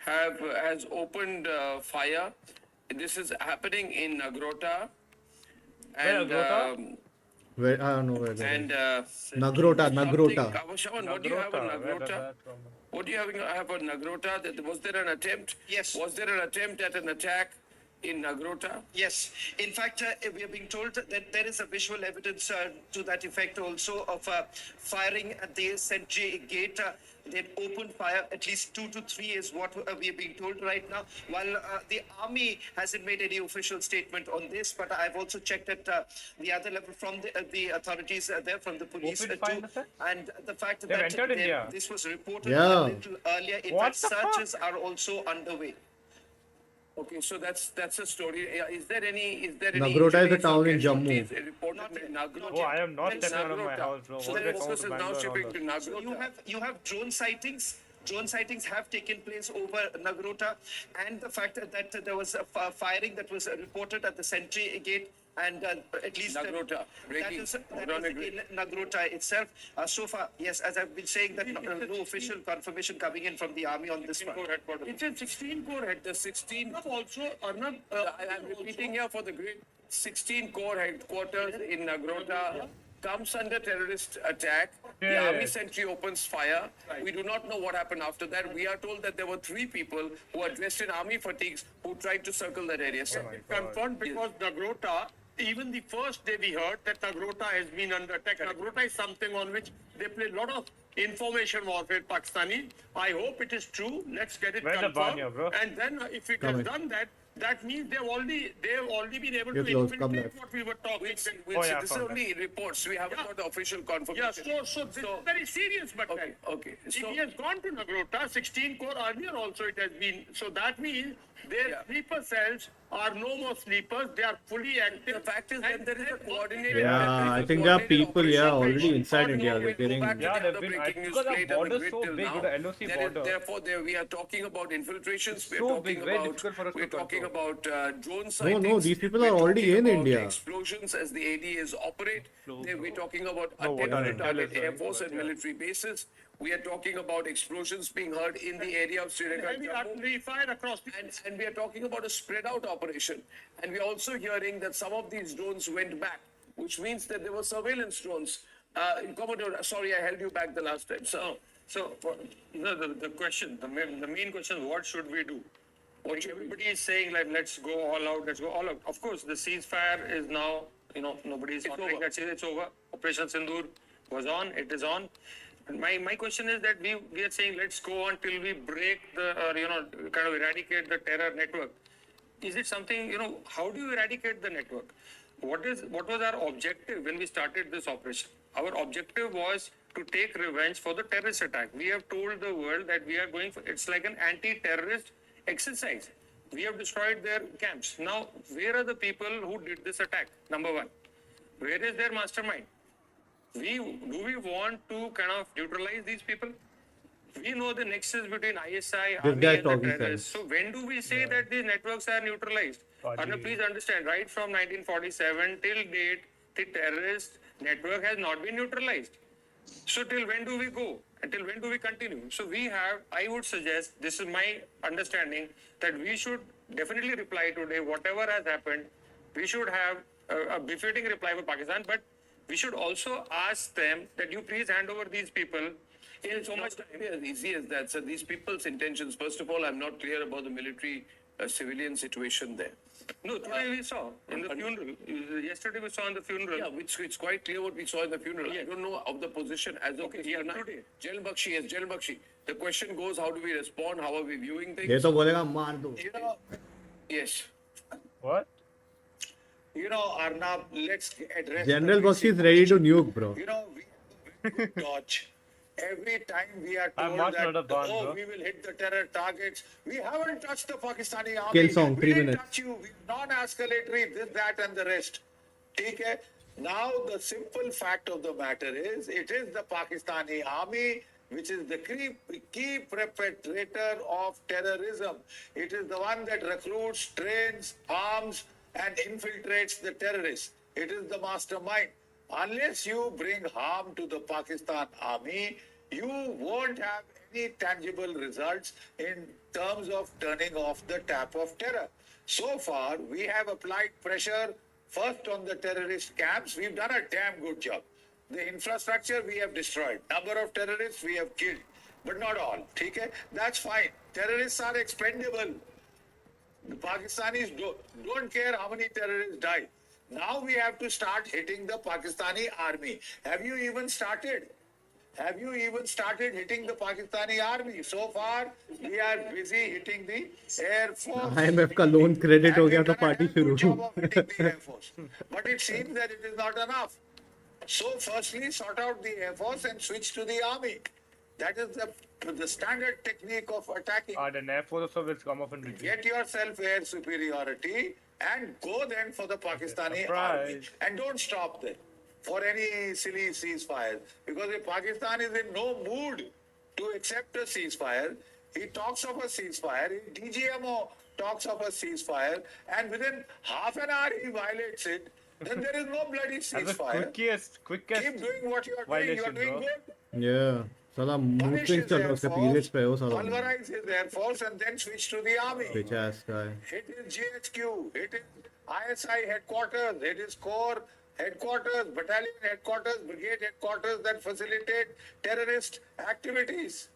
has opened fire. This is happening in Nagrota. Where, Nagrota? Where, I don't know where that And is. Nagrota. Shawan, what do you have on Nagrota? What do you have on Nagrota? Was there an attempt? Yes. Was there an attempt at an attack in Nagrota? Yes. In fact, we are being told that there is a visual evidence to that effect also of firing at the sentry gate. They opened fire, at least 2 to 3 is what we are being told right now. While the army hasn't made any official statement on this, but I've also checked at the other level from the authorities there, from the police too. And the fact that this was reported a little earlier, in fact, searches are also underway. Okay, so that's a story. Is there any? Nagrota is a town in Jammu. Oh, I am not stepping out of my house, bro. So the focus is now shifting to Nagrota. You have drone sightings. Drone sightings have taken place over Nagrota, and the fact that there was a firing that was reported at the sentry gate, and at least Nagrota, that is in Nagrota itself. So far, yes, as I've been saying, that no official confirmation coming in from the army on this front. It's a 16 core head. The 16 also, Arnab, I'm repeating here for the great 16 core headquarters in Nagrota comes under terrorist attack. The army sentry opens fire. We do not know what happened after that. We are told that there were 3 people who are dressed in army fatigues who tried to circle that area. Confirmed because Nagrota, even the first day we heard that Nagrota has been under attack. Nagrota is something on which they play a lot of information warfare, Pakistani. I hope it is true. Let's get it confirmed. And then if it has done that, that means they've already been able to implement what we were talking. This is only reports. We haven't got the official confirmation. Yeah, so this is very serious, but okay. If he has gone to Nagrota, 16 core earlier also it has been. So that means their sleeper cells are no more sleepers. They are fully active. The fact is that there is a coordinated. Yeah, I think there are people, already inside India. They're getting. They've been. Because the border is so big, the LOC border. Therefore, we are talking about infiltrations. We're talking about drone sightings. No, these people are already in India. Explosions as the ADAs operate. We're talking about attempted target Air Force and military bases. We are talking about explosions being heard in the area of Srinagar. And we are talking about a spread out operation. And we're also hearing that some of these drones went back, which means that there were surveillance drones. Commodore, sorry, I held you back the last time. So the question, the main question, what should we do? Everybody is saying, like, let's go all out, let's go all out. Of course, the ceasefire is now, nobody is honoring that. It's over. Operation Sindoor was on, it is on. And my question is that we are saying, let's go on till we break the, kind of eradicate the terror network. Is it something, how do you eradicate the network? What was our objective when we started this operation? Our objective was to take revenge for the terrorist attack. We have told the world that we are going for, it's like an anti-terrorist exercise. We have destroyed their camps. Now, where are the people who did this attack? Number one, where is their mastermind? Do we want to kind of neutralize these people? We know the nexus between ISI, Army, guy and the talking terrorists. So when do we say that these networks are neutralized? Arna, please understand, right from 1947 till date, the terrorist network has not been neutralized. So till when do we go? Until when do we continue? So we have, I would suggest, this is my understanding, that we should definitely reply today, whatever has happened, we should have a befitting reply for Pakistan, but we should also ask them that you please hand over these people in so much time. As easy as that. So these people's intentions, first of all, I'm not clear about the military civilian situation there. No, today we saw in the funeral. Yesterday we saw in the funeral. Yeah, it's quite clear what we saw in the funeral. I don't know of the position as of Okay, this tonight. today. Jail Bakshi, yes, Jail Bakshi. The question goes, how do we respond? How are we viewing things? ये तो बोलेगा मार दो. You know, Yes. What? you know, Arnab, let's address. General the Bakshi is basic ready to question. nuke, bro. You know, we have a very good dodge. Every time we are I'm told not that, a bond, oh, bro. we will hit the terror targets. We haven't touched the Pakistani army. Kill song, we 3 didn't minutes. touch you. We non-escalatory, this, that, and the rest. Okay? Now, the simple fact of the matter is, it is the Pakistani army which is the key perpetrator of terrorism. It is the one that recruits, trains, arms, and infiltrates the terrorists. It is the mastermind. Unless you bring harm to the Pakistan army, you won't have any tangible results in terms of turning off the tap of terror. So far, we have applied pressure first on the terrorist camps. We've done a damn good job. The infrastructure we have destroyed. Number of terrorists we have killed, but not all. Okay? That's fine. Terrorists are expendable. The Pakistanis don't care how many terrorists die. Now we have to start hitting the Pakistani army. Have you even started? Have you even started hitting the Pakistani army? So far, we are busy hitting the Air Force. IMF का loan credit हो गया तो party शुरू. Job of hitting the Air Force. But it seems that it is not enough. So firstly, sort out the Air Force and switch to the army. That is the standard technique of attacking. And Air Force also will come off and retreat. Get yourself air superiority and go then for the Pakistani army. Surprise. And don't stop there for any silly ceasefire. Because if Pakistan is in no mood to accept a ceasefire, he talks of a ceasefire, DGMO talks of a ceasefire, and within half an hour he violates it, then there is no bloody That's the ceasefire. quickest Keep doing what you are doing. You are violation, doing bro. good. Yeah. साला mood Punish swings his चल रहा है Air उसके Force, periods पे वो साला. pulverize his Air Force and then switch to the army. Bitch ass guy. It is GHQ, it is ISI headquarters, it is Corps headquarters, battalion headquarters, brigade headquarters that facilitate terrorist activities.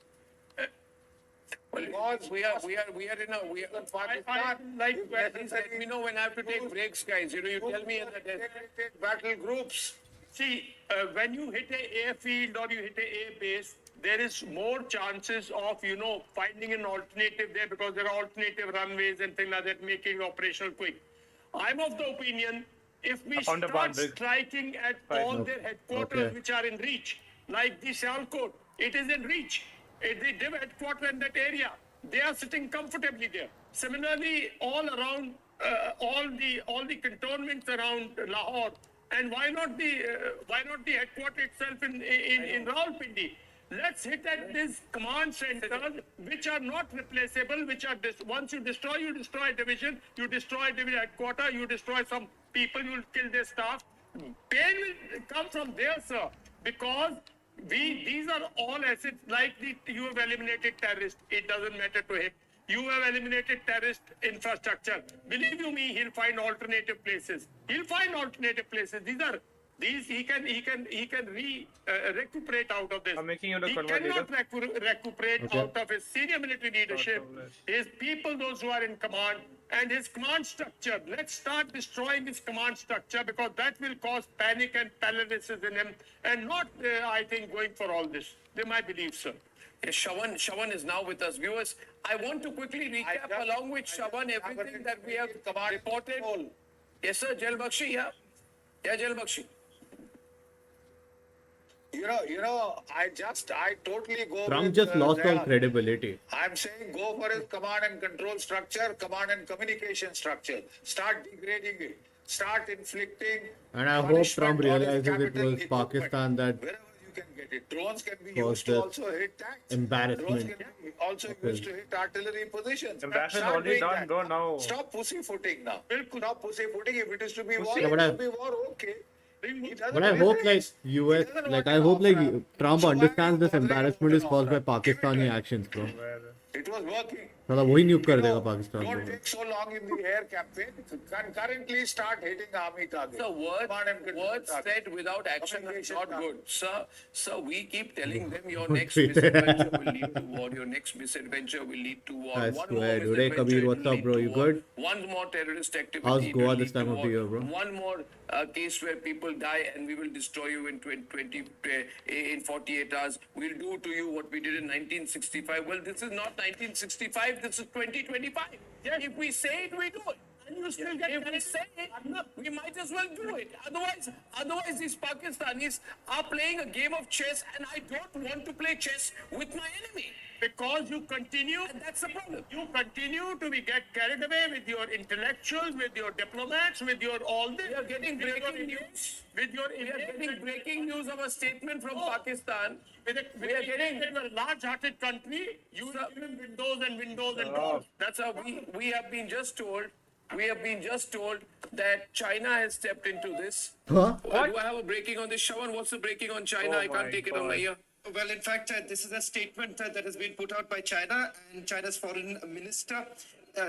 Because we are in a Pakistan, like please let me know when I have to take breaks, guys. You know, you tell me at the desk. battle groups. See, when you hit a airfield or you hit a air base, there is more chances of, finding an alternative there because there are alternative runways and things like that, making operational quick. I'm of the opinion, if we found a start band, Brig. striking at all their headquarters Okay. which are in reach, like the Sialkot, it is in reach. The div headquarters in that area, they are sitting comfortably there. Similarly, all around, all the cantonments around Lahore, and why not the headquarters itself in Rawalpindi? Let's hit at these command centers, which are not replaceable, which are once you destroy a division, you destroy division headquarters, you destroy some people, you will kill their staff. Pain will come from there, sir, because these are all assets like you have eliminated terrorists. It doesn't matter to him. You have eliminated terrorist infrastructure. Believe you me, he'll find alternative places. He'll find alternative places. These he can recuperate out of this. I'm making you the He convert cannot recuperate out of his senior military leadership, his people, those who are in command, and his command structure. Let's start destroying his command structure because that will cause panic and paralysis in him, and not, I think, going for all this. They might believe, sir. Yes, Shawan is now with us. Viewers, I want to quickly recap along with Shawan everything that we have reported. Yes, sir, Jail Bakshi, yeah. Yeah, Jail Bakshi. I totally go Trump with just lost all Dayal. credibility. I'm saying go for his command and control structure, command and communication structure. Start degrading it. Start inflicting. And I hope punishment Trump on his realizes it capital was equipment. Pakistan that Wherever you can get it. Drones can be caused used to this also hit tanks. Drones embarrassment. can be also of used his- to hit artillery positions. Embarrassment Start already doing done, that. bro, now. Stop pussyfooting now. Stop pussyfooting. If it is to be war, Yeah, it but is I- to be war, okay. He doesn't But I hope like resist. US, doesn't like want I an hope like offer. Trump So why are understands you this bothering embarrassment with is an caused by offer? Give it to Pakistani him. actions, bro. It was working. साला वही nuke कर देगा Pakistan Don't को. take so long in the air campaign. Concurrently start hitting army targets. So Command and control words targets. said without action are Communication not targets. good. Sir, we keep telling them your Don't next say that. misadventure will lead to war. Your next misadventure will lead to war. I One swear, more dude. Hey, misadventure, Kabir, it what's will up, lead bro? to You war. good? One more terrorist activity. How's it Goa will this lead to time of the war. year, bro? One more case where people die and we will destroy you in in 48 hours. We'll do to you what we did in 1965. Well, this is not 1965. This is 2025. Yeah, if we say it, we do it. And you still get if we say it, we might as well do it. Otherwise, these Pakistanis are playing a game of chess, and I don't want to play chess with my enemy. Because you continue, And that's the problem. you continue to be get carried away with your intellectuals, with your diplomats, with your all this. We are getting with your breaking Indian- news. With your We are getting breaking news of a statement from Oh. Pakistan. With a, We are getting. a large-hearted country, you will give him windows and windows and Oh. doors. That's how we have been just told. We have been just told that China has stepped into this. Huh? Do I have a breaking on this, Shawan? What's the breaking on China? Oh I can't my take it on my God. ear. Well, in fact, this is a statement that has been put out by China, and China's foreign minister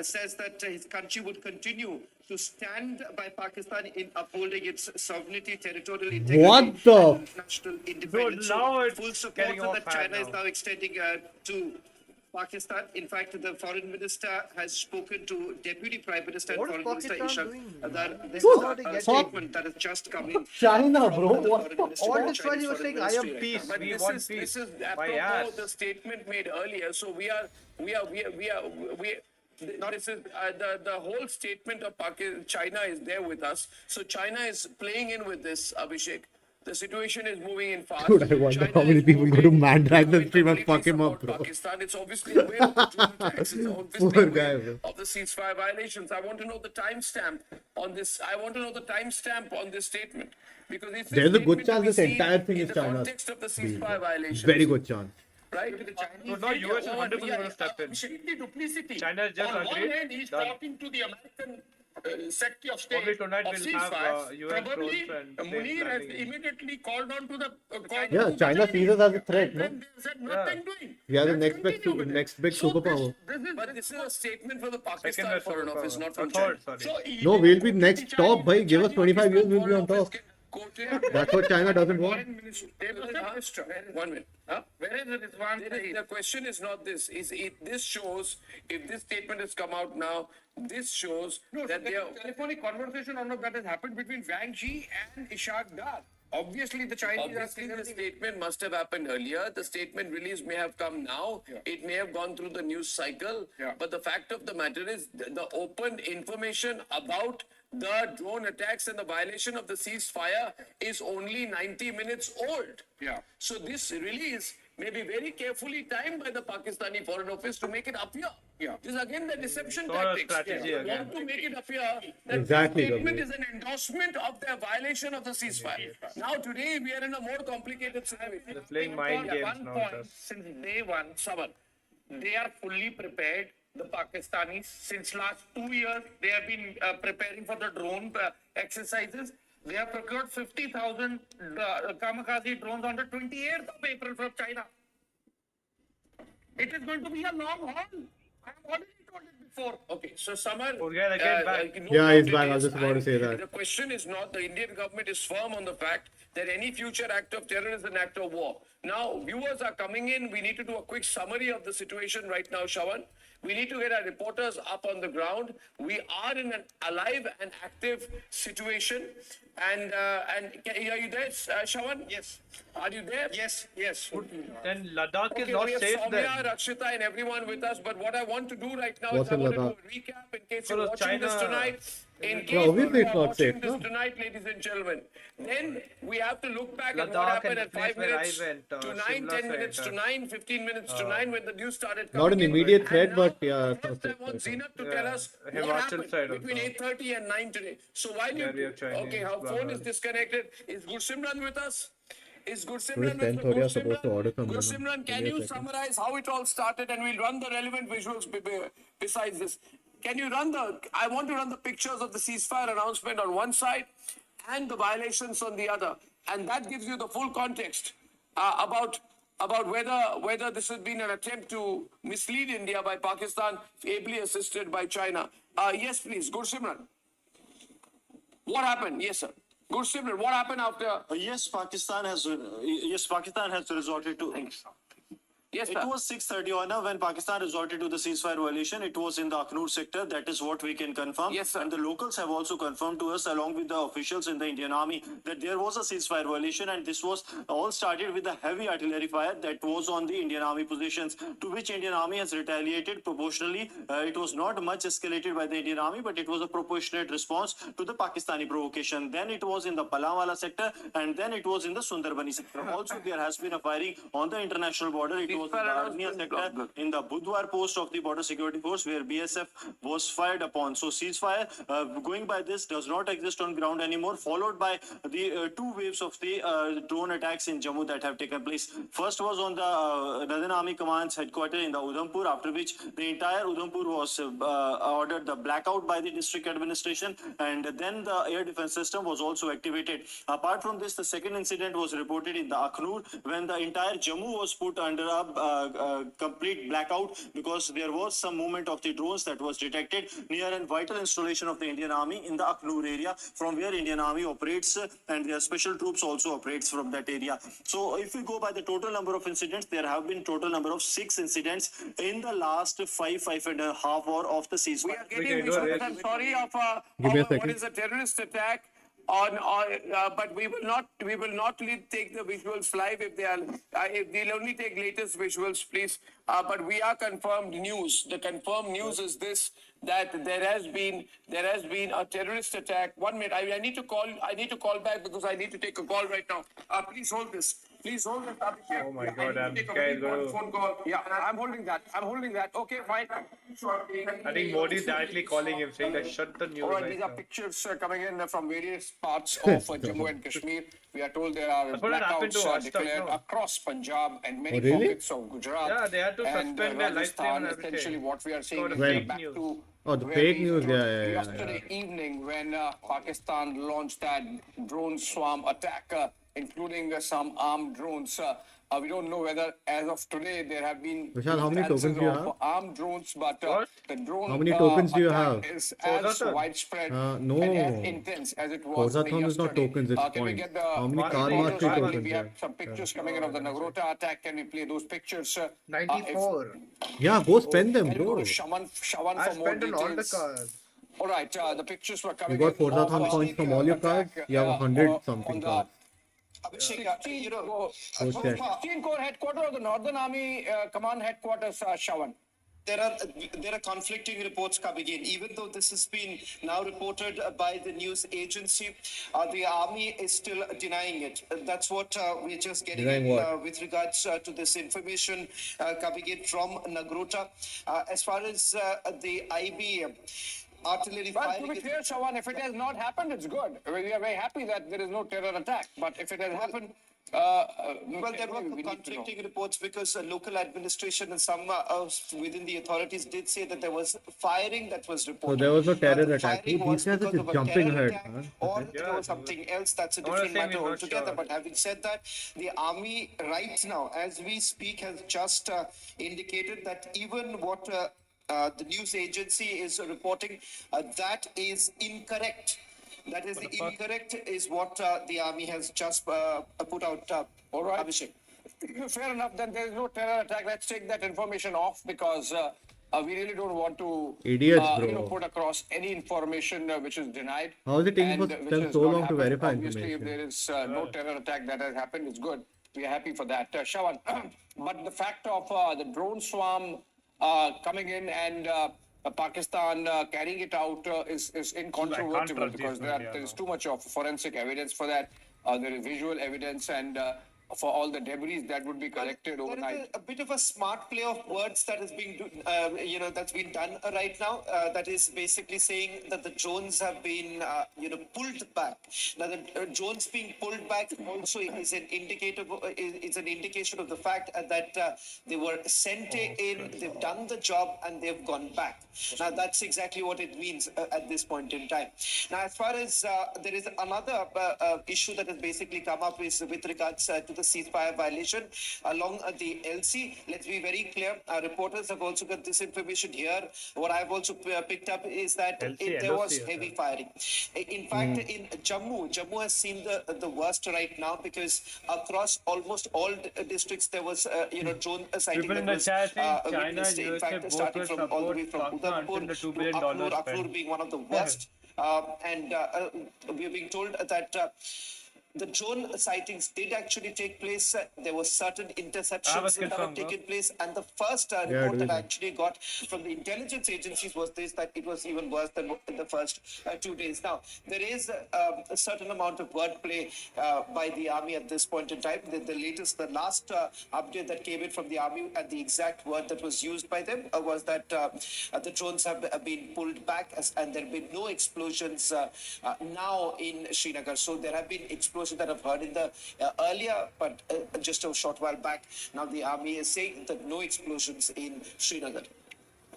says that his country would continue to stand by Pakistan in upholding its sovereignty, territorial integrity, What the and national independence. now it's full support getting off that hand China is now. now extending to Pakistan. In fact, the foreign minister has spoken to Deputy Prime Minister and What is Foreign Minister Pakistan Ishaq doing? Adar. This How is are they a getting- statement that has just come in. China, from bro. the What foreign the minister All and this while Chinese you were foreign saying, I am ministry right peace. now. But We this want is peace. My apropos ass. the statement made earlier. So we are. This is the whole statement of China is there with us. So China is playing in with this, Abhishek. The situation is moving in fast. Dude, I wonder China how many is people go to moving man drag the to stream and completely fuck him up, support bro. Pakistan. It's obviously aware of the drone attacks. It's obviously Poor aware guy, bro. of the ceasefire violations. I want to know the timestamp on this. I want to know the timestamp on this statement because if this There's a good statement chance to be this seen entire thing in is the China's context of the deal, ceasefire bro. violations. Very good chance. Right? No, no, US is 100% going to step in. Completely duplicity. China has just On one agreed. hand, he's Done. talking to the American Secretary of State Probably tonight of we'll have, ceasefire. UN Probably drones and Munir planes has landing in. immediately called on to the Yeah, China sees us as a threat, no? And they said nothing doing. We are the Let's next big, continue with it. next big So superpower. But this is a statement for the Pakistan Second Foreign superpower. Office, not Oh, from China. third, sorry. No, we'll be next top, bhai. Give us 25 years, we'll be on top. That's what China doesn't want. One minute. Huh? Where is the response? The question is not this. This shows, if this statement has come out now, this shows that they are. telephonic conversation on that has happened between Wang Ji and Ishaq Dar. Obviously, the Chinese are Obviously, saying the statement must have happened earlier. The statement release may have come now. It may have gone through the news cycle. But the fact of the matter is, the open information about the drone attacks and the violation of the ceasefire is only 90 minutes old. Yeah. So this release may be very carefully timed by the Pakistani Foreign Office to make it appear. Yeah. This is again the deception Sort of tactics. strategy They again. want to make it appear that Exactly, the statement Gabriel. is an endorsement of their violation of the ceasefire. Now today we are in a more complicated situation. They're playing mind At games one now. point, Just. since day one, Sawan, they are fully prepared. The Pakistanis, since last 2 years, they have been preparing for the drone exercises. They have procured 50,000 kamikaze drones on the 28th of April from China. It is going to be a long haul. I have already told it before. Okay, so Samar, Forget again back. Yeah, doubt he's it back. I was is. just about to say that. The question is not, the Indian government is firm on the fact that any future act of terror is an act of war. Now, viewers are coming in. We need to do a quick summary of the situation right now, Shawan. We need to get our reporters up on the ground. We are in an alive and active situation. And are you there, Shawan? Yes. Are you there? Yes, yes. Then Ladakh is Okay, not we have safe Soumya, then. Rakshita, and everyone with us. But what I want to do right now What's is I in want to do Ladakh? a recap in case Because you're watching this China- tonight. In Yeah, case obviously you it's are not watching safe, this no? tonight, ladies and gentlemen, then we have to look back at what Ladakh happened and at the place 5 where I minutes went, to 9, Shimla 10 side, minutes to 9, 15 minutes to 9 when the news started Not an coming in. immediate threat, And but now, yeah, it's first not I safe. want Zenat to Yeah, tell us what Himachal happened side between also. 8:30 and 9 today. So while There we you, have Chinese okay, our phone is bloggers. disconnected. Is Gursimran with us? Is Gursimran Today's with 10:30, I was Gursimran? supposed to order some Gursimran, Give can me a you second. summarize how it all started and we'll run the relevant visuals besides this. Can you run I want to run the pictures of the ceasefire announcement on one side and the violations on the other. And that gives you the full context about whether this has been an attempt to mislead India by Pakistan, ably assisted by China. Yes, please, Gursimran. What happened? Yes, sir. Gursimran, what happened after? Yes, Pakistan has resorted to. Yes, it was 6:30 when Pakistan resorted to the ceasefire violation. It was in the Akhnur sector. That is what we can confirm. Yes, sir. And the locals have also confirmed to us, along with the officials in the Indian Army, that there was a ceasefire violation, and this was all started with a heavy artillery fire that was on the Indian Army positions, to which Indian Army has retaliated proportionally. It was not much escalated by the Indian Army, but it was a proportionate response to the Pakistani provocation. Then it was in the Palawala sector, and then it was in the Sundarbani sector. Also, there has been a firing on the international border. It was in the Armenia sector, in the Budwar post of the Border Security Force, where BSF was fired upon. So ceasefire, going by this, does not exist on ground anymore, followed by the two waves of the drone attacks in Jammu that have taken place. First was on the Northern Army Command's headquarters in the Udhampur, after which the entire Udhampur was ordered the blackout by the district administration, and then the air defense system was also activated. Apart from this, the second incident was reported in the Akhnur, when the entire Jammu was put under a complete blackout because there was some movement of the drones that was detected near a vital installation of the Indian Army in the Akhnur area, from where Indian Army operates, and their special troops also operates from that area. So if we go by the total number of incidents, there have been total number of 6 incidents in the last 5.5 hour of the ceasefire. We are getting visuals, I'm sorry, of Give me a what second. is a terrorist attack but we will not take the visuals live if they are we'll only take latest visuals, please. But we are confirmed news. The confirmed news is this, that there has been a terrorist attack. 1 minute, I need to call back because I need to take a call right now. Please hold this. Please hold this. Oh my God, I need to take a I'm very scared, important bro. phone call. Yeah, I'm holding that. Okay, fine. I think Modi is directly calling him, saying that shut the news All right, right these are now. pictures coming in from various parts of Jammu and Kashmir. We are told there are That's what happened to blackouts us, declared no? across Punjab and many Oh, really? pockets of Gujarat. Yeah, they had to and suspend their live stream and Rajasthan. everything. Essentially, what we are saying Got a is we are fake back news. to Oh, the where fake we news, were yeah. yesterday evening when Pakistan launched that drone swarm attack, including some armed drones. We don't know whether, as of today, there have been Vishal, how many instances tokens do you of have? armed drones, but What? the drone How many tokens do you attack have? is Forza as Thon? widespread No. and as intense as it was Forza-thon is not yesterday. tokens, it's Can we points. get the How many car photos? mastery I believe tokens we you have have? some pictures coming in of the Nagrota attack. Can we play those pictures? 94. Yeah, go spend them, Can you go to bro. Shawan I for more spent on all the details? cars. All right, the pictures were coming You got in Forza-thon of, points from all your cars? attack, You have on 100 something the cars. Abhishek, you know, Go check. 16 Corps headquarters of the Northern Army Command headquarters, Shawan. there are conflicting reports coming in. Even though this has been now reported by the news agency, the army is still denying it. That's what we're just getting Denying in what? with regards to this information coming in from Nagrota. As far as the IB artillery Well, to firing be is clear, Shawan, if it has not happened, it's good. We are very happy that there is no terror attack. But if it has happened, well, there were we need to know. conflicting reports because local administration and some within the authorities did say that there was firing that was reported. So there was no terror The attack. firing These was guys are because just of a jumping terror ahead, attack man. or Okay. there was something else. That's a Honestly, different matter we're not altogether. sure. But having said that, the army right now, as we speak, has just indicated that even what the news agency is reporting, that is incorrect. That is incorrect, is what the army has just put out. All right. Abhishek. Fair enough, then there is no terror attack. Let's take that information off because We really don't want to Idiots, put bro. across any information which is denied. How is it taking And for which them has so not long to happened. verify Obviously, if there information? is no terror attack that has happened, it's good. We are happy for that. Shawan, but the fact of the drone swarm coming in and Pakistan carrying it out is incontrovertible because there is too much of forensic evidence for that. There is visual evidence and for all the debris that would be collected overnight. There is a bit of a smart play of words that is being, that's been done right now. That is basically saying that the drones have been, pulled back. Now, the drones being pulled back also is an indicator, is an indication of the fact that they were sent in, they've done the job, and they've gone back. Now, that's exactly what it means at this point in time. Now, as far as there is another issue that has basically come up is with regards to the ceasefire violation along the LC. Let's be very clear. Our reporters have also got this information here. What I've also picked up is that there was heavy firing. In fact, in Jammu has seen the worst right now because across almost all districts there was, drone sighting. People in that the was chat saying China, witnessed. In USA fact, both starting will from all the support way from Pakistan Udhampur until the $2 to billion Aknur being one of the worst. And we are being told that the drone sightings did actually take place. There were certain interceptions that have taken place, and the first report that I actually got from the intelligence agencies was this: that it was even worse than in the first 2 days. Now, there is a certain amount of wordplay by the army at this point in time. The last update that came in from the army, and the exact word that was used by them was that the drones have been pulled back, and there have been no explosions now in Srinagar. So there have been explosions that I've heard in the earlier, but just a short while back. Now the army is saying that no explosions in Srinagar.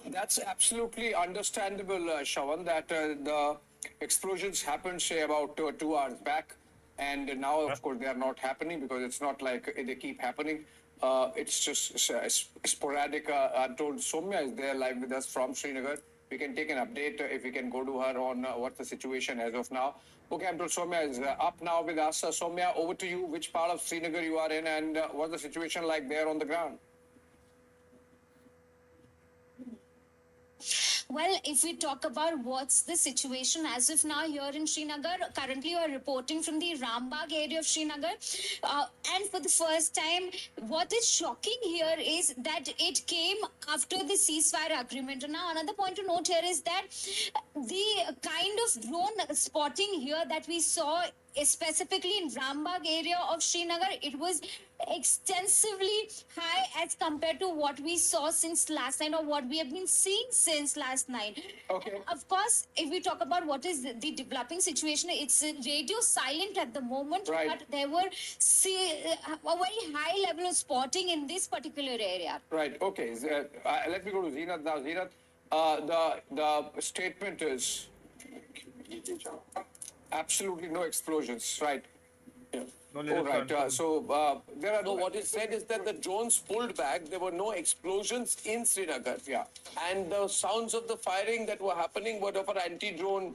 That's absolutely understandable, Shawan, that the explosions happened, say, about 2 hours back. And now, of course, they are not happening because it's not like they keep happening. It's just sporadic. I'm told Soumya is there live with us from Srinagar. We can take an update if we can go to her on what's the situation as of now. Okay, I'm told Soumya is up now with us. Soumya, over to you. Which part of Srinagar you are in and what's the situation like there on the ground? Well, if we talk about what's the situation as of now here in Srinagar, currently you are reporting from the Rambagh area of Srinagar. And for the first time, what is shocking here is that it came after the ceasefire agreement. And now, another point to note here is that the kind of drone spotting here that we saw, specifically in Rambagh area of Srinagar, it was extensively high as compared to what we saw since last night or what we have been seeing since last night. Okay. Of course, if we talk about what is the developing situation, it's radio silent at the moment, right. but there were a very high level of spotting in this particular area. Right. Okay. Let me go to Zeenat now. Zeenat, the statement is absolutely no explosions, right? Yeah. No All right. There are no. What is said is that the drones pulled back. There were no explosions in Srinagar. Yeah. And the sounds of the firing that were happening were for anti-drone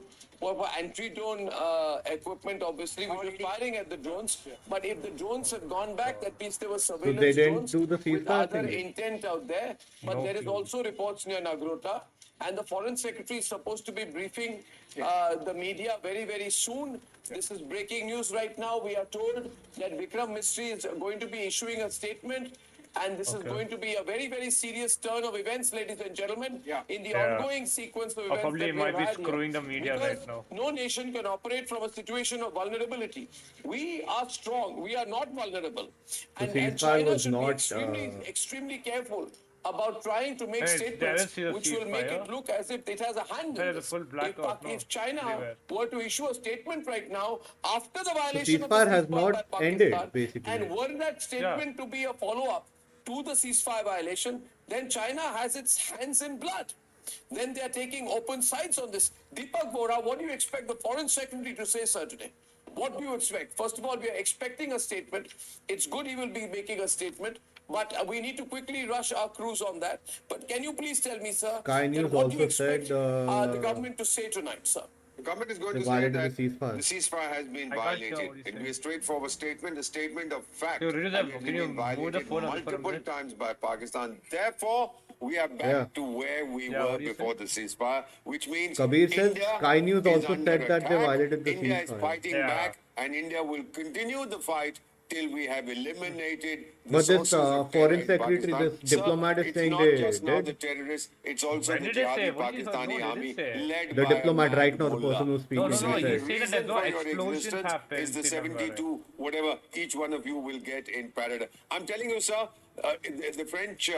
equipment, obviously, which was firing at the drones. Yeah. But if the drones had gone back, that means there were surveillance they didn't drones do the with ceasefire other thing. intent out there. But there is also reports near Nagrota. And the Foreign Secretary is supposed to be briefing the media very, very soon. This is breaking news right now. We are told that Vikram Misri is going to be issuing a statement. And this is going to be a very, very serious turn of events, ladies and gentlemen, in the ongoing sequence of events probably that we might have be had screwing here. the media Because right now. no nation can operate from a situation of vulnerability. We are strong. We are not vulnerable. And ceasefire China was should be not, extremely careful about trying to make Hey, statements there is a which will make ceasefire. it look as if it has a hand There in is a this. full blackout, no, If China everywhere. were to issue a statement right now after the The violation of the ceasefire has ceasefire not by ended, Pakistan, basically. and were that statement to be a follow-up to the ceasefire violation, then China has its hands in blood. Then they are taking open sides on this. Deepak Vora, what do you expect the Foreign Secretary to say, sir, today? What do you expect? First of all, we are expecting a statement. It's good he will be making a statement, but we need to quickly rush our crews on that. But can you please tell me, sir, Sky News what do you also expect said the government to say tonight, sir? The government is going they to say violated that the ceasefire. the ceasefire has been I can't hear violated. what he's It will be saying. a straightforward statement, a statement of fact. Yo, Rizal, and it has can you been move the violated phone away for a multiple minute? times by Pakistan. Therefore, we are back to where we were before the ceasefire, which means Kabir says India Sky News is also under said that they attack. violated the India is ceasefire. fighting back, and India will continue the fight till we have eliminated the But this sources of terror foreign in secretary, Pakistan. this diplomat is It's saying not they just now the did. terrorists, it's also When the did they say? jihadi What did he say? Pakistani No, they army didn't say. led The by diplomat a right mad now, the mullah. person who's speaking, No, he no, said. he The said that reason there's no for your explosions existence happened is the in Srinagar. 72 whatever each one of you will get in paradise. I'm telling you, sir, the French,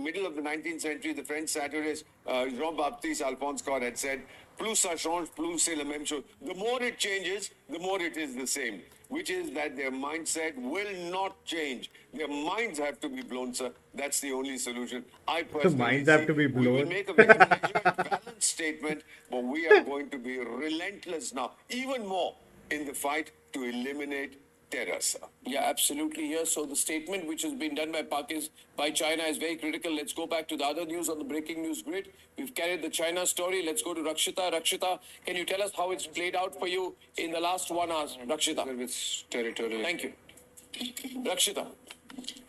middle of the 19th century, the French satirist Jean-Baptiste Alphonse Code had said, plus ça change, plus c'est la même chose. The more it changes, the more it is the same. Which is that their mindset will not change. Their minds have to be blown, sir. That's the only solution. I personally minds have to be we will blown. make a very measured, balanced statement, but we are going to be relentless now, even more in the fight to eliminate terror, sir. Yeah, absolutely. Yes. So the statement which has been done by China is very critical. Let's go back to the other news on the breaking news grid. We've carried the China story. Let's go to Rakshita. Rakshita, can you tell us how it's played out for you in the last 1 hour? Rakshita. It's territorial. Thank you. Rakshita.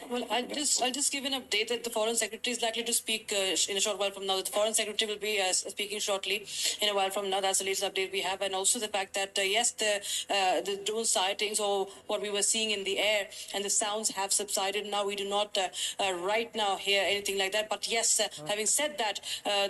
Well, I'll just give an update that the Foreign Secretary is likely to speak in a short while from now. The Foreign Secretary will be speaking shortly in a while from now. That's the latest update we have, and also the fact that yes, the drone sightings or what we were seeing in the air and the sounds have subsided. Now we do not right now hear anything like that. But yes, having said that,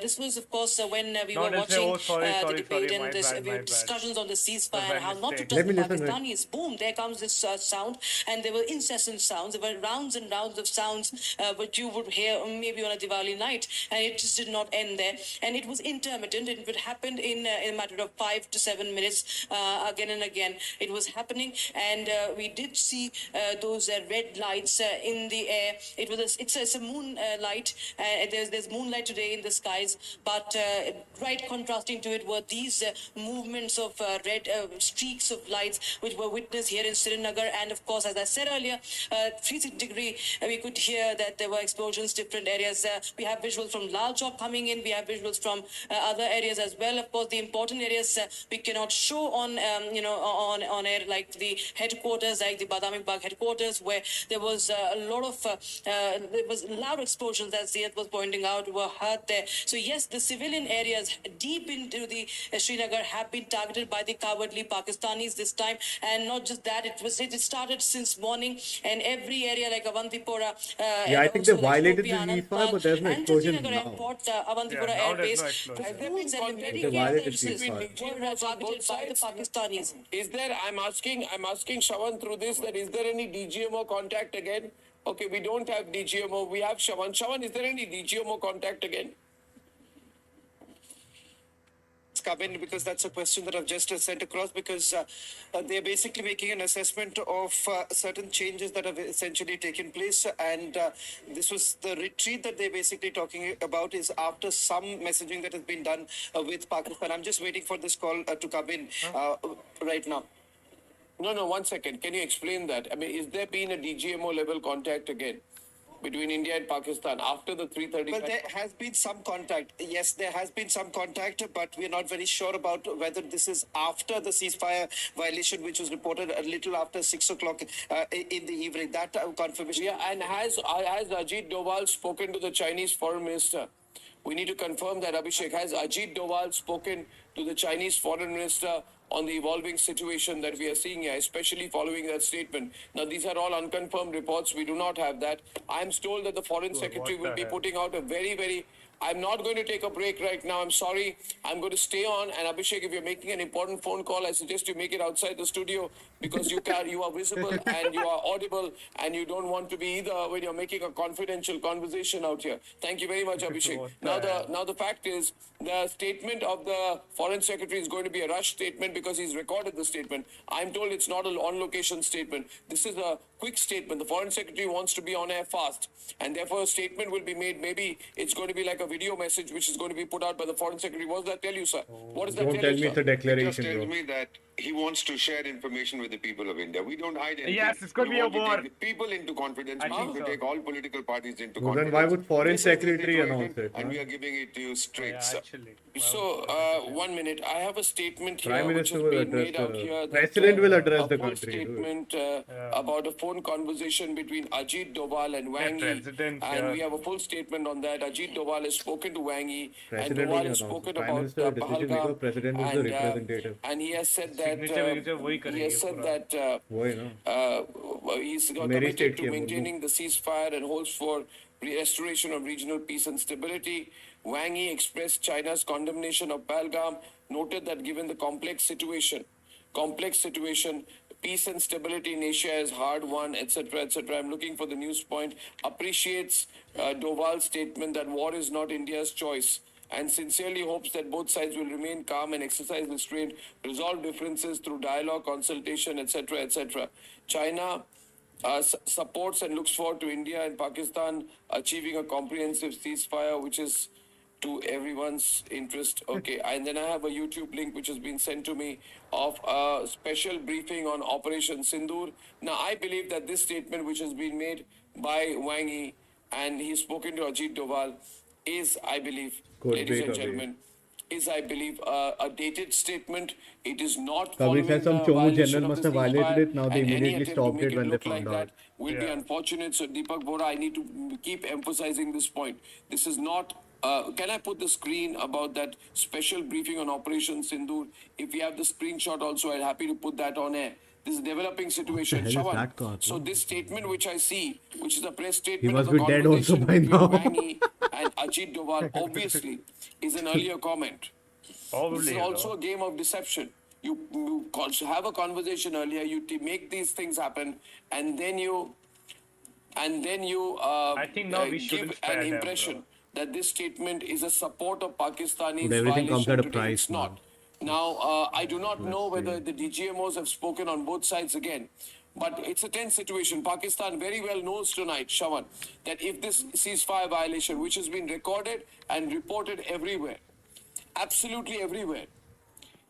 this was of course when we were watching the debate and discussions on the ceasefire and how not to touch the Pakistanis. Boom! There comes this sound, and there were incessant sounds. There were rounds and rounds of sounds which you would hear maybe on a Diwali night, and it just did not end there. And it was intermittent. It happened in a matter of 5 to 7 minutes, again and again. It was happening, and we did see those red lights in the air. It's a moon light. There's moonlight today in the skies, but right contrasting to it were these movements of red streaks of lights which were witnessed here in Srinagar. And of course, as I said earlier, 360 degree, we could hear that there were explosions, different areas. We have visuals from Lal Chowk coming in. We have visuals from other areas as well. Of course, the important areas we cannot show on air, like the headquarters, like the Badami Bagh headquarters, where there was a lot of there was loud explosions, as Ziyad was pointing out, were heard there. So yes, the civilian areas deep into the Srinagar have been targeted by the cowardly Pakistanis this time, and not just that, it started since morning, and every area like Avantipura. Yeah, I think they violated the ceasefire, but there's no explosion now. Airport, Avantipura airbase. They violated ceasefire. Targeted by the Pakistanis. Is there, I'm asking Shawan through this, that is there any DGMO contact again? Okay, we don't have DGMO. We have Shawan. Shawan, is there any DGMO contact again? Come in, because that's a question that I've just sent across, because they're basically making an assessment of certain changes that have essentially taken place, and this was the retreat that they're basically talking about is after some messaging that has been done with Pakistan. I'm just waiting for this call to come in right now. No, 1 second. Can you explain that? I mean, is there been a DGMO level contact again between India and Pakistan after the 3:30? Well, there has been some contact. Yes, there has been some contact, but we're not very sure about whether this is after the ceasefire violation, which was reported a little after 6 o'clock in the evening. That confirmation. Yeah, and has Ajit Doval spoken to the Chinese foreign minister? We need to confirm that, Abhishek. Has Ajit Doval spoken to the Chinese foreign minister on the evolving situation that we are seeing here, especially following that statement? Now, these are all unconfirmed reports. We do not have that. I'm told that the foreign secretary will be putting out a very... I'm not going to take a break right now. I'm sorry. I'm going to stay on. And Abhishek, if you're making an important phone call, I suggest you make it outside the studio, because you are visible and you are audible, and you don't want to be either when you're making a confidential conversation out here. Thank you very much, Abhishek. Now the fact is, the statement of the foreign secretary is going to be a rush statement because he's recorded the statement. I'm told it's not an on-location statement. This is a quick statement. The foreign secretary wants to be on air fast, and therefore a statement will be made. Maybe it's going to be like a video message which is going to be put out by the foreign secretary. What does that tell you, sir? What does that Don't tell me it's a declaration, It just tells bro. me that he wants to share information with the people of India. We don't hide anything. Yes, it's going to we be a want to war. take the people into confidence. I We think want to so. take all political parties into Well, confidence. then why would Foreign This is the Secretary situation, announce it, and huh? we are giving it to you straight, Yeah, sir. actually. So, 1 minute. I have a statement here Prime which Minister has will been address made out here. the that, President will address a the full country. Dude. statement about a phone conversation between Ajit Doval and Wang Yi. President, And we have a full statement on that. Ajit Doval has spoken to Wang Yi, and President Doval only has announces. spoken Prime about Minister decision maker. Pahalgam. President is the representative. And he has said Signature that वही he has said करेंगे that वही ना. he's Mary committed state to की है, maintaining the ceasefire and hopes for restoration of regional peace and stability. Wang Yi expressed China's condemnation of Pahalgam, noted that given the complex situation, peace and stability in Asia is hard won, etc., etc. I'm looking for the news point. Appreciates Doval's statement that war is not India's choice, and sincerely hopes that both sides will remain calm and exercise restraint, resolve differences through dialogue, consultation, etc., etc. China supports and looks forward to India and Pakistan achieving a comprehensive ceasefire, which is to everyone's interest. Okay, and then I have a YouTube link which has been sent to me of a special briefing on Operation Sindoor. Now, I believe that this statement, which has been made by Wang Yi and he's spoken to Ajit Doval, is, I believe, ladies and gentlemen, is, I believe, a dated statement. It is not following said some the Chomu violation general of must the have violated ceasefire, it. Now they and any immediately attempt to stopped make it when they look found like out. that will be unfortunate. So, Deepak Bora, I need to keep emphasizing this point. This is not. Can I put the screen about that special briefing on Operation Sindoor? If you have the screenshot also, I'm happy to put that on air. This is developing situation. What the hell is Shawan. that card, So bro? this statement which I see, which is a press He statement must of the be dead also conversation by between now. Wang Yi and Ajit Doval, obviously, is an earlier comment. Probably, This is also a game of deception. You have a conversation earlier, you make these things happen, and then you I think now we shouldn't give spare an them, impression bro. that this statement is a support of Pakistani's Dude, everything comes violation at a today. price, It's not. man. Now, I do not know Let's whether see. the DGMOs have spoken on both sides again. But it's a tense situation. Pakistan very well knows tonight, Shawan, that if this ceasefire violation, which has been recorded and reported everywhere, absolutely everywhere,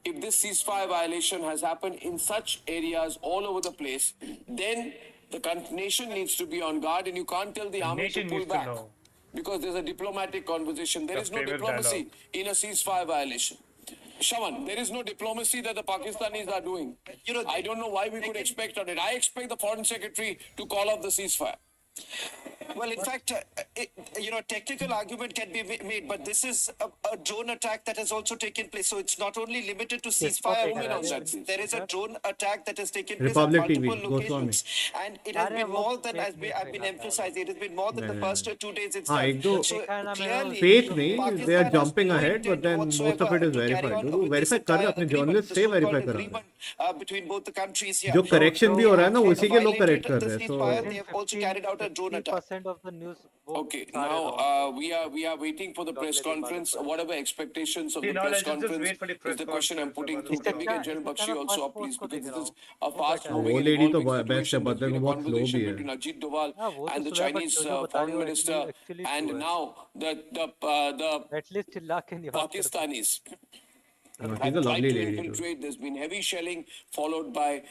if this ceasefire violation has happened in such areas all over the place, then the nation needs to be on guard, and you can't tell the army to nation pull needs to back know. because there's a diplomatic conversation. There The is no famous diplomacy dialogue. in a ceasefire violation. Shawan, there is no diplomacy that the Pakistanis are doing. I don't know why we could expect on it. I expect the foreign secretary to call off the ceasefire. Well, in fact, technical argument can be made, but this is a drone attack that has also taken place. So it's not only limited to ceasefire operations. There is a drone attack that has taken place Republic at TV, multiple Goswami. locations. And it has been more than, as I've been emphasizing, it has been more than the first 2 days itself. एक दो So clearly, fake नहीं, Pakistan they are has jumping no ahead, but intent then most of it whatsoever is to carry verified. on Dude, with this verify कर entire अपने agreement, journalist the से so-called verify करा. agreement, between both the countries here. जो correction भी हो रहा है ना, They have उसी के लोग correct violated कर the रहे हैं. So ceasefire. They have also carried out a drone attack. of the news. Okay, now we are waiting for the press conference. Whatever expectations of See, the now press let's just conference wait for the is press the question I'm putting conference. through. Can we get General Bakshi also up, please? Because this is a वो fast-moving and lady तो evolving best है, situation. but There's been then a बहुत slow conversation भी है. between Ajit Doval वो and तो the सुना है, but Chinese जो बता रहे foreign हो minister, actually and true है. now the At least चिल्ला के नहीं बात करते. Pakistanis She's a have tried lovely to lady. Dude. infiltrate. There's been heavy shelling followed by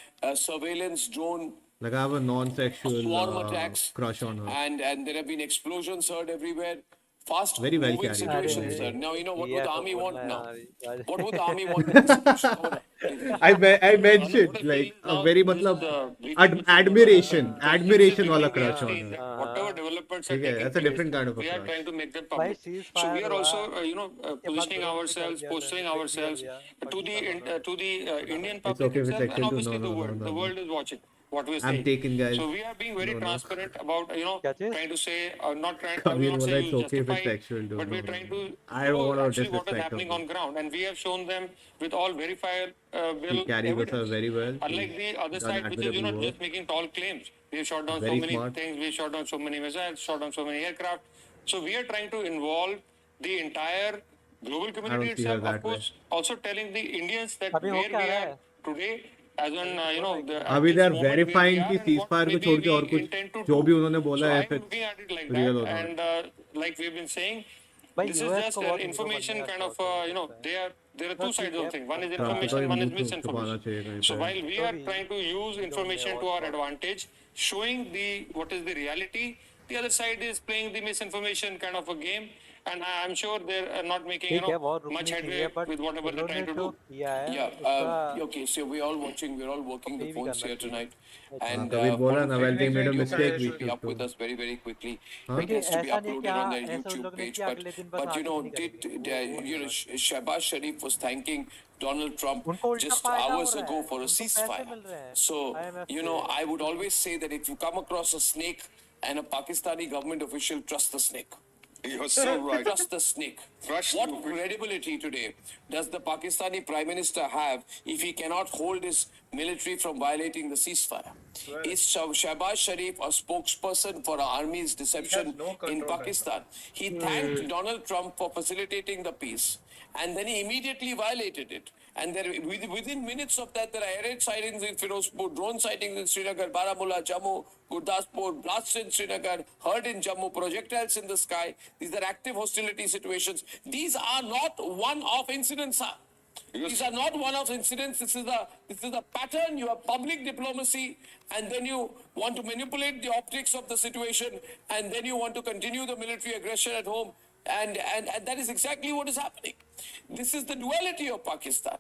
surveillance drone Like I have a non-sexual swarm attacks, crush on her. and there have been explosions heard everywhere. Fast Very well moving carried. situation, अरे, sir. Now you know what किया would the तो army बोलना want now? यार. What would the army want in this situation? Hold on. I mentioned like a very मतलब admiration वाला crush on her. Whatever developments are ठीक है, taking that's a place, different kind of a we are crush. trying to make them भाई public. So we ceasefire are हुआ. also, उसके बाद positioning drone से ourselves, कर दिया positioning था, ourselves दिया, to the Indian It's public okay if it's itself, and sexual too. obviously No, the no, world. no, The no. world is watching what we're I'm saying. taken, guys. So we are being very No, no. transparent about क्या चीज? trying to say not trying. I Kabir will not बोला say it's you okay if it's justify, sexual too. but No, we're no, trying no. to I don't want to actually what is disrespect happening her. on ground, and we have shown them with all verifiable She carries herself evidence. very well. Unlike the other Done side, which is admirable work. just making tall claims. We have shot down Very so many smart. things. We have shot down so many missiles, shot down so many aircraft. So we are trying to involve the entire global community see her itself. that Of course, also telling the Indians that अभी हो where क्या we रहा are है? today, as on the अभी at they are this moment where we verifying are कि and what ceasefire को maybe छोड़ के we और कुछ intend to जो do. भी उन्होंने बोला So है I am if looking at it like real that, or not. and like we've been saying, भाई this is US just को an बहुत information वीडियो kind बनने of का शौक है, they are there are two sides of the thing. One is Trump को तो information, ये one is मुंह छुपाना misinformation. चाहिए कहीं So पे. while we are trying to use information to our advantage, showing what is the reality, the other side is playing the misinformation kind of a game, and I'm sure they're not making much headway with whatever they're trying to do. Yeah. Okay. So we're all watching. We're all working the phones here tonight, and कभी बोला ना well, they made a mistake. We should be should up with do. us very quickly. Huh? It has to be ऐसा नहीं uploaded क्या on their ऐसे उन YouTube लोग ने page. किया अगले दिन बस But you आगे know, नहीं Shehbaz Sharif was thanking Donald Trump उनको उल्टा just फायदा हो hours रहा ago है, for a उनको पैसे ceasefire. मिल रहे हैं So IMF you से। know, I would always say that if you come across a snake and a Pakistani government official, trust the snake. You're so right. Trust the snake. What credibility today does the Pakistani Prime Minister have if he cannot hold his military from violating the ceasefire? Is Shehbaz Sharif a spokesperson for our army's deception in Pakistan? He thanked Donald Trump for facilitating the peace, and then he immediately violated it. And there, within minutes of that, there are air raid sightings in Firozpur, drone sightings in Srinagar, Baramulla, Jammu, Gurdaspur, blasts in Srinagar, heard in Jammu, projectiles in the sky. These are active hostility situations. These are not one-off incidents, sir. These are not one-off incidents. This is a pattern. You have public diplomacy, and then you want to manipulate the optics of the situation, and then you want to continue the military aggression at home. And that is exactly what is happening. This is the duality of Pakistan.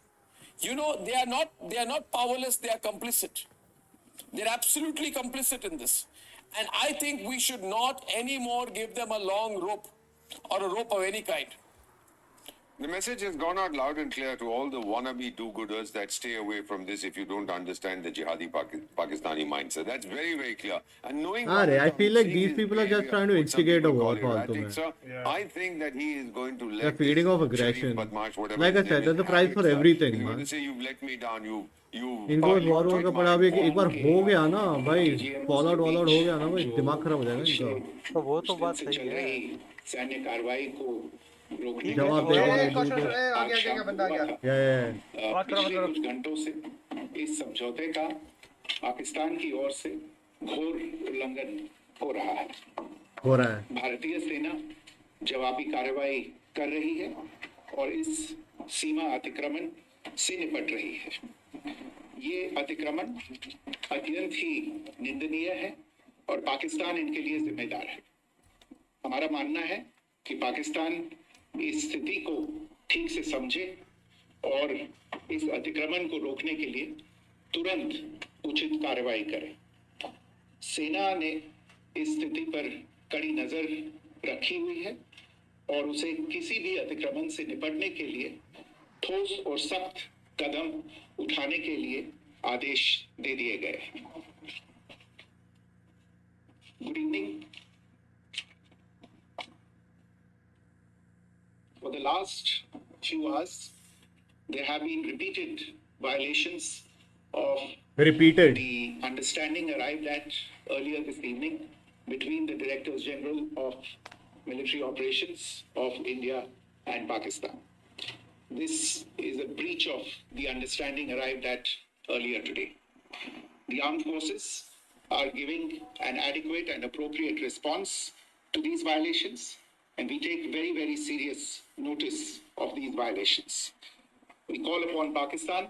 You know, they are not powerless, they are complicit. They're absolutely complicit in this. And I think we should not anymore give them a long rope or a rope of any kind. The message has gone out loud and clear to all the wannabe do-gooders that stay away from this if you don't understand the jihadi Pakistani mindset. That's very, very clear. And knowing I feel like these people are just trying to instigate a war. I think that he is going to let They're feeding off aggression. Badmash, whatever Like I his said, name there's a is, price have for it, sir. everything, He's going man. to say, you've let me down, you इनको war का पड़ा भी एक बार हो गया ना भाई fall out हो गया ना भाई दिमाग खराब हो जाएगा इनका तो वो तो बात सही है सैन्य कार्रवाई को रोकने जवाब का आगे बंदा आ गया पिछले कुछ घंटों से इस समझौते का पाकिस्तान की ओर से घोर उल्लंघन हो रहा है भारतीय सेना जवाबी कार्रवाई कर रही है और इस सीमा अतिक्रमण से निपट रही है ये अतिक्रमण अत्यंत ही निंदनीय है और पाकिस्तान इनके लिए जिम्मेदार है हमारा मानना है कि पाकिस्तान इस स्थिति को ठीक से समझे और इस अतिक्रमण को रोकने के लिए तुरंत उचित कार्रवाई करे सेना ने इस स्थिति पर कड़ी नजर रखी हुई है और उसे किसी भी अतिक्रमण से निपटने के लिए ठोस और सख्त कदम उठाने के लिए आदेश दे दिए गए good evening For the last few hours, there have been repeated violations of the understanding arrived at earlier this evening between the Directors General of Military Operations of India and Pakistan. This is a breach of the understanding arrived at earlier today. The armed forces are giving an adequate and appropriate response to these violations, and we take very, very serious notice of these violations. We call upon Pakistan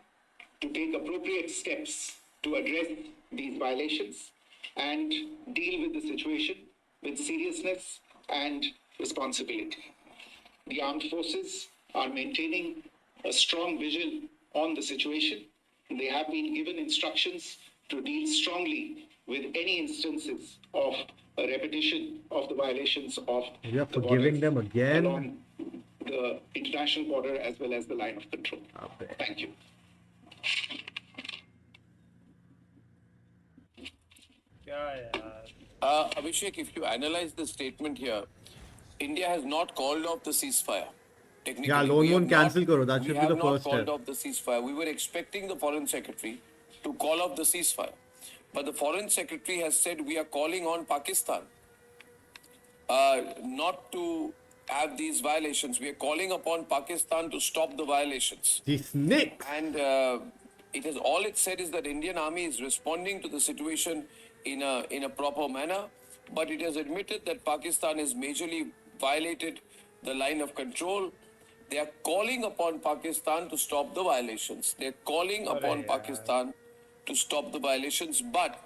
to take appropriate steps to address these violations and deal with the situation with seriousness and responsibility. The armed forces are maintaining a strong vigil on the situation. They have been given instructions to deal strongly with any instances of a repetition of the violations of You're forgiving them again along the international border as well as the line of control. Thank you. Abhishek, if you analyze the statement here, India has not called off the ceasefire. Yeah, lone one cancel karo. That should be the first We have not step. called off the ceasefire. We were expecting the foreign secretary to call off the ceasefire. But the foreign secretary has said we are calling on Pakistan not to have these violations. We are calling upon Pakistan to stop the violations. The snakes. And it said is that Indian Army is responding to the situation in a proper manner. But it has admitted that Pakistan has majorly violated the line of control. They are calling upon Pakistan to stop the violations. They're calling upon Pakistan to stop the violations. But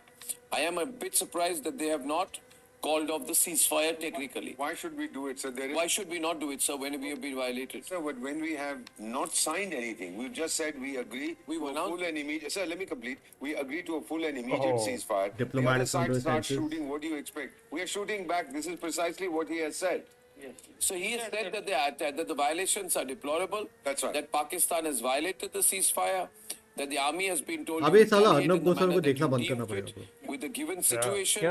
I am a bit surprised that they have not called off the ceasefire technically. Why should we do it, sir? Why should we not do it, sir, when we have been violated? Sir, but when we have not signed anything, we've just said we agree to a full and immediate. Sir, let me complete. We agree to a full and immediate ceasefire. Diplomatic the other side starts conversations. shooting. What do you expect? We are shooting back. This is precisely what he has said. So he has said that the violations are deplorable. That's right. That Pakistan has violated the ceasefire. That the army has been told अबे to साला retaliate Arnab in the Goswami को manner that देखना you बंद करना deem पड़ेगा fit with the given situation,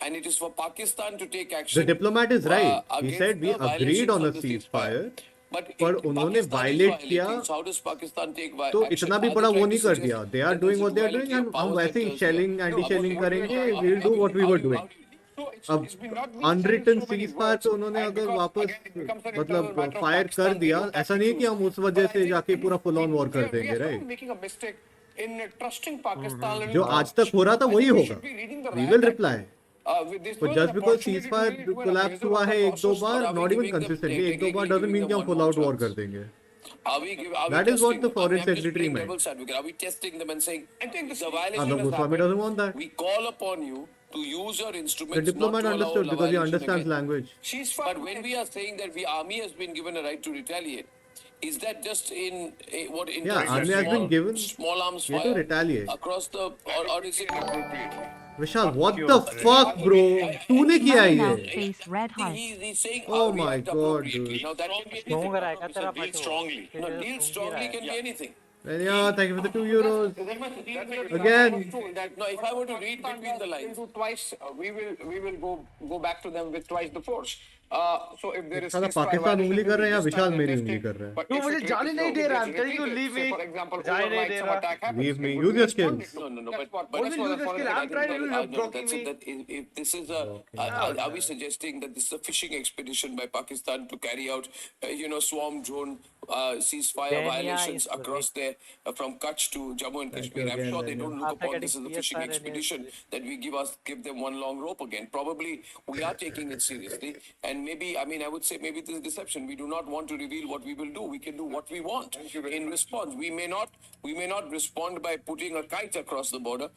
and it is for Pakistan to take The action. diplomat is right. He against said we the agreed on a violations of the ceasefire. But पर if उन्होंने Pakistan is violate violating, किया so how does Pakistan take तो action? इतना भी Are बड़ा they वो trying नहीं to कर suggest दिया. They are that doing this what they are duality doing of and हम power वैसे ही sectors shelling, here? anti-shelling No, करेंगे. how do We'll do what we were doing. अब unwritten ceasefire पे उन्होंने अगर वापस मतलब फायर कर दिया, ऐसा नहीं कि हम उस वजह से जाके पूरा फुल ऑन वॉर कर देंगे, right? making a mistake in trusting Pakistan. a little जो more. आज तक हो रहा था वही I think we होगा. should be reading the We riot will act. reply. With this But was just an because opportunity to ceasefire do it, to collapse appraise हुआ of है the एक दो process, bar, or are we not even giving them- consistently, एक दो बार technically doesn't mean कि giving हम them full one out more war chance? कर देंगे. Are we That is what the foreign I'm just secretary playing meant. devil's advocate. Are we testing them and saying, I think the Arnab violation has Goswami happened. doesn't want that. We call upon you to use your The instruments diplomat not to understood allow because he violation understands again. language. But when we are saying that the army has been given a right to retaliate, is that just in what in Yeah, terms of army has been given small arms ये तो fire retaliate. across the or is it appropriately? Vishal, what the fuck, bro? तूने किया ये? He's saying Oh I'll my react god, appropriately. dude. Now that can be anything. Deal strongly. No, deal strongly can be anything. Yeah, thank you for the €2. Again. No, if I were to read between the lines, twice, we will go back to them with twice the force. So if there is साला ceasefire Pakistan violation, उंगली कर रहा है या this Vishal time मेरी they उंगली tested. कर रहा है? But तू if मुझे it जाने नहीं दे रहा. I'm gets telling you, repeated, leave say me. for example, जाने नहीं overnight दे some रहा. attack happens, Leave me. it Use would your be responded skills. to. No, That's but what Only for use the your foreign skill. I'm secretary. trying to do. You're blocking me. that if this is are we suggesting that this is a fishing expedition by Pakistan to carry out, swarm drone ceasefire violations across there from Kutch to Jammu and Kashmir? I'm sure they don't look upon this as a fishing expedition that we give them one long rope again. Probably we are taking it seriously, and maybe I would say maybe this is deception. We do not want to reveal what we will do. We can do what we want in response. We may not respond by putting a kite across the border.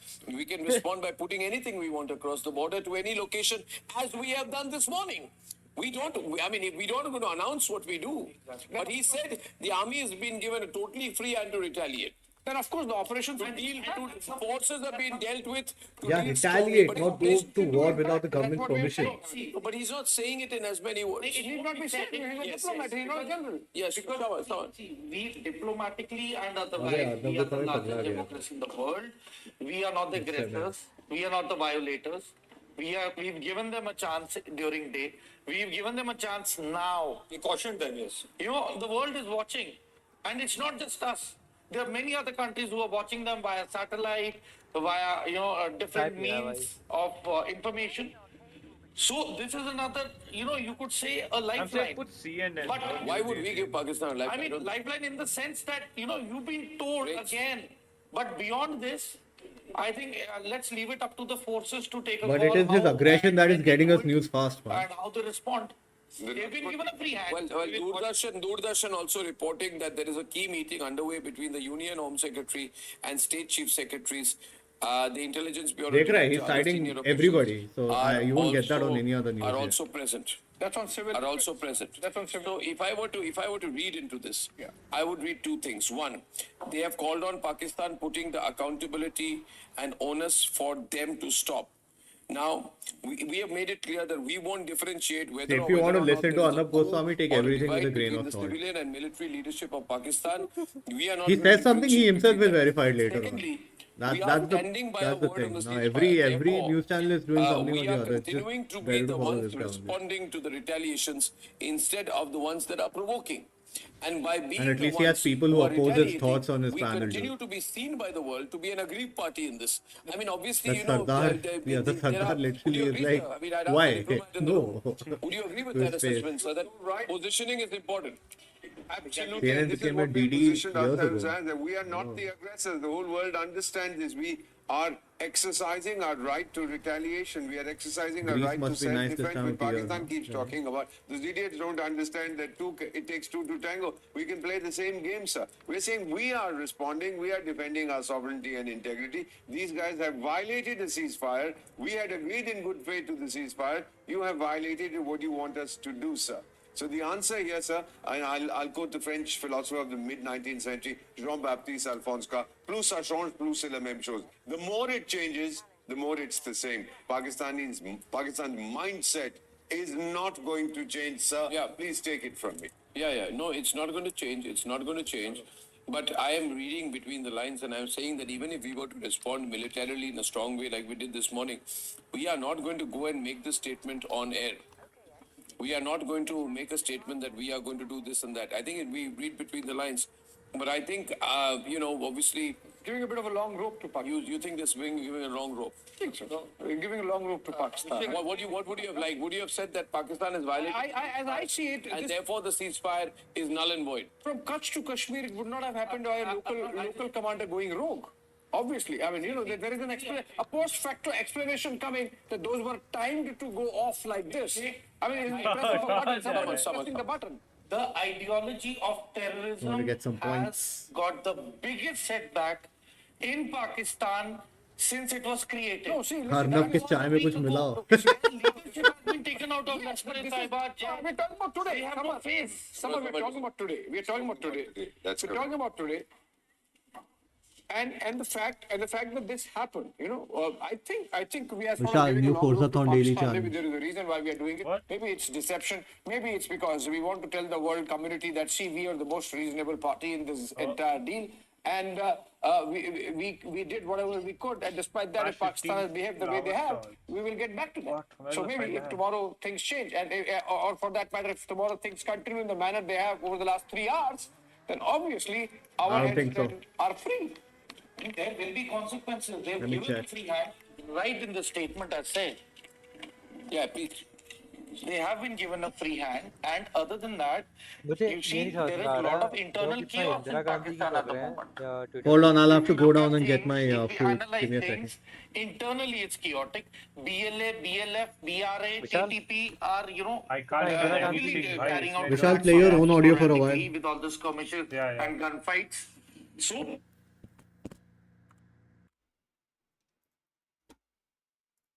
We can respond by putting anything we want across the border to any location, as we have done this morning. We don't going to announce what we do. But he said the army has been given a totally free hand to retaliate. Then of course the operations forces are being dealt with. Yeah, retaliate, not go to war without the government's permission. But he's not saying it in as many words. It need not be said. He's a diplomat. He's not a general. Yes, someone. See, we diplomatically and अरे otherwise, we are the Arnab largest को democracy in the world. We are not the aggressors. We are not the violators. We've given them a chance during day. We've given them a chance now. He cautioned them, yes. The world is watching, and it's not just us. There are many other countries who are watching them via satellite, via different means of information. So this is another, you could say a lifeline. Put CNN. But Why would we give Pakistan a lifeline? I mean, lifeline in the sense that, you've been told again. But beyond this, I think let's leave it up to the forces to take a But call. it is his aggression that is getting us news fast, man. And how they respond. They've been given a free hand. Well, Doordarshan also reporting that there is a key meeting underway between the Union Home Secretary and State Chief Secretaries. The Intelligence Bureau. देख रहा है, he's director, other citing senior officials everybody. So are you won't get that on also- any other news. Are here. also present. That's on civil. Are also present. That's on civil. So if I were to read into this, I would read two things. One, they have called on Pakistan putting the accountability and onus for them to stop. Now, we have made it clear that we won't differentiate whether If you want to or not listen to there is a Arnab Goswami, take or a everything with a divide grain between of the salt. civilian and military leadership of Pakistan. We are not He going to says something, he differentiate himself will between them. verify it later on. Secondly, That's we are that's standing by the a word thing. of the Now ceasefire. every Therefore, news channel is doing something or we the are other. It's just continuing to be better the to follow ones this ground. responding to the retaliations instead of the ones that are provoking. And by being And at the least he has ones people who are oppose his retaliating, thoughts on his we panel, continue dude. to be seen by the world to be an aggrieved party in this. I mean, obviously, That Sardar, the other Sardar literally is like, why? No. Would you agree with To that his face. assessment, sir? That positioning is important. Absolutely. CNN And this is became a what we DD positioned years ourselves ago. as, that we are not the aggressors. The whole world understands this. We are exercising our right to retaliation. We are exercising our Greece right to must be nice this self-defense. time When of year, Pakistan no? keeps talking about, those idiots don't understand that it takes two to tango. We can play the same game, sir. We're saying we are responding. We are defending our sovereignty and integrity. These guys have violated a ceasefire. We had agreed in good faith to the ceasefire. You have violated what you want us to do, sir. So the answer here, sir, and I'll quote the French philosopher of the mid-19th century, Jean-Baptiste Alphonse, plus ça change, plus c'est la même chose. The more it changes, the more it's the same. Pakistan's mindset is not going to change, sir. Yeah. Please take it from me. Yeah. No, it's not going to change. It's not going to change. But I am reading between the lines and I'm saying that even if we were to respond militarily in a strong way like we did this morning, we are not going to go and make this statement on air. We are not going to make a statement that we are going to do this and that. I think we read between the lines. But I think, obviously, Giving a bit of a long rope to Pakistan. you think this giving a long rope. I think so. We're giving a long rope to Pakistan. What would you have liked? Would you have said that Pakistan is violating? As I see it, and this, therefore the ceasefire is null and void. from Kutch to Kashmir, it would not have happened by a local commander going rogue. Obviously, I mean, there is a post-facto explanation coming that those were timed to go off like this. I mean, pressing the button. The ideology of Want to terrorism get some has points. got the biggest setback in Pakistan since it was created. No, see, Arnab के चाय में कुछ मिला हो. leadership has been taken out of Lashkar-e-Taiba. We're talking about today. They have no face. We're talking about today. We're talking about today. That's We're talking about today. And the fact that this happened, I think we are sort Vishal, of giving new a long Forza road to Thon daily Pakistan. challenge. Maybe there is a reason why we are doing it. What? Maybe it's deception. Maybe it's because we want to tell the world community that see, we are the most reasonable party in this entire deal. And we did whatever we could, and despite that, if Pakistan has behaved the way they have, we will get back to them. So maybe if tomorrow things change, and or for that matter, if tomorrow things continue in the manner they have over the last 3 hours, then obviously our I don't heads think so. are free. There will be consequences. They've Let me given the check. free hand. Right in the statement I said. Yeah, please. They have been given a free hand, and other than that, you see, there is a lot of internal chaos in Pakistan at the moment. Hold on, I'll have to go down and get my If we food. analyze Give me a second. things, internally it's chaotic. BLA, BLF, BRA, TTP are, I can't heavily see. carrying out Vishal, play your own audio for a while. with all this skirmishes Yeah. and gunfights. So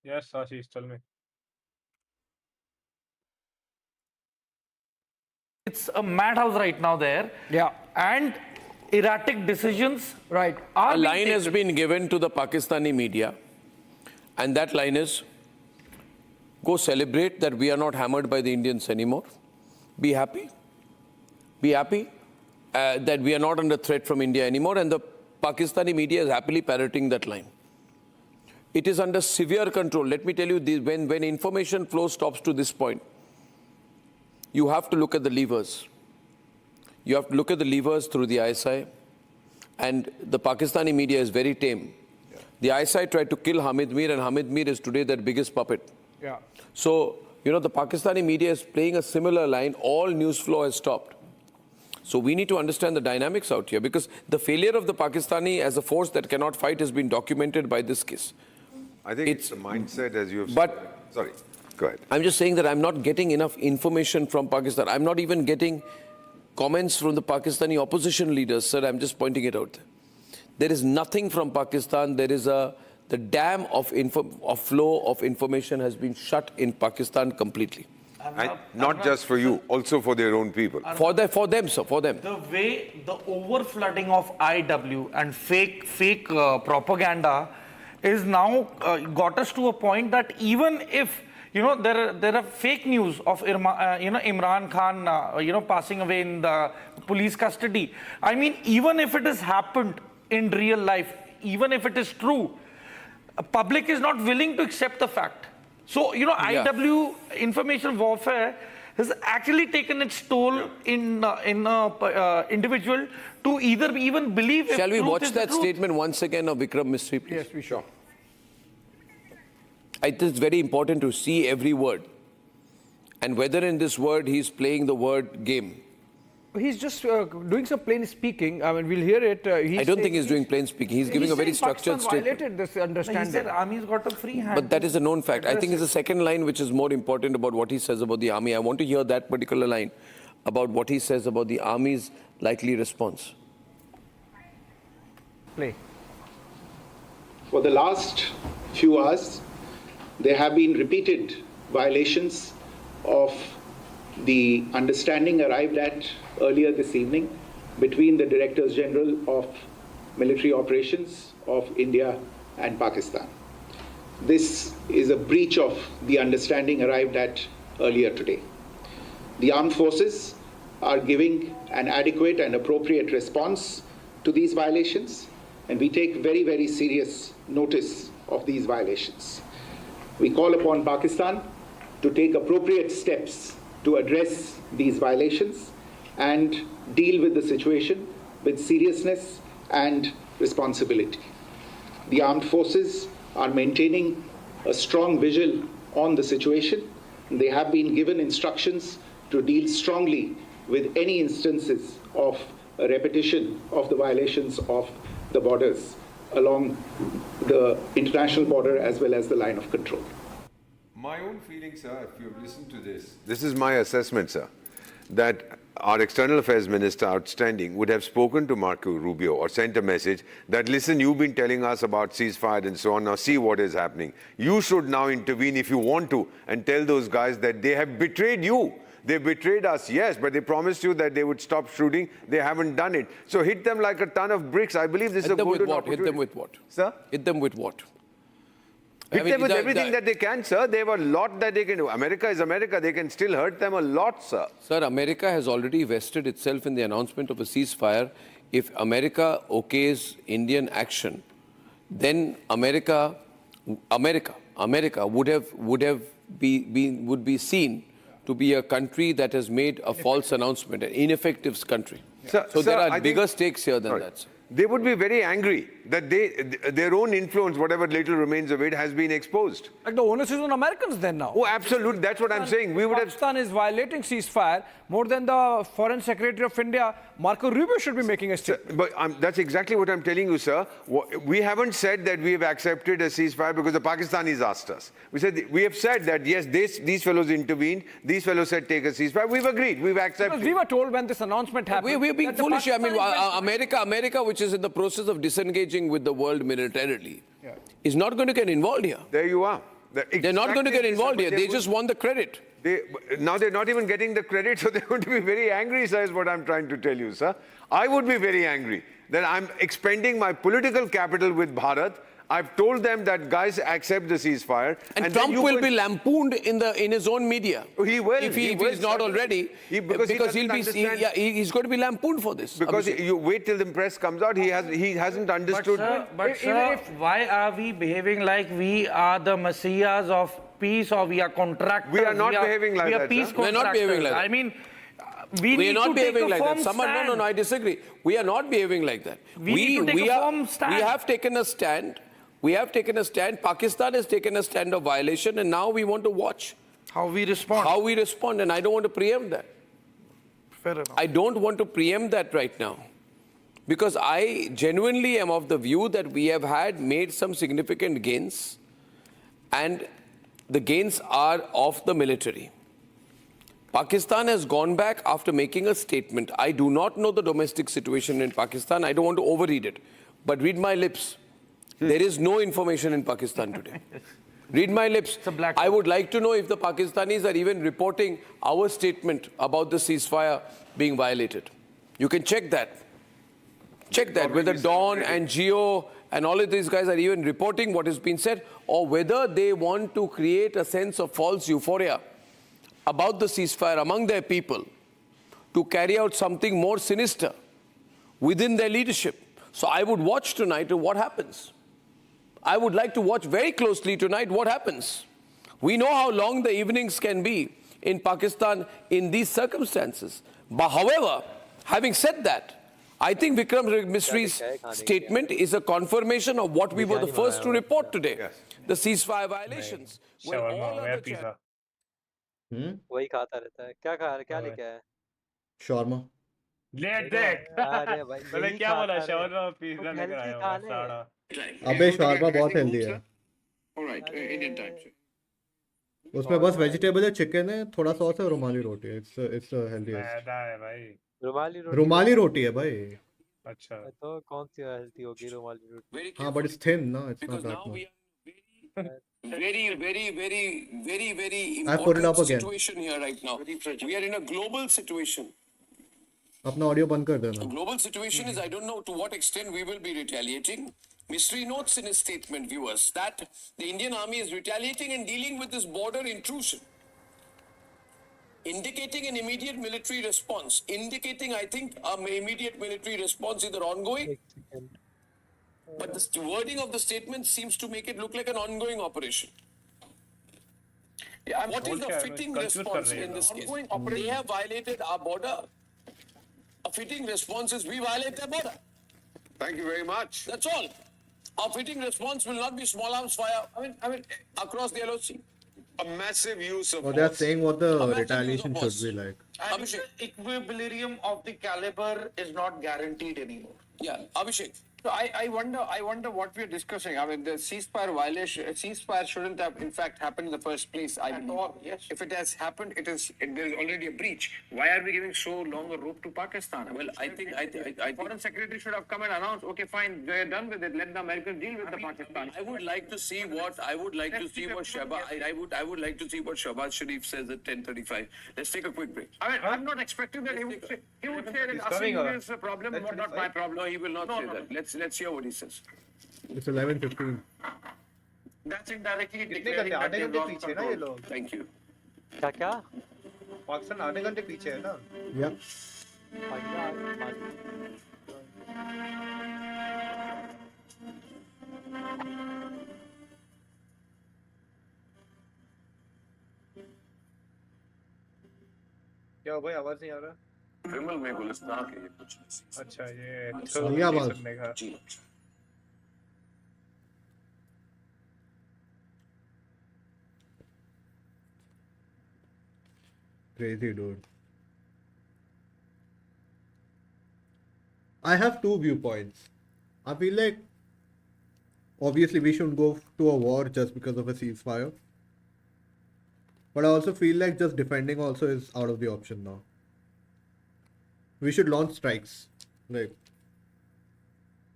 Yes, Ashish, tell me. it's a madhouse right now there. Yeah. And erratic decisions are A being line has taken. been given to the Pakistani media, and that line is, go celebrate that we are not hammered by the Indians anymore. Be happy. Be happy that we are not under threat from India anymore, and the Pakistani media is happily parroting that line. It is under severe control. Let me tell you, when information flow stops to this point, you have to look at the levers. You have to look at the levers through the ISI, and the Pakistani media is very tame. The ISI tried to kill Hamid Mir, and Hamid Mir is today their biggest puppet. Yeah. So, the Pakistani media is playing a similar line. All news flow has stopped. So we need to understand the dynamics out here, because the failure of the Pakistani as a force that cannot fight has been documented by this case. I think it's a mindset, as you have But- said. Sorry, go ahead. I'm just saying that I'm not getting enough information from Pakistan. I'm not even getting comments from the Pakistani opposition leaders, sir. I'm just pointing it out. There is nothing from Pakistan. There is the dam of flow of information has been shut in Pakistan completely. And not just for you, also for their own people. For them, sir, for them. The way the overflooding of IW and fake propaganda is now got us to a point that even if there are fake news of Imran Khan passing away in the police custody. I mean, even if it has happened in real life, even if it is true, public is not willing to accept the fact. So, IW, information warfare, has actually taken its toll in individual to either even believe. Shall we if truth watch is the that truth. statement once again of Vikram Mistry, please? Yes, we sure. It is very important to see every word. And whether in this word he's playing the word game. he's just doing some plain speaking. I mean, we'll hear it. I don't think he's doing plain speaking. He's giving a very structured statement. Violated this understanding. He said army's got a free hand. But that is a known fact. I think it's the second line which is more important about what he says about the army. I want to hear that particular line about what he says about the army's likely response. Play. For the last few hours, there have been repeated violations of the understanding arrived at earlier this evening between the Directors General of Military Operations of India and Pakistan. This is a breach of the understanding arrived at earlier today. The armed forces are giving an adequate and appropriate response to these violations, and we take very, very serious notice of these violations. We call upon Pakistan to take appropriate steps to address these violations and deal with the situation with seriousness and responsibility. The armed forces are maintaining a strong vigil on the situation. They have been given instructions to deal strongly with any instances of a repetition of the violations of the borders along the international border as well as the line of control. My own feeling, sir, if you've listened to this is my assessment, sir, that our External Affairs Minister, outstanding, would have spoken to Marco Rubio or sent a message that, listen, you've been telling us about ceasefire and so on, now see what is happening. You should now intervene if you want to and tell those guys that they have betrayed you. They betrayed us, yes, but they promised you that they would stop shooting. They haven't done it. So hit them like a ton of bricks. I believe this is a golden opportunity. Hit them with what? Sir? Hit them with what? Hit them with everything that they can, sir. They have a lot that they can do. America is America. They can still hurt them a lot, sir. Sir, America has already vested itself in the announcement of a ceasefire. If America okays Indian action, then America would be seen to be a country that has made a false announcement, an ineffective country. So there are bigger stakes here than that, sir. They would be very angry that their own influence, whatever little remains of it, has been exposed. Like the onus is on Americans then now. Oh, absolutely. That's what I'm saying. We would Pakistan is violating ceasefire more than the Foreign Secretary of India, Marco Rubio, should be making a statement. But that's exactly what I'm telling you, sir. We haven't said that we have accepted a ceasefire because the Pakistanis asked us. We have said that, yes, these fellows intervened. These fellows said take a ceasefire. We've agreed. We've accepted. Because we were told when this announcement happened. We're being foolish. I mean, America, which is in the process of disengaging with the world militarily, is not going to get involved here. There you are. They're not going to get involved here. They just want the credit. Now they're not even getting the credit, so they're going to be very angry, sir, is what I'm trying to tell you, sir. I would be very angry that I'm expending my political capital with Bharat. I've told them that guys accept the ceasefire. And Trump will be lampooned in his own media. He will. If he's not already. Because he's going to be lampooned for this. Because you wait till the press comes out, he hasn't understood. But sir, why are we behaving like we are the messiahs of peace, or we are contractors? We are not behaving like that. We are peace contractors. We're not behaving like that. I mean, we are not behaving like that. Stand. No, I disagree. We are not behaving like that. We need to take a firm stand. We have taken a stand. We have taken a stand. Pakistan has taken a stand of violation, and now we want to watch how we respond. And I don't want to preempt that. Fair enough. I don't want to preempt that right now, because I genuinely am of the view that we have made some significant gains, and the gains are of the military. Pakistan has gone back after making a statement. I do not know the domestic situation in Pakistan. I don't want to overread it, but read my lips. There is no information in Pakistan today. Read my lips. I would like to know if the Pakistanis are even reporting our statement about the ceasefire being violated. You can check that. Check that, whether Dawn and Geo and all of these guys are even reporting what has been said, or whether they want to create a sense of false euphoria about the ceasefire among their people to carry out something more sinister within their leadership. So I would watch tonight what happens. I would like to watch very closely tonight what happens. We know how long the evenings can be in Pakistan in these circumstances. But however, having said that, I think Vikram Misri's statement is a confirmation of what we were the first to report today. Yes. The ceasefire violations. Shawarma. ले देख अरे भाई मैंने यही क्या बोला खाता रे shawarma और pizza कुछ लेकर हेल्थी आया खा होगा ले साड़ा अबे शावरमा बहुत हेल्दी है All right, Indian time. उसमें बस वेजिटेबल है चिकन है थोड़ा सॉस है और रुमाली रोटी है इट्स हेल्दीएस्ट मैदा है भाई रुमाली रोटी रुमाली रोटी है भाई अच्छा तो कौन सी हेल्थी होगी रुमाली रोटी हाँ but it's thin no it's not Because that now much very I put it important up again situation here right now. We are in a global situation. अपना ऑडियो बंद कर देना A global situation is I don't know to what extent we will be retaliating. Mystery notes in his statement, viewers, that the Indian army is retaliating and dealing with this border intrusion. Indicating an immediate military response. Indicating, I think, an immediate military response either ongoing. But the wording of the statement seems to make it look like an ongoing operation. Yeah, what is a fitting response in this case? They have violated our border. A fitting response is we violate their border. Thank you very much. That's all. Our fitting response will not be small arms fire. I mean, across the LOC. A massive use of or they're force. saying what the retaliation should be like And the equilibrium of the caliber is not guaranteed anymore. Yeah, Abhishek. So I wonder what we're discussing. I mean, the ceasefire shouldn't have, in fact, happened in the first place. I believe. Yes. If it has happened, there's already a breach. Why are we giving so long a rope to Pakistan? Well, I think Foreign Secretary should have come and announced, okay, fine, they're done with it. Let the Americans deal with the Pakistan. I would like to see what Shahbaz Sharif says at 10:35. Let's take a quick break. I mean, I'm not expecting that he would say that Asim is a problem, but not my problem. No, he will not say that. Let's hear what he says. it's 11:15 That's indirectly कितने declaring घंटे that आधे they've घंटे lost पीछे ना ये control. लोग Thank you. क्या क्या पाकिस्तान आधे घंटे पीछे है ना yeah क्या हुआ भाई आवाज नहीं आ रहा विमल में गुलिस्तान के ये कुछ अच्छा ये लिया आवाज सुनने का जी crazy dude I have two viewpoints I feel like obviously we shouldn't go to a war just because of a ceasefire but I also feel like just defending also is out of the option now we should launch strikes like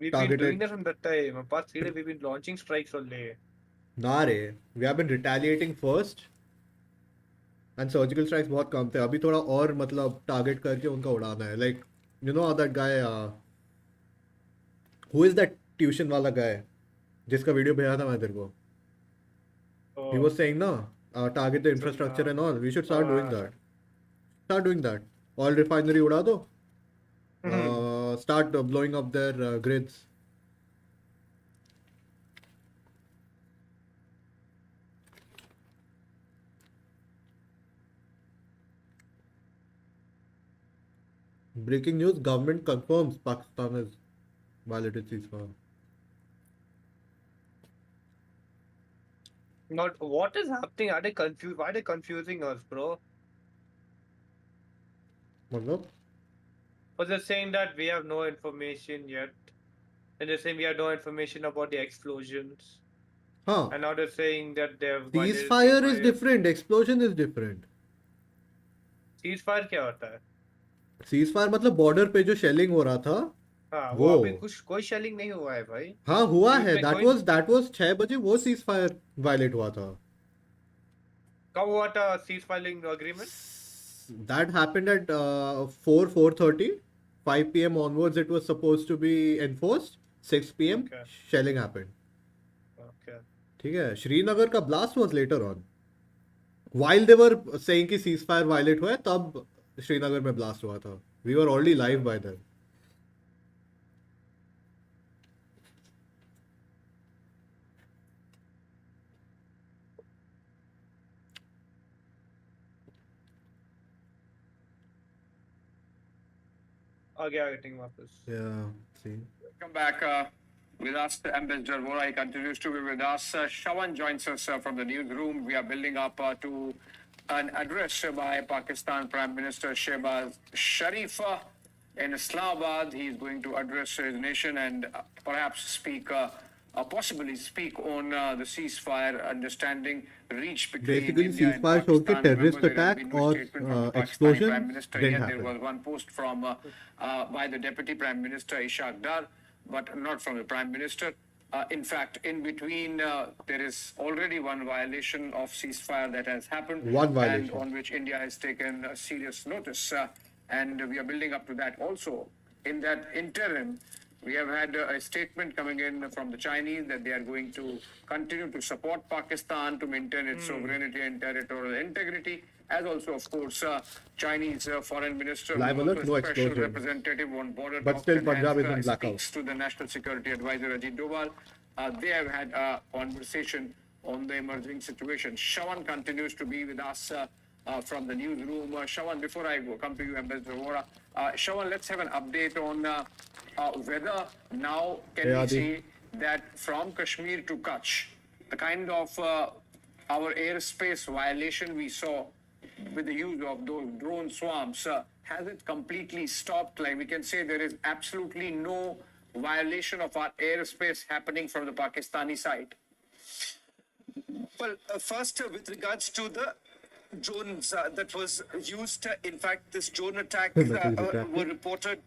we've targeted been doing that from that time past 3 days we've been launching strikes only nah re we have been retaliating first and surgical strikes बहुत कम थे अभी थोड़ा और मतलब target करके उनका उड़ाना है like you know that guy who is that tuition वाला guy जिसका वीडियो भेजा था मैं तेरे को he was saying ना target the infrastructure and all we should start doing that oil refinery उड़ा दो start blowing up their grids breaking news government confirms Pakistan has violated ceasefire not what is happening are they confused why are they confusing us bro मतलब but they're saying that we have no information yet and they're saying we have no information about the explosions हाँ and now they're saying that they've ceasefire is different explosion is different ceasefire क्या होता है ceasefire मतलब border पे जो shelling हो रहा था हाँ वो अभी कुछ कोई शेलिंग नहीं हुआ है भाई हाँ हुआ है that was 6 बजे वो ceasefire violate हुआ था कब हुआ था ceasefire agreement that happened at 4:30 5 p.m. onwards it was supposed to be enforced 6 p.m. shelling happened okay ठीक है श्रीनगर का blast was later on while they were saying कि ceasefire violate हुआ है तब श्रीनगर में blast हुआ था we were already live by then Yeah, see. Welcome back with us, Ambassador Vorai continues to be with us. Shawan joins us from the newsroom. We are building up to an address by Pakistan Prime Minister Shehbaz Sharif. in Islamabad, he is going to address his nation and perhaps speak, possibly speak on the ceasefire understanding reached between Basically, India and ceasefire showed कि Pakistan. terrorist Remember, there has attack been no or statement from the Pakistani explosion Prime Minister didn't yet. There happen. was one post from by the Deputy Prime Minister Ishaq Dar, but not from the Prime Minister. In fact, in between, there is already one violation of ceasefire that has happened, One violation. and on which India has taken serious notice. And we are building up to that also. In that interim, we have had a statement coming in from the Chinese that they are going to continue to support Pakistan to maintain its sovereignty and territorial integrity, as also, of course, Chinese Foreign Minister, Live who alert, was no Special explosion. Representative on border But talks still and Punjab is in has, blackout. speaks to the National Security Advisor Ajit Doval. They have had a conversation on the emerging situation. Shawan continues to be with us from the newsroom. Shawan, before I come to you, Ambassador Vora, Shawan, let's have an update on whether now can we say that from Kashmir to Kutch, the kind of our airspace violation we saw with the use of those drone swarms, has it completely stopped? Like we can say there is absolutely no violation of our airspace happening from the Pakistani side. Well, first, with regards to the drones that was used, in fact, this drone attack were reported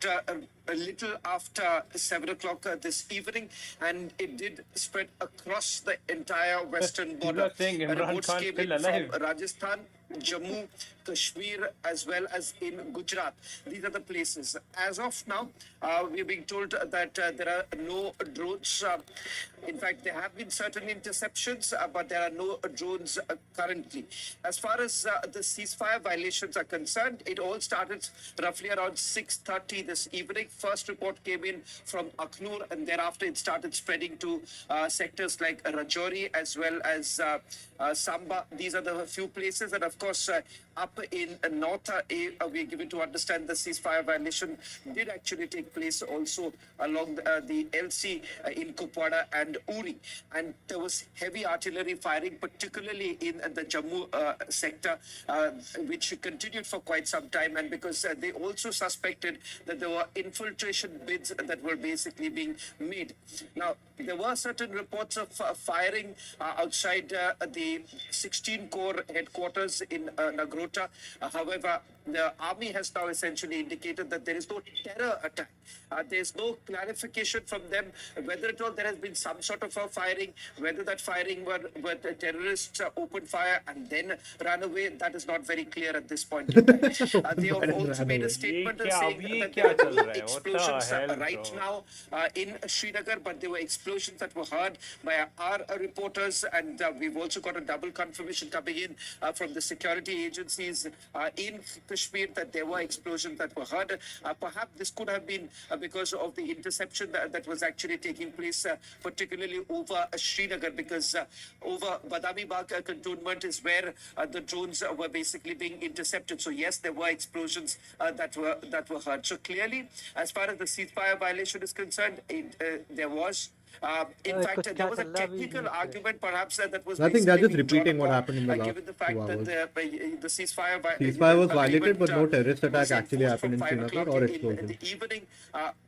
a little after 7 o'clock this evening, and it did spread across the entire western border. Reports came in from Rajasthan, Jammu, Kashmir, as well as in Gujarat. These are the places. As of now, we're being told that there are no drones. In fact, there have been certain interceptions, but there are no drones currently. As far as the ceasefire violations are concerned, it all started roughly around 6:30 this evening. First report came in from Akhnur, and thereafter it started spreading to sectors like Rajouri as well as Samba. These are the few places, and of course, up in north, we're given to understand the ceasefire violation did actually take place also along the LC in Kupwara and Uri. And there was heavy artillery firing, particularly in the Jammu sector, which continued for quite some time. And because they also suspected that there were infiltration bids that were basically being made. Now, there were certain reports of firing outside the 16 Corps headquarters in Nagrota. However, the army has now essentially indicated that there is no terror attack. There is no clarification from them whether at all there has been some sort of a firing, whether that firing were the terrorists opened fire and then ran away. That is not very clear at this point in time. They have also made a statement saying that there are no explosions right now in Srinagar, but there were explosions that were heard by our reporters, and we've also got a double confirmation coming in from the security agencies in Kashmir that there were explosions that were heard. Perhaps this could have been because of the interception that was actually taking place, particularly over Srinagar, because over Badami Bagh cantonment is where the drones were basically being intercepted. So yes, there were explosions that were heard. So clearly, as far as the ceasefire violation is concerned, there was. In fact, there was a technical argument, perhaps, that was. I think they're just repeating what happened in the last given the fact 2 hours. that the ceasefire Was violated, but no terrorist attack actually happened in Srinagar or explosion. in the evening,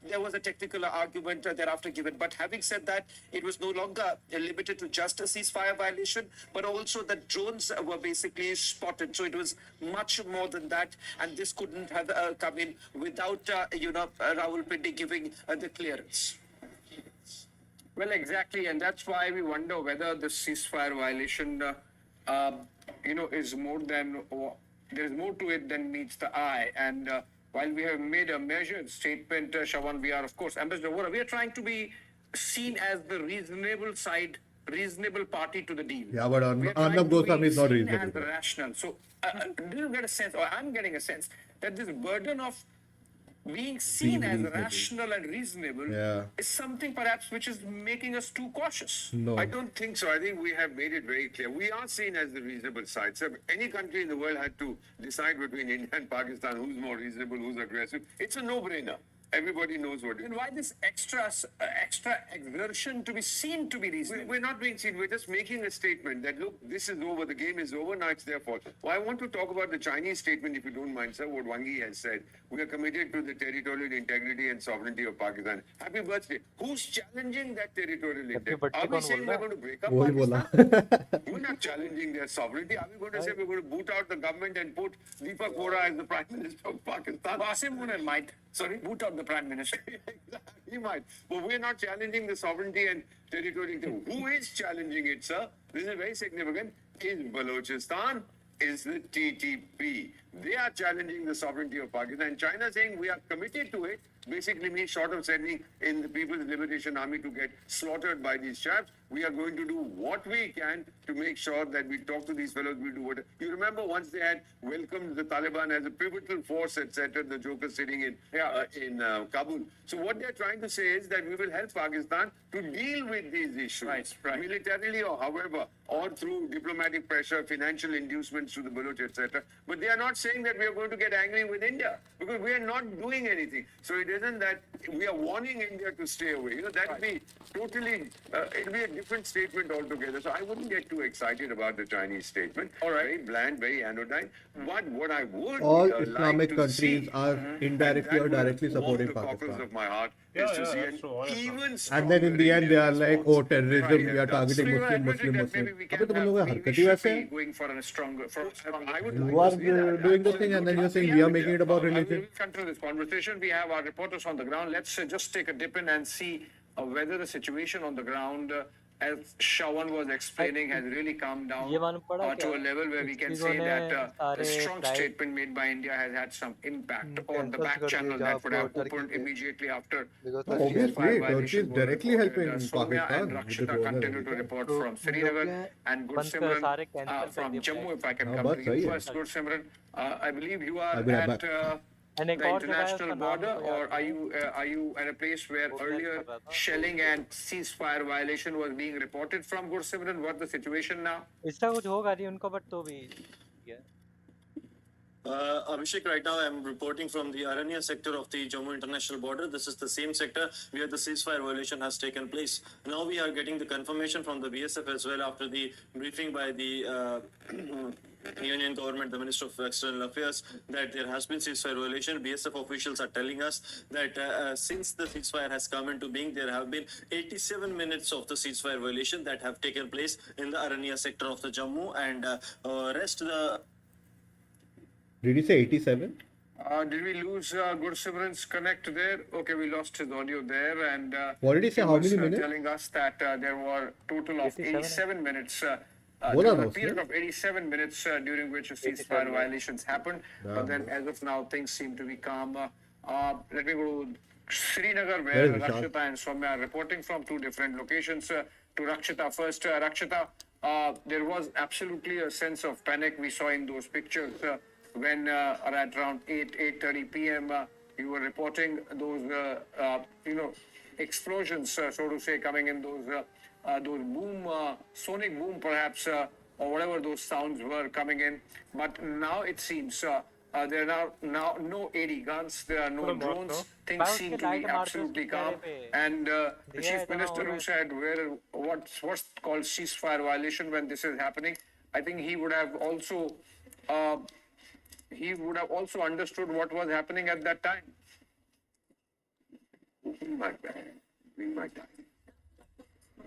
there was a technical argument thereafter given. But having said that, it was no longer limited to just a ceasefire violation, but also that drones were basically spotted. So it was much more than that, and this couldn't have come in without, Rawalpindi giving the clearance. Well, exactly, and that's why we wonder whether the ceasefire violation, is more than, there's more to it than meets the eye. And while we have made a measured statement, Shawan, we are, of course, Ambassador Vora, we are trying to be seen as the reasonable party to the deal. Yeah, but Arnab Goswami is not As reasonable. rational. So, do you get a sense, or I'm getting a sense, that this burden of being seen as rational and reasonable is something perhaps which is making us too cautious. No. I don't think so. I think we have made it very clear. We are seen as the reasonable side. So if any country in the world had to decide between India and Pakistan who's more reasonable, who's aggressive, it's a no-brainer. Everybody knows what it is. And why this extra exertion to be seen to be reasonable? We're not being seen. We're just making a statement that, look, this is over. The game is over. Now it's their fault. Well, I want to talk about the Chinese statement, if you don't mind, sir, what Wangi has said. We are committed to the territorial integrity and sovereignty of Pakistan. Happy birthday. Who's challenging that territorial integrity? Are we saying we're going to break up Pakistan? We're not challenging their sovereignty. Are we going to say we're going to boot out the government and put Deepak Vohra as the Prime Minister of Pakistan? Qasim Munir might. Sorry, boot out the Prime Minister. He might. But we're not challenging the sovereignty and territorial integrity. Who is challenging it, sir? This is very significant. Is Balochistan, is the TTP. They are challenging the sovereignty of Pakistan. China saying we are committed to it, basically means short of sending in the People's Liberation Army to get slaughtered by these chaps, we are going to do what we can to make sure that we talk to these fellows, we do what... You remember once they had welcomed the Taliban as a pivotal force, etc., the Joker sitting in Kabul. So what they're trying to say is that we will help Pakistan to deal with these issues, militarily or however, or through diplomatic pressure, financial inducements to the Baloch, etc. But they are not saying that we are going to get angry with India, because we are not doing anything. So it isn't that we are warning India to stay away. You know, that would be totally, it'll be a different statement altogether. So I wouldn't get too excited about the Chinese statement. All right. Very bland, very anodyne. But what I would all like Islamic to countries see, are indirectly or directly supporting the cockles Pakistan. of my heart is to see an even And then in the end, they are like, oh, terrorism, Right, we are targeting Muslim. अबे तुम लोगों का हरकत ही वैसे है. Going for a stronger, I would You are doing the thing and then you're saying we are making it about religion. We'll continue this conversation. We have our reporters on the ground. Let's just take a dip in and see whether the situation on the ground, as Shawan was explaining, has really calmed down to a level where we can say that the strong statement made by India has had some impact on the back channel that would have opened immediately after the Obviously, Turkey is directly helping Soumya and Pakistan. with the Rakshita drone continue and to everything. report from Srinagar, and Gursimran from Jammu, if I can come to you first. Gursimran, I believe you are at the international border, or are you at a place where earlier shelling and ceasefire violation was being reported from Gursimran? What's the situation now? इसका कुछ होगा नहीं उनको but तो भी Abhishek, right now I'm reporting from the Aranya sector of the Jammu international border. This is the same sector where the ceasefire violation has taken place. Now we are getting the confirmation from the BSF as well after the briefing by the Union government, the Minister of External Affairs, that there has been ceasefire violation. BSF officials are telling us that since the ceasefire has come into being, there have been 87 minutes of the ceasefire violation that have taken place in the Aranya sector of the Jammu, and rest the... Did you say 87? Did we lose Gursimran's connect there? Okay, we lost his audio there, and What did he say? How was, many minutes? telling us that there were total of 87 minutes. Bola There was a no, period of 87 minutes during which ceasefire violations happened, but then as of now things seem to be calm. Let me go to Srinagar, where Where is Vishal? Rakshita and Soumya are reporting from two different locations. To Rakshita first. Rakshita, there was absolutely a sense of panic we saw in those pictures when at around 8:30 p.m. You were reporting those explosions, so to say, coming in those boom, sonic boom perhaps, or whatever those sounds were coming in. But now it seems there are now no AD guns, there are no drones. Things seem to be absolutely calm. And the Chief Minister who said what's called ceasefire violation when this is happening, I think he would have also understood what was happening at that time.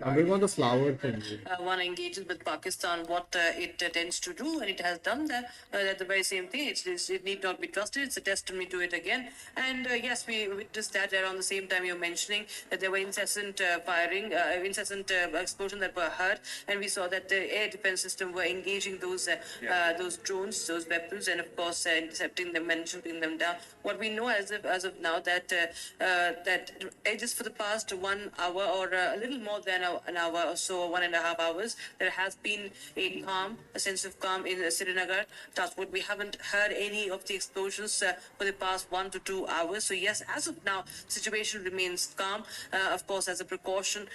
I'm going on the flower thing. One engages with Pakistan, what it tends to do, and it has done that. The very same thing. It need not be trusted. It's a testimony to it again. And yes, we witnessed that around the same time you're mentioning that there were incessant firing, incessant explosions that were heard, and we saw that the air defense system were engaging those drones, those weapons, and of course intercepting them and shooting them down. What we know as of now that just for the past 1 hour or a little more than a an hour or so, 1.5 hours, there has been a sense of calm in Srinagar. Touchwood, we haven't heard any of the explosions for the past 1 to 2 hours. So yes, as of now, situation remains calm. Of course, as a precaution,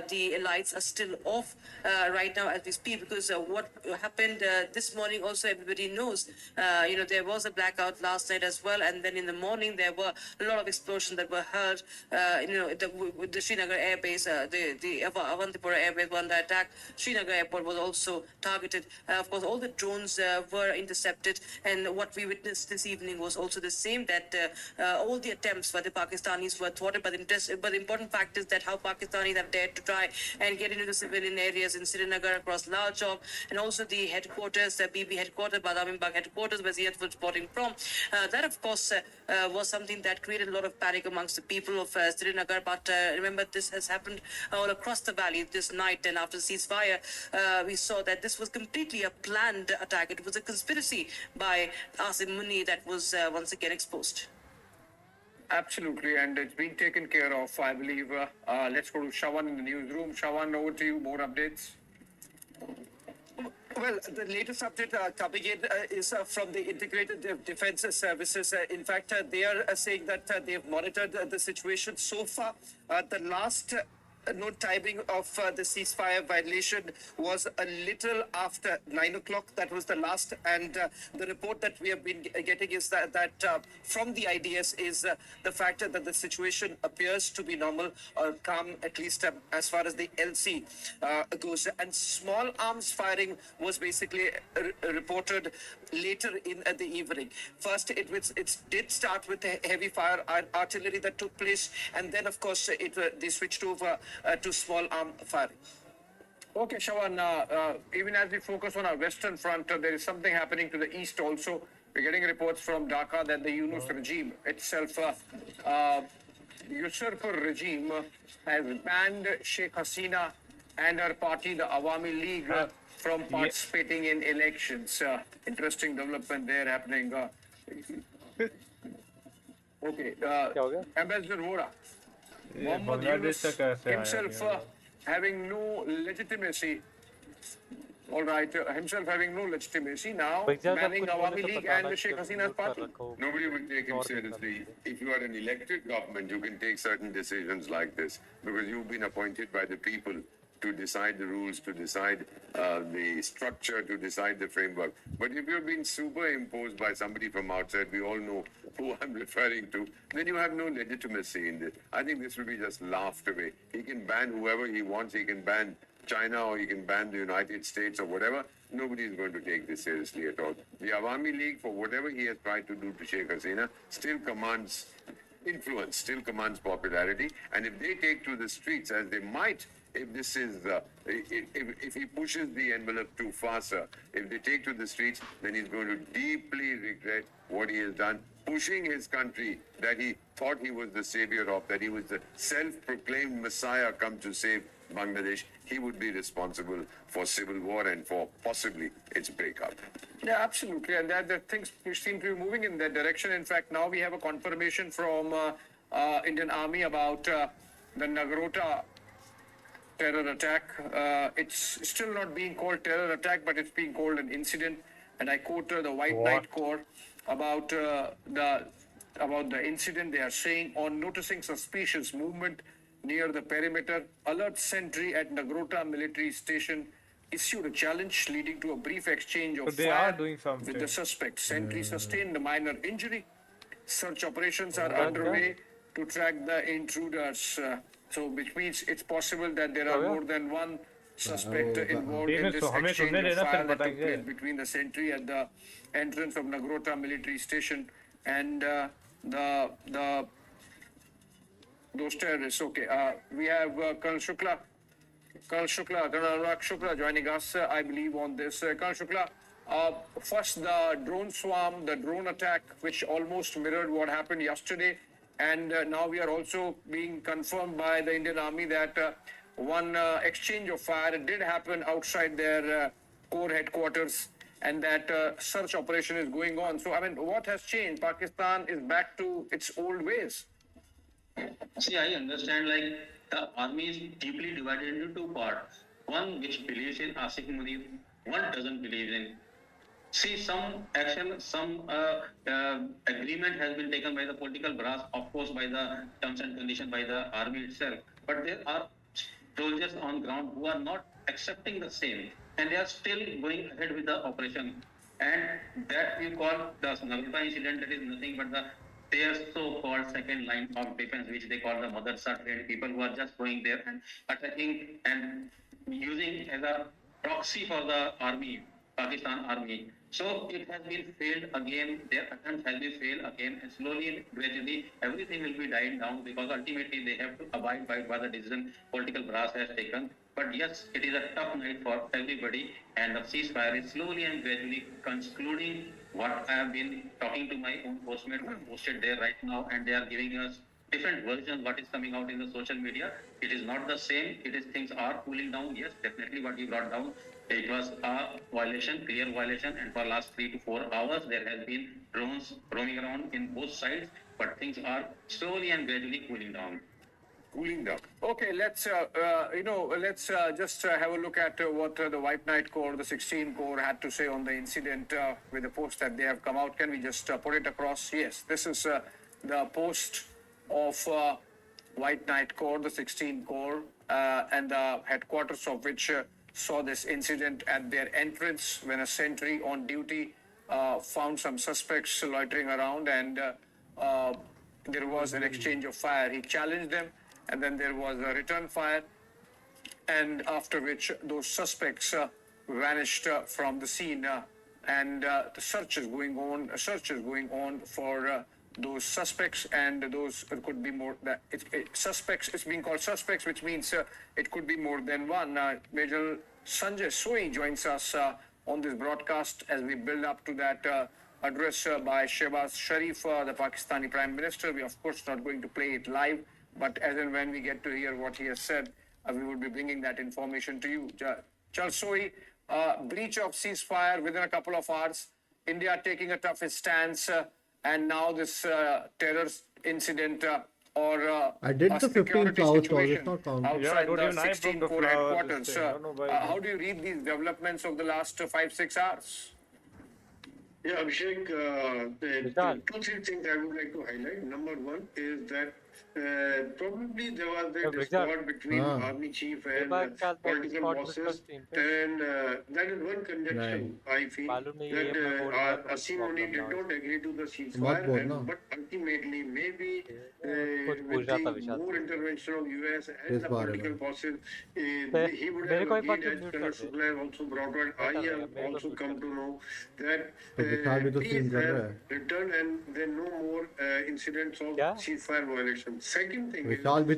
the lights are still off right now as we speak, because what happened this morning also, everybody knows, there was a blackout last night as well, and then in the morning there were a lot of explosions that were heard, with the Srinagar airbase, the Avantipura airbase, one that attacked Srinagar airport was also targeted. Of course, all the drones were intercepted, and what we witnessed this evening was also the same, that all the attempts by the Pakistanis were thwarted. But the important fact is that how Pakistanis have dared to try and get into the civilian areas in Srinagar, across Lal Chowk, and also the headquarters, the BB headquarters, Badami Bagh headquarters, where Ziyad was reporting from. That, of course, was something that created a lot of panic amongst the people of Srinagar. But remember, this has happened all across the valley this night, and after the ceasefire, we saw that this was completely a planned attack. It was a conspiracy by Asim Munni that was once again exposed. Absolutely, and it's been taken care of, I believe. Let's go to Shawan in the newsroom. Shawan, over to you. More updates. Well, the latest update coming in is from the Integrated Defense Services. In fact, they are saying that they've monitored the situation so far. The last known timing of the ceasefire violation was a little after 9 o'clock. That was the last. And the report that we have been getting is that from the IDS is the fact that the situation appears to be normal or calm, at least as far as the LC goes. And small arms firing was basically reported later in the evening. First, it did start with a heavy fire artillery that took place, and then, of course, they switched over to small arm firing. Okay, Shawan, even as we focus on our western front, there is something happening to the east also. We're getting reports from Dhaka that the Yunus regime itself, usurper regime, has banned Sheikh Hasina and her party, the Awami League, from participating in elections. Interesting development there happening. Okay, Ambassador Vora. Mohammad Yunus himself having no legitimacy. All right, himself having no legitimacy now, banning Awami League and Sheikh Hasina's party. Nobody will take him seriously. If you are an elected government, you can take certain decisions like this because you've been appointed by the people to decide the rules, to decide the structure, to decide the framework. But if you're being superimposed by somebody from outside, we all know who I'm referring to, then you have no legitimacy in this. I think this will be just laughed away. He can ban whoever he wants. He can ban China or he can ban the United States or whatever. Nobody is going to take this seriously at all. The Awami League, for whatever he has tried to do to Sheikh Hasina, still commands influence, still commands popularity. And if they take to the streets, as they might, if this is, if he pushes the envelope too far, sir, if they take to the streets, then he's going to deeply regret what he has done, pushing his country that he thought he was the savior of, that he was the self-proclaimed Messiah come to save Bangladesh. He would be responsible for civil war and for possibly its breakup. Yeah, absolutely. And that the things seem to be moving in that direction. In fact, now we have a confirmation from Indian Army about the Nagrota terror attack. It's still not being called terror attack, but it's being called an incident. And I quote the White Knight Corps about the incident. They are saying, on noticing suspicious movement near the perimeter, alert sentry at Nagrota military station issued a challenge, leading to a brief exchange of fire with the suspect. Sentry sustained a minor injury. Search operations are underway to track the intruders. So, which means it's possible that there are more than one suspect involved in this exchange of fire that took place between the sentry at the entrance of Nagrota military station and those terrorists. Okay, we have Colonel Shukla, Colonel Anurag Shukla joining us, I believe, on this. Colonel Shukla, first the drone swarm, the drone attack, which almost mirrored what happened yesterday. And now we are also being confirmed by the Indian Army that one exchange of fire did happen outside their core headquarters, and that search operation is going on. So, I mean, what has changed? Pakistan is back to its old ways. See, I understand, like, the army is deeply divided into two parts. One which believes in Asif Munir, one doesn't believe in. See, some action, some agreement has been taken by the political brass, of course, by the terms and conditions by the army itself. But there are soldiers on ground who are not accepting the same, and they are still going ahead with the operation. And that we call the Nalta incident, that is nothing but their so-called second line of defense, which they call the madrasa trained people who are just going there and attacking and using as a proxy for the army, Pakistan army. So it has been failed again. Their attempt has been failed again, and slowly and gradually everything will be dying down because ultimately they have to abide by the decision political brass has taken. But yes, it is a tough night for everybody, and the ceasefire is slowly and gradually concluding. What I have been talking to my own postmates who are posted there right now, and they are giving us different versions what is coming out in the social media. It is not the same. It is things are cooling down. Yes, definitely what you brought down. It was a violation, clear violation, and for last 3 to 4 hours there has been drones roaming around in both sides. But things are slowly and gradually cooling down. Cooling down. Okay, let's just have a look at what the White Knight Corps, the 16 Corps, had to say on the incident with the post that they have come out. Can we just put it across? Yes, this is the post of White Knight Corps, the 16 Corps, and the headquarters of which saw this incident at their entrance when a sentry on duty found some suspects loitering around, and there was an exchange of fire. He challenged them, and then there was a return fire, and after which those suspects vanished from the scene, and the search is going on for those suspects, and those could be more. Suspects, it's being called suspects, which means it could be more than one. Major Sanjay Soi joins us on this broadcast as we build up to that address by Shehbaz Sharif, the Pakistani Prime Minister. We are of course not going to play it live, but as and when we get to hear what he has said, we will be bringing that information to you. Chal Soi, breach of ceasefire within a couple of hours, India taking a toughest stance, and now this terror incident I did the 15 flowers call, it's not counting. outside the 16 Corps headquarters. How do you read these developments of the last 5-6 hours? Yeah, Abhishek, the two, three things I would like to highlight. Number one is that probably there was a discord between army chief and political bosses, and that is one conjunction. I feel that Asim Munir did not agree to the ceasefire, but ultimately maybe with the more intervention of US and the political bosses, he would have again, as Colonel Shukla has also brought out, I have also come to know that peace has returned and there are no more incidents of ceasefire violations. Second thing is, while the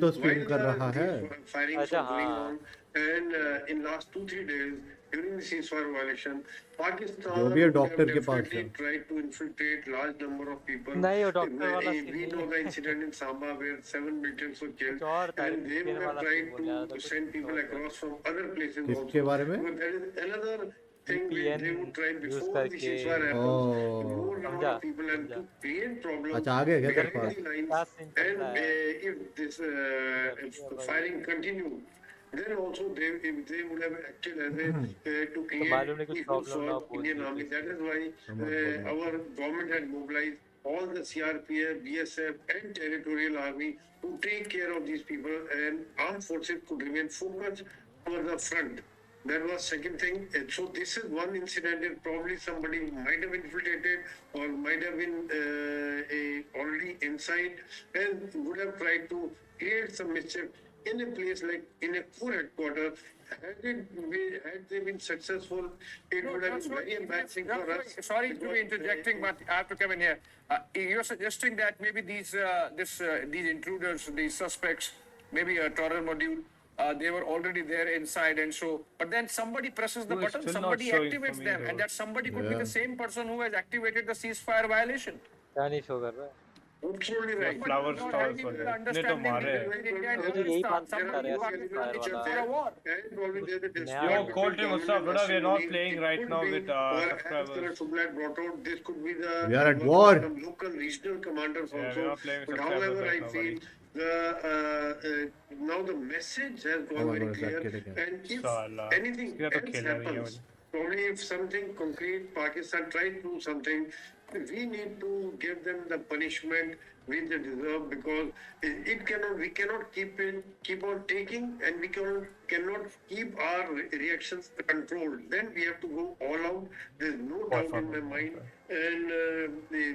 firings are going on, and in last 2-3 days during the ceasefire violation, Pakistan definitely tried to infiltrate large number of people. We know the incident in Samba where 7 militants were killed, and they would have tried to send people across from other places also. But there is another thing they would try before the ceasefire happens, to more number of people and to create problems behind the lines. And if this firing continued, then also if they would have acted as a to create issues for Indian Army. That is why our government had mobilized all the CRPF, BSF and territorial army to take care of these people, and armed forces could remain focused over the front. That was second thing. So this is one incident, and probably somebody might have infiltrated or might have been already inside and would have tried to create some mischief in a place like in a Corps headquarters. Had they been successful, it would have been very embarrassing for us. Sorry to be interjecting, but I have to come in here. You're suggesting that maybe these intruders, these suspects, maybe a Torah module, they were already there inside, and so, but then somebody presses the button, somebody activates them, and that somebody could be the same person who has activated the ceasefire violation. Absolutely right. Flower stalls ने तो मारे Yo, Cold Team Ustad, brother, we are not playing right now with subscribers. This could be the We are at war. Local regional commanders Yeah, also. we are not playing with But subscribers however, right I now, feel now the message has gone very clear. And if anything else happens, probably if something concrete, Pakistan tries to do something, we need to give them the punishment which they deserve, because we cannot keep on taking, and we cannot keep our reactions controlled. Then we have to go all out. There's no doubt in my mind. And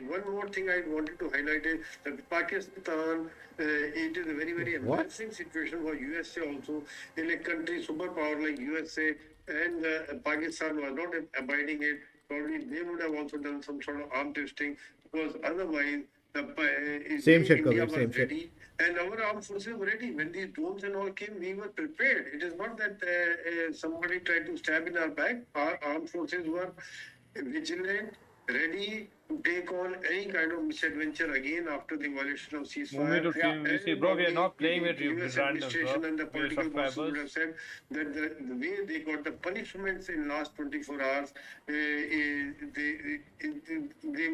one more thing I wanted to highlight is that Pakistan, it is a very, very embarrassing situation for USA also. In a country superpower like USA, and Pakistan was not abiding it. Probably they would have also done some sort of arm twisting, because otherwise Same shit, India Kabir, was same shit. ready, and our armed forces were ready. When these drones and all came, we were prepared. It is not that somebody tried to stab in our back. Our armed forces were vigilant, ready to take on any kind of misadventure again after the violation of ceasefire. You see, bro, we are not playing with you, US random, administration bro. and the We are political bosses would subscribers. have said that the way they got the punishments in last 24 hours, they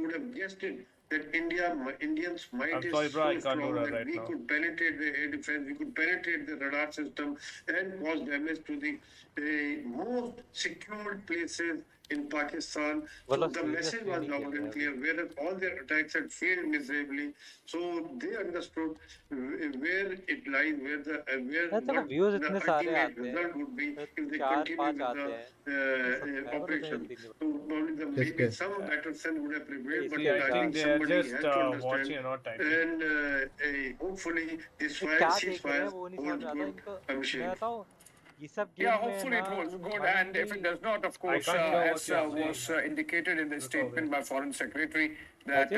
would have guessed it. That Indians might I'm is sorry, bro, I so can't do strong that that right we now. could penetrate the air defense, we could penetrate the radar system, and cause damage to the most secured places in Pakistan. So the message was loud and clear, whereas all their attacks had failed miserably. So they understood where it lies, where what the ultimate result would be if they continue with the operation. So probably maybe some better sense would have prevailed, but See, I I think think they are somebody just has to understand. watching and not typing. And hopefully this ceasefire holds good. Abhishek. ये सब Yeah, game में hopefully it ना holds good, and if it does not, of course, can't hear what as you're was saying. indicated in the statement by Foreign Secretary, that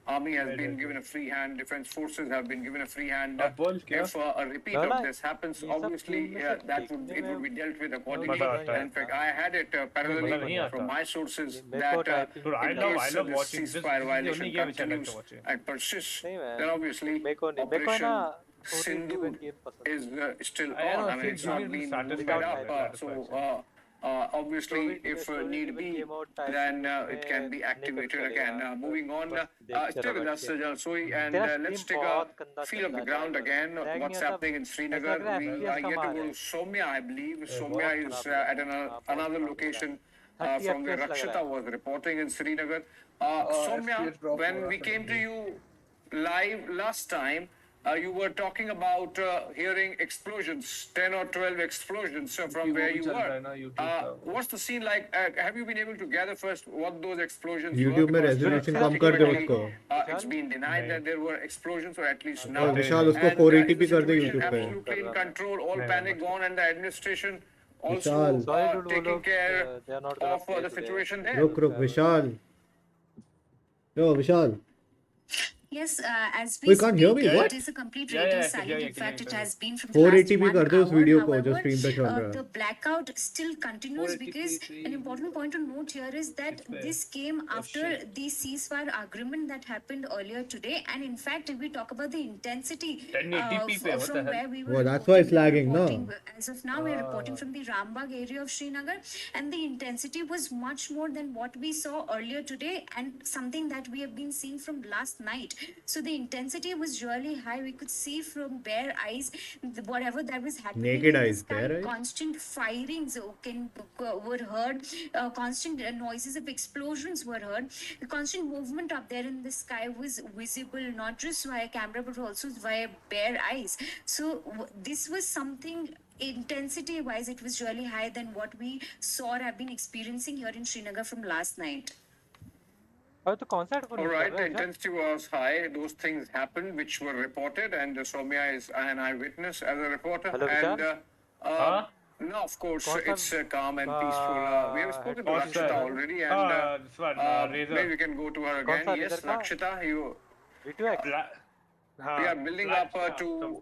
Army has been given a free hand, Defense Forces have been given a free hand. If a repeat of this happens, obviously that would be dealt with accordingly. And in fact, I had it parallelly from my sources that I in love case watching. this This is the ceasefire only violation game which I like to continues watch. and persists, then obviously मेरे को Operation ना Sindoor is still I know, on. I mean, it's not been moved up. So obviously, if need be, then it can be activated again. Moving on, stay with us, Soi, and let's take a feel of the ground again. What's happening in Srinagar? We are yet to go to Somya, I believe. Somya is at another location from where Rakshita was reporting in Srinagar. Somya, when we came to you live last time, you were talking about hearing explosions, 10 or 12 explosions from where you were. What's the scene like? Have you been able to gather first what those explosions YouTube were? में resolution कम कर दे उसको. It's been denied that there were explosions, or at least now. और विशाल उसको And, 480p is the कर दे situation YouTube पे. absolutely in control, all panic gone, and the administration also Vishal. taking care of the situation there. रुक विशाल. Yo Vishal. Yes, as We we can't speak, hear me, what? it is a complete radio silent. In fact, it has been from the 480p last कर 1 दे उस hour. Video को जो However, stream पे चल रहा है. the blackout still continues because an important point to note here is that this came after the ceasefire agreement that happened earlier today. And in fact, if we talk about the intensity 1080p from where we were Well, that's why it's lagging, no? as of now, we are reporting from the Rambagh area of Srinagar, and the intensity was much more than what we saw earlier today, and something that we have been seeing from last night. So the intensity was really high. We could see from bare eyes whatever that was happening. Naked in the eyes, sky. bare eyes? Constant firings were heard. Constant noises of explosions were heard. The constant movement up there in the sky was visible, not just via camera but also via bare eyes. So this was something. Intensity wise, it was really higher than what we saw or have been experiencing here in Srinagar from last night. All right, the intensity was high. Those things happened, which were reported, and Soumya is an eyewitness as a reporter. And no, of course, it's calm and peaceful. We have spoken to Rakshita already, and maybe we can go to her again. Yes, Rakshita, we are building up to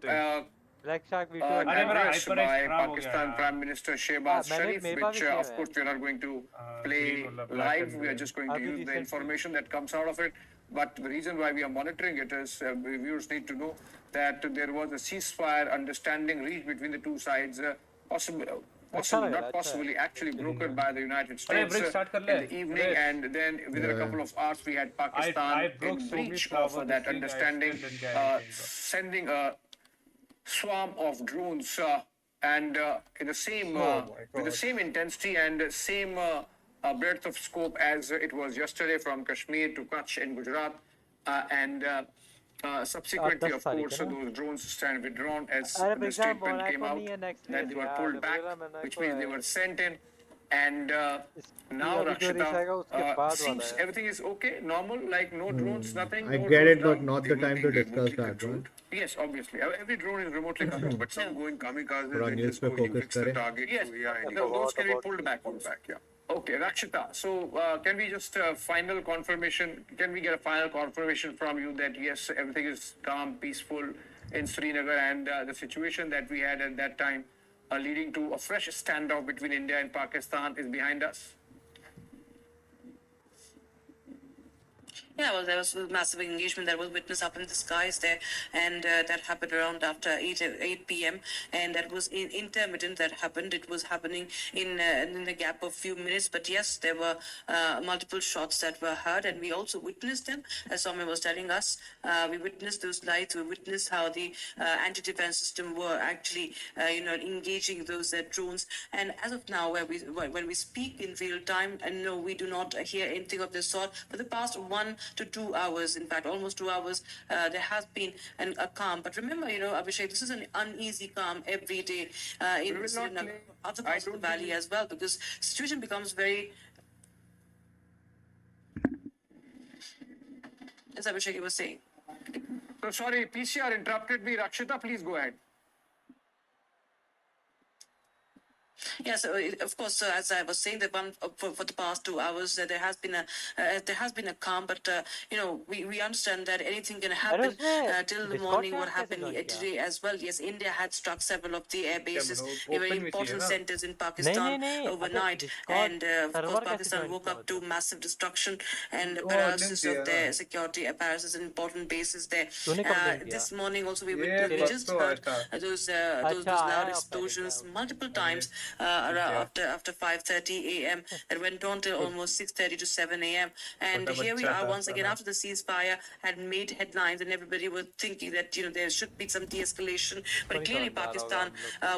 address by Pakistan Prime Minister Shehbaz Sharif, which of course we are not going to play live. We are just going to use the information that comes out of it. But the reason why we are monitoring it is viewers need to know that there was a ceasefire understanding reached between the two sides, possibly, not possibly, actually brokered by the United States in the evening, and then within a couple of hours we had Pakistan in breach of that understanding, sending a swarm of drones, and in the same with the same intensity and same breadth of scope as it was yesterday from Kashmir to Kutch in Gujarat, and subsequently, of course, those drones stand withdrawn as the statement came out that they were pulled back, which means they were sent in. And now, Rakshita, seems everything is okay, normal, like no drones, nothing. I no get drones it, but down. not the time to discuss that, right? Yes, obviously. Every drone is remotely controlled, but some going kamikaze, थोड़ा they news just पे go, you focus fix the करें. target. Yes, those can be pulled back, yeah. Okay, Rakshita, so can we just final confirmation, can we get a final confirmation from you that yes, everything is calm, peaceful in Srinagar, and the situation that we had at that time leading to a fresh standoff between India and Pakistan is behind us? Yeah, well, there was a massive engagement that was witnessed up in the skies there, and that happened around after 8 p.m. And that was intermittent. That happened. It was happening in a gap of few minutes. But yes, there were multiple shots that were heard, and we also witnessed them. As Soumya was telling us, we witnessed those lights. We witnessed how the anti-defense system were actually, engaging those drones. And as of now, when we speak in real time, and no, we do not hear anything of this sort. For the past 1 to 2 hours, in fact, almost 2 hours, there has been a calm. But remember, Abhishek, this is an uneasy calm every day in other parts of the valley as well, because situation becomes very. As Abhishek was saying. So sorry, PCR interrupted me. Rakshita, please go ahead. Yeah, so of course, as I was saying, that for the past 2 hours, there has been a calm, but we understand that anything can happen till the morning. What happened today as well? Yes, India had struck several of the air bases, very important centers in Pakistan overnight, and of course, Pakistan woke up to massive destruction and paralysis of their security apparatus and important bases there. This morning also we just heard those loud explosions multiple times. After 5:30 a.m. That went on till almost 6:30 to 7 a.m. And here we are once again after the ceasefire had made headlines, and everybody was thinking that there should be some de-escalation. But clearly, Pakistan,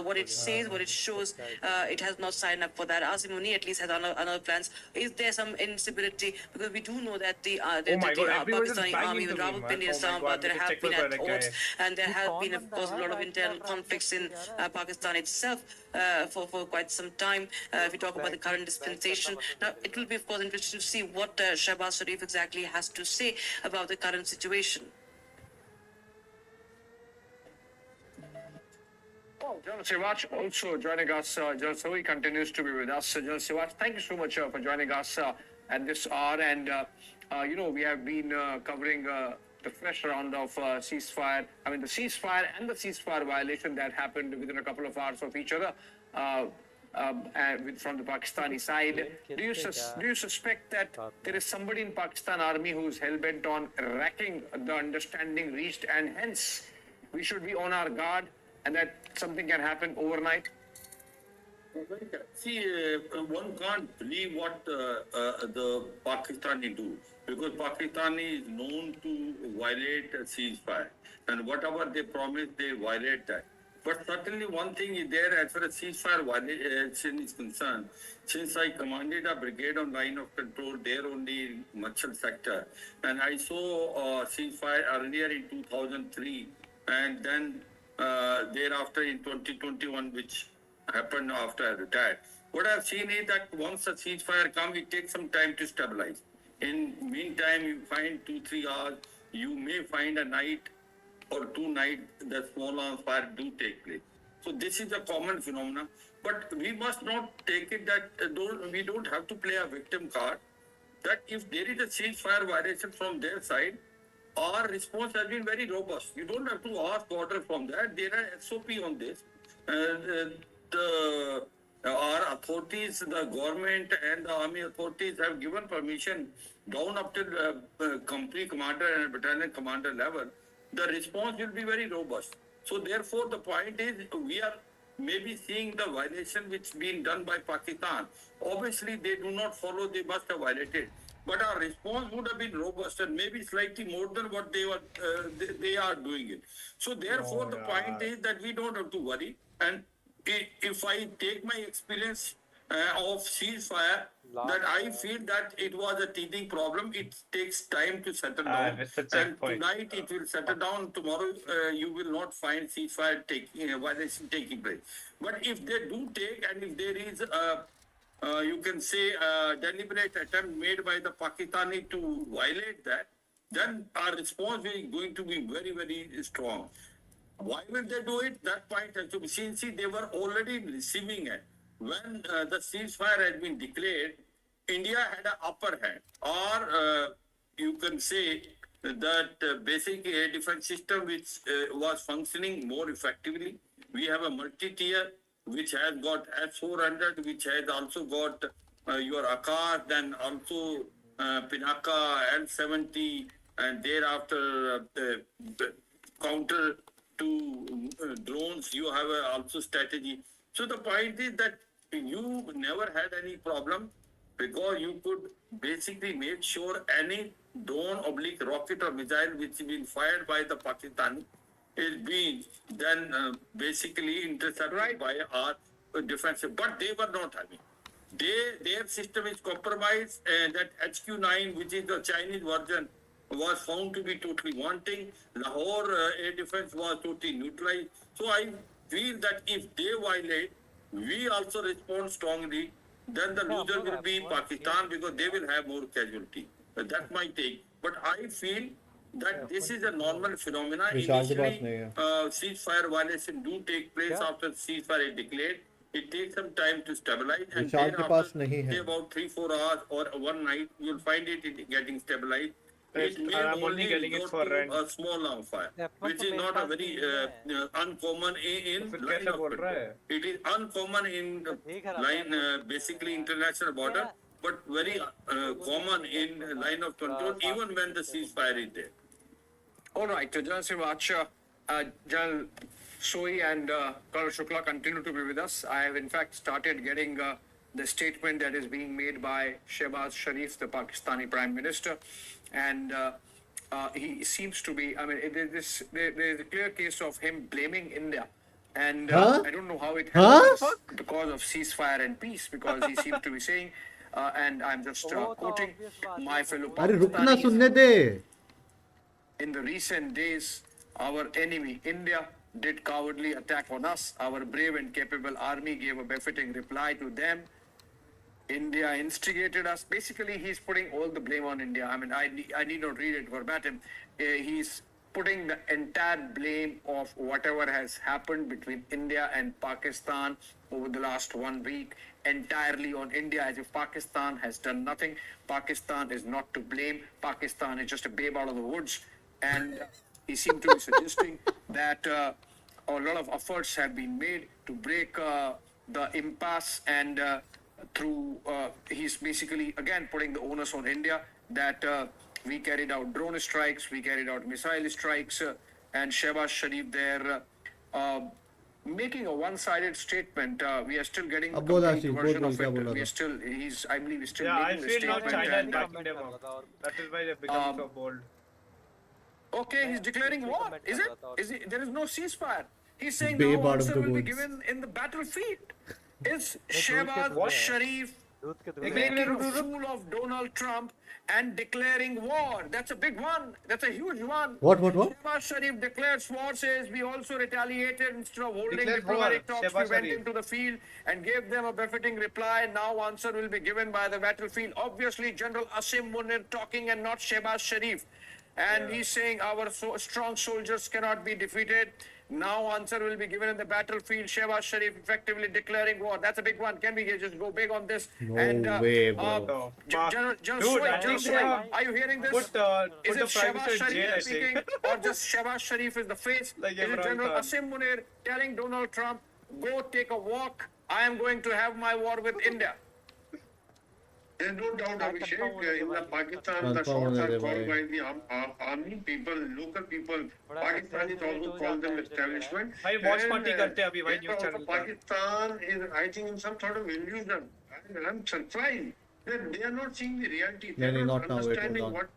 what it says, what it shows, it has not signed up for that. Asim Munir at least has other plans. Is there some instability? Because we do know that the Pakistani army with Rawalpindi and Islamabad, there have been at odds, and there have been, of course, a lot of internal conflicts in Pakistan itself for quite some time. If we talk about the current dispensation, now it will be, of course, interesting to see what Shahbaz Sharif exactly has to say about the current situation. General Siraj also joining us. General Sawi continues to be with us. General Siraj, thank you so much for joining us at this hour. And, we have been covering the fresh round of ceasefire. I mean, the ceasefire and the ceasefire violation that happened within a couple of hours of each other from the Pakistani side. Do you suspect that there is somebody in Pakistan army who's hell-bent on wrecking the understanding reached, and hence we should be on our guard, and that something can happen overnight? See, one can't believe what the Pakistani do, because Pakistani is known to violate a ceasefire, and whatever they promise, they violate that. But certainly one thing is there as far as ceasefire violation is concerned. Since I commanded a brigade on line of control there only in Machal sector, and I saw ceasefire earlier in 2003, and then thereafter in 2021, which happened after I retired. What I've seen is that once a ceasefire comes, it takes some time to stabilize. In meantime, you find 2-3 hours, you may find a night or 2 nights the small arms fire do take place. So this is a common phenomenon. But we must not take it that we don't have to play a victim card. That if there is a ceasefire violation from their side, our response has been very robust. You don't have to ask order from that. There are SOP on this. Our authorities, the government and the army authorities have given permission down up to company commander and battalion commander level. The response will be very robust. So therefore, the point is we are maybe seeing the violation which being done by Pakistan. Obviously, they do not follow, they must have violated. but our response would have been robust and maybe slightly more than what they are doing it. So therefore, the point is that we don't have to worry. And if I take my experience of ceasefire, that I feel that it was a teething problem. It takes time to settle down, and tonight it will settle down. Tomorrow you will not find ceasefire violation taking place. But if they do take, and if there is you can say a deliberate attempt made by the Pakistani to violate that, then our response is going to be very, very strong. Why will they do it? That point has to be seen. See, they were already receiving it. When the ceasefire had been declared, India had an upper hand. Or you can say that basic air defense system which was functioning more effectively. We have a multi-tier which has got S-400, which has also got your Akash, then also Pinaka, L-70, and thereafter the counter to drones, you have also strategy. So the point is that you never had any problem because you could basically make sure any drone, oblique rocket or missile which is being fired by the Pakistani is being then basically intercepted by our defense. But they were not having. Their system is compromised, and that HQ-9, which is the Chinese version, was found to be totally wanting. Lahore air defense was totally neutralized. So I feel that if they violate, we also respond strongly. Then the loser will be Pakistan because they will have more casualty. That's my take. But I feel that this is a normal phenomenon. Initially, ceasefire violation do take place after ceasefire is declared. It takes some time to stabilize, and then after say about 3-4 hours or one night, you'll find it getting stabilized. It may only go to a small arm fire, which is not a very uncommon in line of control. It is uncommon in line, basically international border, but very common in line of control, even when the ceasefire is there. All right, General Srivacha, General Soi and Colonel Shukla continue to be with us. I have in fact started getting the statement that is being made by Shehbaz Sharif, the Pakistani Prime Minister. And he seems to be, I mean, there is a clear case of him blaming India. And I don't know how it happens because of ceasefire and peace, because he seems to be saying, and I'm just quoting my fellow Pakistanis, in the recent days, our enemy, India, did cowardly attack on us. Our brave and capable army gave a befitting reply to them. India instigated us. Basically, he's putting all the blame on India. I mean, I need not read it verbatim. He's putting the entire blame of whatever has happened between India and Pakistan over the last 1 week entirely on India, as if Pakistan has done nothing. Pakistan is not to blame. Pakistan is just a babe out of the woods. And he seemed to be suggesting that a lot of efforts have been made to break the impasse, and through he's basically again putting the onus on India that we carried out drone strikes, we carried out missile strikes, and Shehbaz Sharif there making a one-sided statement. We are still getting the complete version of it. We are still, I believe he's still making the statement. China is backing them up. That is why they become so bold. Okay, he's declaring war. Is it? There is no ceasefire. He's saying no answer will be given in the battlefield. Is Shehbaz Sharif making a fool of Donald Trump and declaring war? That's a big one. That's a huge one. What? Shehbaz Sharif declares war, says we also retaliated. Instead of holding diplomatic talks, we went into the field and gave them a befitting reply. Now answer will be given by the battlefield. Obviously, General Asim Munir talking and not Shehbaz Sharif. And he's saying our strong soldiers cannot be defeated. Now answer will be given in the battlefield. Shehbaz Sharif effectively declaring war. That's a big one. Can we just go big on this? No way, bro. General Soi, are you hearing this? Is it Shehbaz Sharif speaking, or just Shehbaz Sharif is the face? Is it General Asim Munir telling Donald Trump, go take a walk, I am going to have my war with India? There's no doubt, Abhishek. In the Pakistan, the shots are called by the army people, local people. Pakistanis also call them establishment. Pakistan is, I think, in some sort of illusion. I'm surprised They are not seeing the reality. They नहीं are नहीं not not now, wait, hold understanding on. what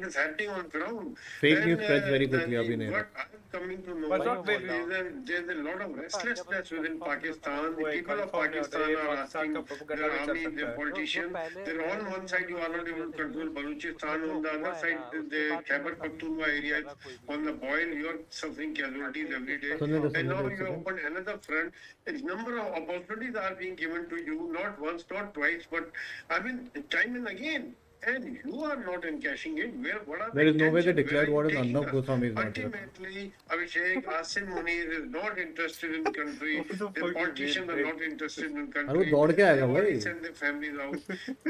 is happening on ground. Fake And news spreads very quickly, अभी नहीं what I'm coming to know But is not that really. there's a lot of restlessness within Pakistan. The कोई people of confirm नहीं होता, Pakistan ये are Pakistan asking का propaganda their भी चल army, सकता their है. politicians. They're on one side, you are not able to control Balochistan. On the other side, the Khyber Pakhtunkhwa area is on the boil. You are suffering casualties every day. सुनने दो, And सुनने now दो, you second. open another front. A number of opportunities are being given to you, not once, not twice, but I mean, time and again. And you are not encashing it. What are There the is no way they intentions? declared Where what are is you taking Arnab us? Goswami is not here. Ultimately, Abhishek, Asim Munir is not interested in the country. The politicians are not interested in the अरे वो country. दौड़ के They आएगा have already भाई. sent their families out.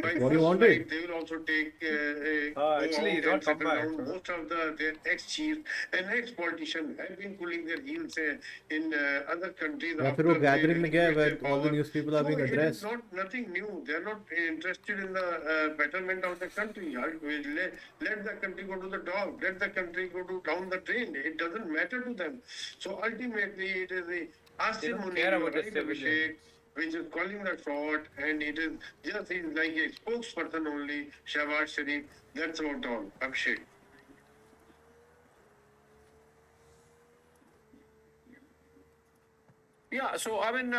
By What do you first wanted? flight, they will also take go Actually, out not and settle come back. down. Most of their ex-chiefs and ex-politicians have been pulling their heels in other countries या फिर after वो they gathering में गया है relinquish where all the their news people are power. being So it is addressed. not nothing new. They are not interested in the betterment of the country. Let the country go to the dog. Let the country go to down the drain. It doesn't matter to them. So ultimately, it is the They Asim don't Munir, care you're about the right, civilian. Abhishek, which is calling the shot, and it is just he's like a spokesperson only, Shahbaz Sharif. That's about all, Abhishek. Yeah, so I mean,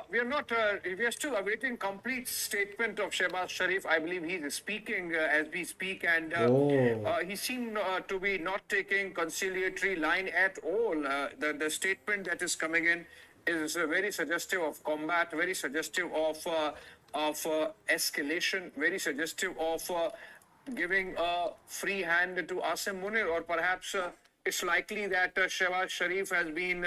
we are not, we are still awaiting complete statement of Shehbaz Sharif. I believe he is speaking as we speak, and he seemed to be not taking conciliatory line at all. The statement that is coming in is very suggestive of combat, very suggestive of escalation, very suggestive of giving a free hand to Asim Munir, or perhaps it's likely that Shehbaz Sharif has been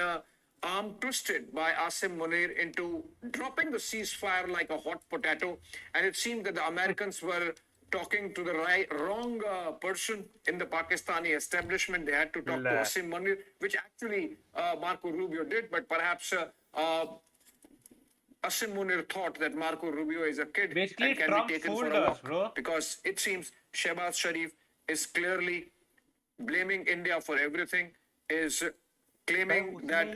arm twisted by Asim Munir into dropping the ceasefire like a hot potato. And it seemed that the Americans were talking to the wrong person in the Pakistani establishment. They had to talk to Asim Munir, which actually Marco Rubio did, but perhaps Asim Munir thought that Marco Rubio is a kid Basically, and can Trump be taken for fooled a us, walk. bro. Because it seems Shehbaz Sharif is clearly blaming India for everything, is claiming that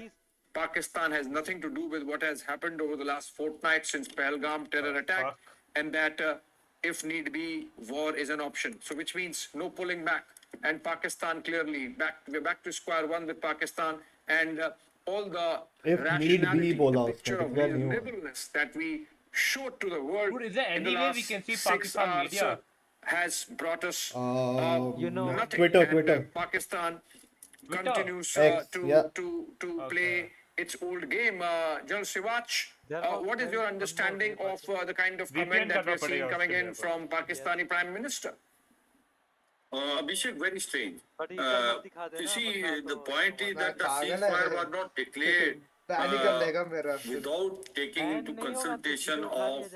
Pakistan has nothing to do with what has happened over the last fortnight since Pahalgam terror attack, and that if need be, war is an option. So which means no pulling back. And Pakistan clearly, we're back to square one with Pakistan, and all the If need be, rationality, the बोला picture उसने, of declare नहीं हुआ. reasonableness that we showed to the world Dude, is there in the any way last we can see 6 Pakistan hours media? has brought us nothing. Twitter, And, Twitter. Pakistan Twitter? continues X, yeah. to play its old game. Jal Siwach, what is your understanding of the kind of comment that we're seeing coming in from Pakistani Prime Minister? Abhishek, very strange. You see, the point is that the ceasefire was not declared without taking into consultation of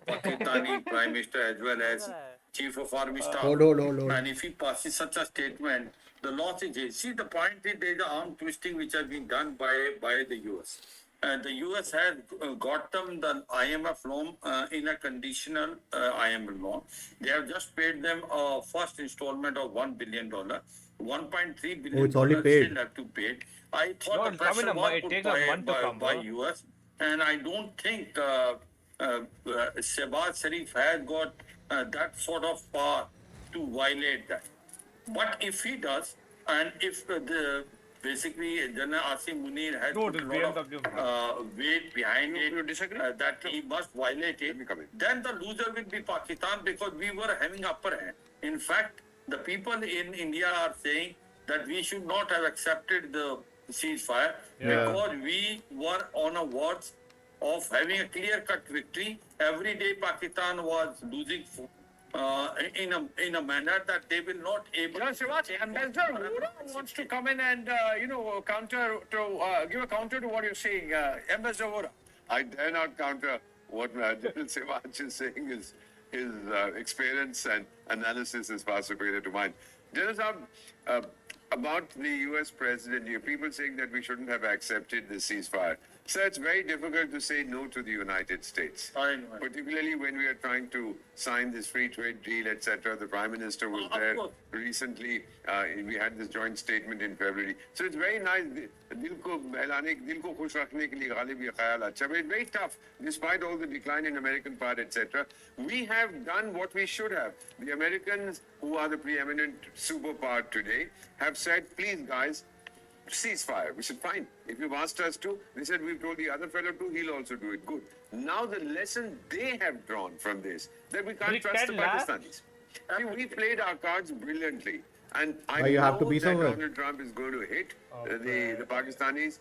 Pakistani Prime Minister as well as Chief of Army Staff. Hold. And if he passes such a statement, the loss is his. See, the point is there is an arm twisting which has been done by the US. And the US has got them the IMF loan in a conditional IMF loan. They have just paid them a first installment of $1 billion. $1.3 billion Oh, it's already paid. still have to pay. I thought No, the it's pressure coming was it put takes a month to come, by bro. US, and I don't think Shehbaz Sharif has got that sort of power to violate that. But if he does, and if basically General Asim Munir has put a lot of weight behind it, that he must violate it, then the loser will be Pakistan, because we were having upper hand. In fact, the people in India are saying that we should not have accepted the ceasefire because we were on a verge of having a clear-cut victory. Every day Pakistan was losing in a manner that they will not able to. Ambassador Vora wants to come in and counter to give a counter to what you're saying, Ambassador Vora. I dare not counter what General Siwach is saying. His experience and analysis is far superior to mine. General Saab, about the US president, you people saying that we shouldn't have accepted the ceasefire. So it's very difficult to say no to the United States. I know. Particularly when we are trying to sign this free trade deal, etc. The Prime Minister was there recently. We had this joint statement in February. So it's very nice. दिल को खुश रखने के लिए गालिब ये ख्याल अच्छा. But it's very tough, despite all the decline in American power, etc. We have done what we should have. The Americans, who are the preeminent superpower today, have said, please guys, ceasefire. We said, fine. If you've asked us to, they said, we've told the other fellow to, he'll also do it. Good. Now the lesson they have drawn from this, that we can't trust the Pakistanis. I mean, we played our cards brilliantly. And I know that Donald Trump is going to hit the Pakistanis.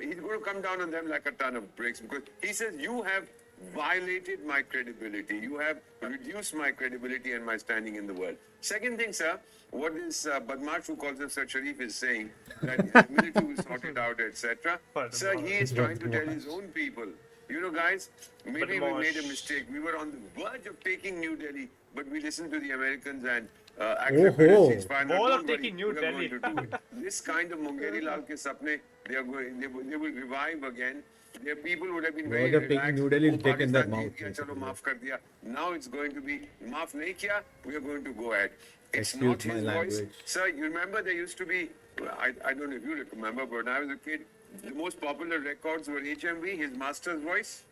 He's going to come down on them like a ton of bricks, because he says, you have violated my credibility. You have reduced my credibility and my standing in the world. Second thing, sir, what this Badmash who calls himself Sharif is saying, that the military will sort it out, etc. Sir, he is trying to tell his own people, you know, guys, maybe we made a mistake. We were on the verge of taking New Delhi, but we listened to the Americans and accepted a ceasefire. Not don't worry, we are going to do it. This kind of Mungeri Lal ke sapne, they will revive again. Their people would have been very relaxed. New Delhi take in their mouth. Chalo, maaf kar diya. Now it's going to be maaf nahi kiya. We are going to go ahead. It's Excuse not my his language. voice. Sir, you remember there used to be, I don't know if you remember, but when I was a kid, the most popular records were HMV, his master's voice.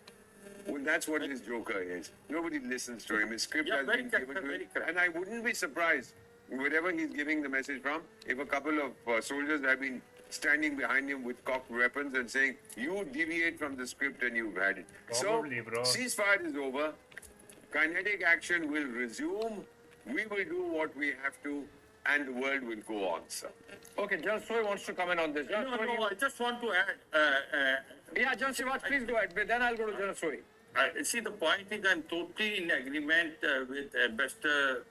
Well, that's what his Joker is. Nobody listens to him. His script has been given to him. And I wouldn't be surprised, wherever he's giving the message from, if a couple of soldiers have been standing behind him with cocked weapons and saying, you deviate from the script and you've had it. Probably, so, bro. ceasefire is over. Kinetic action will resume. We will do what we have to, and the world will go on, sir. Okay, John Soy wants to comment on this. No, I just want to add. Yeah, John Sivat, please go ahead. Then I'll go to John Soy. See, the point is I'm totally in agreement with Ambassador,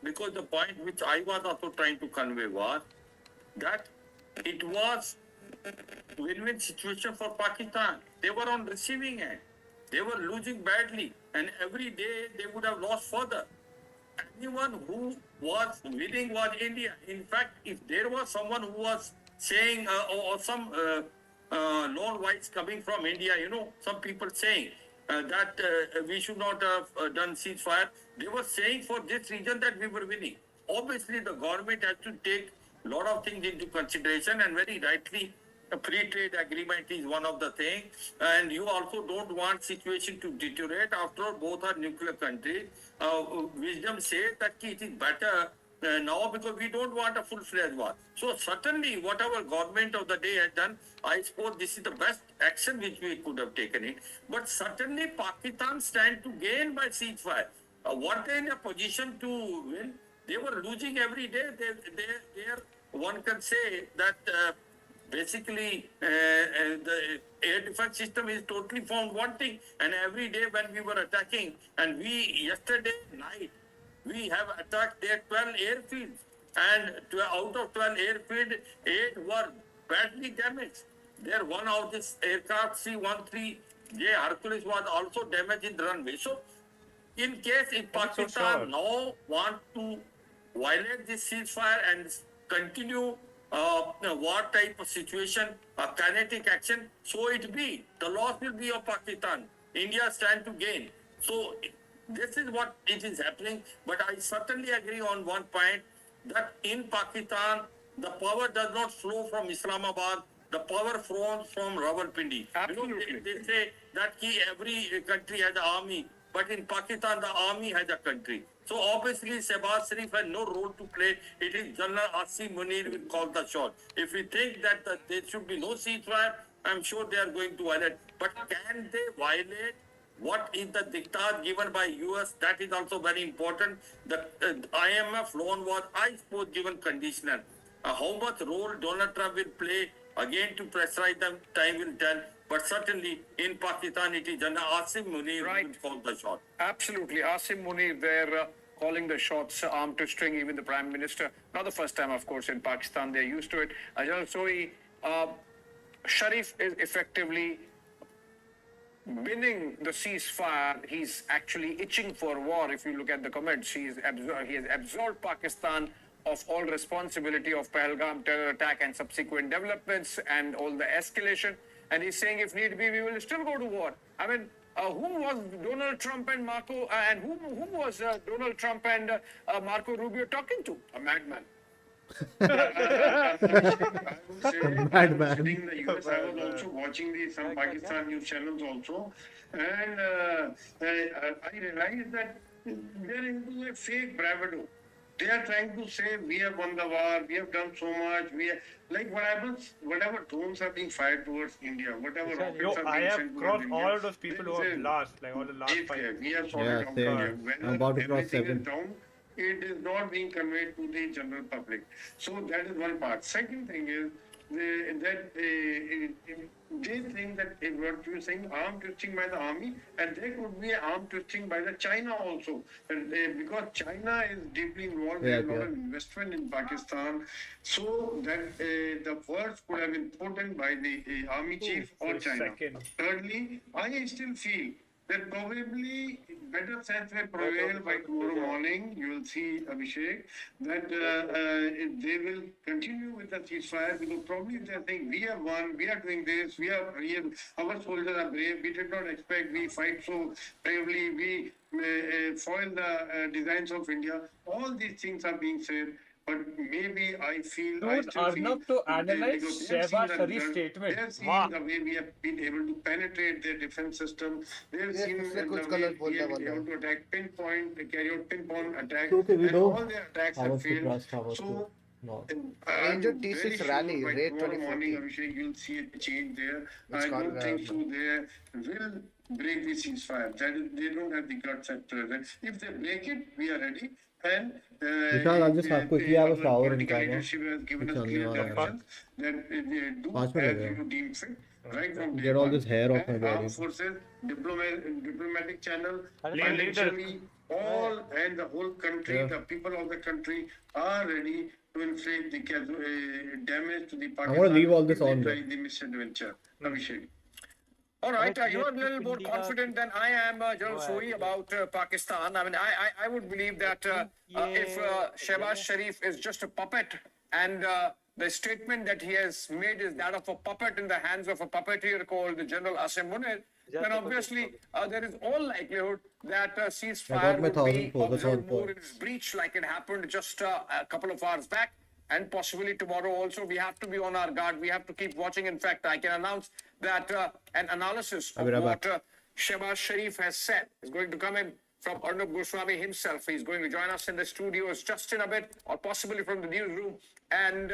because the point which I was also trying to convey was that it was win-win situation for Pakistan. They were on receiving end. They were losing badly, and every day they would have lost further. Anyone who was winning was India. In fact, if there was someone who was saying, or some lone voice coming from India, you know, some people saying that we should not have done ceasefire, they were saying for this reason that we were winning. Obviously, the government has to take a lot of things into consideration, and very rightly, a free trade agreement is one of the things, and you also don't want situation to deteriorate. After all, both are nuclear countries. Wisdom says that it is better now, because we don't want a full-fledged war. So certainly, whatever government of the day has done, I suppose this is the best action which we could have taken it. But certainly, Pakistan stand to gain by ceasefire. Were they in a position to win? They were losing every day. One can say that basically the air defense system is totally found wanting. And every day when we were attacking, and yesterday night, we have attacked their 12 airfields. And out of 12 airfields, 8 were badly damaged. There, one of this aircraft C-13J Hercules was also damaged in the runway. So, in case if Pakistan now want to violate this ceasefire and continue war type of situation, kinetic action, so it be. The loss will be of Pakistan. India stand to gain. So this is what it is happening. But I certainly agree on one point, that in Pakistan, the power does not flow from Islamabad. The power flows from Rawalpindi. Absolutely. You know, they say that every country has an army, but in Pakistan, the army has a country. So obviously, Shehbaz Sharif has no role to play. It is General Asim Munir will call the shot. If we think that there should be no ceasefire, I'm sure they are going to violate. But can they violate what is the diktat given by US? That is also very important. The IMF loan was, I suppose, given conditional. How much role Donald Trump will play, again to pressurize them, time will tell. But certainly in Pakistan, it is General Asim Munir who will call the shot. Absolutely. Asim Munir there calling the shots, arm to string, even the Prime Minister. Not the first time, of course, in Pakistan. They're used to it. Ajal Soi, Sharif is effectively winning the ceasefire. He's actually itching for war. If you look at the comments, he has absolved Pakistan of all responsibility of Pahalgam terror attack and subsequent developments and all the escalation. And he's saying if need be, we will still go to war. I mean, whom was Donald Trump and whom was Donald Trump and Marco Rubio talking to? A madman. Madman. Sitting in the US, I was also watching some Pakistan news channels also, and I realized that they're into a fake bravado. They are trying to say we have won the war, we have done so much, like what happens, whatever drones are being fired towards India, whatever rockets Yo, are I being have sent towards crossed India. all of those people who have lost, like all the last Take care. fight. We have sorted Yeah, out same. India. I'm about to cross Everything 7. is down, it is not being conveyed to the general public. So that is one part. Second thing is they think that what you are saying, arm twisting by the army, and there could be arm twisting by the China also, and because China is deeply involved, there is a lot of investment in Pakistan, so that the words could have been put in by the army chief or China. Thirdly, I still feel that probably better sense will prevail by tomorrow morning. You will see, Abhishek, that they will continue with the ceasefire because probably they think we have won, we are doing this, our soldiers are brave, we did not expect, we fight so bravely, we foil the designs of India. All these things are being said. But maybe I still Arnab, to analyze Shehbaz Sharif's statement. They have seen the way we have been able to penetrate their defense system. They have seen the way we have been able to attack pinpoint, carry out pinpoint attacks, Okay, we and know all their attacks how have much to failed. trust, how much So, not. Ranger T6 rally, by rate tomorrow morning, 2014. Abhishek, you'll see a change there. It's I don't called, think so. They will break the ceasefire. That is, they don't have the guts at present. If they break it, we are ready. And Vishal, I'll just quickly have a shower and come. leadership has given us clear directions that they do 5 as minutes. you deem fit. Right from day Get all one. this hair off my And body. armed forces, diplomatic channel, Leader. financially, all and the whole country, the people of the country are ready to inflict the damage to the Pakistan. I want to leave all this if they on try though. the misadventure. Abhishek. All right, you are a little more confident than I am, General Sohi, about Pakistan. I mean, I would believe that if Shehbaz Sharif is just a puppet and the statement that he has made is that of a puppet in the hands of a puppeteer called General Asim Munir, then obviously there is all likelihood that ceasefire my would be 1,000 focus observed on more in points. its breach like it happened just a couple of hours back. And possibly tomorrow also, we have to be on our guard. We have to keep watching. In fact, I can announce that an analysis of what Shehbaz Sharif has said is going to come in from Arnab Goswami himself. He's going to join us in the studios just in a bit, or possibly from the newsroom, and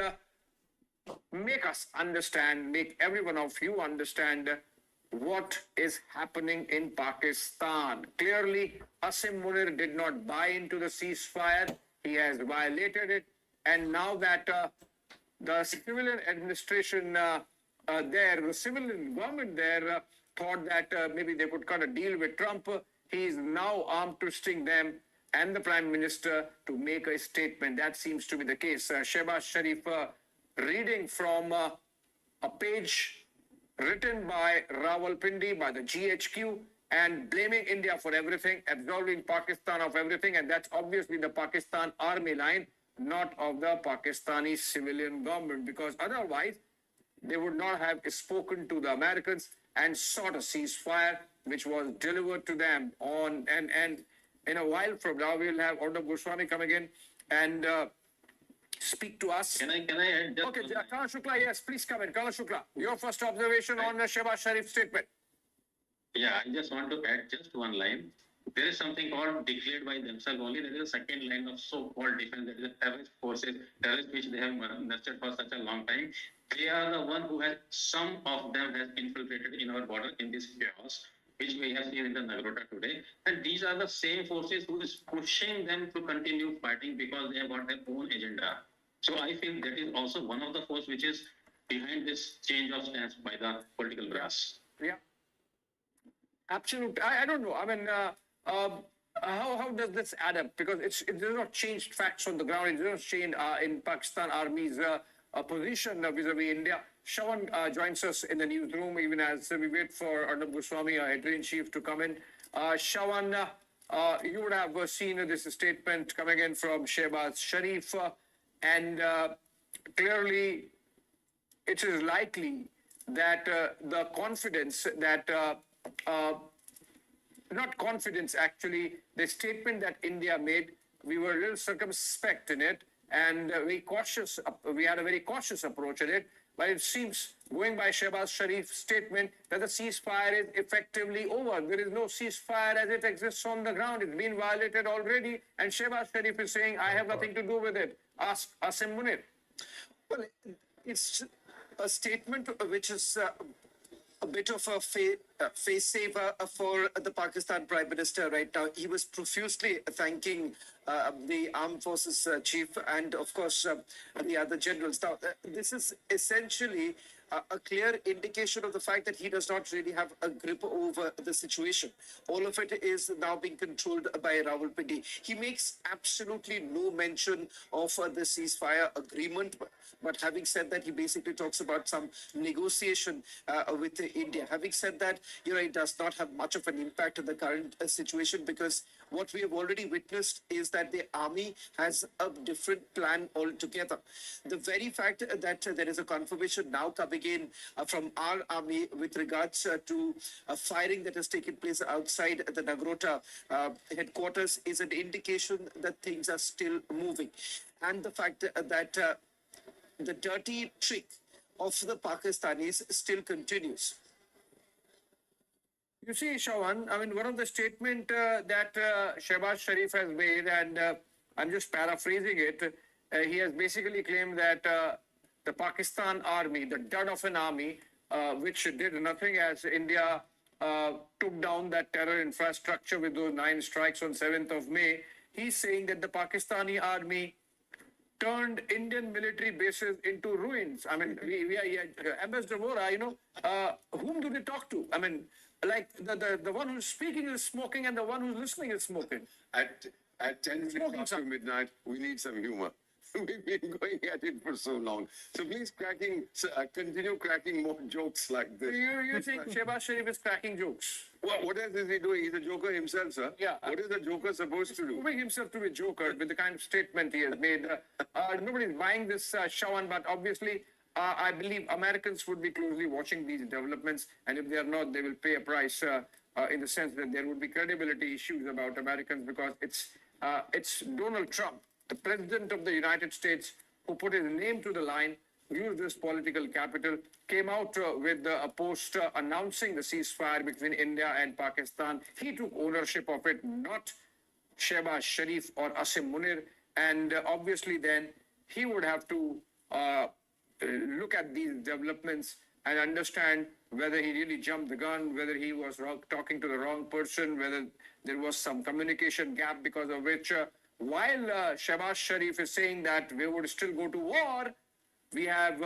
make us understand, make every one of you understand what is happening in Pakistan. Clearly, Asim Munir did not buy into the ceasefire. He has violated it. And now that the civilian administration the civilian government there thought that maybe they could cut a deal with Trump, he is now arm twisting them and the Prime Minister to make a statement. That seems to be the case. Shehbaz Sharif reading from a page written by Rawalpindi, by the GHQ, and blaming India for everything, absolving Pakistan of everything, and that's obviously the Pakistan army line, not of the Pakistani civilian government, because otherwise they would not have spoken to the Americans and sought a ceasefire, which was delivered to them on, and in a while from now, we'll have Arnab Goswami coming in and speak to us. Can I add just Okay, Colonel Shukla, yes, please come in. Colonel Shukla, your first observation on Shehbaz Sharif's statement. Yeah, I just want to add just one line. There is something called declared by themselves only. There is a second line of so-called defense, that is the terrorist forces, terrorists which they have nurtured for such a long time. They are the one who has, some of them has infiltrated in our border in this chaos, which we have seen in the Nagrota today. And these are the same forces who is pushing them to continue fighting because they have got their own agenda. So I feel that is also one of the forces which is behind this change of stance by the political brass. Yeah. Absolutely. I don't know. I mean, how does this add up? Because it does not change facts on the ground. It does not change in Pakistan Army's position vis-a-vis India. Shawan joins us in the newsroom even as we wait for Arnab Goswami, our editor-in-chief, to come in. Shawan, you would have seen this statement coming in from Shehbaz Sharif, and clearly it is likely that the confidence that not confidence, actually, the statement that India made, we were a little circumspect in it and very cautious. We had a very cautious approach in it. But it seems, going by Shehbaz Sharif's statement, that the ceasefire is effectively over. There is no ceasefire as it exists on the ground. It's been violated already. And Shehbaz Sharif is saying, I have nothing to do with it. Ask Asim Munir. Well, it's a statement which is a bit of a face saver for the Pakistan Prime Minister right now. He was profusely thanking the Armed Forces Chief and, of course, the other generals. Now, this is essentially a clear indication of the fact that he does not really have a grip over the situation. All of it is now being controlled by Rawalpindi. He makes absolutely no mention of the ceasefire agreement. But having said that, he basically talks about some negotiation with India. Having said that, it does not have much of an impact on the current situation, because what we have already witnessed is that the army has a different plan altogether. The very fact that there is a confirmation now coming in from our army with regards to firing that has taken place outside the Nagrota headquarters is an indication that things are still moving. And the fact that the dirty trick of the Pakistanis still continues. You see, Shawan, I mean, one of the statement that Shehbaz Sharif has made, and I'm just paraphrasing it, he has basically claimed that the Pakistan army, the dud of an army, which did nothing as India took down that terror infrastructure with those 9 strikes on 7th of May, he's saying that the Pakistani army turned Indian military bases into ruins. I mean, Ambassador Vora, whom do they talk to? I mean, like the one who's speaking is smoking and the one who's listening is smoking. At 10 o'clock to midnight, we need some humor. We've been going at it for so long. So please continue cracking more jokes like this. You think Shehbaz Sharif is cracking jokes? Well, what else is he doing? He's a joker himself, sir. Yeah. What is a joker supposed to do? Proving himself to be a joker with the kind of statement he has made. Nobody's buying this, Shawan, but obviously, I believe Americans would be closely watching these developments, and if they are not, they will pay a price in the sense that there would be credibility issues about Americans, because it's Donald Trump, the president of the United States, who put his name to the line, used this political capital, came out with a post announcing the ceasefire between India and Pakistan. He took ownership of it, not Shehbaz Sharif or Asim Munir. And obviously then he would have to look at these developments and understand whether he really jumped the gun, whether he was talking to the wrong person, whether there was some communication gap because of which, while Shehbaz Sharif is saying that we would still go to war, we have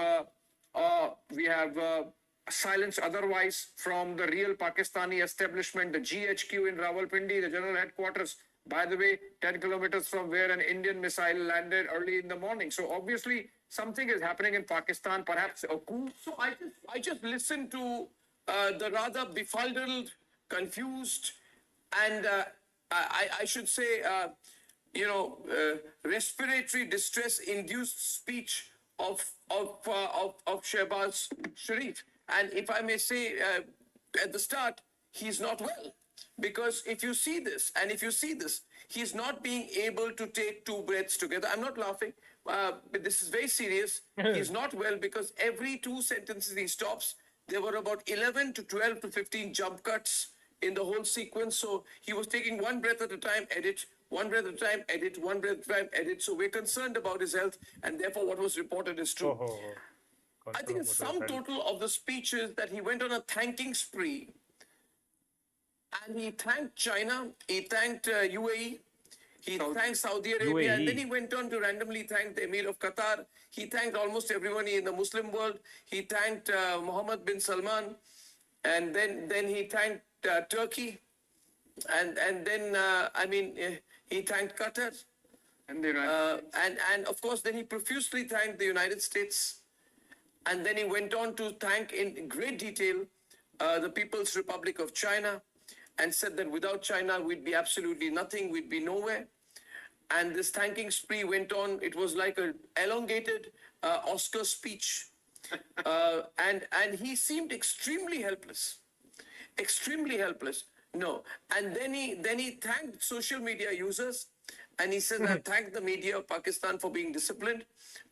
silence otherwise from the real Pakistani establishment, the GHQ in Rawalpindi, the general headquarters, by the way, 10 kilometers from where an Indian missile landed early in the morning. So obviously something is happening in Pakistan, perhaps a coup. So I just listened to the rather befuddled, confused, and I should say, respiratory distress-induced speech of Shehbaz Sharif. And if I may say at the start, he's not well. Because if you see this, he's not being able to take 2 breaths together. I'm not laughing, but this is very serious. He's not well because every 2 sentences he stops, there were about 11 to 12 to 15 jump cuts in the whole sequence. So he was taking 1 breath at a time, edit, 1 breath at a time, edit, 1 breath at a time, edit. So we're concerned about his health, and therefore what was reported is true. I think the sum total of the speech is that he went on a thanking spree, and he thanked China, he thanked UAE, he thanked Saudi Arabia, and then he went on to randomly thank the Emir of Qatar. He thanked almost everyone in the Muslim world. He thanked Mohammed bin Salman, and then he thanked Turkey, and then he thanked Qatar, and of course then he profusely thanked the United States, and then he went on to thank in great detail the People's Republic of China, and said that without China, we'd be absolutely nothing, we'd be nowhere. And this thanking spree went on. It was like an elongated Oscar speech. And he seemed extremely helpless. Extremely helpless. No. And then he thanked social media users, and he says, I thank the media of Pakistan for being disciplined,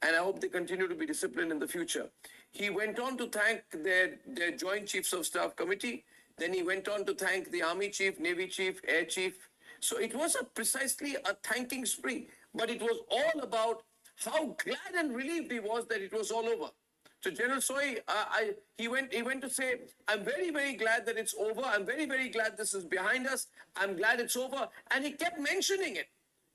and I hope they continue to be disciplined in the future. He went on to thank their Joint Chiefs of Staff Committee. Then he went on to thank the Army Chief, Navy Chief, Air Chief. So it was precisely a thanking spree, but it was all about how glad and relieved he was that it was all over. So General Soy, he went to say, I'm very, very glad that it's over. I'm very, very glad this is behind us. I'm glad it's over. And he kept mentioning it.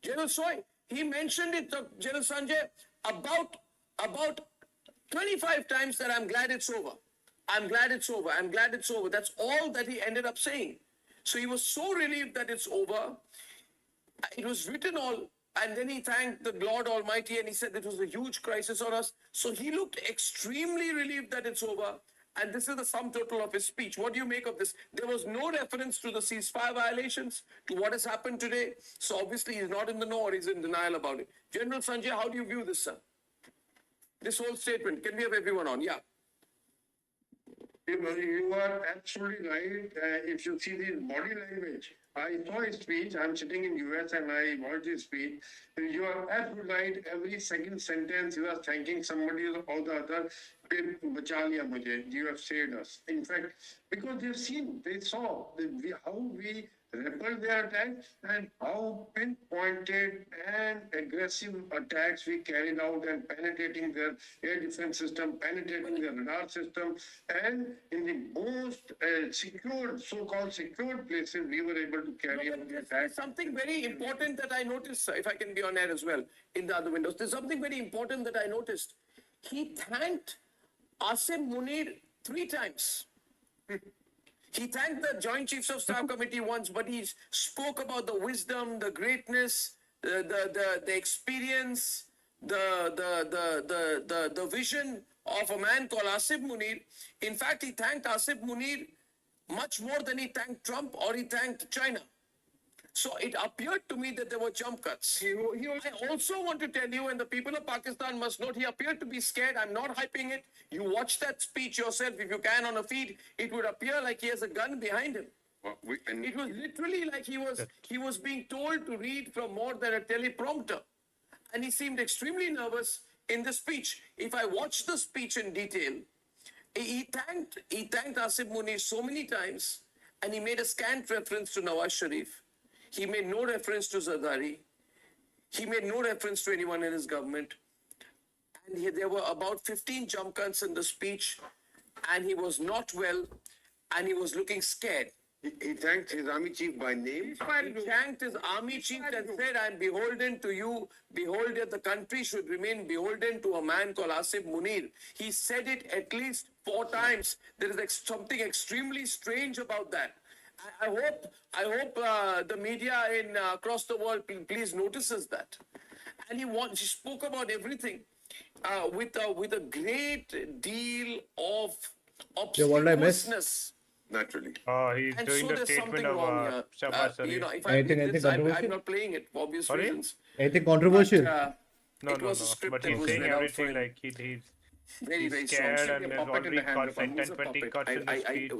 General Soy, he mentioned it to General Sanjay about 25 times that I'm glad it's over. I'm glad it's over. I'm glad it's over. That's all that he ended up saying. So he was so relieved that it's over. It was written all. And then he thanked the Lord Almighty, and he said it was a huge crisis on us. So he looked extremely relieved that it's over. And this is the sum total of his speech. What do you make of this? There was no reference to the ceasefire violations, to what has happened today. So obviously he's not in the know, or he's in denial about it. General Sanjay, how do you view this, sir? This whole statement. Can we have everyone on? Yeah. You are absolutely right. If you see his body language, I saw his speech. I'm sitting in US and I watched his speech. You are absolutely right. Every second sentence, you are thanking somebody or the other. "Bacha liya mujhe. You have saved us." In fact, because they saw how we repelled their attacks and how pinpointed and aggressive attacks we carried out, and penetrating their air defense system, penetrating their radar system, and in the most secured, so-called secured places, we were able to carry out the attack. There's something very important that I noticed, sir, if I can be on air as well, in the other windows. There's something very important that I noticed. He thanked Asim Munir 3 times. He thanked the Joint Chiefs of Staff Committee once, but he spoke about the wisdom, the greatness, the experience, the vision of a man called Asim Munir. In fact, he thanked Asim Munir much more than he thanked Trump or he thanked China. So it appeared to me that there were jump cuts. I also want to tell you, and the people of Pakistan must note, he appeared to be scared. I'm not hyping it. You watch that speech yourself, if you can, on a feed. It would appear like he has a gun behind him. It was literally like he was being told to read from more than a teleprompter. And he seemed extremely nervous in the speech. If I watch the speech in detail, he thanked Asim Munir so many times, and he made a scant reference to Nawaz Sharif. He made no reference to Zardari. He made no reference to anyone in his government. And there were about 15 jump cuts in the speech, and he was not well, and he was looking scared. He thanked his army chief by name. He thanked his army chief and said, I'm beholden to you. Beholden, the country should remain beholden to a man called Asim Munir. He said it at least 4 times. There is something extremely strange about that. I hope the media across the world please notices that. And he spoke about everything with a great deal of obsequiousness. Naturally. He's And doing so the there's statement something wrong of here. Shabash Sharif. If I Anything did this, controversial? I'm not playing it for obvious Sorry? reasons. Anything controversial? But, No, it was a script but that he's was saying read out for everything him. like he's Very, very scared, strong. and See, there's a puppet in already the hand got of him. 10, Who's a 20 puppet? cuts in the speech.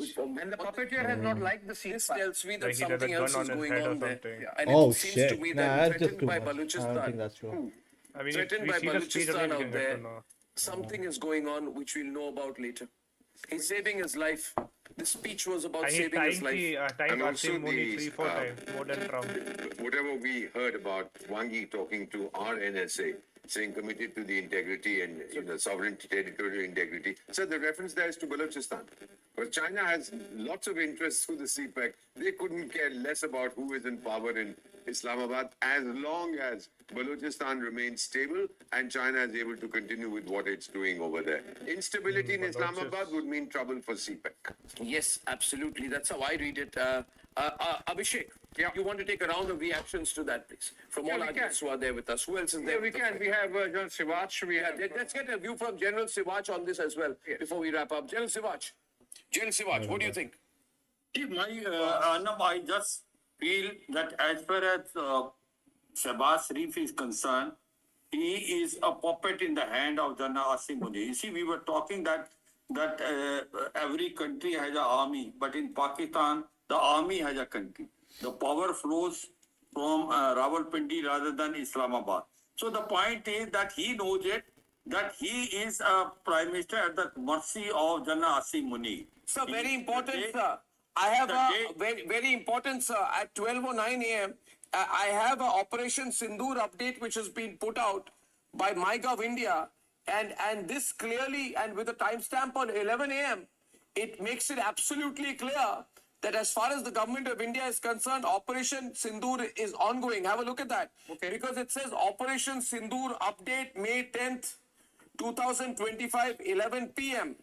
And the puppeteer has not liked the This ceasefire. tells me that Like he has a something gun else on is his going head or on there. something. And Oh it seems shit! to me Nah, that that's just threatened too by much. I don't think Balochistan, that's true. I mean, if threatened we by see the speech, Balochistan only we out can get there, to know. something is going on which we'll know about later. He's saving his life. The speech was about And he saving his timed life. Asim Munir 3-4 times more than Trump. Whatever we heard about Wang Yi talking to our NSA, saying committed to the integrity and sovereignty, territorial integrity. So the reference there is to Balochistan. But China has lots of interests through the CPEC. They couldn't care less about who is in power in Islamabad as long as Balochistan remains stable and China is able to continue with what it's doing over there. Instability in Islamabad would mean trouble for CPEC. Yes, absolutely. That's how I read it. Abhishek, you want to take a round of reactions to that, please? From all our guests who are there with us. Who else is there? Yeah, we can. We have General Sivach. Let's get a view from General Sivach on this as well before we wrap up. General Sivach, what do you think? See, Arnab, I just feel that as far as Shahbaz Sharif is concerned, he is a puppet in the hand of Jannah Asim Munir. You see, we were talking that every country has an army, but in Pakistan, the army has a country. The power flows from Rawalpindi rather than Islamabad. So the point is that he knows it, that he is a prime minister at the mercy of Jannah Asim Munir. Sir, very important, sir. I have a very important, sir. At 12:09 a.m., I have a Operation Sindoor update which has been put out by MyGov India, and this clearly, and with a timestamp on 11 a.m., it makes it absolutely clear that as far as the government of India is concerned, Operation Sindoor is ongoing. Have a look at that. Okay. Because it says Operation Sindoor update May 10th, 2025, 11 p.m.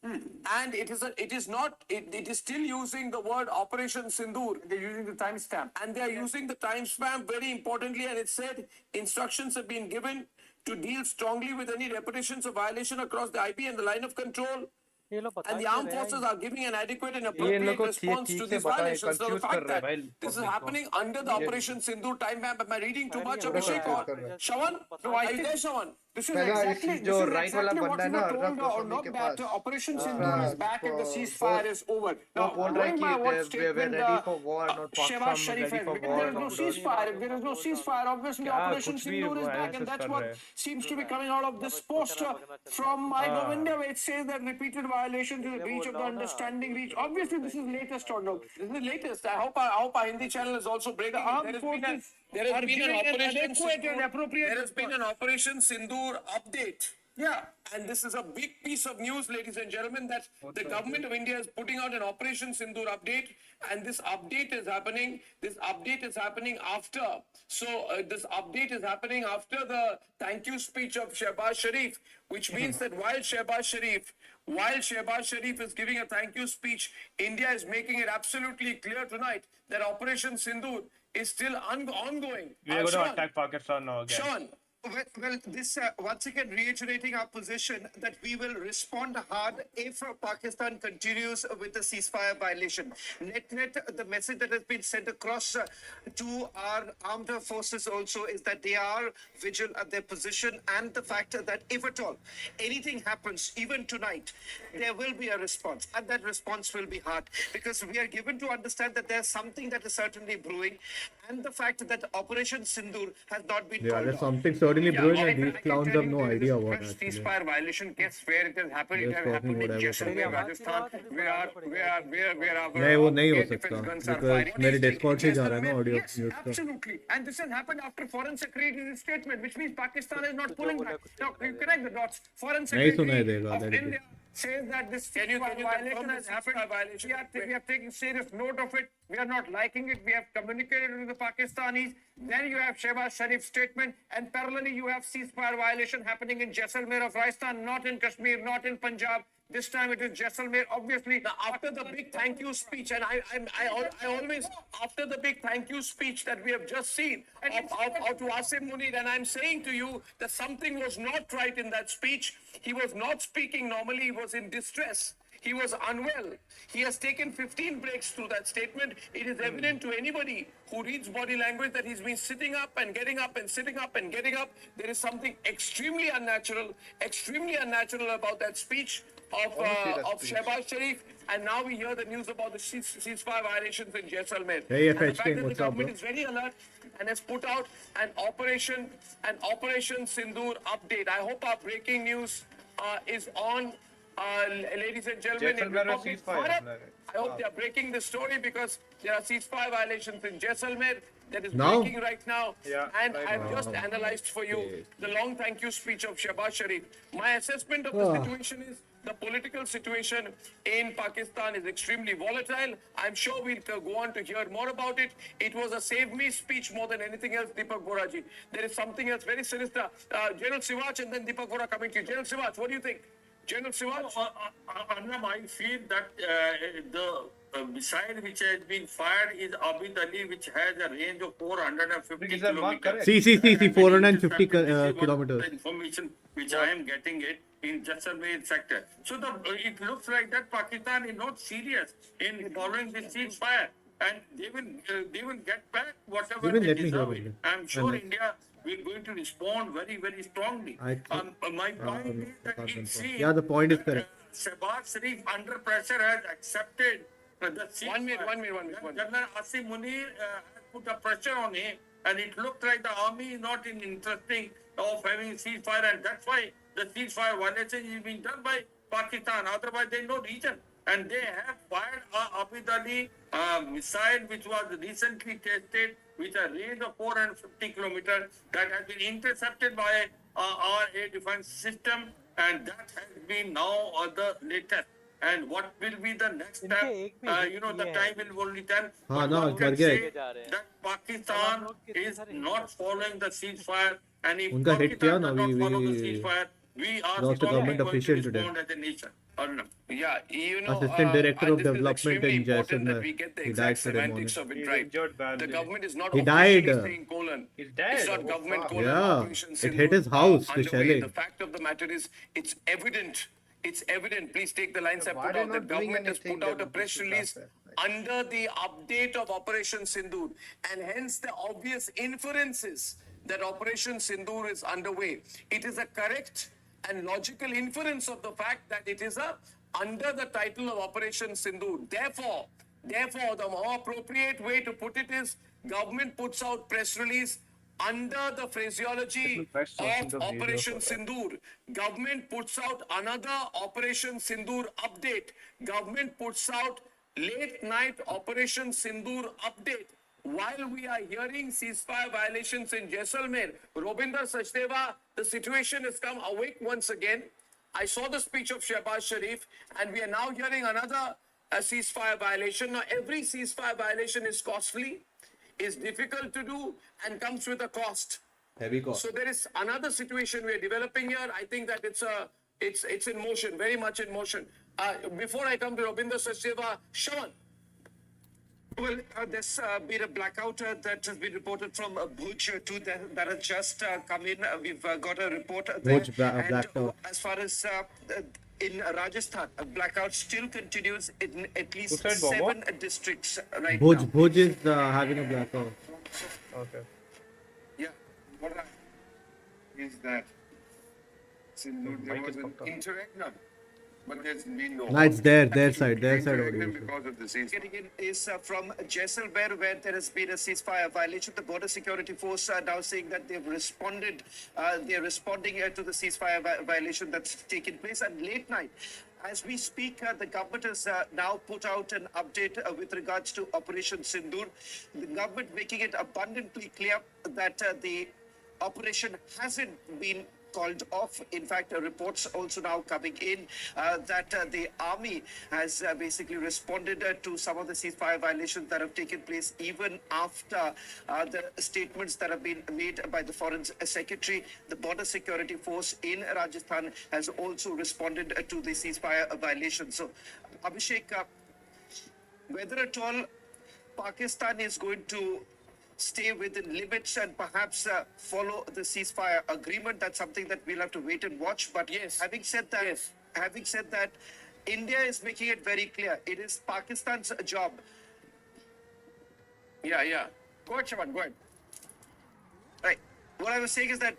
And it is still using the word Operation Sindoor. They're using the timestamp. And they are using the timestamp very importantly, and it said instructions have been given to deal strongly with any repetitions of violation across the IP and the line of control. And the armed forces are giving an adequate and appropriate response to these violations. So the fact that this is happening under the Operation Sindoor time map, am I reading too much, Abhishek or Shawan? No, I think Shawan. This is exactly what we were told or not, that Operation Sindoor is back and the ceasefire is over. Now, going by what statement Shehbaz Sharif has made, there is no ceasefire. If there is no ceasefire, obviously Operation Sindoor is back, and that's what seems to be coming out of this post from MyGov India, where it says that repeated violations is a breach of the understanding reach. Obviously, this is latest or no? This is latest. I hope our Hindi channel is also breaking. There has been an Operation Sindoor update. Yeah. And this is a big piece of news, ladies and gentlemen, that the government of India is putting out an Operation Sindoor update. And this update is happening. This update is happening after. This update is happening after the thank you speech of Shehbaz Sharif, which means that while Shehbaz Sharif is giving a thank you speech, India is making it absolutely clear tonight that Operation Sindoor is still ongoing. We are going to attack Pakistan now again. Sean. Well, this once again reiterating our position that we will respond hard if Pakistan continues with the ceasefire violation. Net, the message that has been sent across to our armed forces also is that they are vigilant at their position, and the fact that if at all anything happens, even tonight, there will be a response, and that response will be hard, because we are given to understand that there's something that is certainly brewing, and the fact that Operation Sindoor has not been called there's off. something certainly brewing, and these clowns have no idea what actually. Ceasefire violation case where it has happened. It has happened in Jaisalmer, Rajasthan, नहीं वो नहीं हो सकता because मेरे Discord से जा रहा है ना audio news का. Absolutely, and this has happened after Foreign Secretary's statement, which means Pakistan is not pulling back. Now you connect the dots. Foreign Secretary of India says that this violation has happened. We are taking serious note of it. We are not liking it. We have communicated with the Pakistanis. Then you have Shehbaz Sharif's statement, and parallelly you have ceasefire violation happening in Jaisalmer of Rajasthan, not in Kashmir, not in Punjab. This time it is Jaisalmer. Obviously, now, after the big thank you speech, and I always, after the big thank you speech that we have just seen of to Asim Munir, and I'm saying to you that something was not right in that speech. He was not speaking normally. He was in distress. He was unwell. He has taken 15 breaks through that statement. It is evident to anybody who reads body language that he's been sitting up and getting up and sitting up and getting up. There is something extremely unnatural about that speech of Shehbaz Sharif. And now we hear the news about the ceasefire violations in Jaisalmer. Hey, and the fact that the what's up, government bro? is very alert and has put out an Operation Sindoor update. I hope our breaking news is on. Ladies and gentlemen, in Republic Bharat, I hope they are breaking the story, because there are ceasefire violations in Jaisalmer that is breaking right now. And I've just analyzed for you the long thank you speech of Shehbaz Sharif. My assessment of the situation is the political situation in Pakistan is extremely volatile. I'm sure we'll go on to hear more about it. It was a save me speech more than anything else, Deepak Boraji. There is something else very sinister. General Sivach and then Deepak Bora coming to you. General Sivach, what do you think? General Sivach? Arnab, I feel that the missile which has been fired is Abid Ali, which has a range of 450 kilometers. See, 450 kilometers. The information which I am getting it in Jaisalmer sector. So it looks like that Pakistan is not serious in following this ceasefire. and they will get back whatever Even they let me hear deserve. about it. I'm sure Unless- India will going to respond very, very strongly. I think, My point is I that can't it confirm. seems Yeah, the point is correct. Shehbaz Sharif under pressure has accepted the ceasefire. One minute. General Asim Munir has put a pressure on him, and it looked like the army is not in interesting of having ceasefire, and that's why the ceasefire violation is being done by Pakistan. Otherwise, there is no reason. And they have fired a Abid Ali missile, which was recently tested with a range of 450 kilometers, that has been intercepted by our air defense system, and that has been now the latest. And what will be the next step? The time will only tell. हाँ But ना one can मर गया say है। that Pakistan is not following the ceasefire, and if उनका hit किया Pakistan ना, does not follow the we ceasefire, we are lost a strongly government going to official today. respond as a nation. Arnab. Yeah, Assistant Director of this is Development extremely in important that Jaisalmer. we get the He exact died today semantics of it He's right. injured badly. The government is not He officially died. saying colon. He's dead. It's not Oh, government fuck. colon. Yeah, Operation it hit his Sindoor house, the underway. shelling. The fact of the matter is, it's evident. It's evident. Please take the lines I Why put they're out. The not doing government has anything put out a that press this is release happening? under the update of Operation Sindoor, and hence the obvious inferences that Operation Sindoor is underway. It is a correct and logical inference of the fact that it is under the title of Operation Sindoor. Therefore, the more appropriate way to put it is, government puts out press release under the phraseology of Operation Sindoor. Government puts out another Operation Sindoor update. Government puts out late night Operation Sindoor update. While we are hearing ceasefire violations in Jaisalmer, Robinder Sachdeva, the situation has come awake once again. I saw the speech of Shehbaz Sharif, and we are now hearing another ceasefire violation. Now, every ceasefire violation is costly, is difficult to do, and comes with a cost. Heavy cost. So there is another situation we are developing here. I think that it's in motion, very much in motion. Before I come to Robinder Sachdeva, Shawan. Well, there's been a blackout that has been reported from Bhuj too, that has just come in. We've got a report there. Bhuj blacked out. As far as in Rajasthan, a blackout still continues in at least Who said Bobo? 7 districts right Bhuj, now. Bhuj is having a blackout. Okay. Yeah, what is that? There was an interregnum, but there's been no. No, it's their side audio. Because of the ceasefire. Getting in is from Jaisalmer, where there has been a ceasefire violation. The border security force are now saying that they've responded. They're responding to the ceasefire violation that's taken place. And late night, as we speak, the government has now put out an update with regards to Operation Sindoor. The government making it abundantly clear that the operation hasn't been called off. In fact, reports also now coming in that the army has basically responded to some of the ceasefire violations that have taken place even after the statements that have been made by the Foreign Secretary. The border security force in Rajasthan has also responded to the ceasefire violations. So, Abhishek, whether at all Pakistan is going to stay within limits and perhaps follow the ceasefire agreement, that's something that we'll have to wait and watch. But yes, having said that, India is making it very clear. It is Pakistan's job. Yeah. Go ahead, Shawan, go ahead. Right. What I was saying is that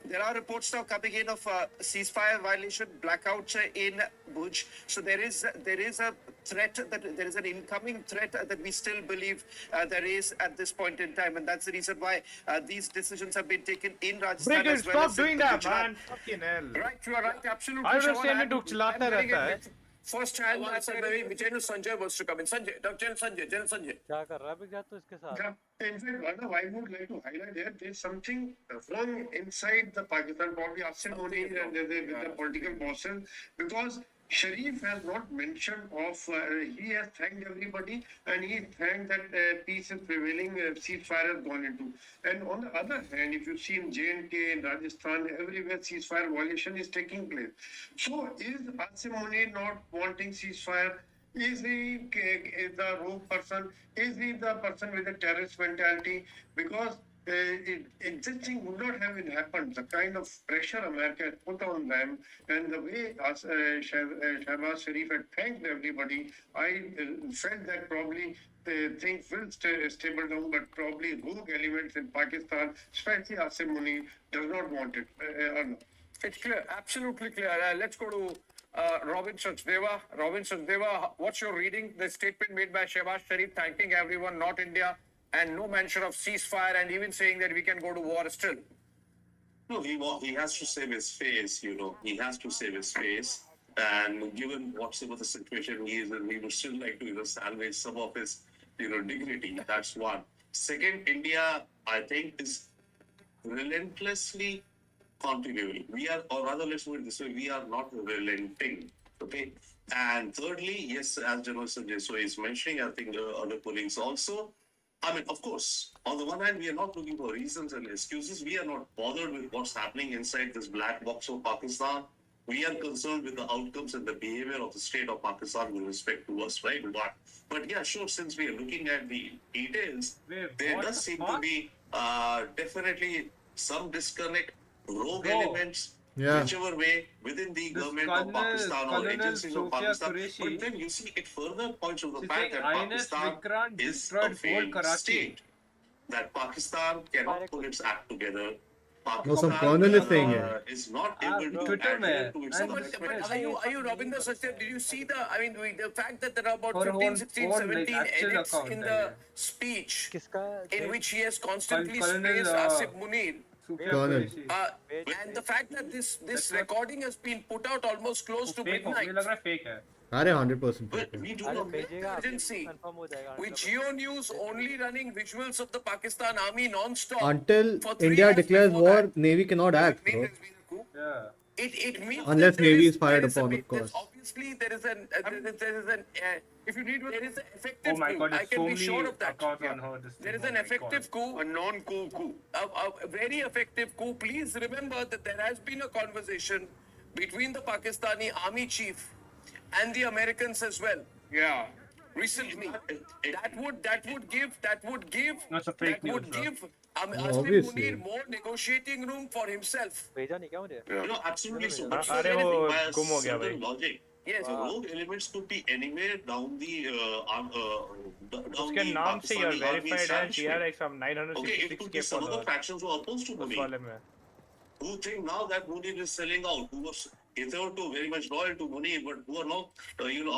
there are reports now coming in of ceasefire violation, blackouts in Bhuj. So there is a threat, that there is an incoming threat that we still believe there is at this point in time, and that's the reason why these decisions have been taken in Rajasthan as well as stop doing in that, Gujarat. man. Fucking hell. Right, you are right, absolutely. I Shawan. understand it, चलाता रहता है. First hand, maybe General Sanjay wants to come in. General Sanjay. क्या कर रहा है बिगजात तो इसके साथ? Yeah, in fact, Arnav, I would like to highlight here, there's something wrong inside the Pakistan, probably Asim Munir and with the political bosses, because Sharif has not mentioned he has thanked everybody and he thanked that peace is prevailing, ceasefire has gone into. And on the other hand, if you see in J&K, in Rajasthan, everywhere ceasefire violation is taking place. So is Asim Munir not wanting ceasefire? Is he the rogue person? Is he the person with a terrorist mentality? Because this thing would not have happened. The kind of pressure America had put on them and the way Shahbaz Sharif had thanked everybody, I felt that probably things will stable down, but probably rogue elements in Pakistan, especially Asim Munir, does not want it. It's clear, absolutely clear. Let's go to Robin Sachdeva. Robin Sachdeva, what's your reading? The statement made by Shehbaz Sharif thanking everyone, not India, and no mention of ceasefire, and even saying that we can go to war still. No, he has to save his face, He has to save his face. And given whatever the situation he is in, he would still like to, salvage some of his, dignity. That's one. Second, India, I think, is relentlessly continuing. We are, or rather, let's put it this way, we are not relenting. Okay. And thirdly, yes, as General Sanjay so is mentioning, I think the other colleagues also. I mean, of course, on the one hand, we are not looking for reasons and excuses. We are not bothered with what's happening inside this black box of Pakistan. We are concerned with the outcomes and the behavior of the state of Pakistan with respect to us, right? But yeah, sure, since we are looking at the details, there does seem to be definitely some disconnect, rogue elements, whichever way within the government of Pakistan or agencies of Pakistan. But then you see, it further points to the fact that Pakistan is a failed state. That Pakistan cannot pull its act together. No, some colonel is saying it. Is not able to adhere to its But are you Ravinder Sachdeva? Did you see the fact that there are about 15, 16, 17 edits in the speech in which he has constantly praised Asif Munir? Colonel. And the fact that this recording has been put out almost close to midnight. अरे 100% fake We do not make urgency. With Geo News only running visuals of the Pakistan army non-stop. Until for 3 India years declares before war, that. Navy cannot act, bro. It means Unless that there Navy is fired upon, of course. Obviously, there is an if you need, there is an effective coup. I can be sure of that. There is an effective coup, a non-coup coup, a very effective coup. Please remember that there has been a conversation between the Pakistani army chief and the Americans as well. Yeah. Recently, that would give Asif Munir more negotiating room for himself. Absolutely so. But By a gum ho gaya certain bhai. logic, yes, the rogue elements could be anywhere down the उसके नाम से यार verified है GR like some Okay, it 966 could के be some other followers factions who are opposed to उस Munir, वाले में who think now that Munir is selling out, who was hitherto very much loyal to Munir, but who are now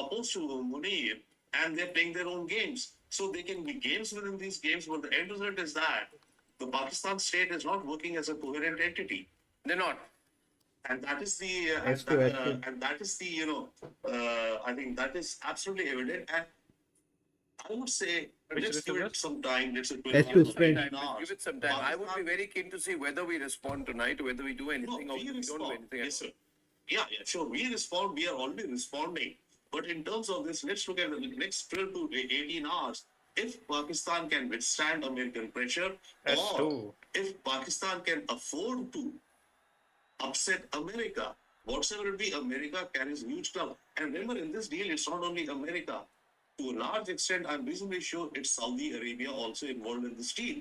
opposed to Munir, and they're playing their own games. So they can be games within these games, but the end result is that the Pakistan state is not working as a coherent entity. They're not. And that is the, and that is the, I think that is absolutely evident. And I would say, let's give it some time. Let's give it some time. I would be very keen to see whether we respond tonight, whether we do anything or we don't do anything. Yes, sir. Yeah, sure. We respond. We are already responding. But in terms of this, let's look at the next 12 to 18 hours. If Pakistan can withstand American pressure, or if Pakistan can afford to upset America, whatsoever it be, America carries huge clout. And remember, in this deal, it's not only America. To a large extent, I'm reasonably sure it's Saudi Arabia also involved in this deal.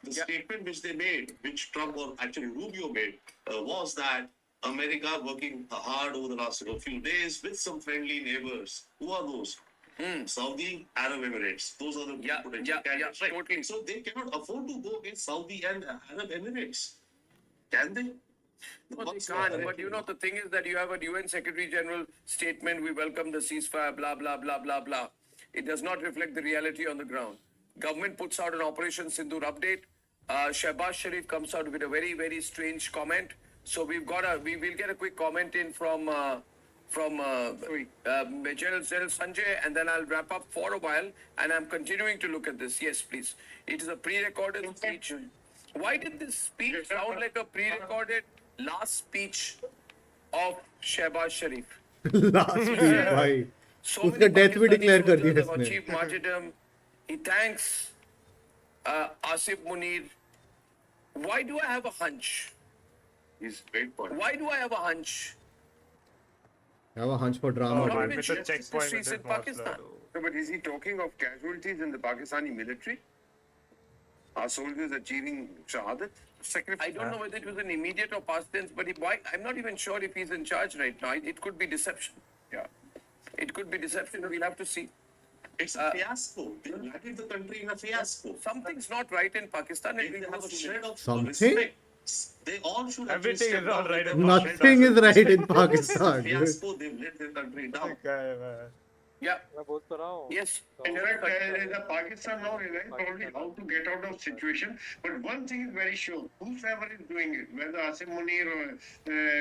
The statement which they made, which Trump or actually Rubio made, was that America working hard over the last few days with some friendly neighbors. Who are those? Saudi Arab Emirates. Those are the potential candidates, right? Totally. So they cannot afford to go against Saudi and Arab Emirates. Can they? No, they can't. But the thing is that you have a UN Secretary General statement, we welcome the ceasefire, blah, blah, blah, blah, blah. It does not reflect the reality on the ground. Government puts out an Operation Sindoor update. Shehbaz Sharif comes out with a very, very strange comment. So we will get a quick comment in from General Sanjay, and then I'll wrap up for a while, and I'm continuing to look at this. Yes, please. It is a pre-recorded speech. Why did this speech sound like a pre-recorded last speech of Shehbaz Sharif? Last speech, भाई. So उसका death भी declare कर दिया have इसने. achieved martyrdom. He thanks Asif Munir. Why do I have a hunch? He's great point. Why do I have a hunch? I have a hunch for drama. Not dude. with justice histories in Pakistan. No, but is he talking of casualties in the Pakistani military? our soldiers achieving shahadat? I don't know whether it was an immediate or past tense, but I'm not even sure if he's in charge right now. It could be deception. Yeah. It could be deception. We'll have to see. It's a fiasco. They landed the country in a fiasco. Something's not right in Pakistan. If they have a shred of Something? respect, they all should have Everything stepped is all down right with in their Nothing is right in It's a Pakistan, dude. fiasco. They've let their country down. Okay, man. Yeah. मैं बोल तो रहा हूँ Yes. In fact, Pakistan now realize probably how to get out of situation. But one thing is very sure: whosoever is doing it, whether Asim Munir or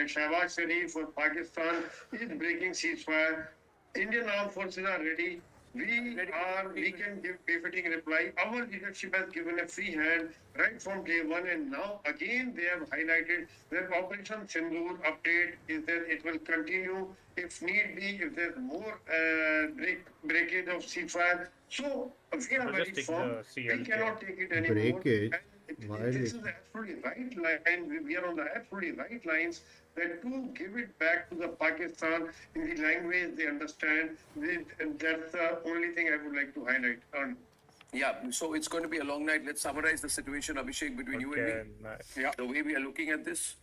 Shahbaz Sharif or Pakistan, is breaking ceasefire. Indian armed forces are ready. We can give befitting reply. Our leadership has given a free hand right from day one, and now again they have highlighted that Operation Sindoor update is that it will continue if need be, if there's more breakage of ceasefire. So we are We'll very just take firm. the We CLK. cannot take it anymore. Breakage? And Why this is is absolutely right line. We are on the absolutely right lines that to give it back to the Pakistan in the language they understand. That's the only thing I would like to highlight. Yeah. So it's going to be a long night. Let's summarize the situation, Abhishek, between you and me. Okay, nice. Yeah. The way we are looking at this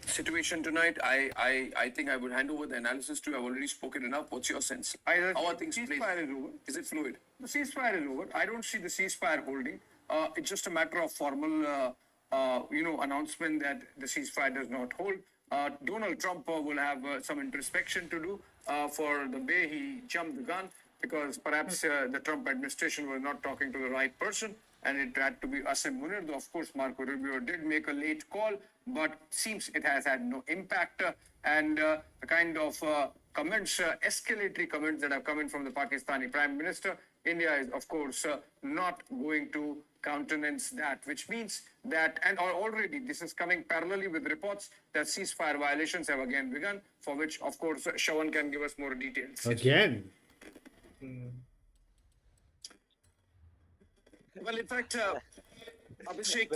situation tonight, I think I would hand over the analysis to you. I've already spoken enough. What's your sense? How are things placed? Ceasefire is over. Is it fluid? The ceasefire is over. I don't see the ceasefire holding. It's just a matter of formal, announcement that the ceasefire does not hold. Donald Trump will have some introspection to do for the way he jumped the gun, because perhaps the Trump administration was not talking to the right person, and it had to be Asim Munir. Though, of course, Marco Rubio did make a late call, but seems it has had no impact. And the kind of comments, escalatory comments that have come in from the Pakistani Prime Minister, India is, of course, not going to countenance that, which means that, and already this is coming parallelly with reports that ceasefire violations have again begun, for which, of course, Shawan can give us more details. Again? Well, in fact, Abhishek,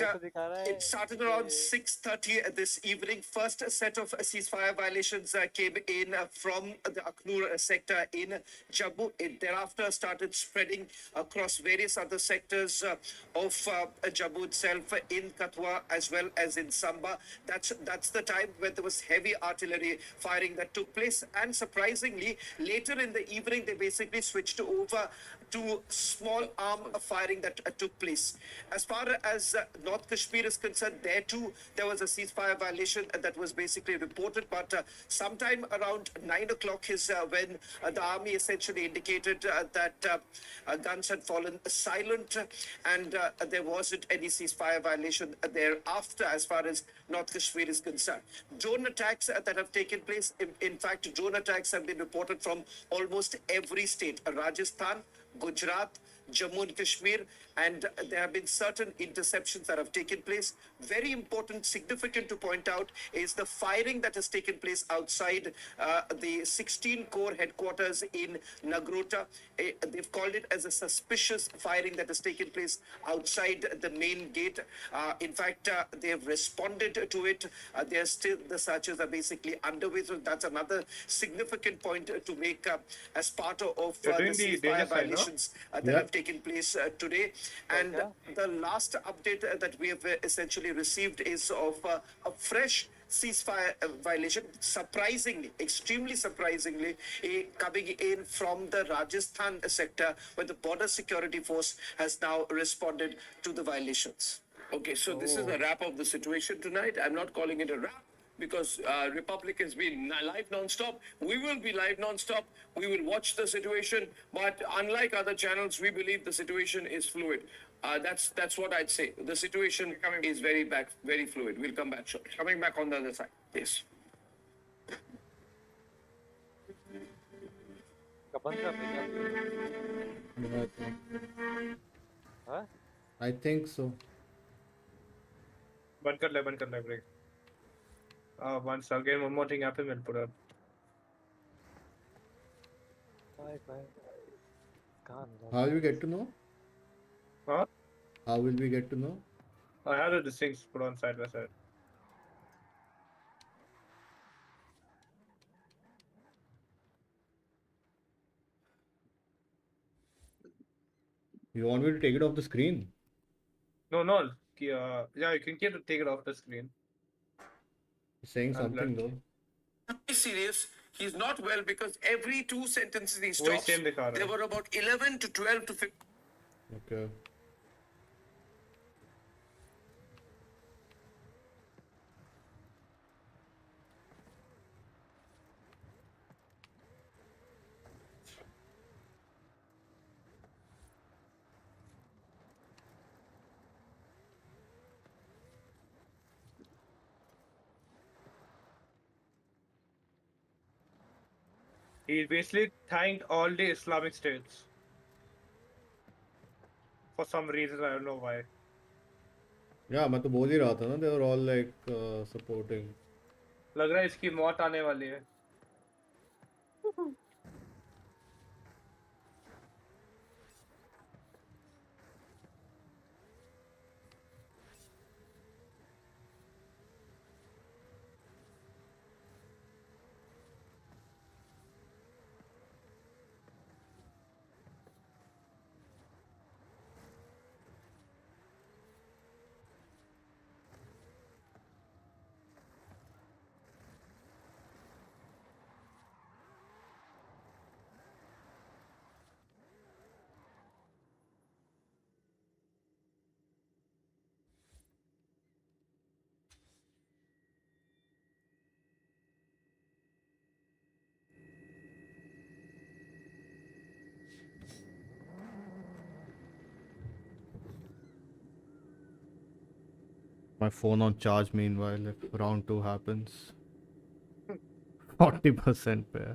it started around 6:30 this evening. First set of ceasefire violations came in from the Akhnur sector in Jammu. It thereafter started spreading across various other sectors of Jammu itself, in Katwa as well as in Samba. That's the time when there was heavy artillery firing that took place. And surprisingly, later in the evening, they basically switched over to small arm firing that took place. As far as North Kashmir is concerned, there too, there was a ceasefire violation that was basically reported, but sometime around 9 o'clock is when the army essentially indicated that guns had fallen silent, and there wasn't any ceasefire violation thereafter as far as North Kashmir is concerned. Drone attacks that have taken place, in fact, drone attacks have been reported from almost every state. Rajasthan, Gujarat, Jammu and Kashmir, and there have been certain interceptions that have taken place. Very important, significant to point out is the firing that has taken place outside the 16 Corps headquarters in Nagrota. They've called it as a suspicious firing that has taken place outside the main gate. In fact, they have responded to it. The searches are basically underway. So that's another significant point to make as part of the ceasefire violations that have taken place today. And the last update that we have essentially received is of a fresh ceasefire violation, surprisingly, extremely surprisingly, coming in from the Rajasthan sector, where the border security force has now responded to the violations. Okay, so this is a wrap of the situation tonight. I'm not calling it a wrap, because Republic has been live non-stop. We will be live non-stop. We will watch the situation, but unlike other channels, we believe the situation is fluid. That's what I'd say. The situation is very fluid. We'll come back shortly. Coming back on the other side. Yes. I think so. बंद कर ले break. Once again, one more thing happened, we'll put up. How will we get to know? Huh? How will we get to know? I had the things put on side by side. You want me to take it off the screen? No, no. Yeah, you can take it off the screen. Saying something though. Serious. He's not well because every 2 sentences he वही stops. same दिखा रहा There है. were about 11 to 12 to 15. Okay. He basically thanked all the Islamic states for some reason. I don't know why. Yeah, मैं तो बोल ही रहा था ना, they were all like supporting. लग रहा है इसकी मौत आने वाली है. My phone on charge meanwhile if round 2 happens. 40% पे है.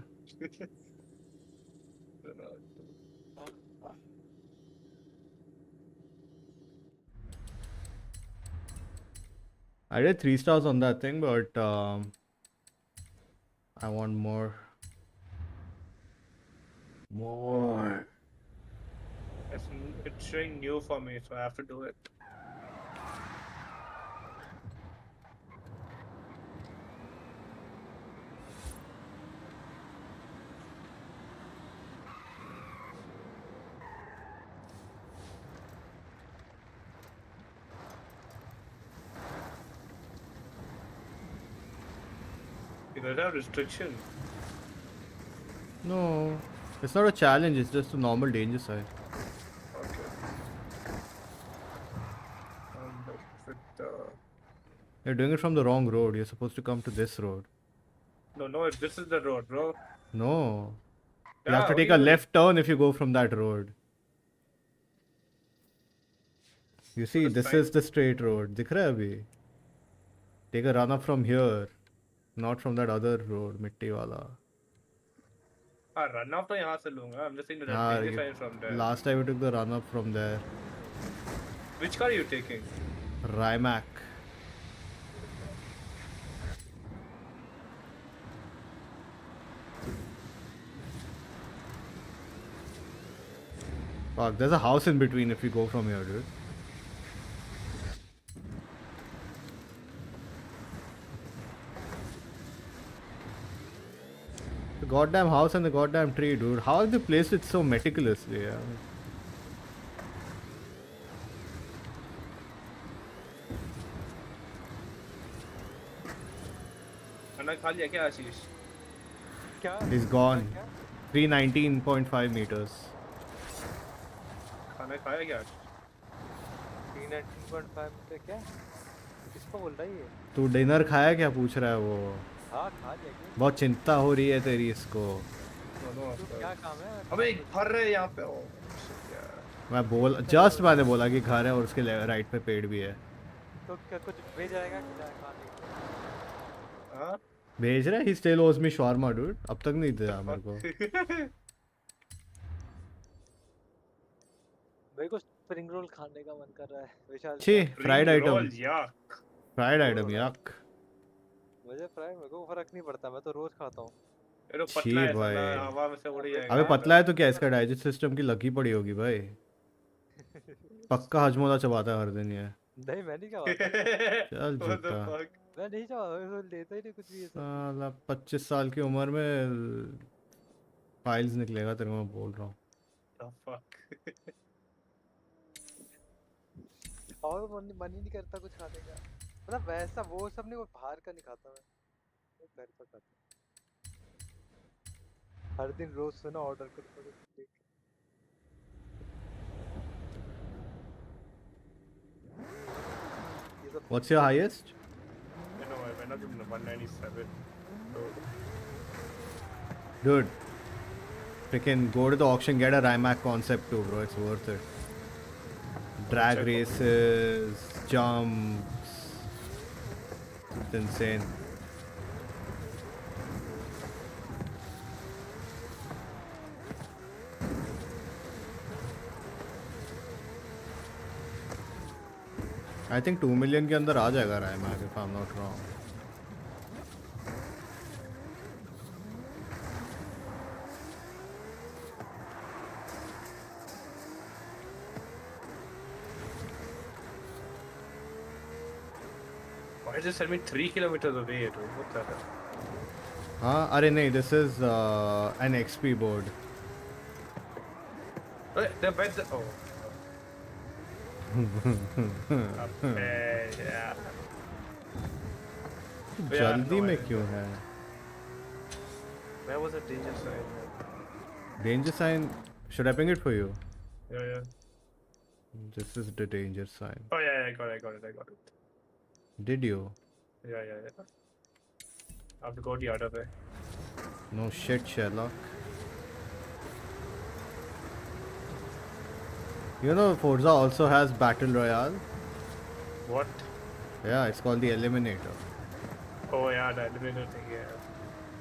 I did 3 stars on that thing, but I want more. More. It's showing new for me, so I have to do it. You guys have restriction. No, it's not a challenge, it's just a normal danger side. You're doing it from the wrong road. You're supposed to come to this road. No, this is the road, bro. No. You Yeah, have to what take do a you mean? left turn if you go from that road. You see, What is this sign? is the straight road. दिख रहा है अभी? Take a run up from here, not from that other road, मिट्टी वाला. Run off तो यहाँ से लूँगा. I'm just saying the Ah, danger sign is from there. last time we took the run up from there. Which car are you taking? Rimac. Fuck, there's a house in between if you go from here, dude. The goddamn house and the goddamn tree, dude. How have they placed it so meticulously? Yeah? खाना खा लिया क्या आशीष? He's gone. 319.5 meters. खाना खाया क्या आज? 319.5 पे क्या? किसको बोल रहा है ये? तू डिनर खाया क्या पूछ रहा है वो? हाँ खा लिया क्या? बहुत चिंता हो रही है तेरी इसको. तो क्या काम है? अबे घर है यहाँ पे. मैंने बोला कि घर है और उसके राइट पे पेड़ भी है. तो क्या कुछ भेज आएगा कि क्या खाने? हाँ? भेज रहा है. He still owes me shawarma, dude. अब तक नहीं दिया मेरे को. मेरे को स्प्रिंग रोल खाने का मन कर रहा है. विशाल. छी, fried item. Yuck. Fried item, yuck. मुझे फ्राई मेरे को फर्क नहीं पड़ता. मैं तो रोज खाता हूँ. ये तो छी पतला है भाई. साला, हवा में से उड़ जाएगा. अबे पतला है तो क्या इसका डाइजेस्ट सिस्टम की लगी पड़ी होगी भाई. पक्का हजमोला चबाता है हर दिन ये. नहीं मैं नहीं चबाता. चल झूठा. मैं नहीं चबाता. लेता ही नहीं कुछ भी ये सब. साला 25 साल की उम्र में फाइल्स निकलेगा तेरे को, मैं बोल रहा हूँ. और मन ही नहीं करता कुछ खाने का। मतलब वैसा वो सब नहीं, वो बाहर का नहीं खाता मैं, वो घर का खाता हूँ। हर दिन रोज सुना ऑर्डर करूंगा तो देख। What's your highest? You know, I went up to 197. So, Dude, freaking go to the auction, get a Rimac concept too, bro. It's worth it. Drag check. races, jumps. It's insane. I think 2 million के अंदर आ जाएगा Rimac if I'm not wrong. why did it send me 3 kilometers away? Dude? What's that? हाँ अरे नहीं, this is an XP board. The bed. Oh. Okay, yeah. जल्दी में क्यों है? Where was the danger sign? Danger sign. Should I ping it for you? Yeah. This is the danger sign. Oh yeah, I got it. Did you? Yeah. I have to go the other way. No shit, Sherlock. You know, Forza also has Battle Royale. What? Yeah, it's called the Eliminator. Oh yeah, the eliminator thing. Yeah.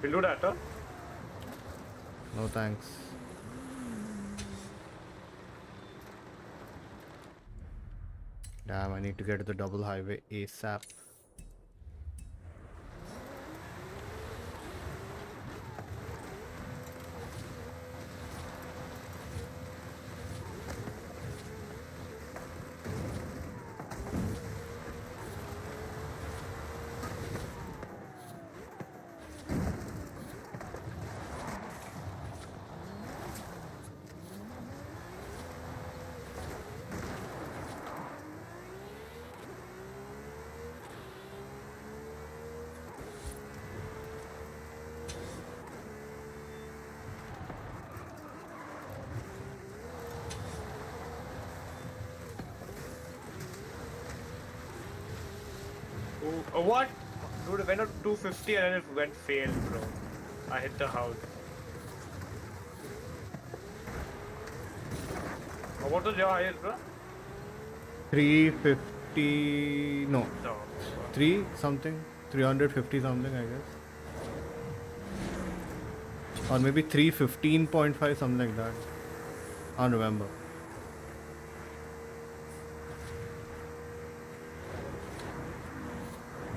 We'll do that, huh? No thanks. Damn, I need to get to the double highway ASAP. Oh, what? Dude, it went up 250 and then it went failed, bro. I hit the house. What was your highest, bro? 350. No. No. 3 something. 350 something, I guess. Or maybe 315.5, something like that. I don't remember.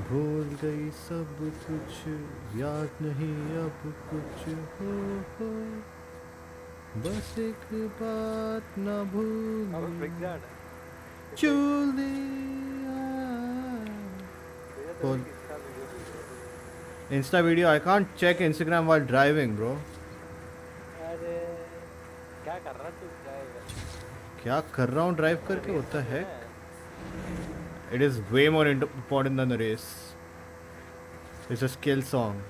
भूल गई सब कुछ, याद नहीं अब कुछ हो बस एक बात ना भूल Insta video. I can't check Instagram while driving, bro. अरे क्या कर रहा तू ड्राइव? क्या कर रहा हूँ ड्राइव करके? What the heck? It is way more important than the race. It's a skill song.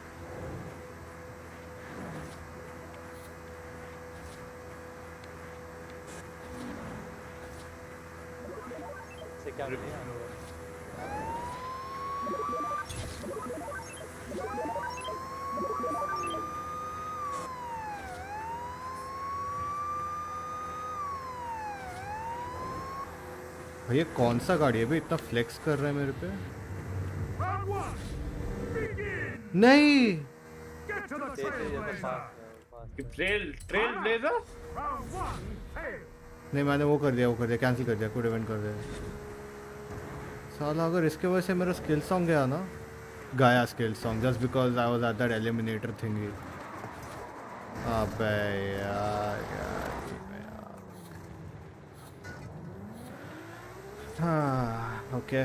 से क्या मिलेगा? भैया कौन सा गाड़ी है भाई, इतना फ्लेक्स कर रहा है मेरे पे? नहीं ट्रेल ब्लेजर? नहीं, मैंने वो कर दिया, कैंसिल कर दिया, कोड इवेंट कर दिया। साला अगर इसके वजह से मेरा स्किल सॉन्ग गया ना, गाया skill song just because I was at that eliminator थिंगी। अबे यार हाँ, ओके,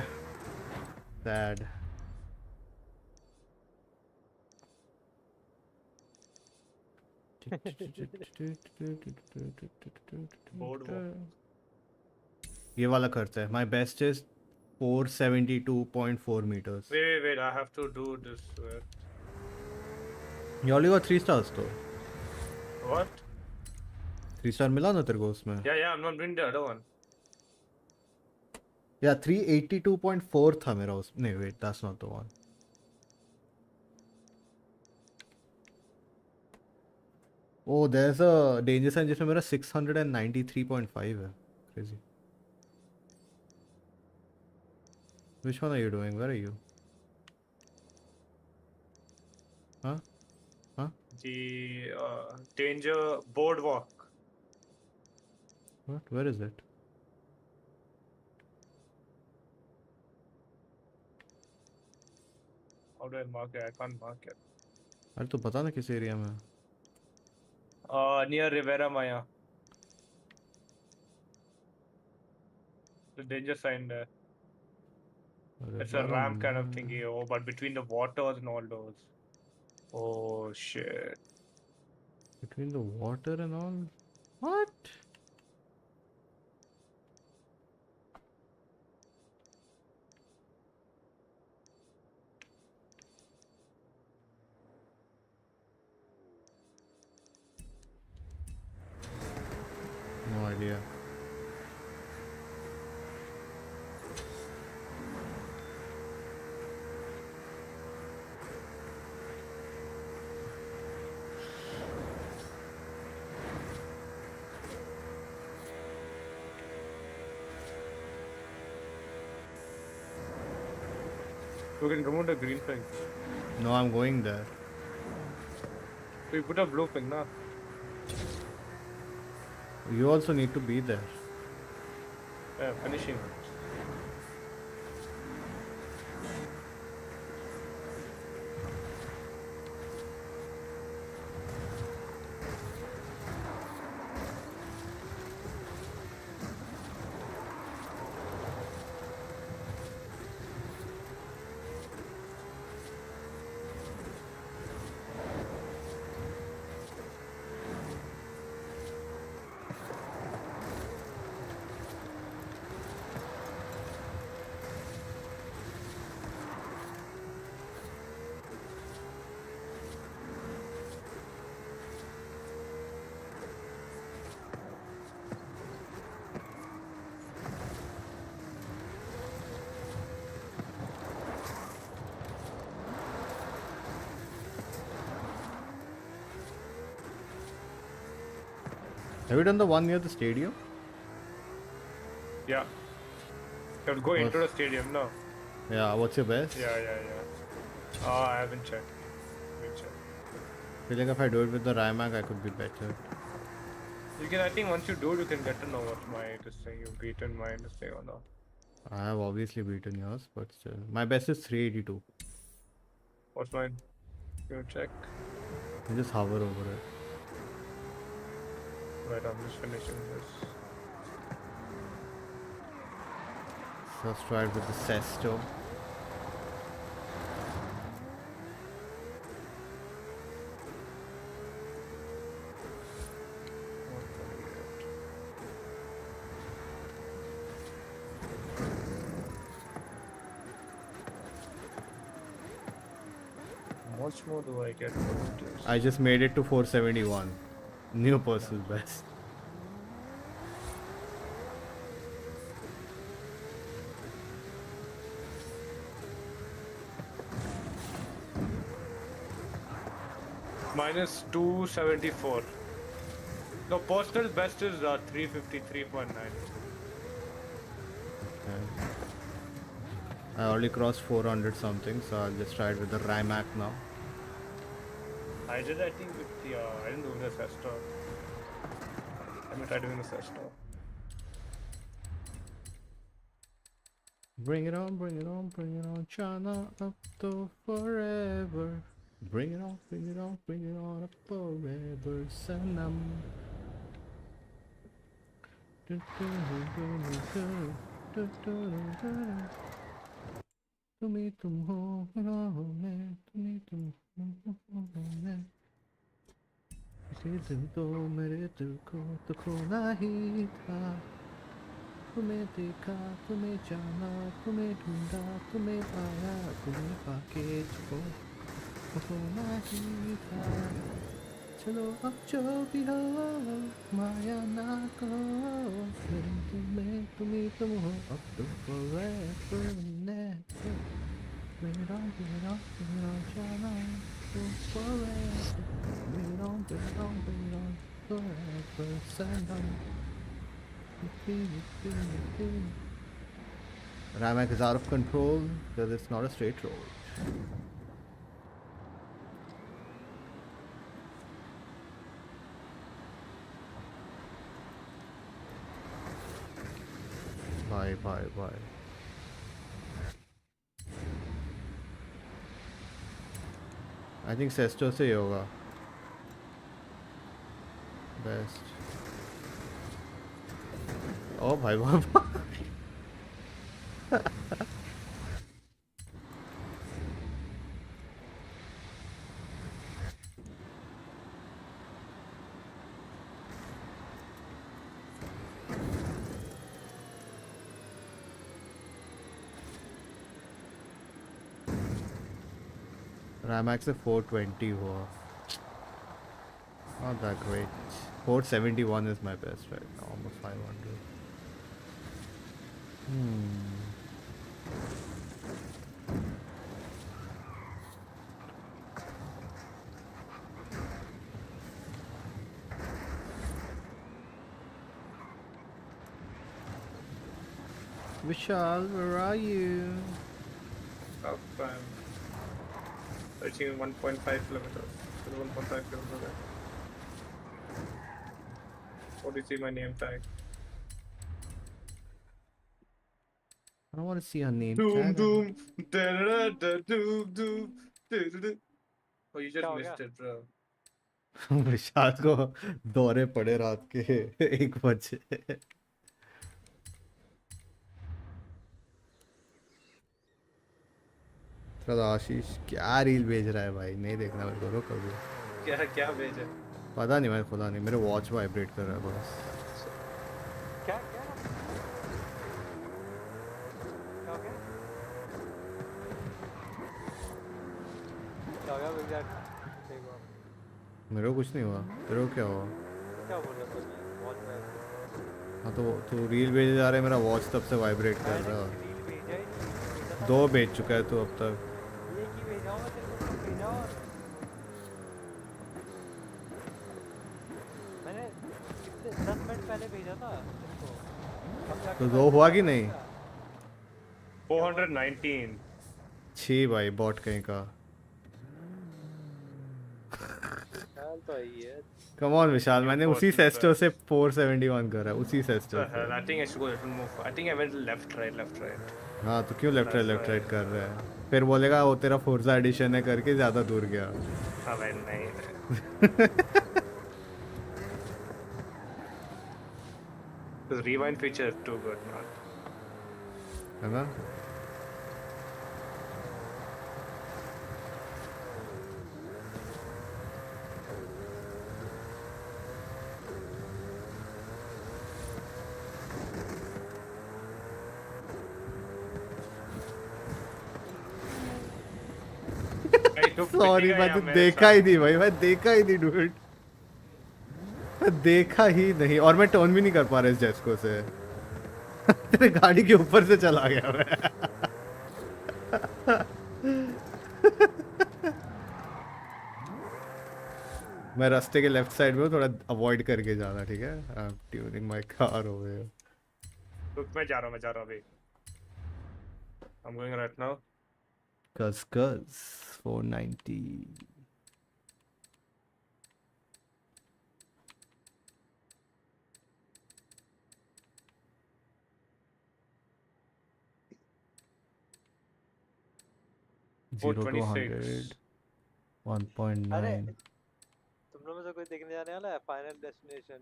सैड। ये वाला करते हैं. My best is 472.4 meters. Wait, I have to do this. You only got 3 stars though. What? 3 star मिला ना तेरे को उसमें? Yeah, I'm not doing the other one. Yeah, 382.4 था मेरा उस. नहीं, wait, that's not the one. Oh, there's a danger sign जिसमें मेरा 693.5 है. Crazy. Which one are you doing? Where are you? Huh? Huh? The danger boardwalk. What? Where is it? How do I mark it? I can't mark it. अरे तो बता ना किस area में. Near Rivera Maya. The danger sign there. It's a ramp kind of thingy. Oh, but between the waters and all those. Oh shit. Between the water and all? What? No idea. You can remove the green thing. No, I'm going there. We put a blue thing now. You also need to be there. Yeah, finishing. Have you done the one near the stadium? Yeah. You have to go into the stadium now. Yeah, what's your best? Yeah. Oh, I haven't checked. Let me check. I feel like if I do it with the Rymac, I could be better. You can, I think once you do it, you can get to know what this thing you've beaten my this thing or not. I have obviously beaten yours, but still. My best is 382. What's mine? You check. You just hover over it. Right, I'm just finishing this. First ride with the Sesto. How much more do I get for this? I just made it to 471. New personal best. Minus 274. The personal best is 353.9. Okay. I already crossed 400 something, so I'll just try it with the Rymac now. I did, I think, with the. I didn't do the Sesto. Let me try doing the Sesto. Bring it on, bring it on, bring it on, China up to forever. Bring it on, bring it on, bring it on up forever, Sanam. तुम्हें तुम हो मैं तुम्हें तुम हो मैं इसी दिन तो मेरे दिल को तो खोना ही था तुम्हें देखा, तुम्हें जाना, तुम्हें ढूंढा, तुम्हें पाया, तुम्हें पाके छुपो होना ही था। चलो अब जो भी हो माया ना करो, तुम्हें तुम हो अब तो forever never, मेरा मेरा मेरा जाना तो forever, मेरा मेरा मेरा forever Sanam. Ramak is out of control because it's not a straight road. Bye, bye, bye. I think Sesto से ही होगा. Best. Oh भाई बाबा. Ramak से 420 हुआ. Not that great. 471 is my best right now. Almost 500. Vishal, where are you? Up, reaching 1.5 kilometers. 1.5 kilometers. What do you see my name tag? I don't want to see her name Doom, tag. doom, da da da doom, doom, da da da. Oh, you just missed it, bro. विशाल को दौरे पड़े रात के 1 बजे. तो आशीष क्या reel भेज रहा है भाई, नहीं देखना मेरे को, रुक अभी. क्या क्या भेजा? पता नहीं, मैं खुदा नहीं, मेरे वॉच वाइब्रेट कर रहा है बस. क्या क्या क्या हो गया? क्या हो गया BRIGZARD? देखो मेरे को कुछ नहीं हुआ, तेरे को क्या हुआ? क्या बोल रहा था मैं? वॉच में हाँ तो तू रील भेजे जा रहा है, मेरा वॉच तब से वाइब्रेट कर रहा है. रील भेजा ही नहीं. 2 भेज चुका है तू अब तक. एक ही भेजा हूँ मैं तेरे को, कब भेजा? और मैंने कितने 10 मिनट पहले भेजा था तेरे को. अब जाके तो 2 हुआ कि नहीं? 419. छी भाई, बॉट कहीं का. विशाल तो आई है. कम ऑन विशाल, मैंने उसी सेस्टो से 471 करा, उसी सेस्टो से. I think I should go a little more. I think I went left, right. हाँ तो क्यों लेफ्ट राइट कर रहा है? फिर बोलेगा वो तेरा फोर्जा एडिशन है करके ज़्यादा दूर गया. हाँ भाई नहीं. The rewind feature is too good, man. है ना? सॉरी, मैं तो देखा ही नहीं भाई, मैं देखा ही नहीं डूड. मैं देखा ही नहीं, और मैं टर्न भी नहीं कर पा रहा इस जेस्को से. तेरे गाड़ी के ऊपर से चला गया मैं. मैं रास्ते के लेफ्ट साइड में हूँ, थोड़ा अवॉइड करके जाना, ठीक है? I am tuning my car over. रुक, मैं जा रहा हूँ अभी. I'm going right now. Cuz 490. Zero to 100. 1.9. अरे तुम लोग में से कोई देखने जाने वाला है फाइनल डेस्टिनेशन?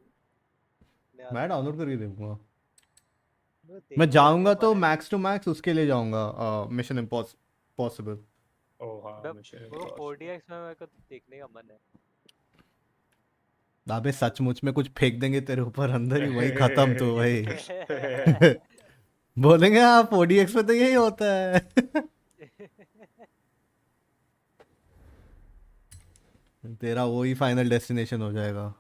मैं डाउनलोड करके देखूंगा. मैं जाऊंगा तो मैक्स टू मैक्स उसके लिए जाऊंगा, मिशन इम्पॉसिबल. ओह हाँ, वो 4DX में मेरे को देखने का मन है. अबे सचमुच में कुछ फेंक देंगे तेरे ऊपर अंदर ही वही खत्म तो भाई बोलेंगे आप ODX में तो यही होता है तेरा वही फाइनल डेस्टिनेशन हो जाएगा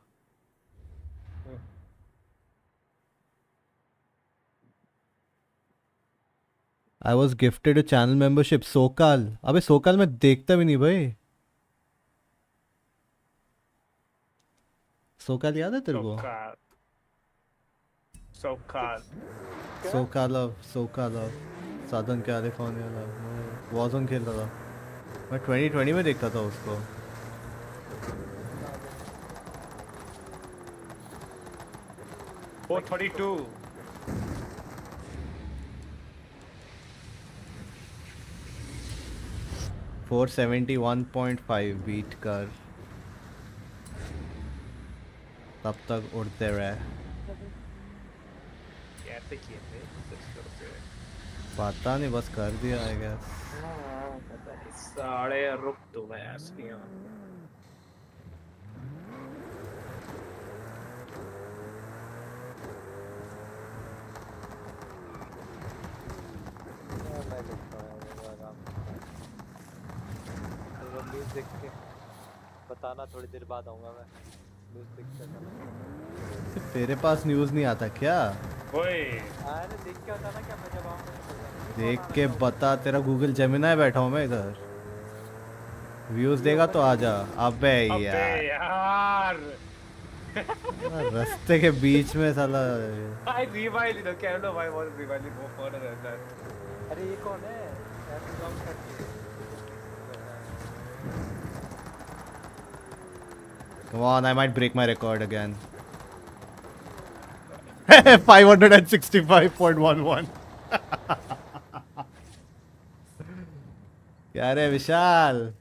I was gifted a channel membership सोकाल अबे सोकाल मैं देखता भी नहीं भाई सोकाल याद है तेरे को सोकाल ऑफ साधन कैलिफोर्निया मैं वॉज़न खेल रहा था मैं 2020 में देखता था उसको 432. फोर 471.5 बीट कर तब तक उड़ते रहे कैसे किए थे पता नहीं बस कर दिया आई गेस साढ़े रुक तो मैं ऐसे ही न्यूज़ देख के बताना थोड़ी देर बाद आऊंगा मैं न्यूज़ देख के तेरे पास न्यूज़ नहीं आता क्या ओए अरे देख के बताना क्या मैं जब आऊंगा देख के बता तेरा गूगल जेमिनाई बैठा हूँ मैं इधर व्यूज देगा तो आजा अबे यार रास्ते के बीच में साला I rewind it. Okay, I don't know why I was rewinding more further than that. अरे ये कौन है यार ब्लॉग करके Come on, I might break my record again. 565.11. क्या रे विशाल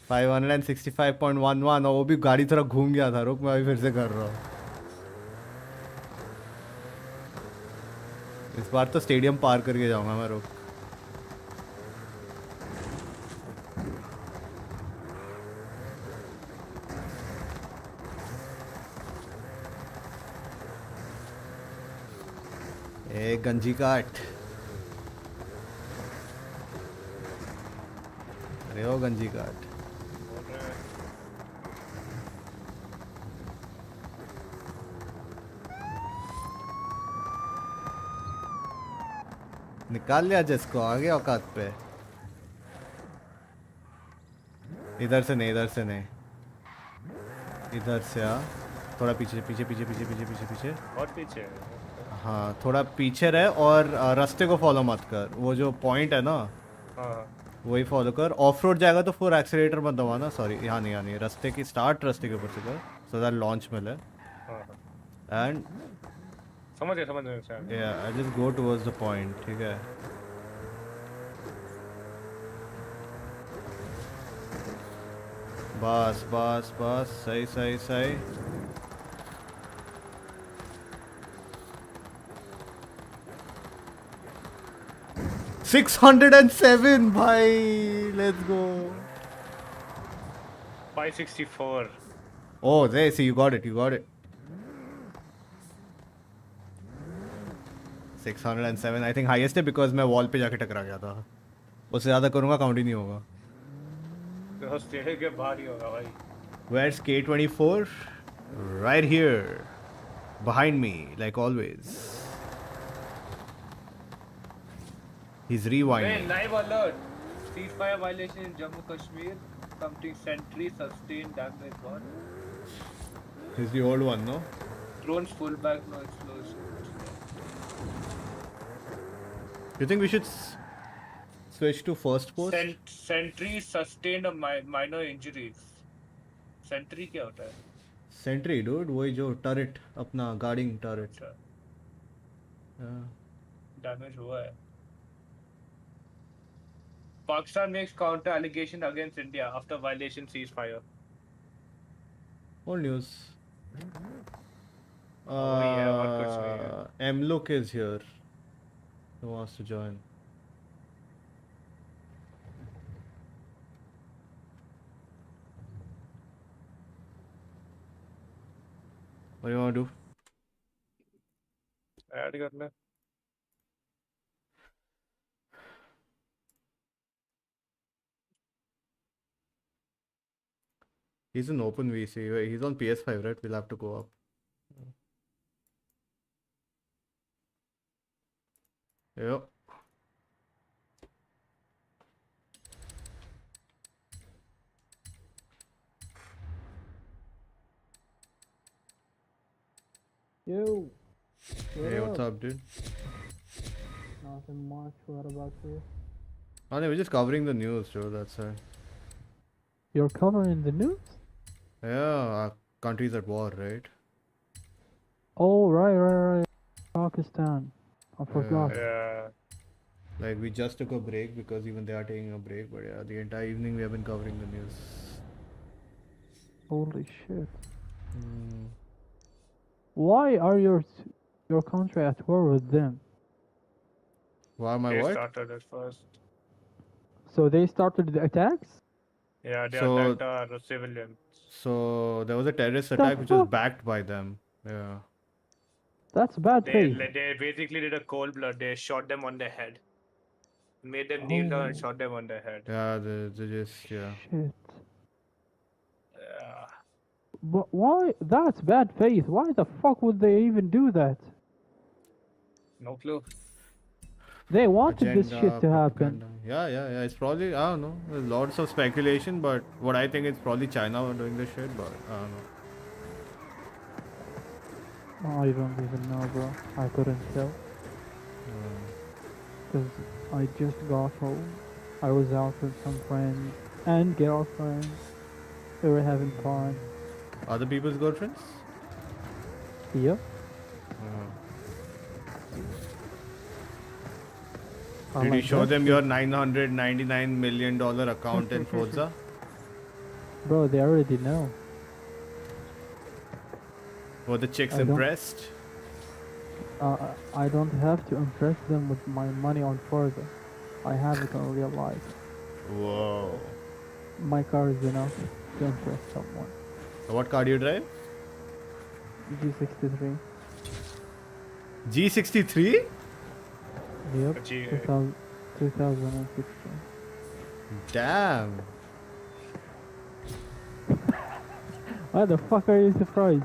565.11 और वो भी गाड़ी थोड़ा घूम गया था रुक मैं अभी फिर से कर रहा हूँ इस बार तो स्टेडियम पार करके जाऊंगा मैं रुक ए गंजी काट अरे ओ गंजी काट निकाल लिया जिसको आगे औकात पे इधर से नहीं इधर से नहीं इधर से आ थोड़ा पीछे पीछे पीछे पीछे पीछे पीछे पीछे बहुत पीछे हाँ थोड़ा पीछे रहे और रास्ते को फॉलो मत कर वो जो पॉइंट है ना हाँ वही फॉलो कर ऑफ रोड जाएगा तो फिर एक्सीलेटर मत दबाना सॉरी यहाँ नहीं रास्ते की स्टार्ट रास्ते के ऊपर से कर सो दैट लॉन्च मिले एंड समझ गए I just go towards the point ठीक है बस बस बस सही सही सही 607 भाई let's go 564 oh there see you got it 607 I think highest है because मैं wall पे जाके टकरा गया था उससे ज़्यादा करूँगा काउंट ही नहीं होगा तो स्टेडियम के बाहर ही होगा भाई where's K24 right here behind me like always he's rewinding hey, live alert ceasefire violation in Jammu Kashmir something sentry sustained damage what he's the old one no drones pull back no explosion you think we should switch to first post sentry sustained a minor injuries sentry क्या होता है sentry dude वही जो turret अपना guarding turret damage हुआ है Pakistan makes counter allegation against India after violation ceasefire. Old news. Yeah, Mlook is here. Who wants to join? What do you want to do? Add करना. He's an open VC. He's on PS5, right? We'll have to go up. Yep. Yo. Hey, what's up, dude? Nothing much. What about you? Oh, no, we're just covering the news, Joe. That's it. You're covering the news? Yeah, our country's at war, right? Oh, right. Pakistan. I forgot. Yeah. Like, we just took a break because even they are taking a break. But yeah, the entire evening we have been covering the news. Holy shit. Hmm. Why are your country at war with them? Why am I They what? started it first. So they started the attacks? Yeah, they So- attacked our civilians. So there was a terrorist The attack which was fuck? backed by them. Yeah. That's bad faith. They basically did a cold blood. They shot them on the head. Made them kneel down and Oh. shot them on the head. Yeah, they just, yeah. Shit. Yeah. But why? That's bad faith. Why the fuck would they even do that? No clue. They wanted this Agenda, shit to happen. propaganda. Yeah. It's probably, I don't know. There's lots of speculation, but what I think it's probably China doing this shit, but I don't know. I don't even know, bro. I couldn't tell. Because I just got home. I was out with some friends and girlfriends. We were having fun. Other people's girlfriends? Yep. I'm Did you like, show "That's them it." your $999 million account in Forza? Bro, they already know. Were the chicks I don't- impressed? I don't have to impress them with my money on Forza. I have it on real life. Whoa. My car is enough to impress someone. What car do you drive? G63. G63? Yep. G- 2016. Damn. Why the fuck are you surprised?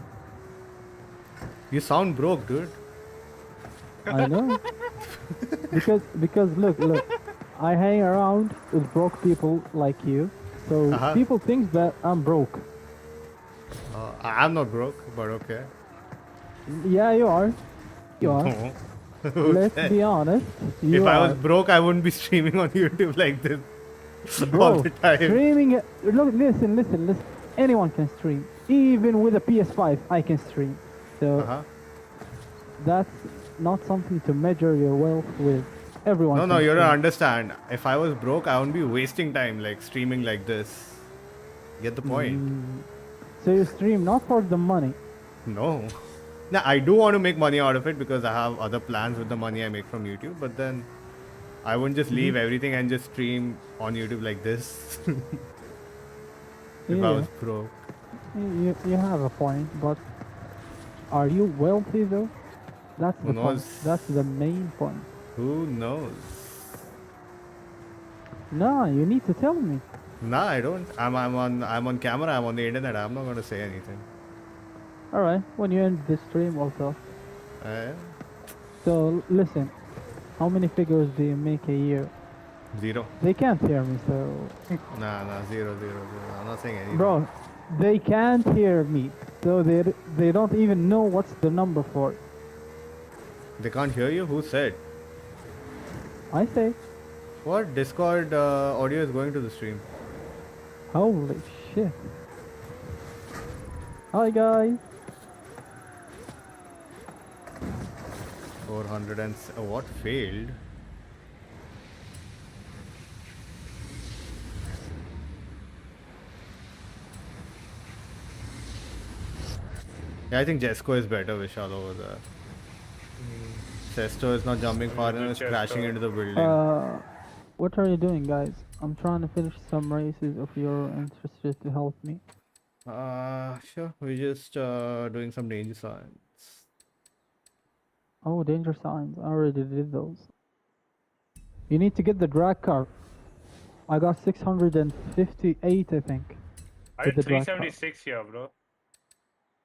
You sound broke, dude. I know. because look, I hang around with broke people like you, so Uh-huh. people think that I'm broke. I'm not broke, but okay. Yeah, you are. You are. No. Let's be honest. You If I are. was broke, I wouldn't be streaming on YouTube like this Bro, all the time. streaming. Look, listen. Anyone can stream. Even with a PS5, I can stream. So Uh-huh. that's not something to measure your wealth with. Everyone. No, can you don't stream. understand. If I was broke, I wouldn't be wasting time like streaming like this. Get the point? So you stream not for the money. No. Now, I do want to make money out of it because I have other plans with the money I make from YouTube, but then I wouldn't just leave everything and just stream on YouTube like this if I Yeah. was broke. You have a point, but are you wealthy though? That's Who the point. knows? That's the main point. Who knows? Nah, you need to tell me. Nah, I don't. I'm on camera. I'm on the internet. I'm not gonna say anything. All right, when you end this stream, I'll talk. Eh? So listen, how many figures do you make a year? Zero. They can't hear me, so Nah. Zero. I'm not saying anything. bro, they can't hear me, so they don't even know what's the number for. They can't hear you? Who said? I say, What? Discord audio is going to the stream. holy shit. Hi guys. 400 and what failed? Yeah, I think Jesco is better, Vishal, over there. Sesto is not jumping far enough, it's crashing into the building. What are you doing, guys? I'm trying to finish some races if you're interested to help me. Sure. We're just doing some danger signs. Oh, danger signs. I already did those. You need to get the drag car. I got 658, I think. I with did the drag car. 376 here, bro.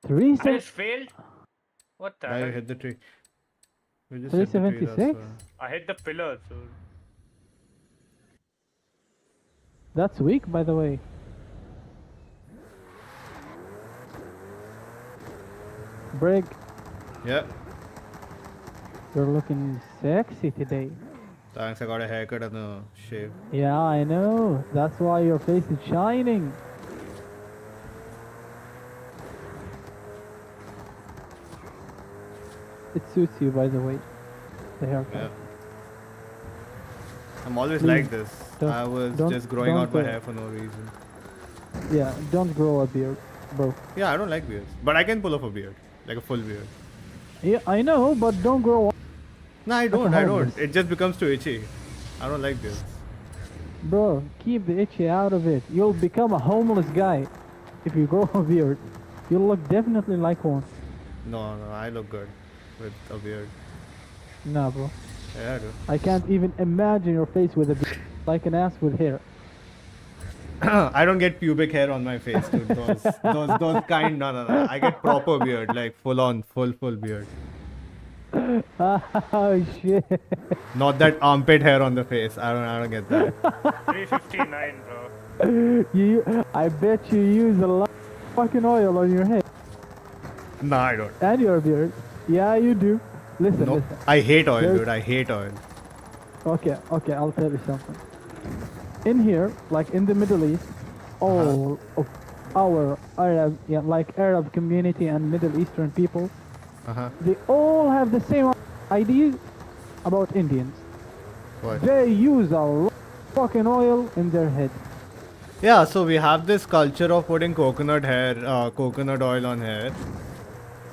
I 370 just failed. What the Now you hell? hit the tree. We just hit the tree. That's 376? why. I hit the pillar, so. That's weak, by the way. Brig, Yeah. you're looking sexy today. Thanks. I got a haircut and a shave. Yeah, I know. That's why your face is shining. It suits you, by the way. The haircut. Yeah. I'm always Please, like this. don't- I was don't- just growing don't out my go. hair for no reason. Yeah, don't grow a beard, bro. Yeah, I don't like beards. But I can pull off a beard. Like a full beard. Yeah, I know, but don't grow one. No, I Like a don't. I homeless. don't. It just becomes too itchy. I don't like beards. Bro, keep the itchy out of it. You'll become a homeless guy if you grow a beard. You'll look definitely like one. No, no, I look good with a beard. Nah, bro. Yeah, I do. I can't even imagine your face with a beard. Like an ass with hair. I don't get pubic hair on my face, dude. Those kind. No, no, no. I get proper beard, like full on, full beard. Oh shit. Not that armpit hair on the face. I don't get that. 359, bro. I bet you use a lot of fucking oil on your head No, I don't. and your beard. Yeah, you do. Listen, No, listen. I hate oil, There's- dude. I hate oil. Okay, I'll tell you something. In here, like in the Middle East, all of our Arab, Arab community and Middle Eastern people, they all have the same ideas about Indians. What? They use a lot of fucking oil in their head. Yeah, so we have this culture of putting coconut oil on hair,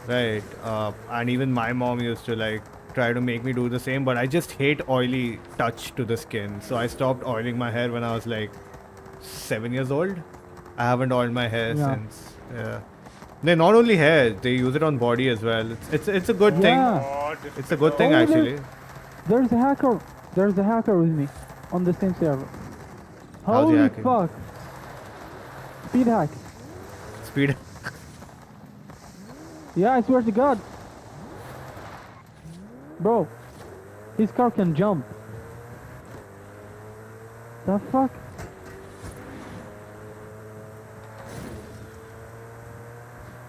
right? And even my mom used to like try to make me do the same, but I just hate oily touch to the skin. So I stopped oiling my hair when I was like 7 years old. I haven't oiled my hair Yeah. since. Yeah. They not only hair, they use it on body as well. It's a good Yeah. thing. It's a good thing Oh, actually. There's a hacker. There's a hacker with me on the same server. How's he Holy hacking? fuck. Speed hack. Speed. Yeah, I swear to God. Bro, his car can jump. The fuck?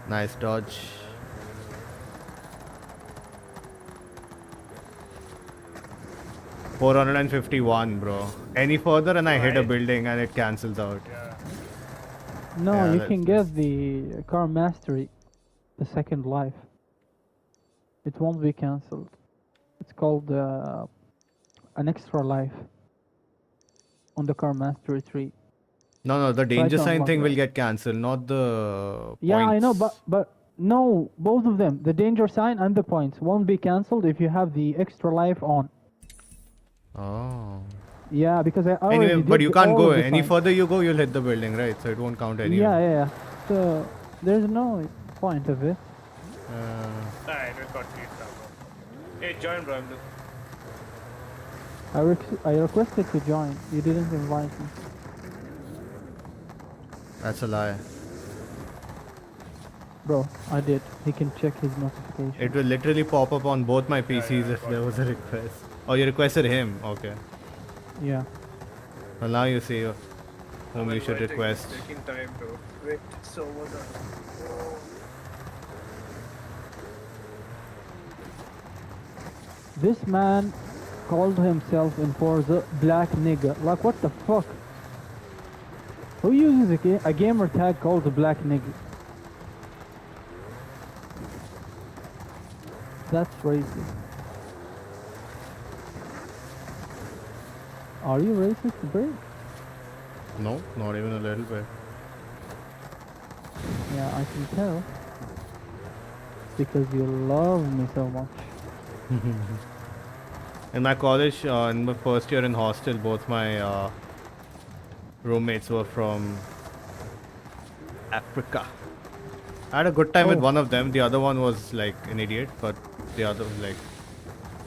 Nice dodge. $451, bro. Any further and I hit a building and it cancels out. No, Yeah, you that- can get the car mastery, the second life. It won't be cancelled. It's called an extra life on the car mastery tree. No, the Try danger to sign unlock thing that. will get cancelled, not the Yeah, I know, points. but no, both of them, the danger sign and the points, won't be cancelled if you have the extra life on. Oh. Yeah, because I already Anyway, but did you can't all go of the any signs. further you go, you'll hit the building, right? So it won't count anyway. Yeah. So there's no point of it. Alright, we got it now. Hey, join, bro. I requested to join. You didn't invite me. That's a lie. Bro, I did. He can check his notification. It will literally pop up on both my PCs if there was a request. Oh, you requested him? Okay. Yeah. Well, now you see whom you should request. Taking time, bro. Wait, so what the... This man called himself in Forza Black Nigga. Like, what the fuck? Who uses a gamer tag called the Black Nigga? That's racist. Are you racist, bro? No, not even a little bit. Yeah, I can tell. Because you love me so much. In my college, in my first year in hostel, both my roommates were from Africa. I had a good time with Oh. one of them. The other one was like an idiot, but the other was like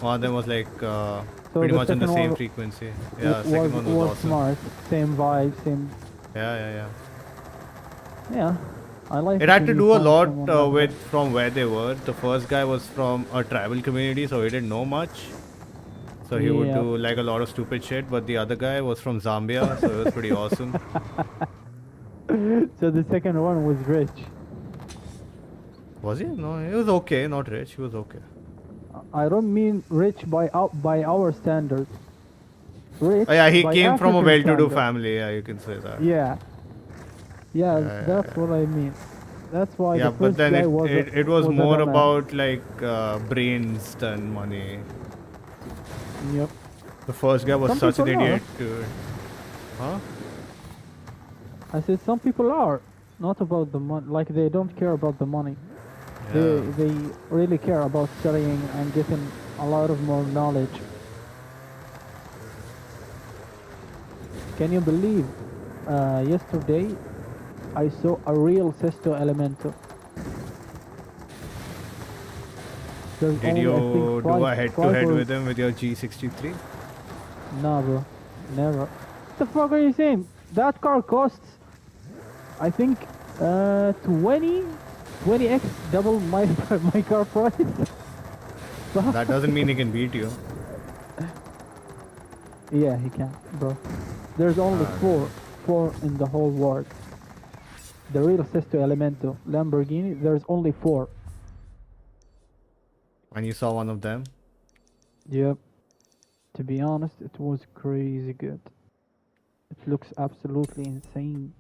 one of them was like So pretty the much on the second same one frequency. Yeah, was second one was awesome. smart. Same vibe, same. Yeah. Yeah, I like It had when to you do a find lot someone like with from where they were. The first guy was from a tribal community, so he didn't know much. So he would Yeah. do like a lot of stupid shit. But the other guy was from Zambia, so it was pretty awesome. that. So the second one was rich. Was he? No, he was okay. Not rich. He was okay. I don't mean rich by our standards. Rich Oh, yeah, he by came from a African well-to-do standards. family. Yeah, you can say that. Yeah. Yeah, Yeah, that's what I mean. That's why Yeah, the but first then guy was it was a more dumbass. about like brains than money. Yep. The first guy was Some such an people are. idiot, dude. Huh? I said some people are not about the money. Like they don't care about the money. Yeah. They really care about studying and getting a lot of more knowledge. Can you believe? Yesterday, I saw a real Sesto Elemento. There's Did only, I you think, do a head-to-head or- with him with your G63? Nah, bro, never. What the fuck are you saying? That car costs, I think, 20x double my my car price. That doesn't mean he can beat you. Yeah, he can, bro. There's only four in the whole world. The real Sesto Elemento Lamborghini, there's only 4. And you saw one of them? Yep. To be honest, it was crazy good. It looks absolutely insane.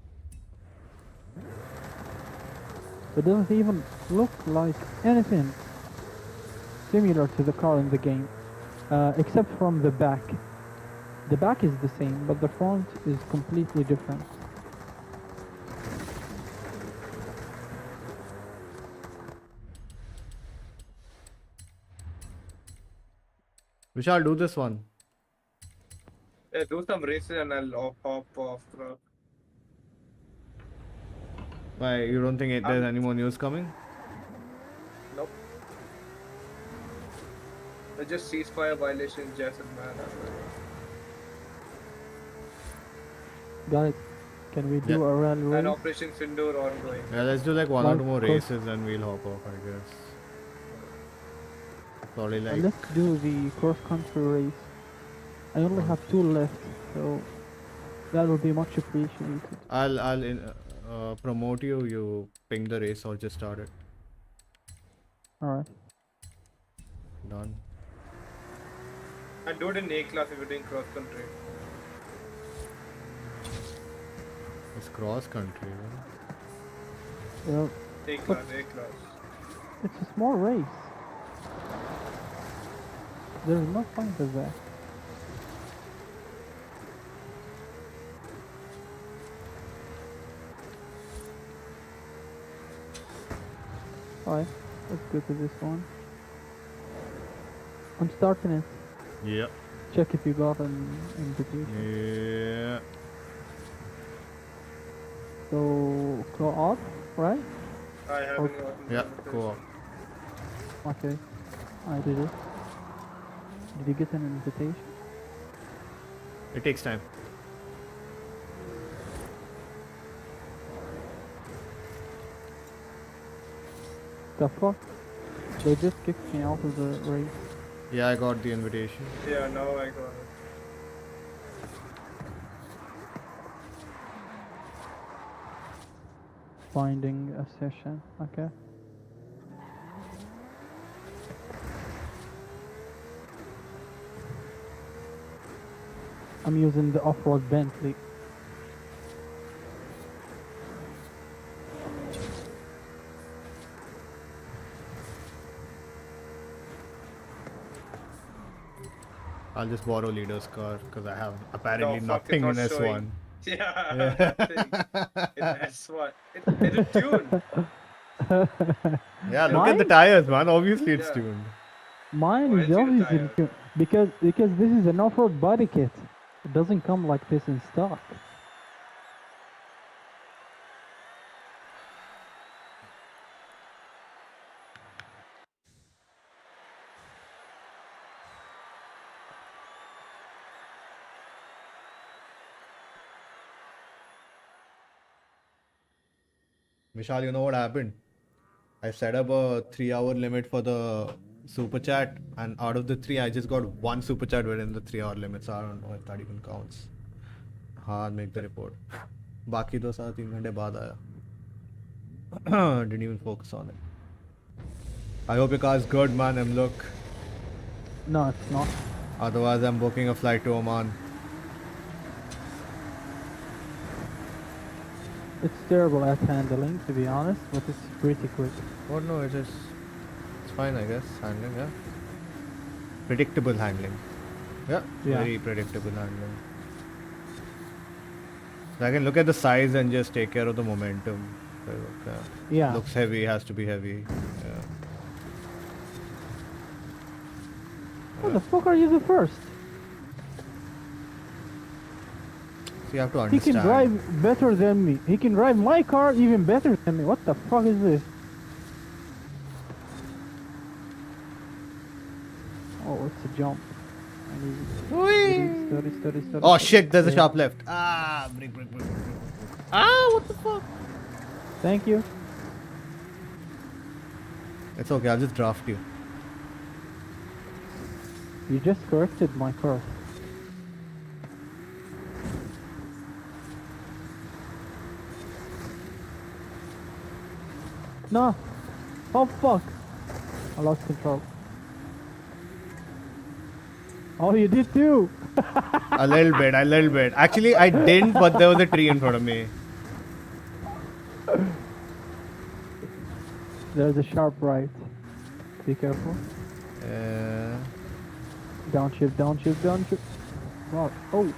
It doesn't even look like anything similar to the car in the game, except from the back. The back is the same, but the front is completely different. We shall do this one. Yeah, do some races and I'll hop off. Why, you don't think there's any more news coming? Nope. It's just ceasefire violations, just man. Guys, can we do a rally race? And Operation Sindoor ongoing. Yeah, let's do like one or Like, two more course. races and we'll hop off, I guess. Probably like... Let's do the cross-country race. I only have 2 left, so that would be much appreciated. I'll promote you. You ping the race or just start it. Alright. Done. And do it in A class if you're doing cross country. It's cross country, right? Yep. A class, A class. It's a small race. There's no point of that. Alright, let's go to this one. I'm starting it. Yeah. Check if you got an invitation. Yeah. So, co-op, right? I haven't gotten Yeah, the co-op. Okay, I did it. Did you get an invitation? It takes time. The fuck? They just kicked me out of the race. Yeah, I got the invitation. Yeah, now I got it. Finding a session, okay. I'm using the off-road Bentley. I'll just borrow leader's car because I have apparently No, fuck, it's nothing in not showing. S1. Yeah, nothing. It's S1. It's tuned. Yeah, look at the tires, man. Obviously it's Yeah. tuned. Mine is see the obviously tire. because this is an off-road body kit. It doesn't come like this in stock. Vishal, you know what happened? I set up a 3-hour limit for the super chat, and out of the 3, I just got 1 super chat within the 3-hour limit. So I don't know if that even counts. I'll make the report. बाकी तो सारा 3 घंटे बाद आया. Didn't even focus on it. I hope your car's good, man. Look. No, it's not. Otherwise, I'm booking a flight to Oman. It's terrible at handling, to be honest, but it's pretty quick. Oh no, it's fine, I guess. Handling, yeah. Predictable handling. Yeah. Very predictable handling. So I can look at the size and just take care of the momentum. Yeah. Looks heavy, has to be heavy. Yeah. What the fuck are you the first? So you have to He understand. can drive better than me. He can drive my car even better than me. What the fuck is this? Oh, it's a jump. Study. Oh shit, there's a sharp left. Ah, break. Ah, what the fuck? Thank you. It's okay, I'll just draft you. You just corrected my car. No. Oh fuck. I lost control. Oh, you did too. A little bit. Actually, I didn't, but there was a tree in front of me. There's a sharp right. Be careful. Downshift. Wow. Oh.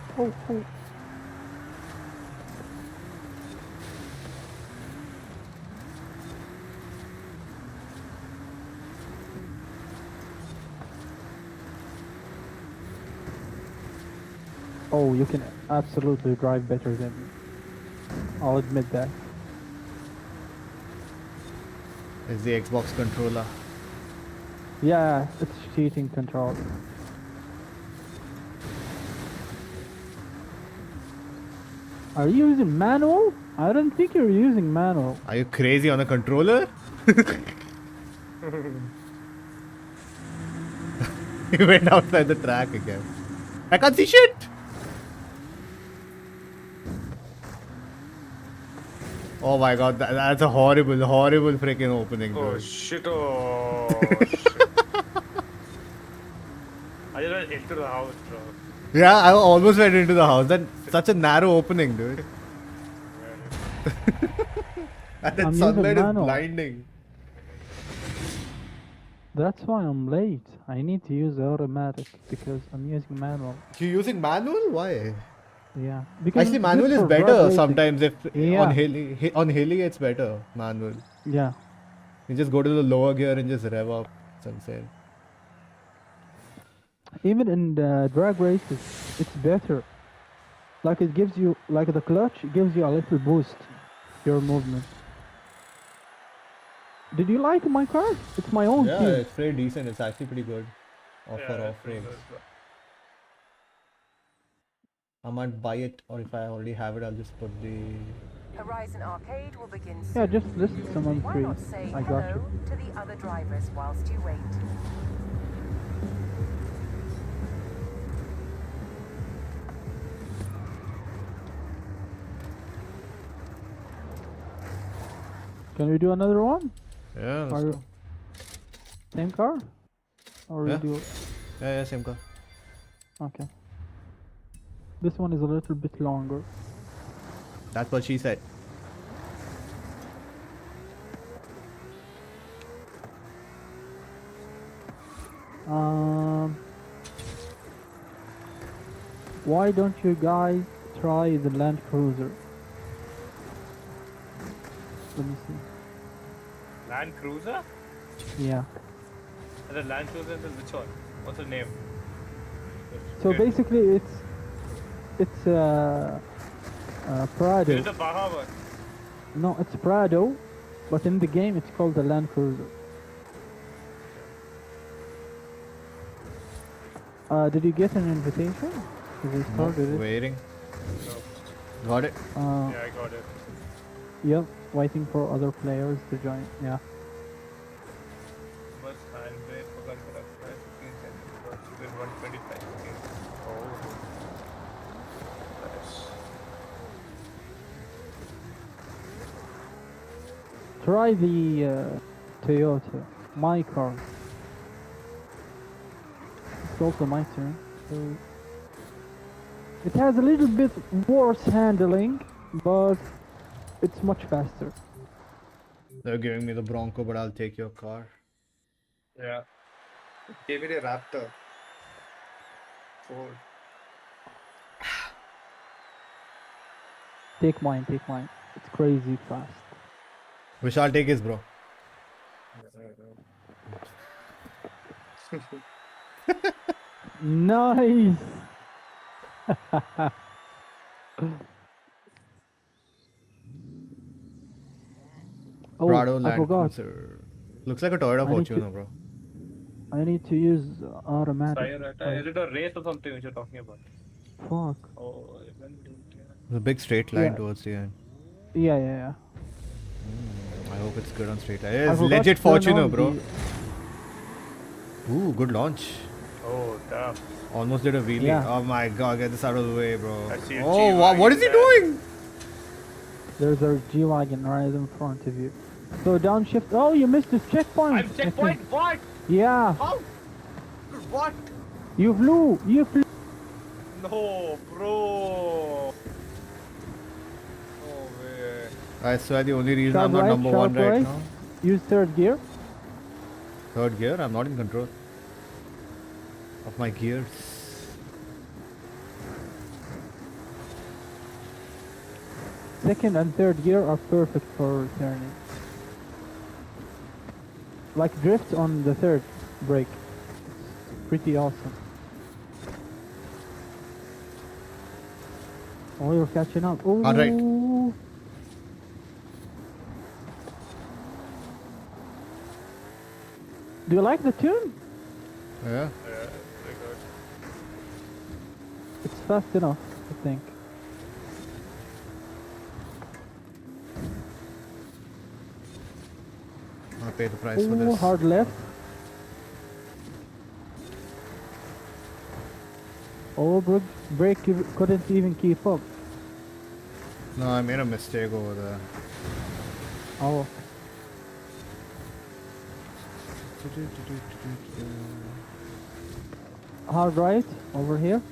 Oh, you can absolutely drive better than me. I'll admit that. It's the Xbox controller. Yeah, it's cheating control. Are you using manual? I don't think you're using manual. Are you crazy on a controller? He went outside the track again. I can't see shit! Oh my god, that's a horrible freaking opening, dude. Oh shit, oh shit. I just went into the house, bro. Yeah, I almost went into the house. That's such a narrow opening, dude. And then sunlight is blinding. That's why I'm late. I need to use the automatic because I'm using manual. You're using manual? Why? Yeah. Because Actually, it's manual good is for better drag racing. sometimes. If Yeah. on hilly it's better. Manual. Yeah. You just go to the lower gear and just rev up. It's insane. Even in the drag races, it's better. Like it gives you, like the clutch, it gives you a little boost. Your movement. Did you like my car? It's my own Yeah, team. it's pretty decent. It's actually pretty good. For off-road. I might buy it, or if I already have it, I'll just put the... Horizon Arcade will begin soon. Yeah, just list some on Why free. not say I got hello you. to the other drivers whilst you wait? Can we do another one? Yeah, let's Are go. you same car? Or Yeah. you do? Yeah, same car. Okay. This one is a little bit longer. That's what she said. Why don't you guys try the Land Cruiser? Let me see. Land Cruiser? Yeah. And the Land Cruiser is which one? What's the name? So basically, it's Prado. It is the Baja one. No, it's Prado, but in the game it's called the Land Cruiser. Did you get an invitation? Did we started it? Waiting. Got it? Yeah, I got it. Yep, waiting for other players to join. Yeah. बस handbrake पकड़ के रखना है 15 seconds बस फिर 125 seconds. Oh, nice. Try the Toyota, my car. It's also my turn. So it has a little bit worse handling, but it's much faster. They're giving me the Bronco, but I'll take your car. Yeah. Give it a Raptor. Ford. Take mine, take mine. It's crazy fast. Vishal, take his, bro. Nice! Oh, Prado I Land forgot. Cruiser. Looks like a Toyota Fortuner, bro. I need to use automatic. Sayonara. Is it a race or something which you're talking about? Fuck. Oh, There's a big straight line towards the end. Yeah. I hope it's good on straight line. I It's forgot legit to turn Fortuner, on bro. Ooh, good launch. Oh, damn. Almost did a wheelie. Yeah. Oh my god, get this out of the way, bro. I see a Oh, G-Wagon what is he there. doing? There's a G-Wagon right in front of you. So downshift. Oh, you missed the checkpoint. I'm checkpoint. What? Yeah. How? What? You flew. No, bro. No way. I swear the only reason Sharp I'm not right, number one sharp right right. now. Use third gear. Third gear? I'm not in control of my gears. Second and third gear are perfect for turning. Like drift on the third brake. It's pretty awesome. Oh, you're catching up. Oh. Alright. Do you like the tune? Yeah. Yeah, very good. It's fast enough, I think. I'll pay the price for Oh, this. hard left. Oh, brake couldn't even keep up. No, I made a mistake over there. Oh. Hard right, over here.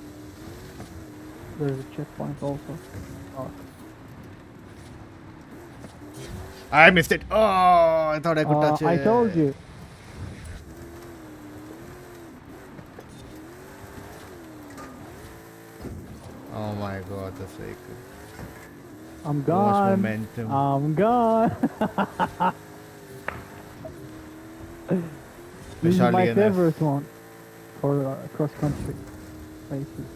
There's a checkpoint also. Oh. I missed it. Oh, I thought I could touch it. I told you. Oh my god, that's like I'm too much gone. momentum. I'm gone. This is Vishal my DNF. favorite one for cross country races.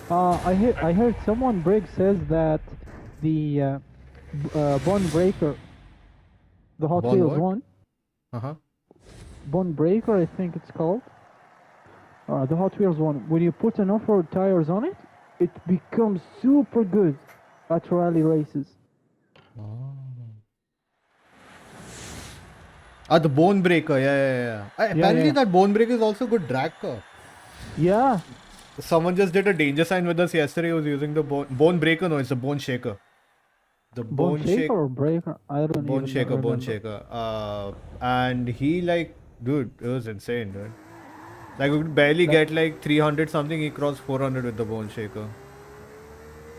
I heard someone Briggs says that the Bone Breaker, the Hot Bone Wheels what? one, Bone Breaker I think it's called. The Hot Wheels one. When you put an off-road tires on it, it becomes super good at rally races. The Bone Breaker, yeah. Apparently yeah. that Bone Breaker is also good drag car. Yeah. Someone just did a danger sign with us yesterday. He was using the Bone Breaker. No, it's the Bone Shaker. The Bone shaker or breaker? I don't Bone even Shaker, remember. Bone Shaker. And he dude, it was insane, dude. Like we could barely get like 300 something. He crossed 400 with the Bone Shaker.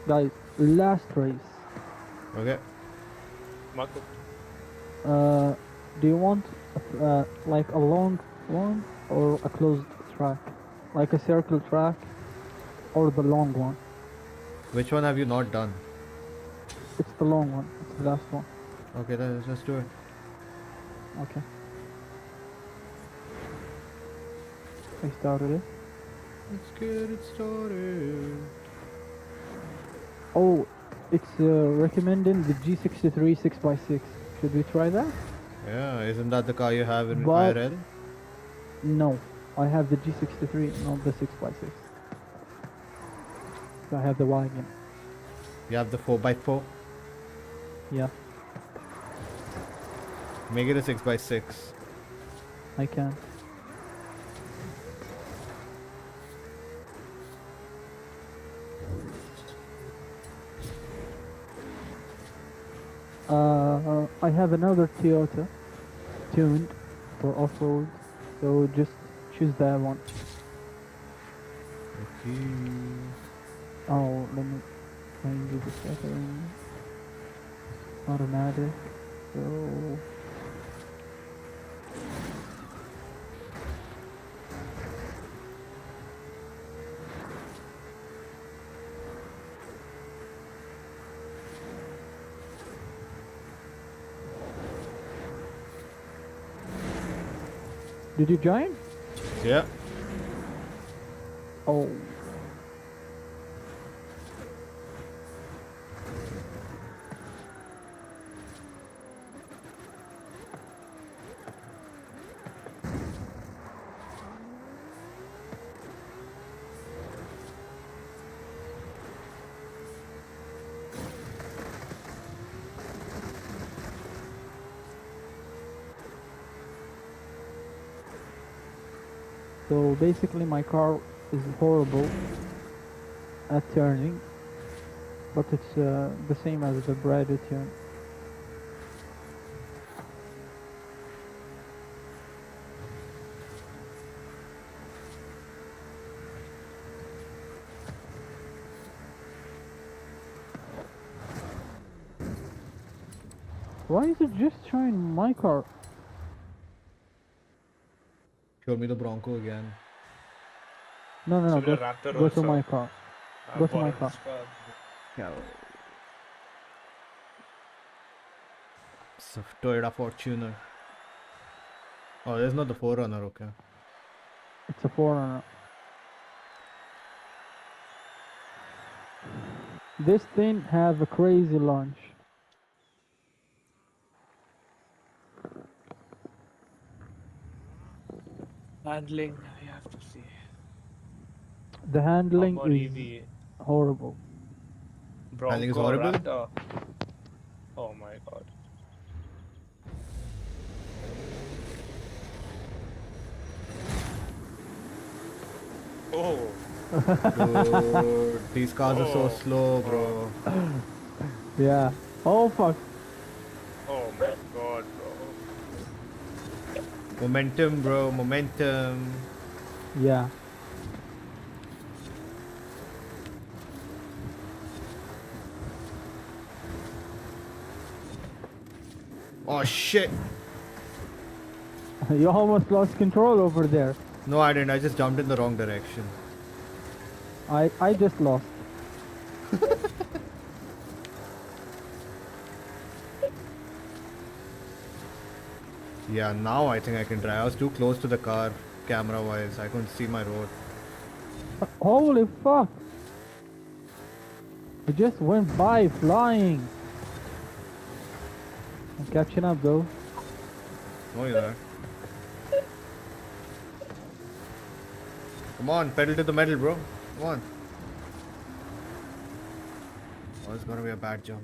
Guys, last race. Okay. Marco. Do you want like a long one or a closed track? Like a circle track or the long one? Which one have you not done? It's the long one. It's the last one. Okay, then let's just do it. Okay. I started it. Let's get it started. Oh, it's recommending the G63 6x6. Should we try that? Yeah, isn't that the car you have in But- IRL? No, I have the G63, not the 6x6. I have the wagon. You have the 4x4. Yeah, Make it a 6x6. I can. I have another Toyota tuned for off-road, so just choose that one. Okay. Oh, let me change the setting. Automatic. So did you join? Yeah. Oh. So basically my car is horrible at turning, but it's the same as the Brady tune. Why is it just showing my car? Show me the Bronco again. No, no, no. Should be Go, a Raptor go to also. my car. Go to my car. Yeah. It's a Toyota Fortuner. Oh, there's not the 4Runner, okay. It's a 4Runner. This thing have a crazy launch. Handling, I have to see. The handling Hummer is EV, horrible. I think it's Bronco, horrible. Raptor. Oh my god. Oh. Dude, these cars are so Oh. slow, bro. Yeah. Oh fuck. Oh my god, bro. Momentum, bro. Momentum. Yeah. Oh shit. You almost lost control over there. No, I didn't. I just jumped in the wrong direction. I just lost. Yeah, now I think I can drive. I was too close to the car, camera-wise. I couldn't see my road. Holy fuck. It just went by flying. I'm catching up though. No, you're not. Come on, pedal to the metal, bro. Come on. Oh, it's gonna be a bad jump.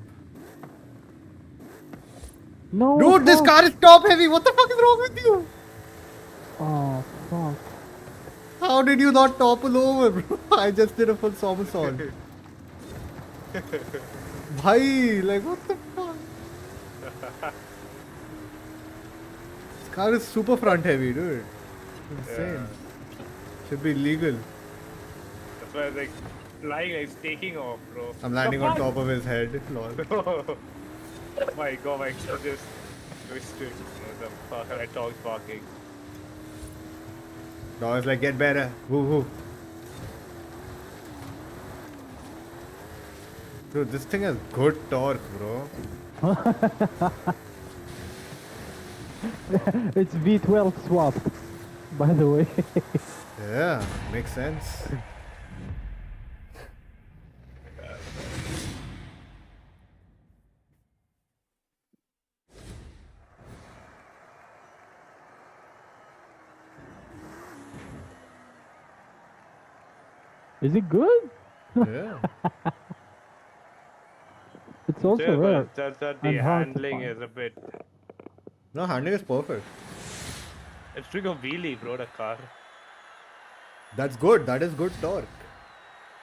No. Dude, this fuck. car is top heavy. What the fuck is wrong with you? Oh fuck. How did you not topple over, bro? I just did a full somersault. Bhai, like what the fuck? This car is super front heavy, dude. Insane. Should be illegal. That's why I was like flying, like taking off, bro. I'm landing on top of his head. Lol. Oh my god, my car just twisted. What the fuck? And I talked barking. I was like, get better. Woo woo. Dude, this thing has good torque, bro. It's V12 swapped, by the way. Yeah, makes sense. Is it good? Yeah. It's also rare It's just that and the hard to handling find. is a bit. No, handling is perfect. It's doing a wheelie, bro, the car. That's good. That is good torque.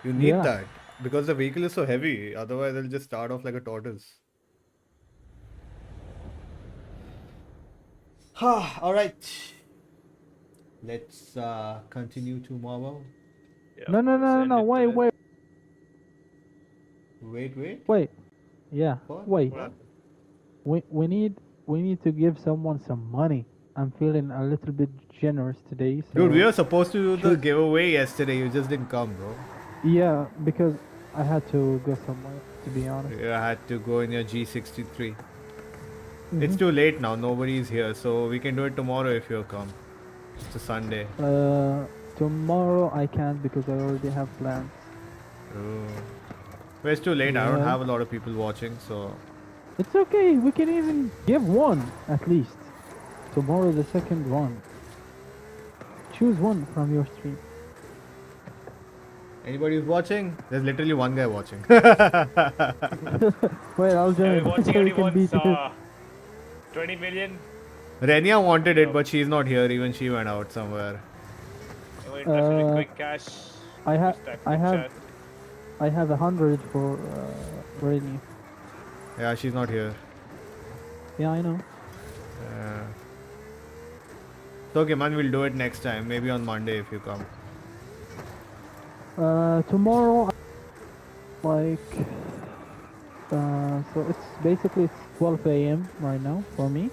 You need Yeah. that because the vehicle is so heavy. Otherwise, it'll just start off like a tortoise. All right. Let's continue tomorrow. Yeah, No, no, let's no, no, end no. it Wait, today. Wait. wait. Yeah. What? Wait. What? We need to give someone some money. I'm feeling a little bit generous today, so Dude, we were supposed to do the should- giveaway yesterday. You just didn't come, bro. yeah, because I had to go somewhere, to be honest. You had to go in your G63. Mhm. It's too late now. Nobody's here, so we can do it tomorrow if you come. It's a Sunday. Tomorrow I can't because I already have plans. Oh. But it's too late. I don't Yeah. have a lot of people watching, so It's okay. We can even give one at least. Tomorrow the second one. Choose one from your stream. anybody who's watching, there's literally one guy watching. Wait, I'll Yeah, join. we're watching so we only can once. beat it. 20 million. Renia wanted it, but she's not here. Even she went out somewhere. You're interested in quick cash. I have Just type I quick have chat. I have 100 for Rainy. Yeah, she's not here. Yeah, I know. It's okay, man. We'll do it next time. Maybe on Monday if you come. Tomorrow, like, so it's basically it's 12 a.m. right now for me.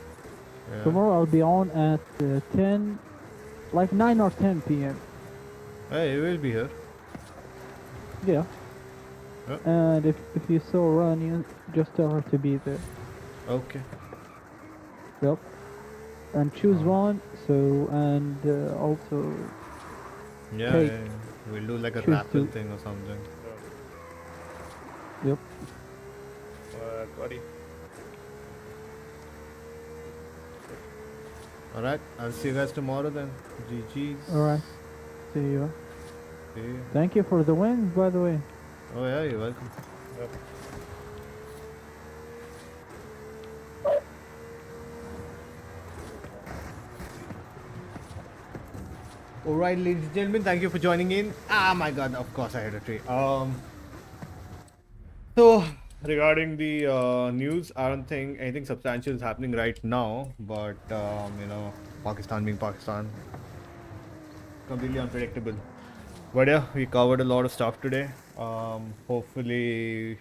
Yeah. Tomorrow I'll be on at 10, like 9 or 10 p.m. Hey, you will be here. Yeah. Yeah. And if you saw Rania, just tell her to be there. Okay. Yep. And choose one. So and also. Yeah, Cake. yeah. We'll do like a Choose raffle two. thing or something. Yep. Got it. Alright, I'll see you guys tomorrow then. GG's. All right. See you. See you. Thank you for the wins, by the way. Oh yeah, you're welcome. Yep. Alright, ladies and gentlemen, thank you for joining in. Ah, my god, of course I hit a tree. So, regarding the news, I don't think anything substantial is happening right now, but, you know, Pakistan being Pakistan, completely unpredictable. But yeah, we covered a lot of stuff today. Hopefully,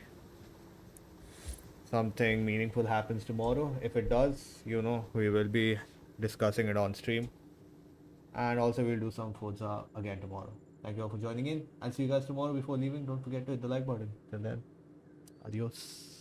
something meaningful happens tomorrow. If it does, you know, we will be discussing it on stream. And also we'll do some Forza again tomorrow. Thank you all for joining in. I'll see you guys tomorrow. Before leaving, don't forget to hit the like button. Till then, adios.